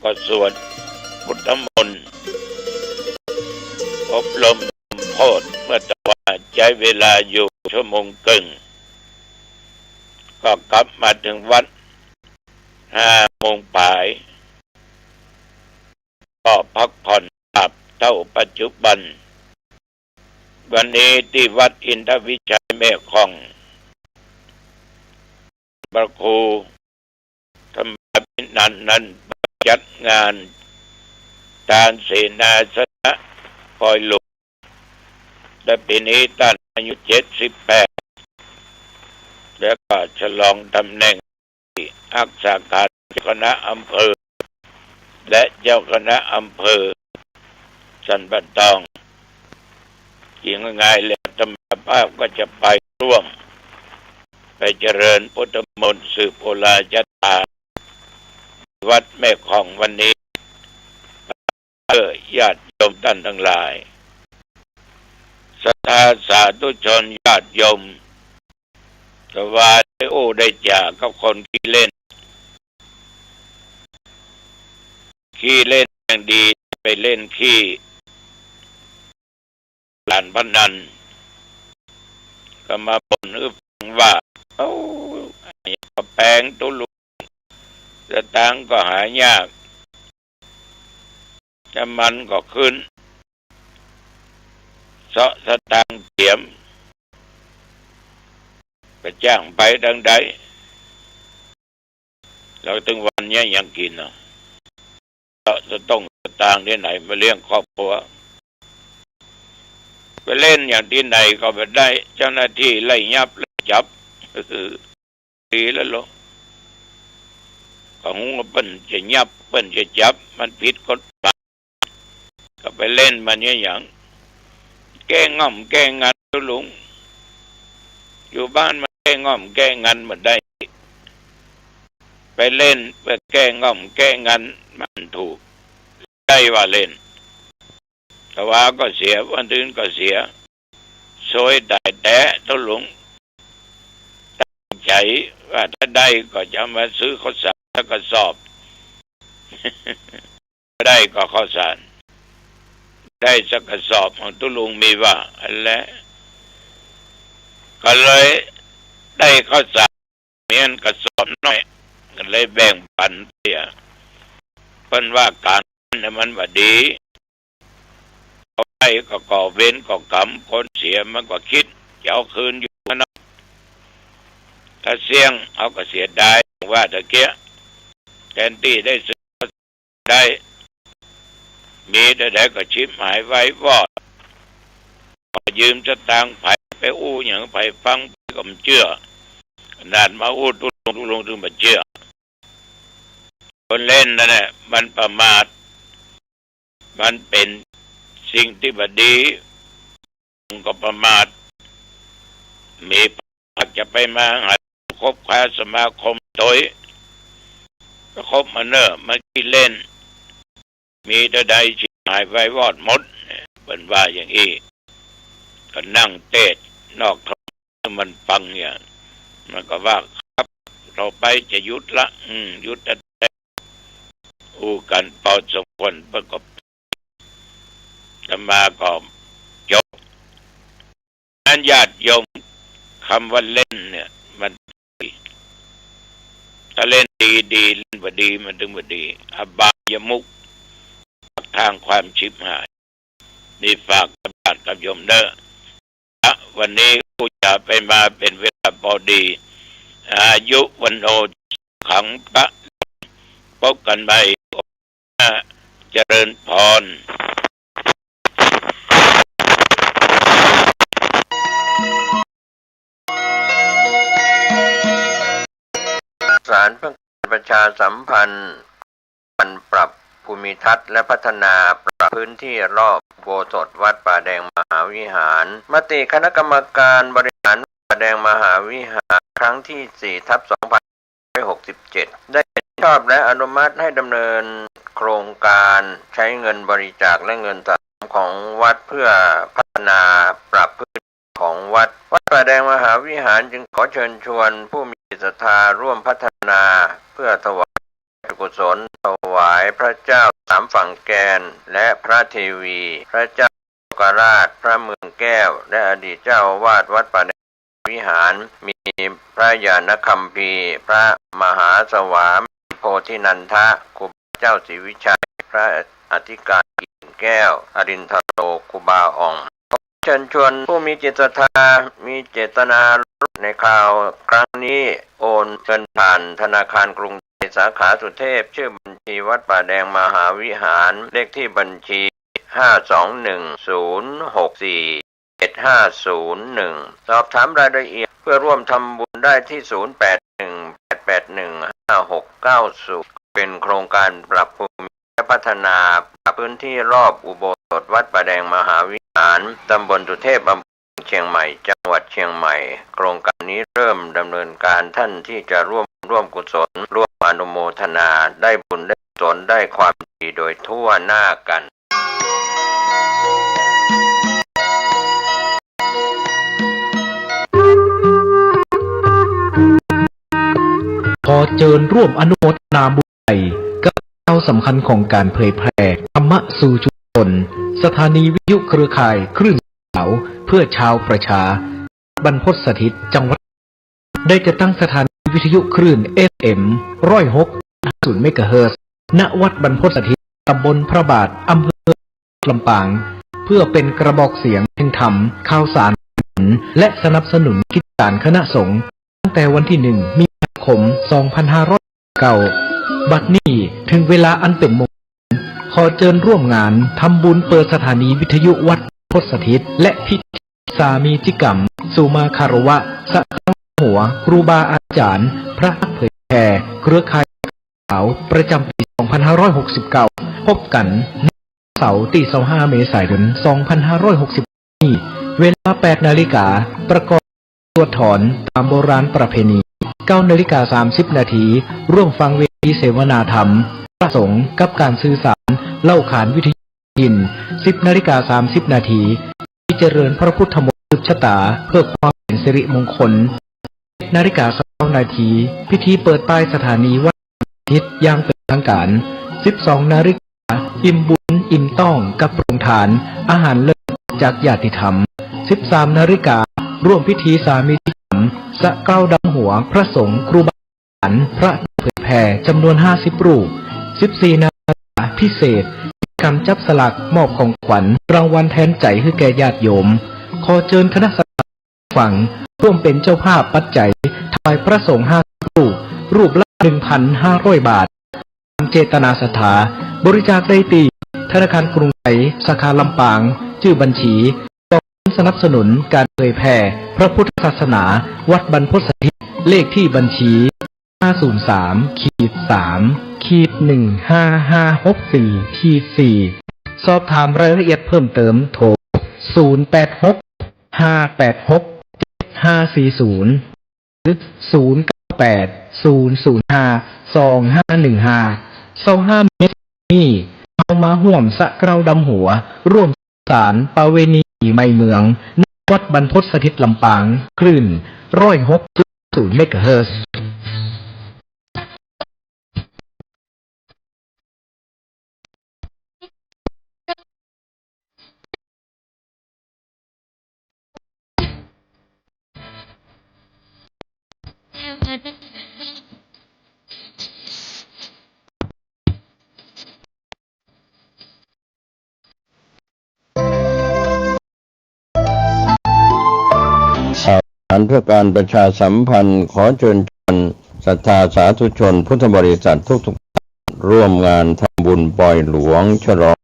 ก็สวดพุทธมนต์อบรมโพธิเมื่อตะวันใช้เวลาอยู่ชั่วโมงครึ่งก็กลับมาถึงวัด5 โมงบ่ายก็พักผ่อนหลับเท่าปัจจุบันวันนี้ที่วัดอินทวิชัยแม่ของพระครูธรรมพินันนั้นจัดงานทานเสนาสนะคอยหลวงและปีนี้ท่านอายุ78แล้วก็ฉลองตำแหน่งรักษาการเจ้าคณะอำเภอและเจ้าคณะอำเภอสันปะตองยิ่งง่ายแล้วธรรมภาพก็จะไปร่วมไปเจริญพุทธมนต์สืบโอฬารชตาวัดแม่ของวันนี้ญาติโยมท่านทั้งหลายศรัทธาสาธุชนญาติโยมสวาได้โอ้ได้จากกับคนขี้เล่นอย่างดีไปเล่นขี้การพนันก็มาบ่นฟังว่าก็แปลงตุลุสตางค์ก็หายากน้ำมันก็ขึ้นเสาะสตางค์เสียมไปจ้างไปดังใดเราถึงวันนี้ยังกินเนาะจะต้องสตางค์ที่ไหนมาเลี้ยงครอบครัวไปเล่นอย่างที่ไหนก็ไปได้เจ้าหน้าที่ไล่ยับไล่จับดีแล้วหรอของเปิ้นจะยับเปิ้นจะจับมันผิดกฎหมายก็ไปเล่นมันเนี่ยอย่างแก้ง่ำแก้งัด ลุงอยู่บ้านมาแก้ง่อมแก้งันหมดได้ไปเล่นไปแก้ง่อมแก้งันมันถูกได้ว่าเล่นแต่ว่าก็เสียวันอื่นก็เสียซวยได้แต่ตุลุงตั้งใจว่าถ้าได้ก็จะมาซื้อข้าวสารแล้วก็สอบได้ก็ข้าวสารได้สักกระสอบของตุลุงมีว่าอันแล้วก็เลยได้ข้าวสารเมียนกระสอบน้อยก็เลยแบ่งปันเสียเพิ่นว่าการนั้นมันว่าดีเอาไปก็ก่อเว้นก่อกรรมคนเสียมันก็คิดจะเอาคืนอยู่นะถ้าเสี่ยงเอาก็เสียได้ว่าตะเกียแทนที่ได้ซื้อได้มีได้ก็ชิบหายไว้วอดยืมจะตังไผไปอู้อย่างไผฟังก็ไม่เชื่อขนาดมาอู้ตุลงถึงมาเชื่อคนเล่นนั่นแหละมันประมาทมันเป็นสิ่งที่บดีก็ประมาทมีผักจะไปมาหาคบค้าสมาคมโดยก็คบมาเนอะมากินเล่นมีใดชิบหายไว้วอดหมดเป็นว่าอย่างนี้ก็นั่งเทศนอกท้องมันฟังอย่างมันก็ว่าครับเราไปจะยุดละยุดแต่อู้กันเป่าสมควรประกอบจะมาก็จบนั้นญาติโยมคำว่าเล่นเนี่ยมันถ้าเล่นดีเล่นบดีมันถึงบดีอบายมุกทางความชิบหายนี่ฝากกับญาติกับโยมเด้อวันนี้ผู้จะไปมาเป็นเวลาพอดีอายุวันโอขังพระพบกันใหม่เจริญพรสารเพื่อประชาสัมพันธ์การปรับภูมิทัศน์และพัฒนาปรับพื้นที่รอบอุโบสถวัดป่าแดงมหาวิหารมติคณะกรรมการบริหารวัดป่าแดงมหาวิหารครั้งที่ 4/2567 ได้ชอบและอนุมัติให้ดำเนินโครงการใช้เงินบริจาคและเงินสะสมของวัดเพื่อพัฒนาปรับพื้นที่ของวัดป่าแดงมหาวิหารจึงขอเชิญชวนผู้มีศรัทธาร่วมพัฒนาเพื่อถวายกุศลถวายพระเจ้าสามฝั่งแกนและพระเทวีพระเจ้ากราชพระเมืองแก้วและอดีตเจ้าอาวาสวัดป่าแดงวิหารมีพระญาณคัมภีร์พระมหาสวามิโพธินันทะครูบาเจ้าศรีวิชัยพระอธิการกิ่งแก้วอรินทโรครูบาอ่องเชิญชวนผู้มีจิตศรัทธามีเจตนาในข่าวครั้งนี้โอนเงินผ่านธนาคารกรุงไทยสาขาสุเทพชื่อบัญชีวัดป่าแดงมหาวิหารเลขที่บัญชี 521-064-7501 สอบถามรายละเอียดเพื่อร่วมทำบุญได้ที่ 0818815690 เป็นโครงการปรับภูมิและพัฒนาพื้นที่รอบอุโบสถวัดป่าแดงมหาวิหารตำบลสุเทพอำเภอเชียงใหม่จังหวัดเชียงใหม่โครงการนี้เริ่มดำเนินการท่านที่จะร่วมกุศลร่วมอนุโมทนาได้บุญได้กุศลได้ความดีโดยทั่วหน้ากัน ขอเชิญร่วมอนุโมทนาบุญใหญ่กับข่าวสำคัญของการเผยแพร่ธรรมะสู่ชุมชนสถานีวิทยุเครือข่ายคลื่นเสาเพื่อชาวประชาบรรพตสถิตจังหวัดได้จะตั้งสถานีวิทยุคลื่น FM 106.0 เมกะเฮิรตซ์ณวัดบรรพตสถิตตำบลพระบาทอำเภอลำปางเพื่อเป็นกระบอกเสียงแห่งธรรมข่าวสารและสนับสนุนกิจการคณะสงฆ์ตั้งแต่วันที่ 1 มีนาคม 2509 บัดนี้ถึงเวลาอันเป็นมงคลขอเชิญร่วมงานทำบุญเปิดสถานีวิทยุวัดพจน์สถิตและพิธีสามีจิกรรมสุมาคารวะสะหัวครูบาอาจารย์พระเผยแผ่เครือข่ายสาวประจำปี 2569 พบกันเสาร์ที่ 25 เมษายน 2560 นี้อยู่ เวลา 8 นาฬิกาประกอบสวดถอนตามโบราณประเพณี 9 นาฬิกา 30 นาทีร่วมฟังเวทีเสวนาธรรมพระสงฆ์กับการสื่อสารเล่าขานวิทยุดิน 10 นาฬิกา 30 นาทีเจริญพระพุทธมนต์สืบชะตาเพื่อความเป็นสิริมงคล 11 นาฬิกา 9 นาทีพิธีเปิดป้ายสถานีวัดอาทิตย์อย่างเป็นทางการ 12 นาฬิกาอิ่มบุญอิ่มต้องกับโรงทานอาหารเลิศจากญาติธรรม 13 นาฬิการ่วมพิธีสามีจิกรรมสะเกล้าดำหัวพระสงฆ์ครูบาอาจารย์พระเผยแผ่จำนวน 50 รูป 14 นาฬิกาพิเศษกรรมจับสลากมอบของขวัญรางวัลแทนใจให้แก่ญาติโยมขอเชิญคณะสัตยาฝั่งร่วมเป็นเจ้าภาพปัจจัยถวายพระสงฆ์50 รูปละ 1,500 บาทตามเจตนาศรัทธาบริจาคได้ที่ธนาคารกรุงไทยสาขาลำปางชื่อบัญชีกองทุนสนับสนุนการเผยแผ่พระพุทธศาสนาวัดบรรพตสถิตเลขที่บัญชี 503-3-1554-4 สอบถามรายละเอียดเพิ่มเติมโทร 086-586-7540 หรือ 098-005-2515 25 เมษายนนี้เอามาห่วมสะเกล้าดำหัวร่วมสารประเวณีไม่เมืองณวัดบรรพตสถิตลำปางคลื่น106.0 เมกะเฮิรตซ์ เพื่อการประชาสัมพันธ์ขอเชิญชวนศรัทธาสาธุชนพุทธบริษัททุกท่านร่วมงานทำบุญปล่อยหลวงฉลอง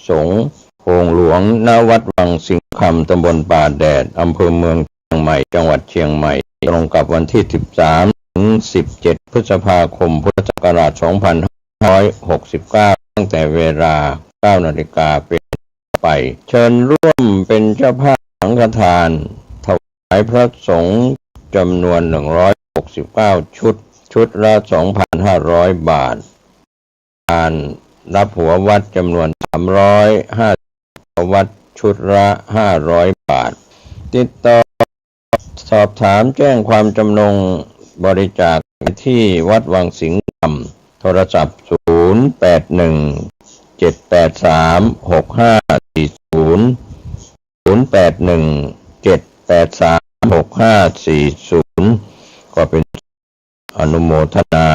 สงฆ์โพงหลวงณวัดวังสิงห์คำตำบลป่าแดดอำเภอเมืองเชียงใหม่จังหวัดเชียงใหม่ตรงกับวันที่ 13 ถึง 17 พฤษภาคมพุทธศักราช 2569 ตั้งแต่เวลา 9 นาฬิกาเป็นต้นไปเชิญร่วมเป็นเจ้าภาพสังฆทานพระสงฆ์จำนวน169ชุดละ 2,500 บาทการรับหัววัดจำนวน350วัดชุดละ500 บาทติดต่อสอบถามแจ้งความจำนงบริจาคที่วัดวังสิงห์คำโทรศัพท์ 081-783-6540 ก็เป็นอนุโมทนา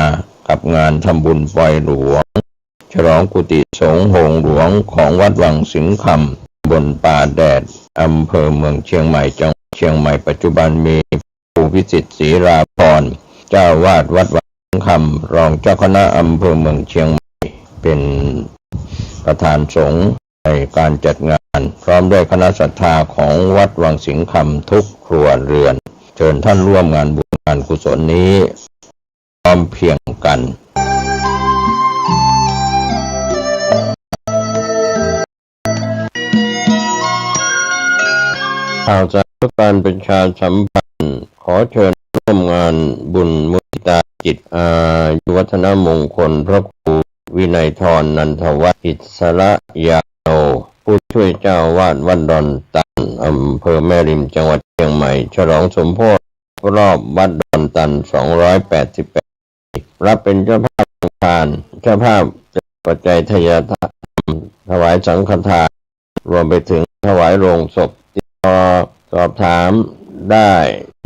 กับงานทำบุญปล่อยหลวงฉลองกุฏิสงฆ์โฮงหลวงของวัดวังสิงห์คำบนป่าแดดอำเภอเมืองเชียงใหม่จังหวัดเชียงใหม่ปัจจุบันมีครูวิสิทธิ์ศรีราพรเจ้าวาดวัดวังสิงห์คำรองเจ้าคณะอำเภอเมืองเชียงใหม่เป็นประธานสงฆ์ในการจัดงานพร้อมด้วยคณะศรัทธาของวัดวังสิงห์คำทุกครัวเรือนเชิญท่านร่วมงานบุญงานกุศลนี้พร้อมเพียงกันข่าวสารการประชาสัมพันธ์ขอเชิญร่วมงานบุญมุทิตาจิตอายุวัฒนมงคลพระครูวินัยธรนันทวัฒน์อิสระยาโนผู้ช่วยเจ้าวาดวัดดอนตันอำเภอแม่ริมจังหวัดเชียงใหม่ฉลองสมโภชรอบวัดดอนตัน288รับเป็นเจ้าภาพทานเจ้าภาพปัจจัยทายาทถวายสังฆทานรวมไปถึงถวายโรงศพติดต่อสอบถามได้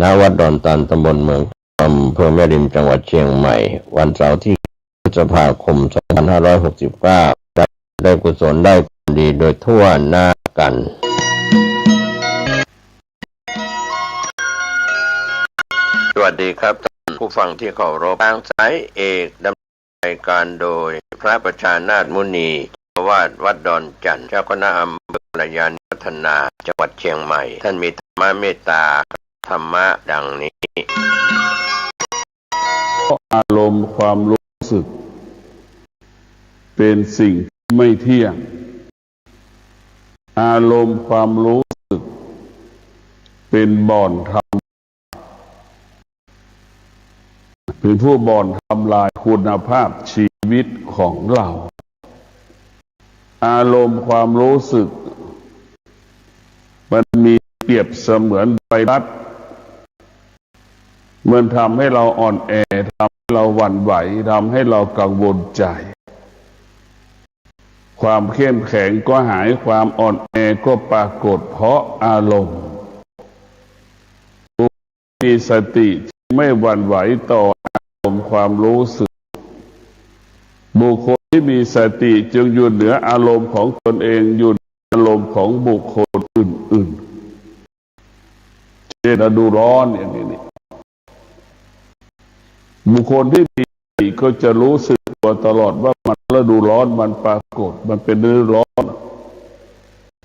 ณวัดดอนตันตำบลเมืองอำเภอแม่ริมจังหวัดเชียงใหม่วันเสาร์ที่พฤษภาคม 2569ได้กุศลได้ความดีโดยทั่วหน้ากันสวัสดีครับท่านผู้ฟังที่เคารพทางสายเอกดำเนินรายการโดยพระประชานาถมุนีเจ้าวาดวัดดอนจันทร์เจ้าคณะอำเภอกัลยาณิวัฒนาจังหวัดเชียงใหม่ท่านมีธรรมะเมตตาธรรมะดังนี้อารมณ์ความรู้สึกเป็นสิ่งที่ไม่เที่ยงอารมณ์ความรู้สึก เป็นบ่อนเป็นผู้บ่อนทำลายคุณภาพชีวิตของเราอารมณ์ความรู้สึกมันมีเปรียบเสมือนไวรัสมันทำให้เราอ่อนแอทำให้เราหวั่นไหวทำให้เรากังวลใจความเข้มแข็งก็หายความอ่อนแอก็ปรากฏเพราะอารมณ์มีสติไม่หวั่นไหวต่ออารมณ์ความรู้สึกบุคคลที่มีสติจึงอยู่เหนืออารมณ์ของตนเองอยู่อารมณ์ของบุคคลอื่นๆเช่นฤดูร้อนอย่างนี้บุคคลที่มีสติก็จะรู้สึกตัวตลอดว่ามันฤดูร้อนมันปรากฏมันเป็นฤดูร้อน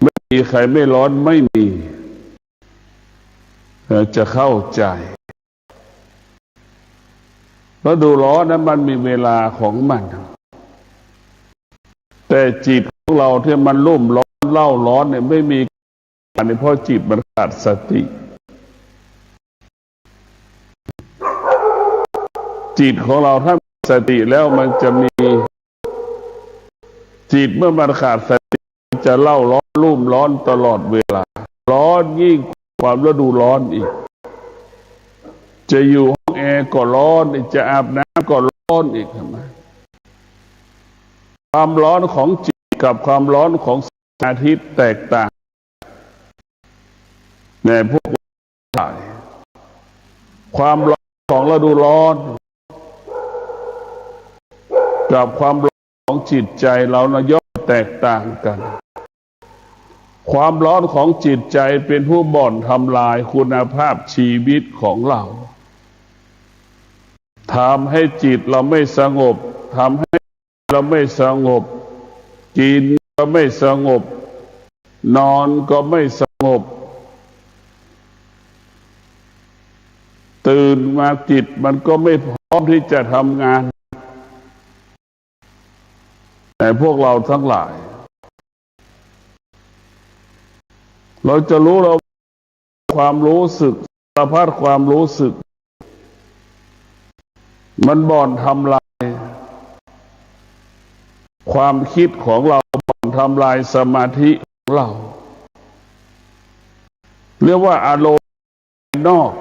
ไม่มีใครไม่ร้อนไม่มีจะเข้าใจฤดูร้อนนั้นมันมีเวลาของมันแต่จิตของเราที่มันรุ่มร้อนเล่าร้อนเนี่ยไม่มีอันนี้เพราะจิตมันขาดสติจิตของเราถ้ามีสติแล้วมันจะมีจิตเมื่อมันขาดสติจะเล่าร้อนรุ่มร้อนตลอดเวลาร้อนยิ่งความฤดูร้อนอีกจะอยู่ห้องแอร์ก็ร้อนจะอาบน้ำก็ร้อนอีกทำไมความร้อนของจิตกับความร้อนของแสงอาทิตย์แตกต่างในพวกเราความร้อนของฤดูร้อนกับความร้อนของจิตใจเราย่อมแตกต่างกันความร้อนของจิตใจเป็นผู้บ่อนทำลายคุณภาพชีวิตของเราทำให้จิตเราไม่สงบทำให้เราไม่สงบกินก็ไม่สงบนอนก็ไม่สงบตื่นมาจิตมันก็ไม่พร้อมที่จะทำงานแต่พวกเราทั้งหลายเราจะรู้เราความรู้สึกสารพัดความรู้สึกมันบ่อนทำลายความคิดของเราบ่อนทำลายสมาธิของเราเรียกว่าอารมณ์นอก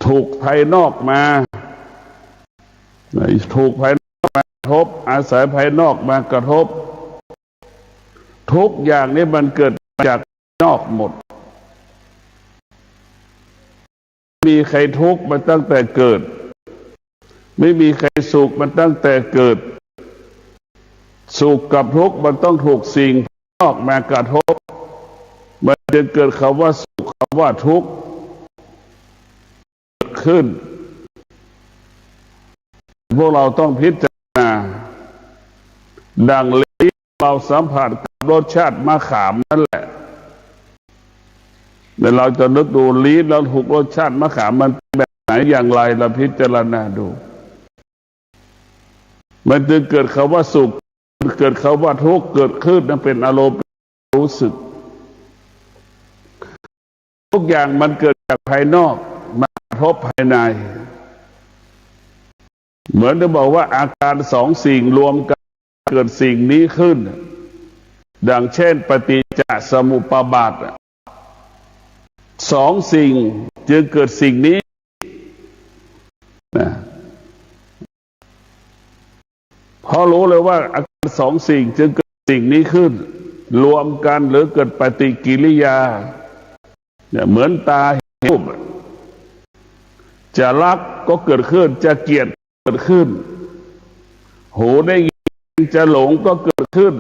ถูกภายนอกมาถูกภายนอกมากระทบอาศัยภายนอกมากระทบทุกอย่างนี้มันเกิดจากนอกหมดไม่มีใครทุกข์มันตั้งแต่เกิดไม่มีใครสุขมันตั้งแต่เกิดสุขกับทุกข์มันต้องถูกสิ่งนอกมากระทบมันจึงเกิดคำว่าสุขคำว่าทุกข์เกิดขึ้นพวกเราต้องพิจารณาดังลิ้นเราสัมผัสกับรสชาติมะขามนั่นแหละเดี๋ยวเราจะนึกดูลิ้นเราถูกรสชาติมะขามมันแบบไหนอย่างไรเราพิจารณาดูมันจึงเกิดคำว่าสุขเกิดคำว่าทุกข์เกิดขึ้นนั่นเป็นอารมณ์รู้สึกทุกอย่างมันเกิดจากภายนอกมากระทบภายในเหมือนจะบอกว่าอาการสองสิ่งรวมกันเกิดสิ่งนี้ขึ้นดังเช่นปฏิจจสมุปบาทสองสิ่งจึงเกิดสิ่งนี้นะเพราะรู้เลยว่าอาการสองสิ่งจึงเกิดสิ่งนี้ขึ้นรวมกันหรือเกิดปฏิกิริยาเนี่ยเหมือนตาเห็นรูปจะรักก็เกิดขึ้นจะเกลียดเกิดขึ้นหูได้ยินจะหลงก็เกิดขึ้น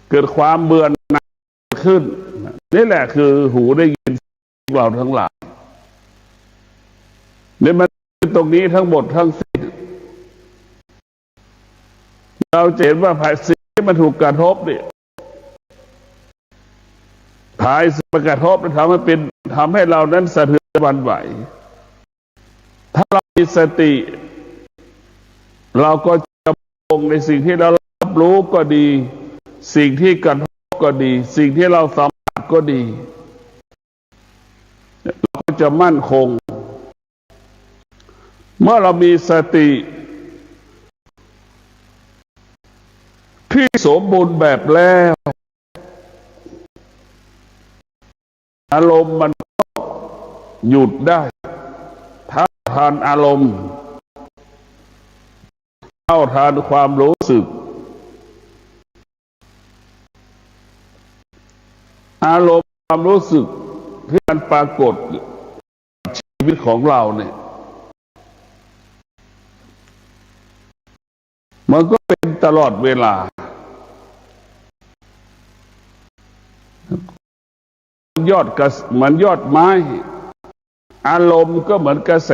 เกิดความเบื่อหน่ายเกิดขึ้นนี่แหละคือหูได้ยินเราทั้งหลายเนี่ยมันตรงนี้ทั้งหมดทั้งสิ้นเราจะเห็นว่าภายสิ่งที่มันถูกกระทบเนี่ยภายสิ่งกระทบมันทำให้เรานั้นสะเทือนหวั่นไหวถ้าเรามีสติเราก็จะมองในสิ่งที่เรารับรู้ก็ดีสิ่งที่กระทบก็ดีสิ่งที่เราสัมผัส ก็ดีเราก็จะมั่นคงเมื่อเรามีสติที่สมบูรณ์แบบแล้วอารมณ์มันก็หยุดได้ถ้าทานอารมณ์เท่าทานความรู้สึกอารมณ์ความรู้สึกที่มันปรากฏชีวิตของเราเนี่ยมันก็เป็นตลอดเวลาเหมือนยอดไม้อารมณ์ก็เหมือนกระแส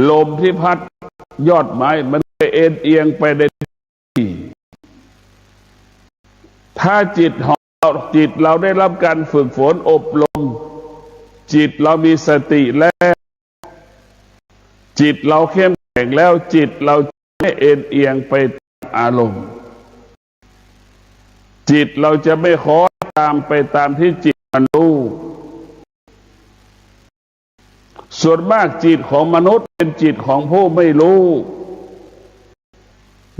ลมที่พัดยอดไม้มันจะเอ็นเอียงไปในที่ถ้าจิตเราได้รับการฝึกฝนอบรมจิตเรามีสติแล้วจิตเราเข้มแข็งแล้วจิตเราไม่เอ็นเอียงไปตามอารมณ์จิตเราจะไม่คล้อยตามไปตามที่จิตมันรู้ส่วนมากจิตของมนุษย์เป็นจิตของผู้ไม่รู้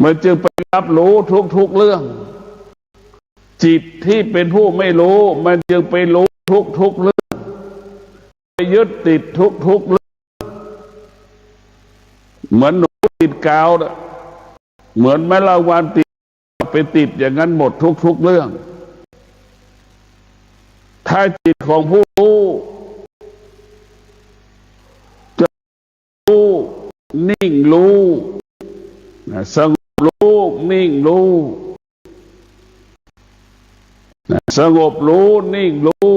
มันจึงไปรับรู้ทุกๆเรื่องจิตที่เป็นผู้ไม่รู้มันจึงไปรู้ทุกๆเรื่องไปยึดติดทุกๆเรื่องเหมือนหนูติดกาวนะเหมือนแมลงวันติดไปติดอย่างนั้นหมดทุกๆเรื่องถ้าจิตของผู้รู้จะรู้นิ่งรู้สงบรู้นิ่งรู้สงบรู้นิ่งรู้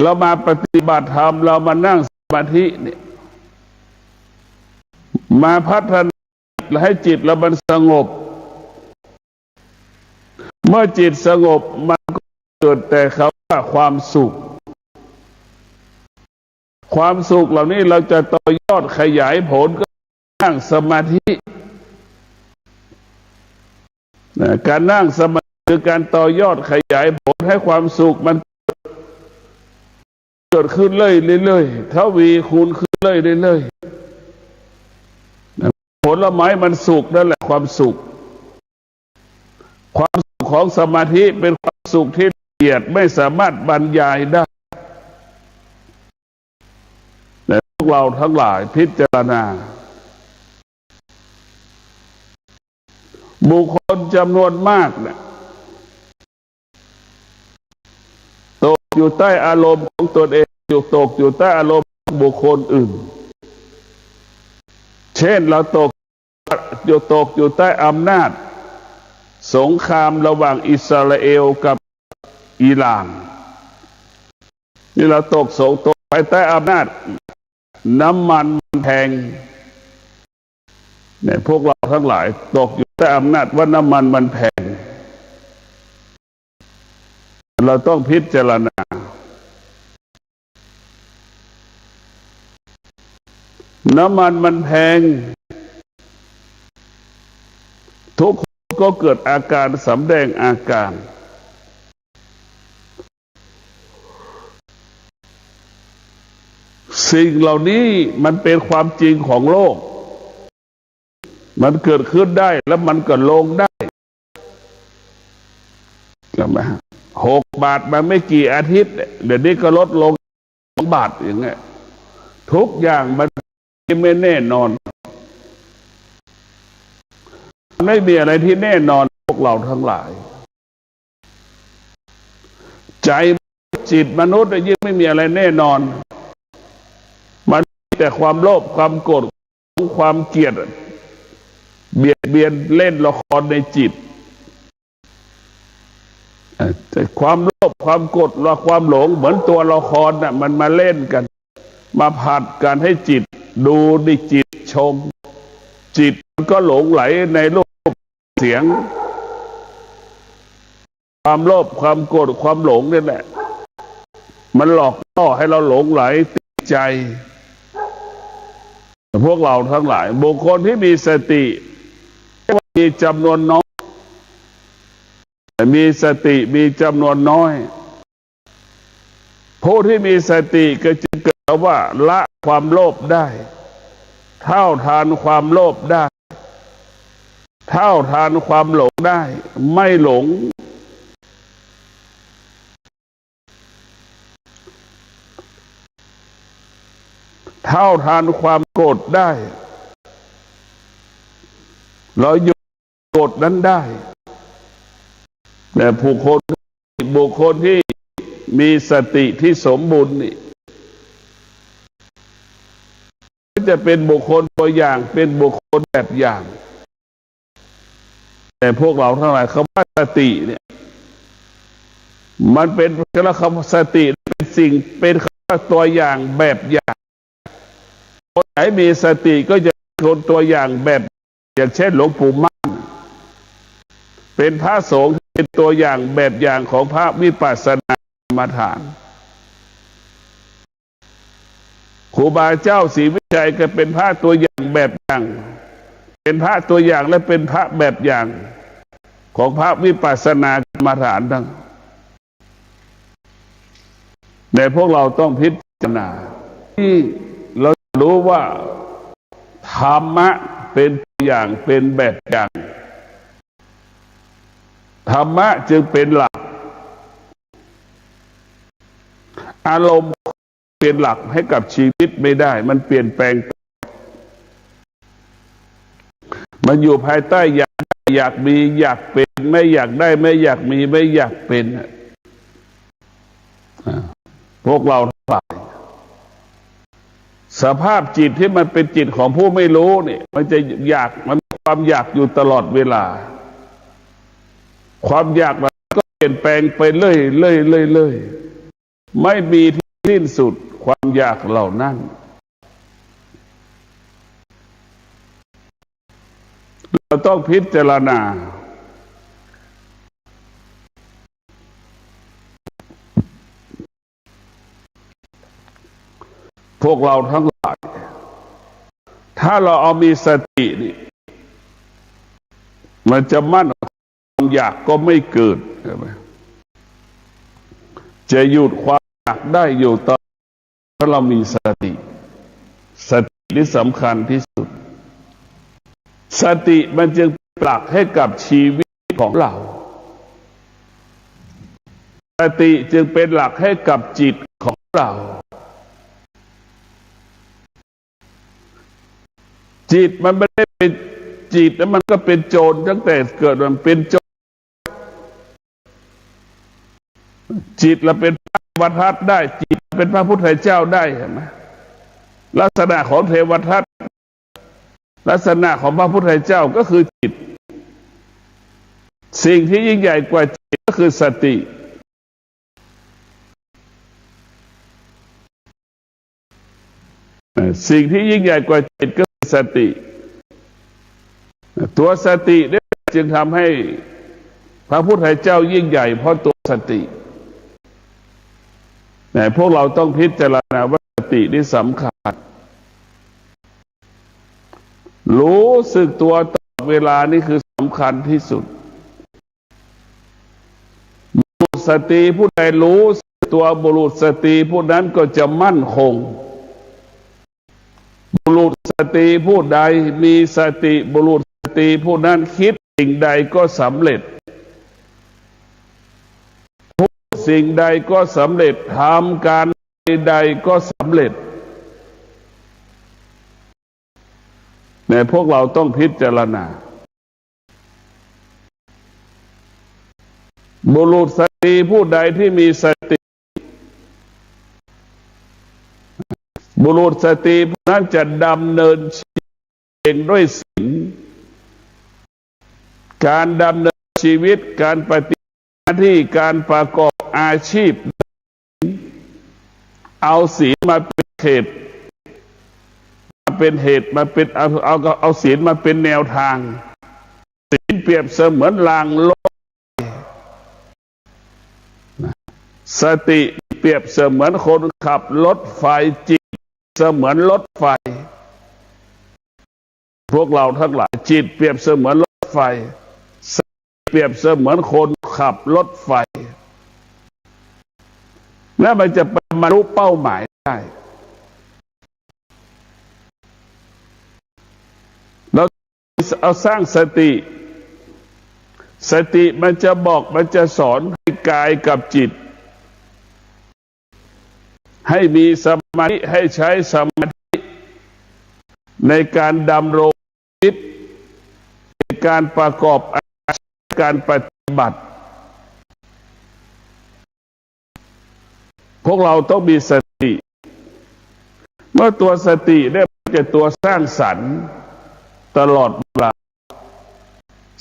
เรามาปฏิบัติธรรมเรามานั่งสมาธิเนี่ยมาพัฒนาให้จิตเรามันสงบเมื่อจิตสงบมันก็เกิดแต่คำว่าความสุขความสุขเหล่านี้เราจะต่อยอดขยายผลก็นั่งสมาธิการนั่งสมาธิคือการต่อยอดขยายผลให้ความสุขมันเกิดขึ้นเรื่อยๆทวีคูณขึ้นเรื่อยๆผลไม้มันสุขนั่นแหละความสุขความสุขของสมาธิเป็นความสุขที่ละเอียดไม่สามารถบรรยายได้แต่พวกเราทั้งหลายพิจารณาบุคคลจำนวนมากเนี่ยตกอยู่ใต้อารมณ์ของตนเองตกอยู่ใต้อารมณ์ของบุคคลอื่นเช่นเราตกอยู่ใต้อำนาจสงครามระหว่างอิสราเอลกับอิหร่านนี่เราตกไปใต้อำนาจน้ำมันแพงเนี่ยพวกเราทั้งหลายตกอยู่ใต้อำนาจว่าน้ำมันมันแพงเราต้องพิจารณาน้ำมันมันแพงทุกคนก็เกิดอาการสำแดงอาการสิ่งเหล่านี้มันเป็นความจริงของโลกมันเกิดขึ้นได้แล้วมันก็ลงได้ใช่ไหม6 บาทมาไม่กี่อาทิตย์เดี๋ยวนี้ก็ลดลง2 บาทอย่างเงี้ยทุกอย่างมันไม่แน่นอนไม่มีอะไรที่แน่นอนพวกเราทั้งหลายใจจิตมนุษย์ยิ่งไม่มีอะไรแน่นอนมันมีแต่ความโลภความโกรธความเกลียดเบียดเบียนเล่นละครในจิตแต่ความโลภความโกรธและความหลงเหมือนตัวละครน่ะมันมาเล่นกันมาผัดกันให้จิตดูดิจิตชมจิตก็หลงไหลในรูปเสียงความโลภความโกรธความหลงนี่แหละมันหลอกล่อให้เราหลงไหลติดใจพวกเราทั้งหลายบุคคลที่มีสติมีจำนวนน้อย มีสติมีจำนวนน้อยผู้ที่มีสติก็จึงเกิดว่าละความโลภได้เท่าทานความโลภได้เท่าทานความหลงได้ไม่หลงเท่าทานความโกรธได้เราหยุดโกรธนั้นได้แต่บุคคลที่มีสติที่สมบูรณ์นี่จะเป็นบุคคลตัวอย่างเป็นบุคคลแบบอย่างแต่พวกเราทั้งหลายคำว่าสติเนี่ยมันเป็นคำว่าสติเป็นสิ่งเป็นคำว่าตัวอย่างแบบอย่างคนไหนมีสติก็จะเป็นตัวอย่างแบบอย่างเช่นหลวงปู่มั่นเป็นพระสงฆ์เป็นตัวอย่างแบบอย่างของพระวิปัสสนากรรมฐานครูบาเจ้าศรีวิชัยก็เป็นพระตัวอย่างแบบอย่างเป็นพระตัวอย่างและเป็นพระแบบอย่างของพระวิปัสสนากรรมฐานทั้งแต่พวกเราต้องพิจารณาที่เรารู้ว่าธรรมะเป็นตัวอย่างเป็นแบบอย่างธรรมะจึงเป็นหลักอารมณ์เป็นหลักให้กับชีวิตไม่ได้มันเปลี่ยนแปลงมันอยู่ภายใต้อยากมีอยากเป็นไม่อยากได้ไม่อยากมีไม่อยากเป็นพวกเราทั้งหลายสภาพจิตที่มันเป็นจิตของผู้ไม่รู้เนี่ยมันจะอยากมันความอยากอยู่ตลอดเวลาความอยากมันก็เปลี่ยนแปลงไปเรื่อยไม่มีที่สิ้นสุดความอยากเหล่านั้นเราต้องพิจารณาพวกเราทั้งหลายถ้าเราเอามีสตินี่มันจะมั่นความอยากก็ไม่เกิดใช่ไหมจะหยุดความอยากได้อยู่ตอนถ้าเรามีสตินี่สำคัญที่สุดสติมันจึงปลักให้กับชีวิตของเราสติจึงเป็นหลักให้กับจิตของเราจิตมันไม่ได้เป็นจิตแล้วมันก็เป็นโจรตั้งแต่เกิดมันเป็นโจรจิตเราเป็นพระวัฏฏได้จิตเป็นพระพุทธเจ้าได้เห็นไหมลักษณะของเทวทัตลักษณะของพระพุทธเจ้าก็คือจิตสิ่งที่ยิ่งใหญ่กว่าจิตก็คือสติสิ่งที่ยิ่งใหญ่กว่าจิตก็คือสติตัวสติเนี่ยจึงทำให้พระพุทธเจ้ายิ่งใหญ่เพราะตัวสติแต่พวกเราต้องพิจารณาว่าสตินี่สำคัญรู้สึกตัวตลอดเวลานี่คือสำคัญที่สุดบุรุษสติผู้ใดรู้ตัวบุรุษสติผู้นั้นก็จะมั่นคงบุรุษสติผู้ใดมีสติบุรุษสติผู้นั้นคิดสิ่งใดก็สำเร็จพูดสิ่งใดก็สำเร็จทำการใดก็สำเร็จแต่พวกเราต้องพิจารณาบุรุษสติผู้ใดที่มีสติบุรุษสติผู้นั้นจะดำเนินชีวิตเองด้วยศีลการดำเนินชีวิตการปฏิบัติหน้าที่การประกอบอาชีพเอาศีลมาเป็นเหตุมาเป็นเอาศีลมาเป็นแนวทางศีลเปรียบเสมือนรางรถสติเปรียบเสมือนคนขับรถไฟจิตเสมือนรถไฟพวกเราทั้งหลายจิตเปรียบเสมือนรถไฟสติ เปรียบเสมือนคนขับรถไฟแล้วมันจะบรรลุเป้าหมายได้เราเอาสร้างสติมันจะบอกมันจะสอนให้กายกับจิตให้มีสมาธิให้ใช้สมาธิในการดำรงชีวิตในการประกอบการปฏิบัติพวกเราต้องมีสติเมื่อตัวสติได้เป็นตัวสร้างสรรค์ตลอดเวลา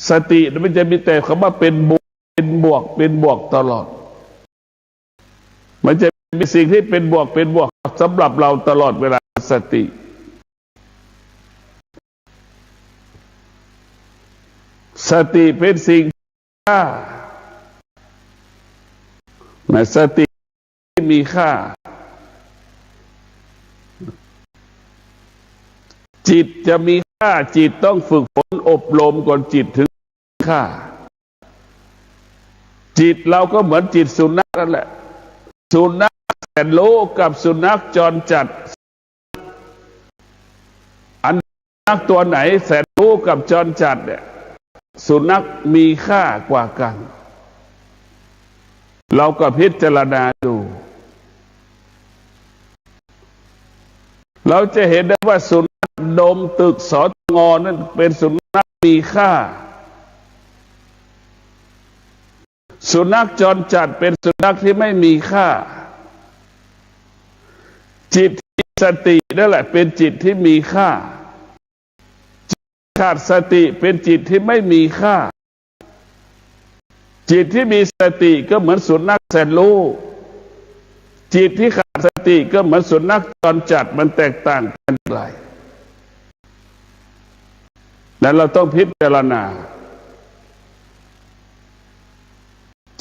สติมันจะมีแต่คำว่าเป็นบวกตลอดมันจะมีสิ่งที่เป็นบวกสำหรับเราตลอดเวลาสติเป็นสิ่งค่าสติมีค่าจิตจะมีค่าจิตต้องฝึกฝนอบรมก่อนจิตถึงค่าจิตเราก็เหมือนจิตสุนัขนั่นแหละสุนัขแสนรู้กับสุนัขจรจัดอันนักตัวไหนแสนรู้กับจรจัดเนี่ยสุนัขมีค่ากว่ากันเราก็พิจารณาดูเราจะเห็นได้ว่าสุนัขดมตึกสตง.นั้นเป็นสุนัขมีค่าสุนัขจรจัดเป็นสุนัขที่ไม่มีค่าจิตสตินั่นแหละเป็นจิตที่มีค่าขาดสติเป็นจิตที่ไม่มีค่าจิตที่มีสติก็เหมือนสุนัขแสนรู้จิตที่ขาดสติก็เหมือนสุนัขจรจัดมันแตกต่างกันไกลและเราต้องพิจารณา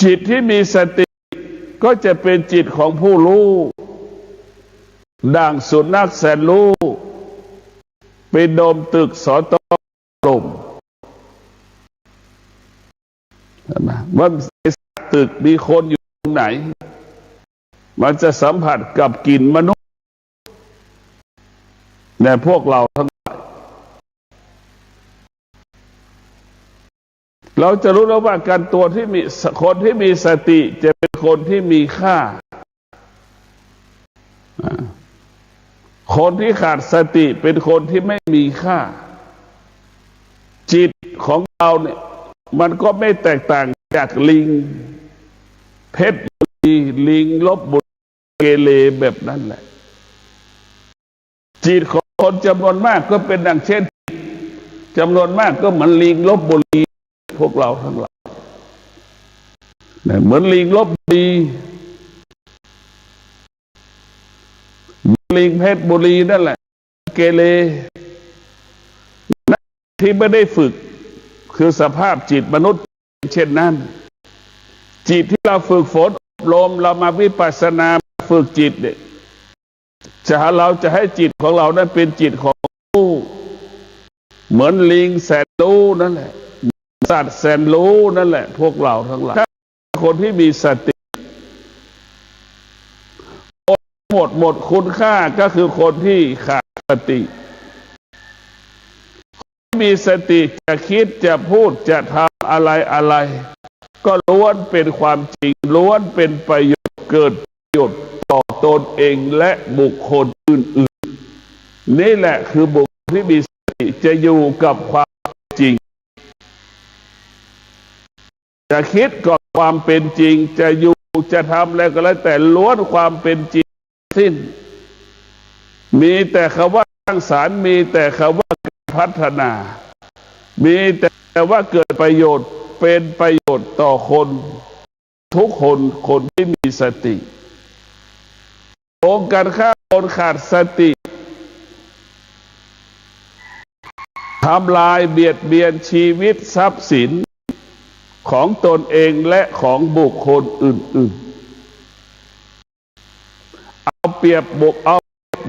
จิตที่มีสติก็จะเป็นจิตของผู้รู้ดังสุนัขแสนรู้ไปดมตึกสตง.ว่าตึกมีคนอยู่ตรงไหนมันจะสัมผัสกับกลิ่นมนุษย์แต่พวกเราทั้งหลายเราจะรู้แล้วว่าการตัวที่มีคนที่มีสติจะเป็นคนที่มีค่าคนที่ขาดสติเป็นคนที่ไม่มีค่าจิตของเราเนี่ยมันก็ไม่แตกต่างจากลิงเพชรบุรีลิงลบบุรีเกเรแบบนั้นแหละจิตของคนจำนวนมากก็เป็นดังเช่นจำนวนมากก็เหมือนลิงลบบุรีพวกเราทั้งหลายเหมือนลิงลบบุรีลิงเพชรบุรีนั่นแหละเกเรที่ไม่ได้ฝึกคือสภาพจิตมนุษย์เช่นนั้นจิตที่เราฝึกฝนอบรมเรามาวิปัสสนาฝึกจิตเนี่ยเราจะให้จิตของเรานั้นเป็นจิตของผู้เหมือนลิงแสนรู้นั่นแหละสัตว์แสนรู้นั่นแหละพวกเราทั้งหลายคนที่มีสติหมดคุณค่าก็คือคนที่ขาดสติมีสติจะคิดจะพูดจะทำอะไรก็ล้วนเป็นความจริงล้วนเป็นประโยชน์เกิดประโยชน์ต่อตนเองและบุคคลอื่นๆนี่แหละคือบุคคลที่มีสติจะอยู่กับความจริงจะคิดกับความเป็นจริงจะอยู่จะทำอะไรก็แล้วแต่ล้วนความเป็นจริงสิ้นมีแต่คำว่าสร้างสรรค์มีแต่คำว่าพัฒนามีแต่ว่าเกิดประโยชน์เป็นประโยชน์ต่อคนทุกคนที่มีสติองค์การฆ่าคนขาดสติทำลายเบียดเบียนชีวิตทรัพย์สินของตนเองและของบุคคลอื่นๆเอาเปรียบ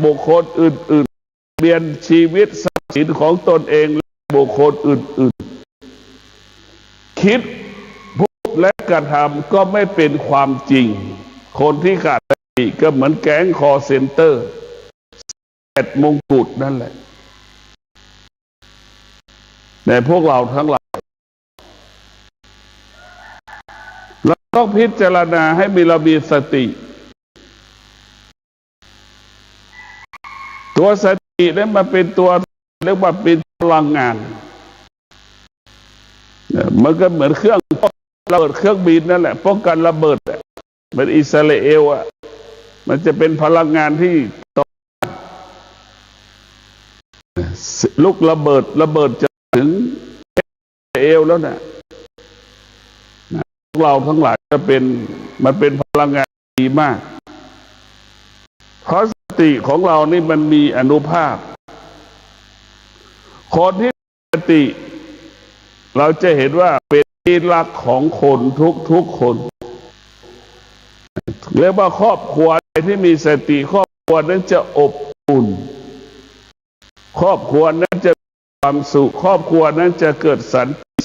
บุคคลอื่นๆเบียนชีวิตทรัพย์สินของตนเองและบุคคลอื่นๆคิด และกระทำก็ไม่เป็นความจริงคนที่ขาดสติก็เหมือนแก๊งคอเซ็นเตอร์8 มงกุฎนั่นแหละในพวกเราทั้งหลายเราต้องพิจารณาให้มีสติตัวสตินั้นมันเป็นตัวเรียกว่าเป็นพลังงานมันก็เหมือนเครื่องระเบิดเครื่องบินนั่นแหละป้องกันระเบิดเหมือนอิสราเอลอ่ะมันจะเป็นพลังงานที่ต่อลูกระเบิดจะถึงอิสราเอลแล้วนะพวกเราทั้งหลายมันเป็นพลังงานดีมากเพราะสติของเรานี่มันมีอานุภาพคนที่มีสติเราจะเห็นว่าเป็นที่รักของคนทุกคนเรียกว่าครอบครัวที่มีสติครอบครัวนั้นจะอบอุ่นครอบครัวนั้นจะมีความสุขครอบครัวนั้นจะเกิดสันติ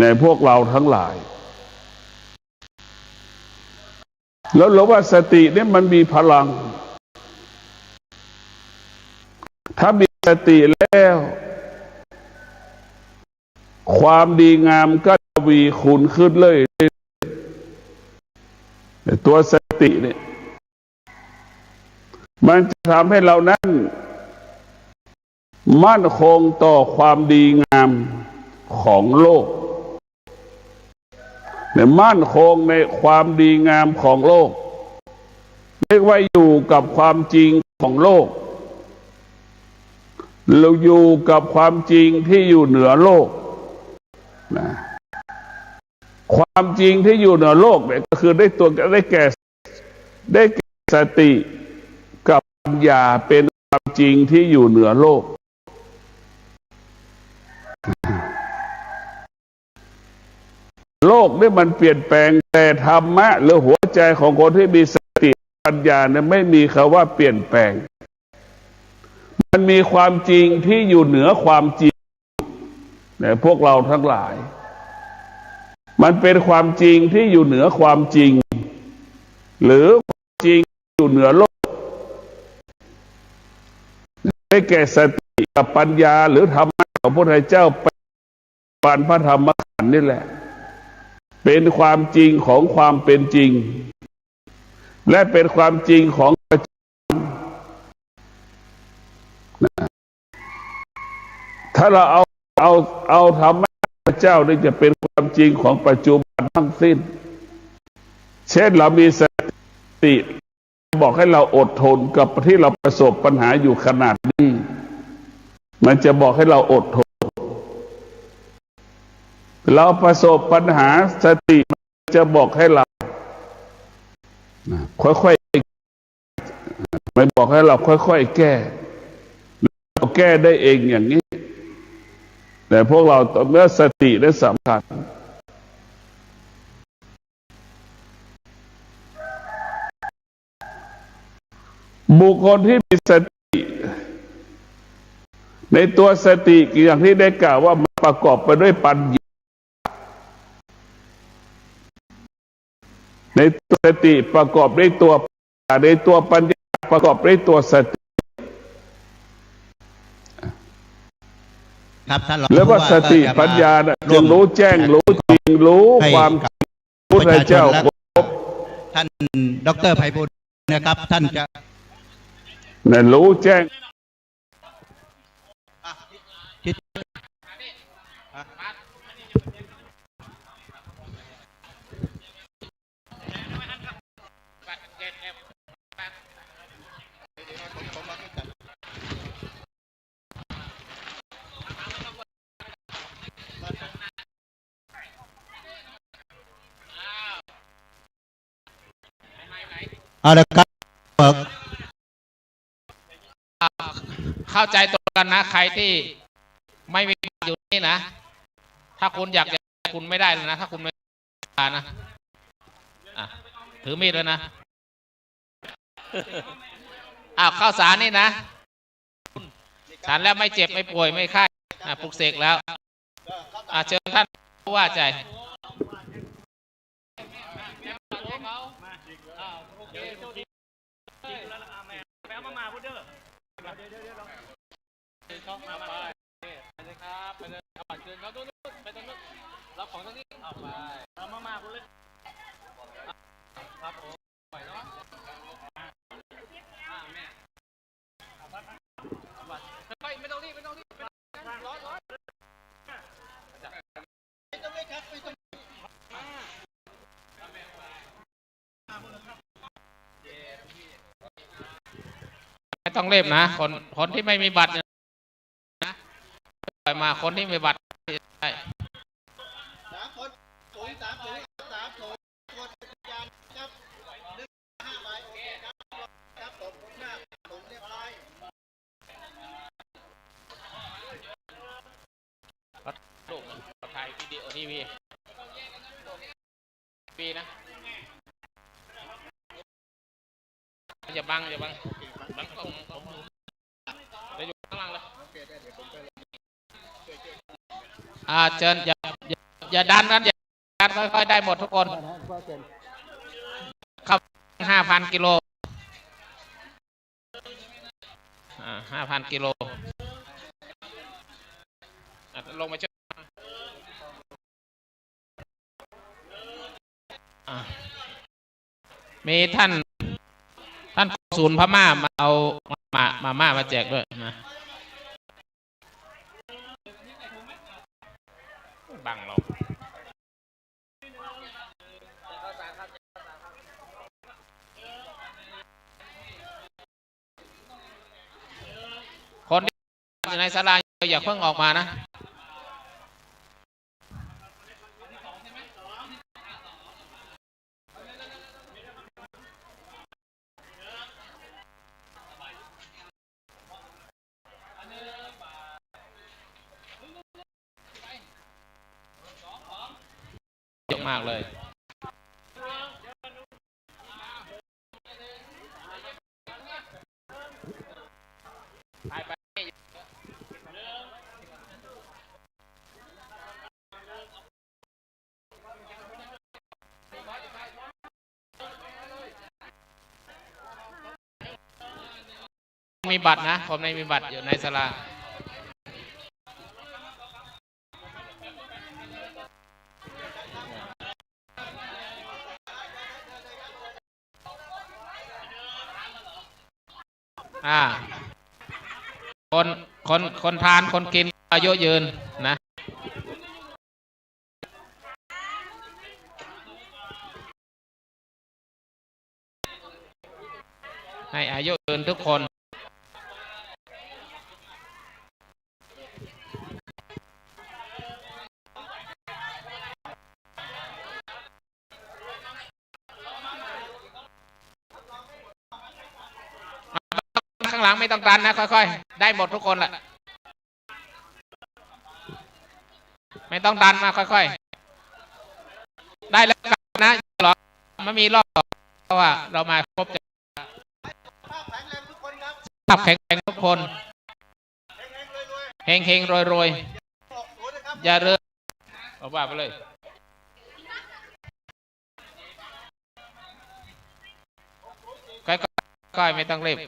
ในพวกเราทั้งหลายแล้วเราว่าสตินี่มันมีพลังถ้ามีสติแล้วความดีงามก็ทวีคูณขึ้นเลยตัวสติเนี่ยมันจะทำให้เรานั้นมั่นคงต่อความดีงามของโลกมั่นคงในความดีงามของโลกเรียกว่าอยู่กับความจริงของโลกเราอยู่กับความจริงที่อยู่เหนือโลกนะความจริงที่อยู่เหนือโลกเนี่ยก็คือได้แก่สติกับปัญญาเป็นความจริงที่อยู่เหนือโลกโลกนี่มันเปลี่ยนแปลงแต่ธรรมะหรือหัวใจของคนที่มีสติปัญญาเนี่ยไม่มีคำว่าเปลี่ยนแปลงมันมีความจริงที่อยู่เหนือความจริงในพวกเราทั้งหลายมันเป็นความจริงที่อยู่เหนือความจริงหรือความจริงอยู่เหนือโลกได้แก่สติกับปัญญาหรือธรรมะของพระพุทธเจ้าปานพระธรรมขันธ์นี่แหละเป็นความจริงของความเป็นจริงและเป็นความจริงของปัจจุบันถ้าเราเอาธรรมะพระเจ้านี่จะเป็นความจริงของปัจจุบันทั้งสิ้นเช่นเรามีสติบอกให้เราอดทนกับที่เราประสบปัญหาอยู่ขนาดนี้มันจะบอกให้เราอดทนเราประสบปัญหาสติจะบอกให้เราค่อยๆไม่บอกให้เราค่อยๆแก้เราแก้ได้เองอย่างนี้แต่พวกเราเมื่อสติได้สำคัญบุคคลที่มีสติในตัวสติอย่างที่ได้กล่าวว่ามันประกอบไปด้วยปัญญาในตัวสติประกอบด้วยตัวในตัวปัญญาประกอบด้วยตัวสติแล้วว่าสติปัญญาจะรู้แจ้งรู้จริงรู้ความพระพุทธเจ้าท่านดร.ไพบูลย์นะครับท่านจะรู้แจ้งเอาละครับเข้าใจตรงกันนะใครที่ไม่มีอยู่นี่นะถ้าคุณอยากจะคุณไม่ได้เลยนะถ้าคุณไม่นะถือมีดเลยนะข้าวสารนี่นะฉันแล้วไม่เจ็บไม่ป่วยไม่ไข้ปลุกเสกแล้วเชิญท่านผู้ว่าใจ เขาโอเคโชคดีแล้วแปลมาพูดเด้อเดี๋ยวเข้ามาไปเลยครับไปเลยเอาบัตรคืนเขาตู้นู้นไปตรงนู้นรับของตรงนี้เอาไปเอามาพูดเลยครับผมปล่อยเนาะแม่ไม่ต้องรีบร้อนไม่ต้องเรีบนะคนที่ไม่มีบัตรนะปล่อยมาคนที่มีบัตรได้ลูกถ่ายวิดีโอทีวีนะอย่าบังกล้องผมจะอยู่ข้างล่างเลยเชิญอย่าดันกันอย่าดันค่อยๆได้หมดทุกคนเข้า5,000 กิโล5,000 กิโลลงมาช่วยมีท่านศูนย์พม่ามาเอามาแจกด้วยนะบังเราคนที่อยู่ในศาลาอย่าเพิ่งออกมานะเยอะมากเลยมีบัตรนะผมไม่มีบัตรอยู่ในศาลาคนทานคนกินอายุยืนนะให้อายุยืนทุกคนข้างหลังไม่ต้องดันนะค่อยๆได้หมดทุกคนแหละไม่ต้องดันมาค่อยๆได้แล้วกันนะหรอไม่มีรอบเพราะว่าเรามาครบจะภาพแข็งแรงทุกคนเฮงรวยอย่าเลิกเอาว่าไปเลยค่อยๆไม่ต้องรีบ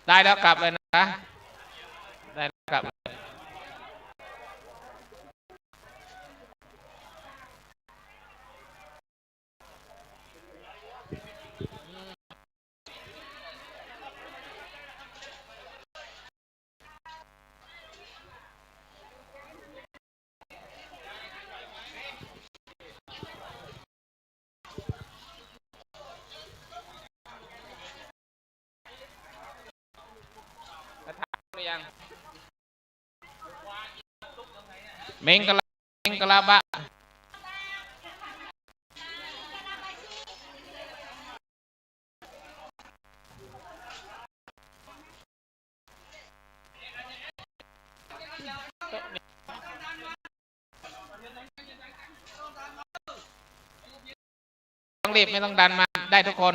ได้แล้วกลับเลยนะได้แล้วกลับเมงกะลาบะ ต้องรีบไม่ต้องดันมาได้ทุกคน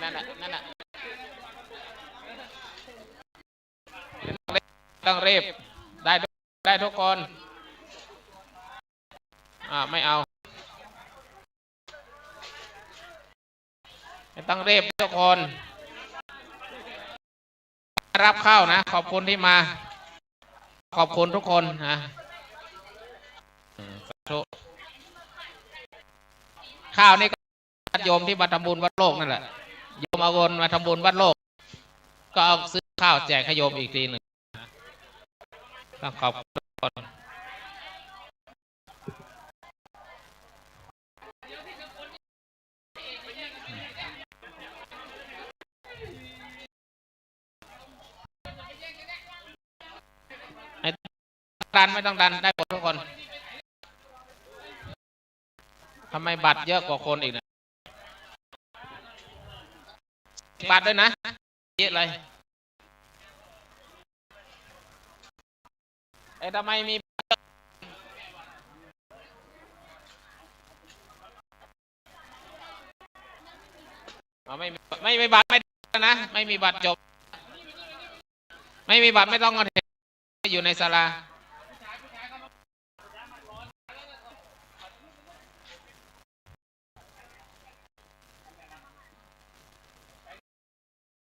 นั่นน่ะต้องรีบได้ทุกคนไม่เอาไม่ต้องรีบทุกคนรับเข้านะขอบคุณที่มาขอบคุณทุกคนนะข้าวนี่ก็โยมที่มาทำบุญวัดโลกนั่นแหละโยมเอาเงินมาทำบุญวัดโลกก็เอาซื้อข้าวแจกให้โยมอีกทีหนึ่งต้องขอบคุณทุกคนไม่ต้องดันได้หมดทุกคนทำไมบัตรเยอะกว่าคนอีกนะบัตรด้วยนะเยอะเลยทำไมมีไม่มีบัตรไม่นะไม่มีบัตรจบไม่มีบัตรไม่ต้องเอาอยู่ในศาลา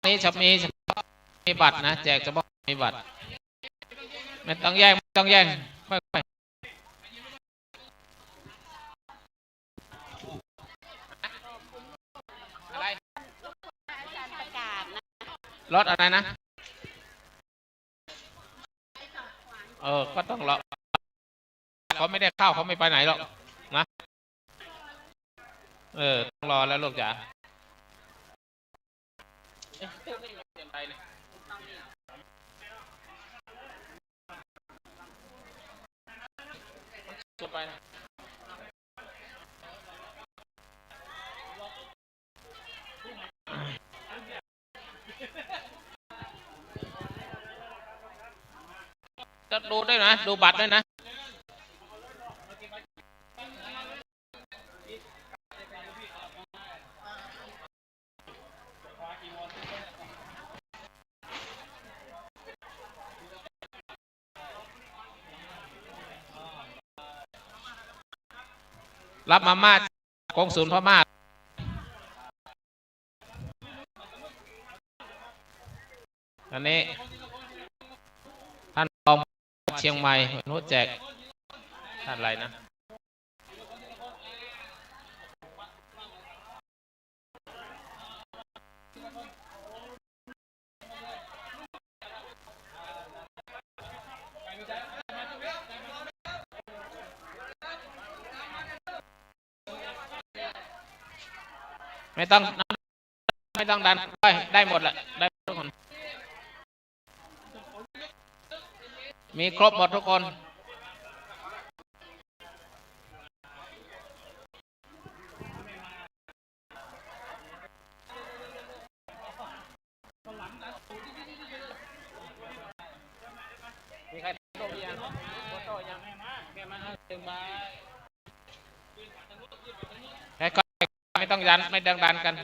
นี้จะมีบัตรนะแจกเฉพาะมีบัตรไม่ต้องแย่งค่อยๆอะไรรถอะไรนะก็ต้องรอเขาไม่ได้เข้าเขาไม่ไปไหนหรอกนะต้องรอแล้วลูกจ๋าจะดูด้วยนะดูบัตรด้วยนะรับมาม่ากองศูนย์พม่าอันนี้ท่านรองเชียงใหม่นุชแจกท่านอะไรนะไม่ต้องดันได้หมดแหละได้ทุกคนมีครบหมดทุกคนมีใครโตยังโตยังแม่มาถึงมาไม่ต้องยันไม่ดันกัน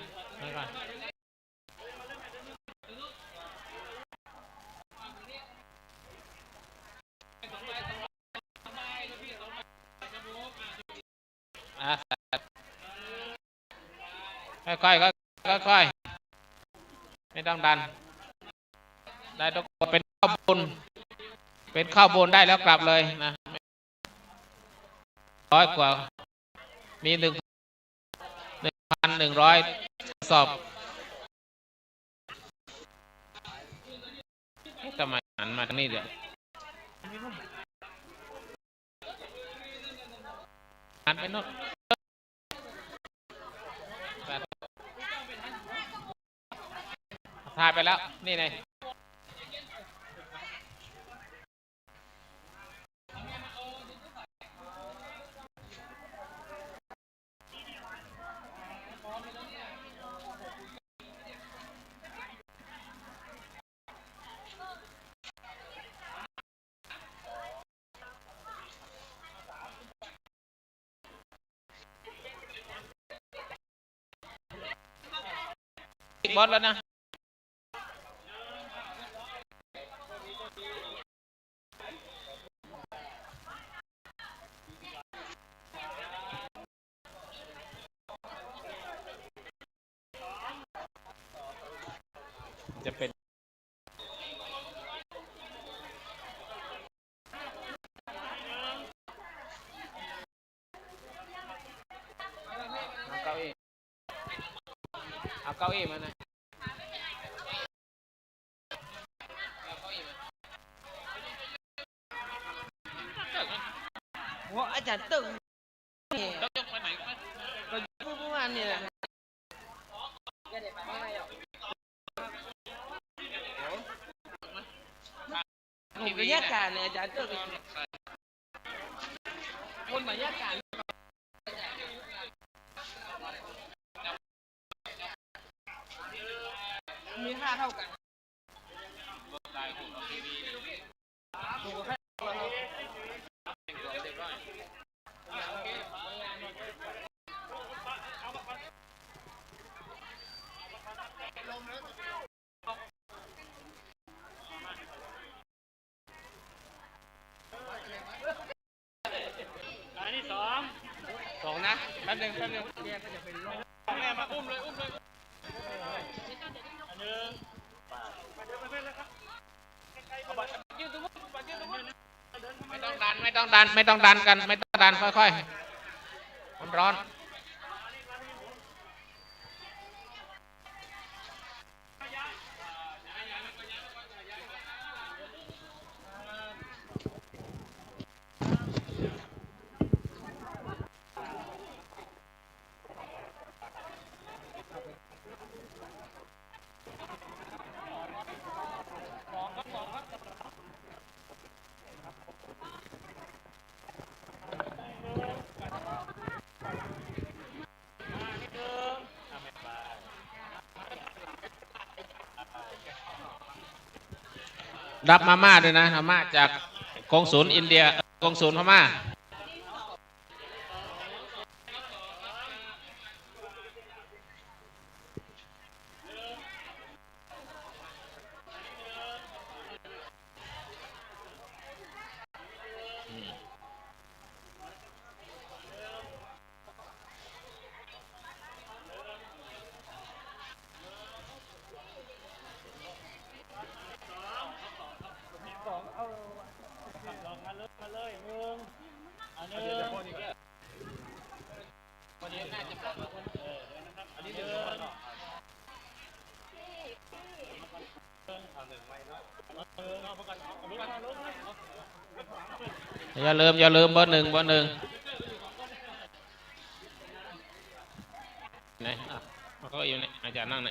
ค่อยไม่ต้องดันได้ทุกคนเป็นข้าวบุญได้แล้วกลับเลยนะ100 กว่ามี1,100สอบทำไมหันมาทางนี้เดี๋ยวหันไปโน่นถ่ายไปแล้วนี่ไง บอสแล้วนะจะเป็นเอาเก้าอี้มานะหัวอาจารย์ตึงต้องยกไปไหนก็พูดประมาณนี้แหละมีบรรยากาศเนี่ยอาจารย์ตึงคนบรรยากาศมีค่าเท่ากันอันนี้สองนะแป๊บนึงแยกก็จะเป็นแม่มาอุ้มเลยไม่ต้องดันกันไม่ต้องดันค่อยๆมันร้อนรับมาม่าด้วยนะมาม่าจากกองศูนย์อินเดียกองศูนย์พม่าอย่าลืมเบอร์หนึ่งไหนเขาก็อยู่ไหนอาจารย์นั่งไหน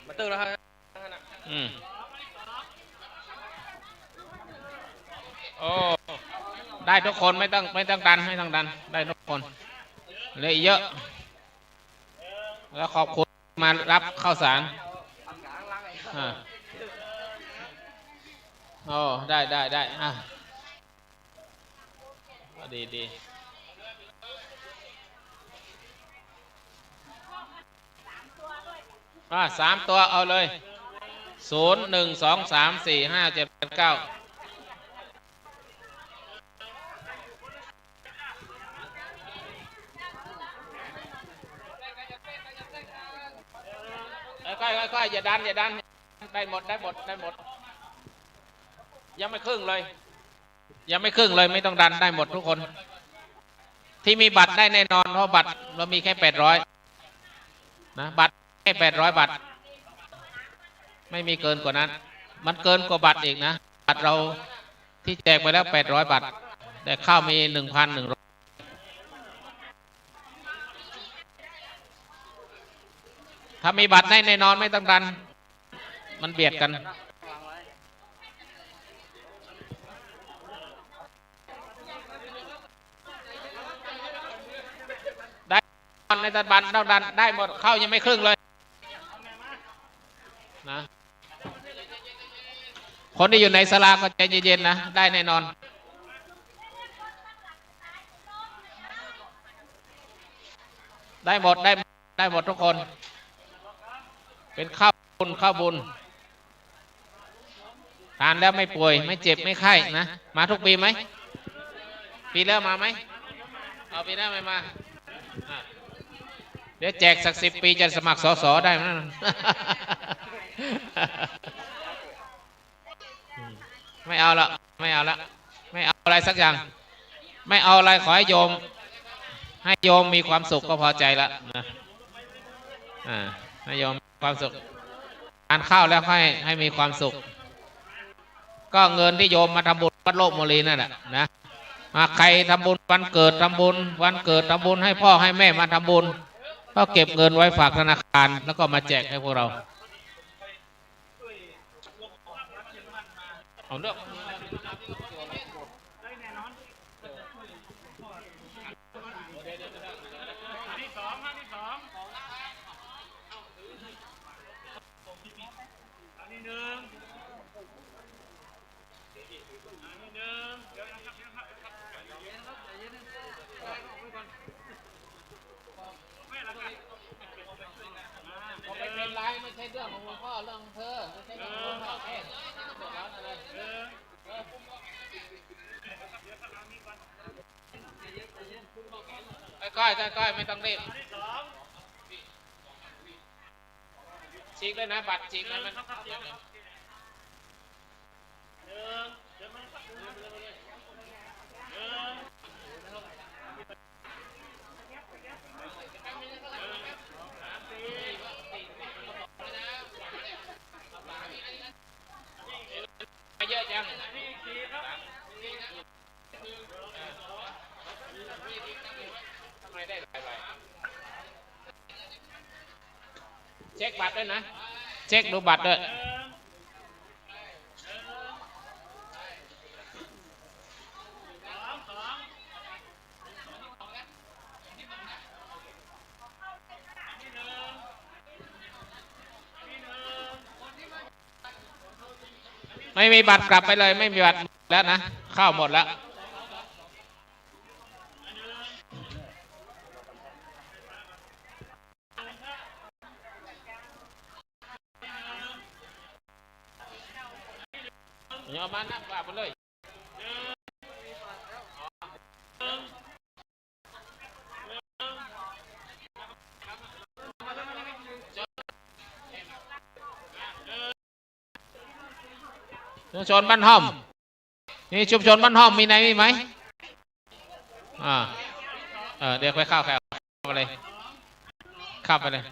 มาตื่นแล้วครับโอ้ได้ทุกคนไม่ต้องดันได้ทุกคนเลยเยอะแล้วขอบคุณมารับข้าวสารโอ้ได้ดี3 ตัวเอาเลย0 1 2 3 4 5 7 8 9ค่อยอย่าดันได้หมดยังไม่ครึ่งเลยไม่ต้องดันได้หมดทุกคนที่มีบัตรได้แน่นอนเพราะบัตรเรามีแค่800นะบัตรแค่800บัตรไม่มีเกินกว่านั้นมันเกินกว่าบัตรอีกนะบัตรเราที่แจกไปแล้ว800บัตรแต่ข้าวมี 1,100ถ้ามีบัตรได้แน่นอนไม่ต้องดันมันเบียดกันได้ในตัดบัตรต้องดันได้หมดเข้ายังไม่ครึ่งเลยนะคนที่อยู่ในศาลาก็ใจเย็นๆนะได้แน่นอนได้หมด ได้หมดทุกคนเป็นข้าวบุญทานแล้วไม่ป่วยไม่เจ็บไม่ไข้นะมาทุกปีไหมปีแล้วมาไหมเอาปีหน้าไม่มาเดี๋ยวแจกสัก10 ปีจะสมัครสสได้ไหมไม่เอาละไม่เอาอะไรสักอย่างไม่เอาอะไรขอให้โยมมีความสุขก็พอใจละนะให้โยมมีความสุขทานข้าวแล้วให้มีความสุขก็เงินที่โยมมาทำบุญวัดโลกโมลีนั่นแหละนะมาใครทำบุญวันเกิดทำบุญให้พ่อให้แม่มาทำบุญก็เก็บเงินไว้ฝากธนาคารแล้วก็มาแจกให้พวกเราเอาเลือกไม่ใช่เรื่องของหลวงพ่อเรื่องของเธอไม่ใช่เรื่องของหลวงพ่อค่อยไม่ต้องรีบฉีกเลยนะบัตรฉีกเลยมันเยอะจังทำไมได้หลายใบเช็คบัตรด้วยนะเช็คดูบัตรด้วยไม่มีบัตรกลับไปเลยไม่มีบัตรแล้วนะเข้าหมดแล้วเอามานับกลับไปเลยชุมชนบ้านห้อมนี่ชุมชนบ้านห้อมมีไหนมีไหมเดี๋ยวไปเข้าไปเลยเข้าไปเลย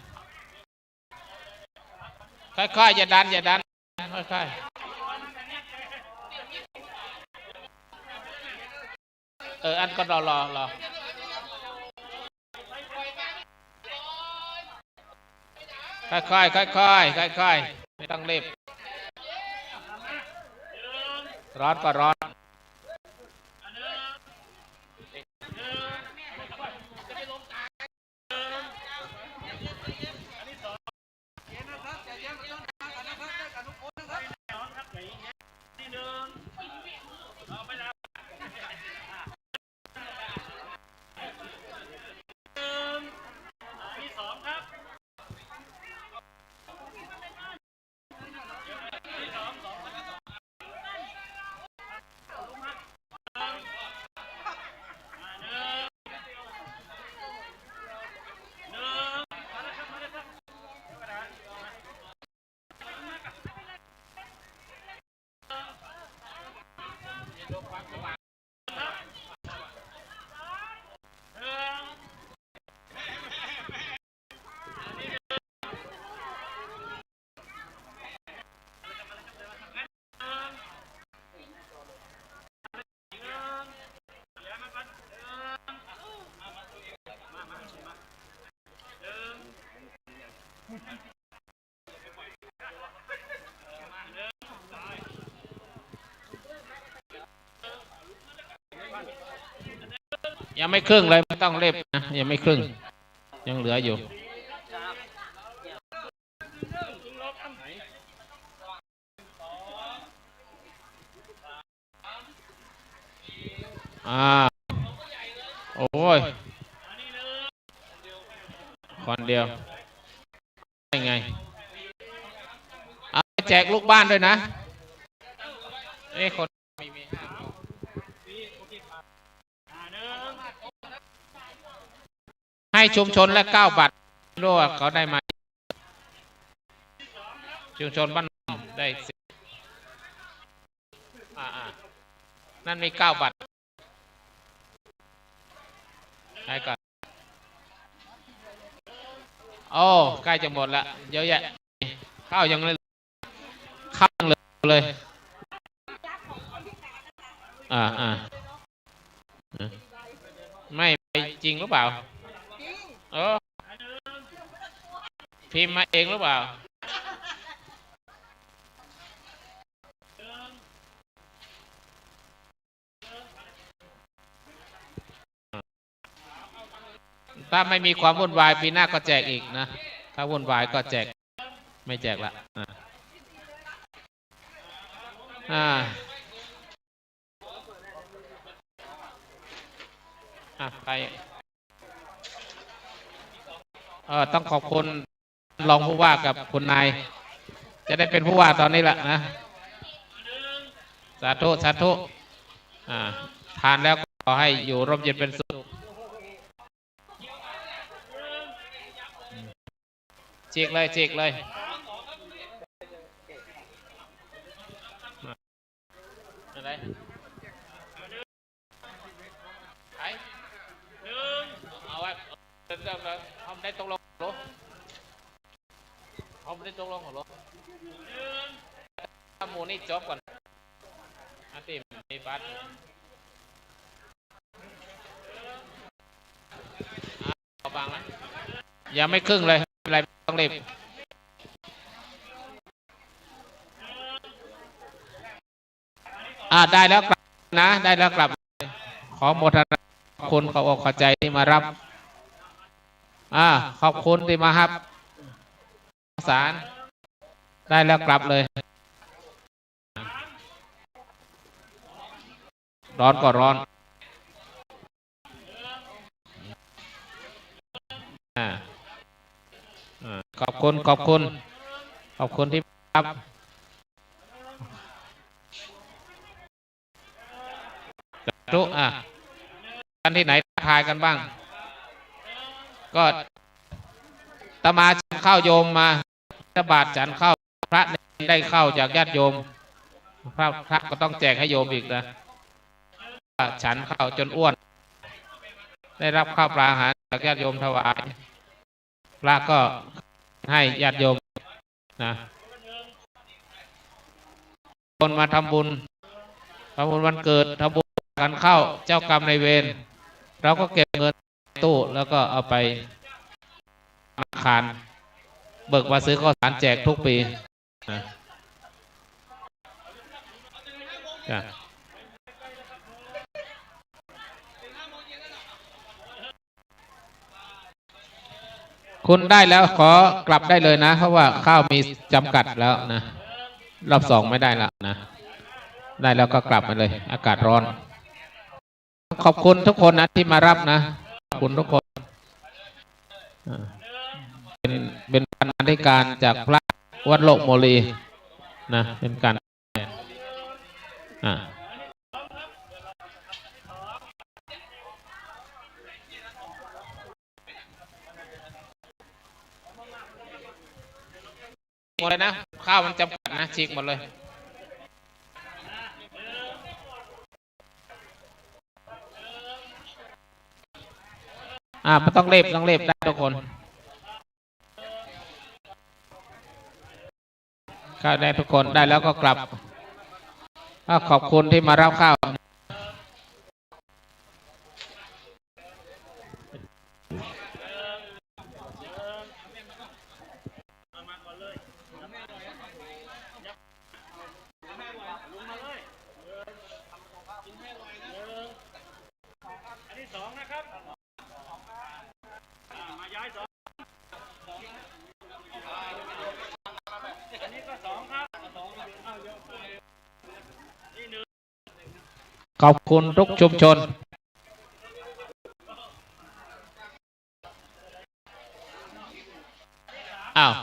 ค่อยๆอย่าดันค่อยๆอันก็รอค่อยๆไม่ต้องรีบร้อนก็ร้อนยังไม่ครึ่งเลยไม่ต้องรีบนะยังไม่ครึ่งยังเหลืออยู่โอ้ย คนเดียวได้ไงเอาไปแจกลูกบ้านด้วยนะคนมีให้ชุมชนและ9 บัตรรู้ว่าเขาได้มาชุมชนบ้านได้นั่นมี9 บัตรให้ก่อนโอ้ใกล้จะหมดละเยอะแยะข้าวยังเลยไม่ไปจริงหรือเปล่าพิมพ์มาเองหรือเปล่าถ้าไม่มีความวุ่นวายปีหน้าก็แจกอีกนะถ้าวุ่นวายก็แจกไม่แจกละไปต้องขอบคุณรองผู้ว่ากับคุณนายจะได้เป็นผู้ว่าตอนนี้แหละนะสาธุสาธุทานแล้วขอให้อยู่ร่มเย็นเป็นสุขฉีกเลยฉีกเลยอะไรเอาไว้ทำได้ตกลงหรอทำได้ตกลงหรอหมูนี่จบก่อนที่มีบัตรเอาบางนะยังไม่ครึ่งเลยอะไรต้องรีบได้แล้วกลับนะได้แล้วกลับขอโมทนาขอบคุณขออกขอใจที่มารับขอบคุณที่มาครับสารได้แล้วกลับเลยร้อนก็ร้อนขอบคุณที่รับทุกกันที่ไหนทายกันบ้างก็ตมาฉันเข้าโยมมาพระบาทฉันเข้าพระได้เข้าจากญาติโยมพระก็ต้องแจกให้โยมอีกนะฉันเข้าจนอ้วนได้รับข้าวปลาอาหารจากญาติโยมถวายพระก็ให้ญาติโยมนะคนมาทำบุญวันเกิดทำบุญกันเข้าเจ้ากรรมนายเวรเราก็เก็บเงินตู้แล้วก็เอาไปธนาคารเบิกมาซื้อข้าวสารแจกทุกปีคุณได้แล้วขอกลับได้เลยนะเพราะว่าข้าวมีจำกัดแล้วนะรอบ2ไม่ได้แล้วนะได้แล้วก็กลับมาเลยอากาศร้อนขอบคุณทุกคนนะที่มารับนะขอบคุณทุกคนเป็นบรรณาธิการจากพระวัดโลกโมลีนะเป็นการหมดเลยนะข้าวมันจำกัดนะฉีกหมดเลยไม่ต้องเรีบได้ทุกคนข้าวได้ทุกคนได้แล้วก็กลับขอบคุณที่มารับข้าวขอบคุณทุกชุมชน อ้าว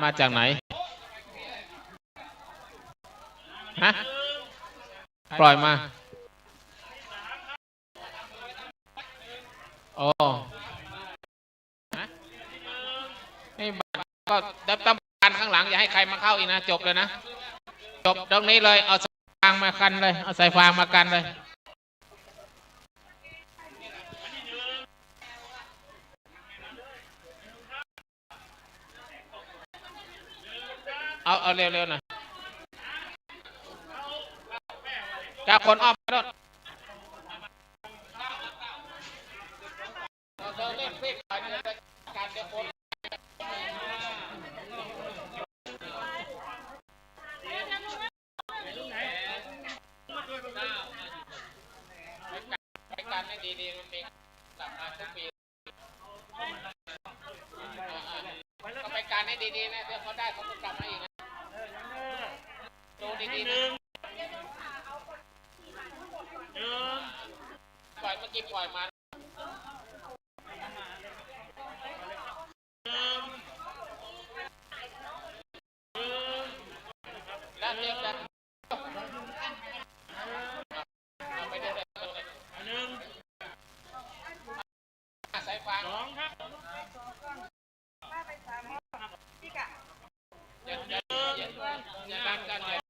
มาจากไหนฮะปล่อยมาโอ้นี่ก็ต้องการข้างหลังอย่าให้ใครมาเข้าอีกนะจบเลยนะจบตรงนี้เลยเอาสายฟางมากันเลยเอาสายฟางมากันเลยเอาเร็วๆหน่อยจากคนอ้อมไปโน่นเราเล่นพลิกไปในการเดินคนไปการให้ดีๆมันมีกลับมาทุกปีก็ไปการให้ดีๆนะเดี๋ยวเขาได้เขาก็กลับมาอีกนะดูดีๆนะปล่อยเมื่อกี้ปล่อยมาแล้วเรียกแล้วเอาไปเรื่อยๆหนึ่งสายฟางสองครับอย่าดันกันเลย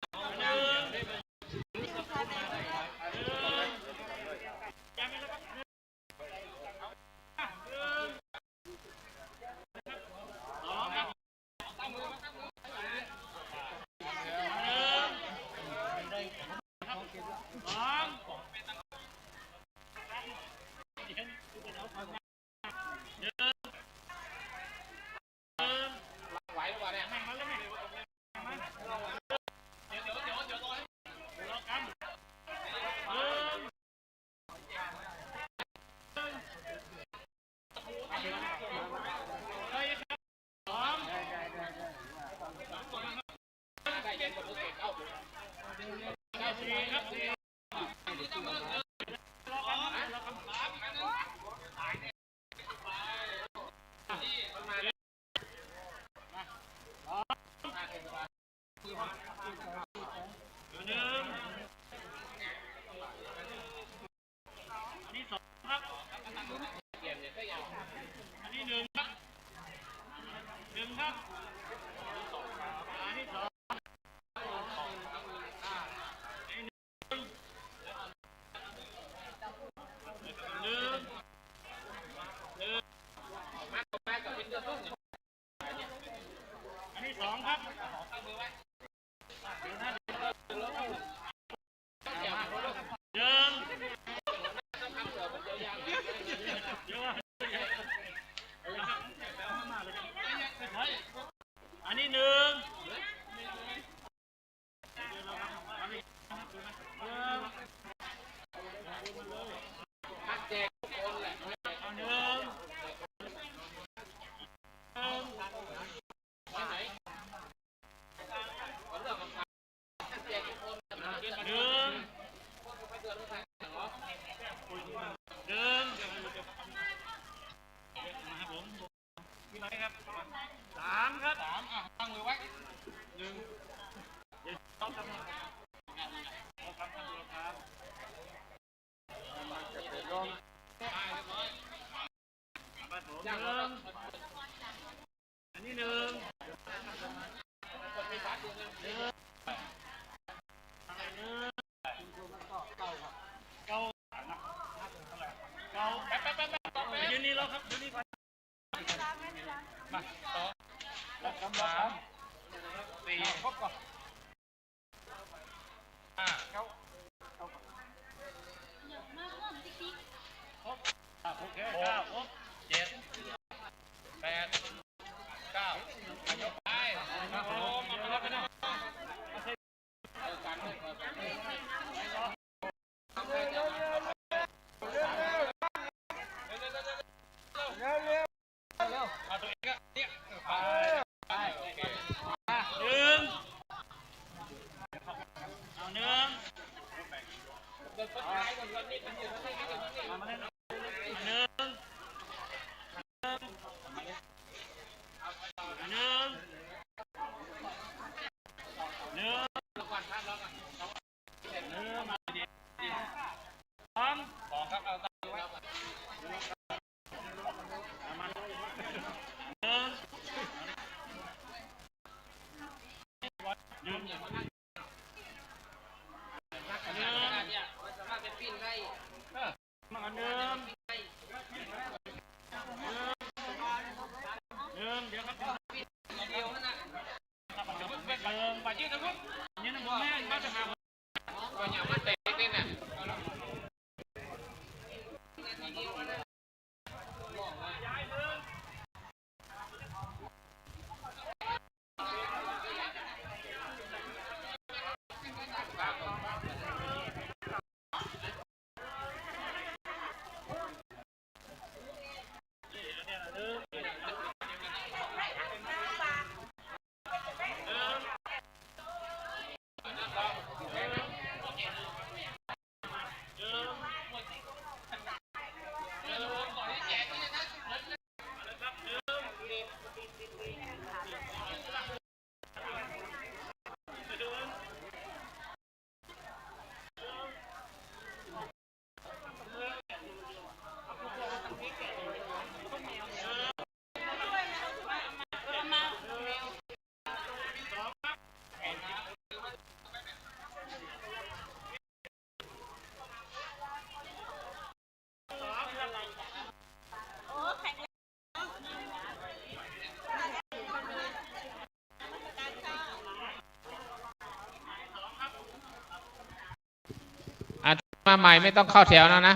มาใหม่ไม่ต้องเข้าแถวแล้วนะ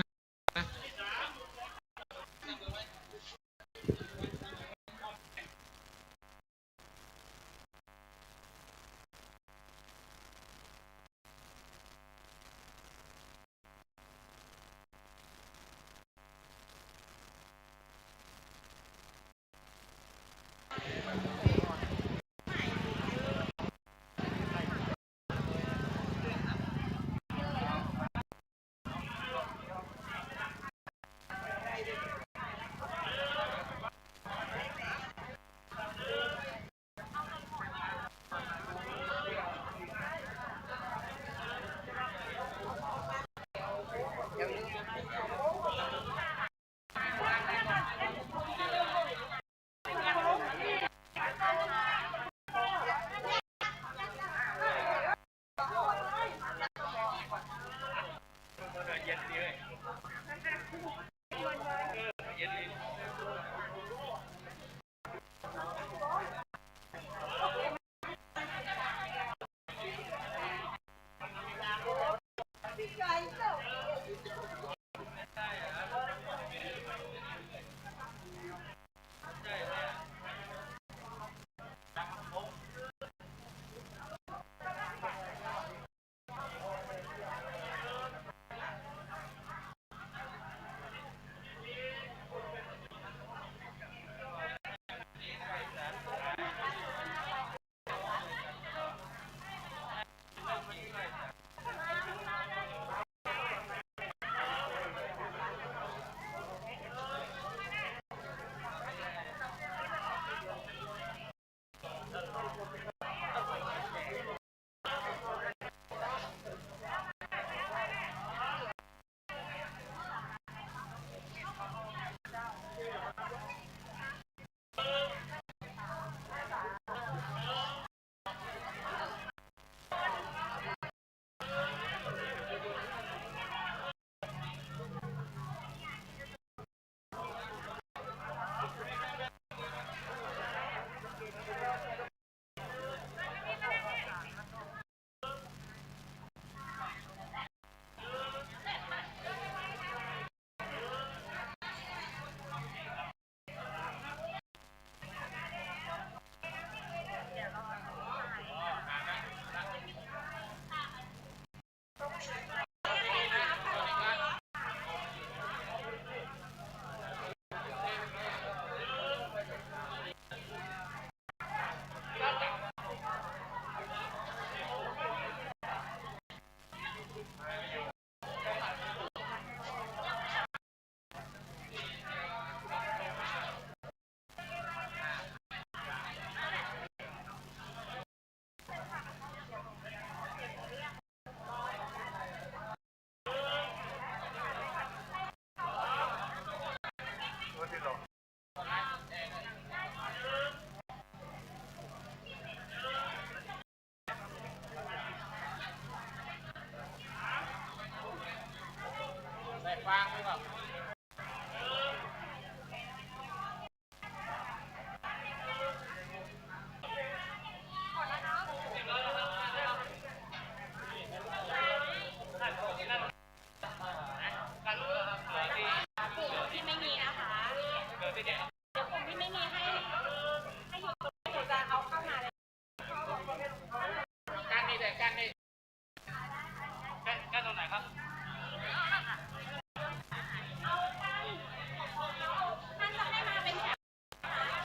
ที่ไม่มีนะคะเดี๋ยวผมที่ไม่มีให้อยู่ตรงนี้หนูจะเอาเข้ามาเลยการนี้แต่การนี้การตรงไหนครับ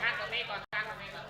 การตรงนี้ก่อนการตรงนี้ก่อน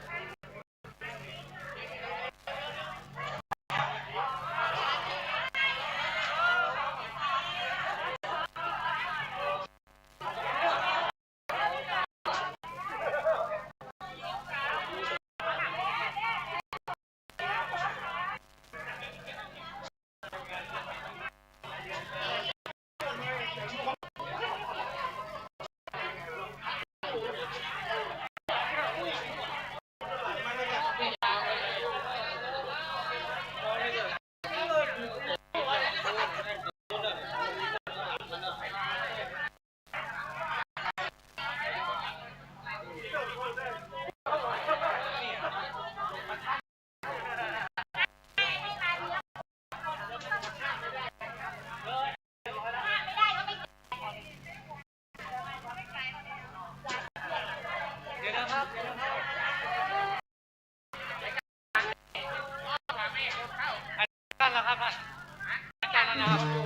กันแล้วครับกันแล้วครับ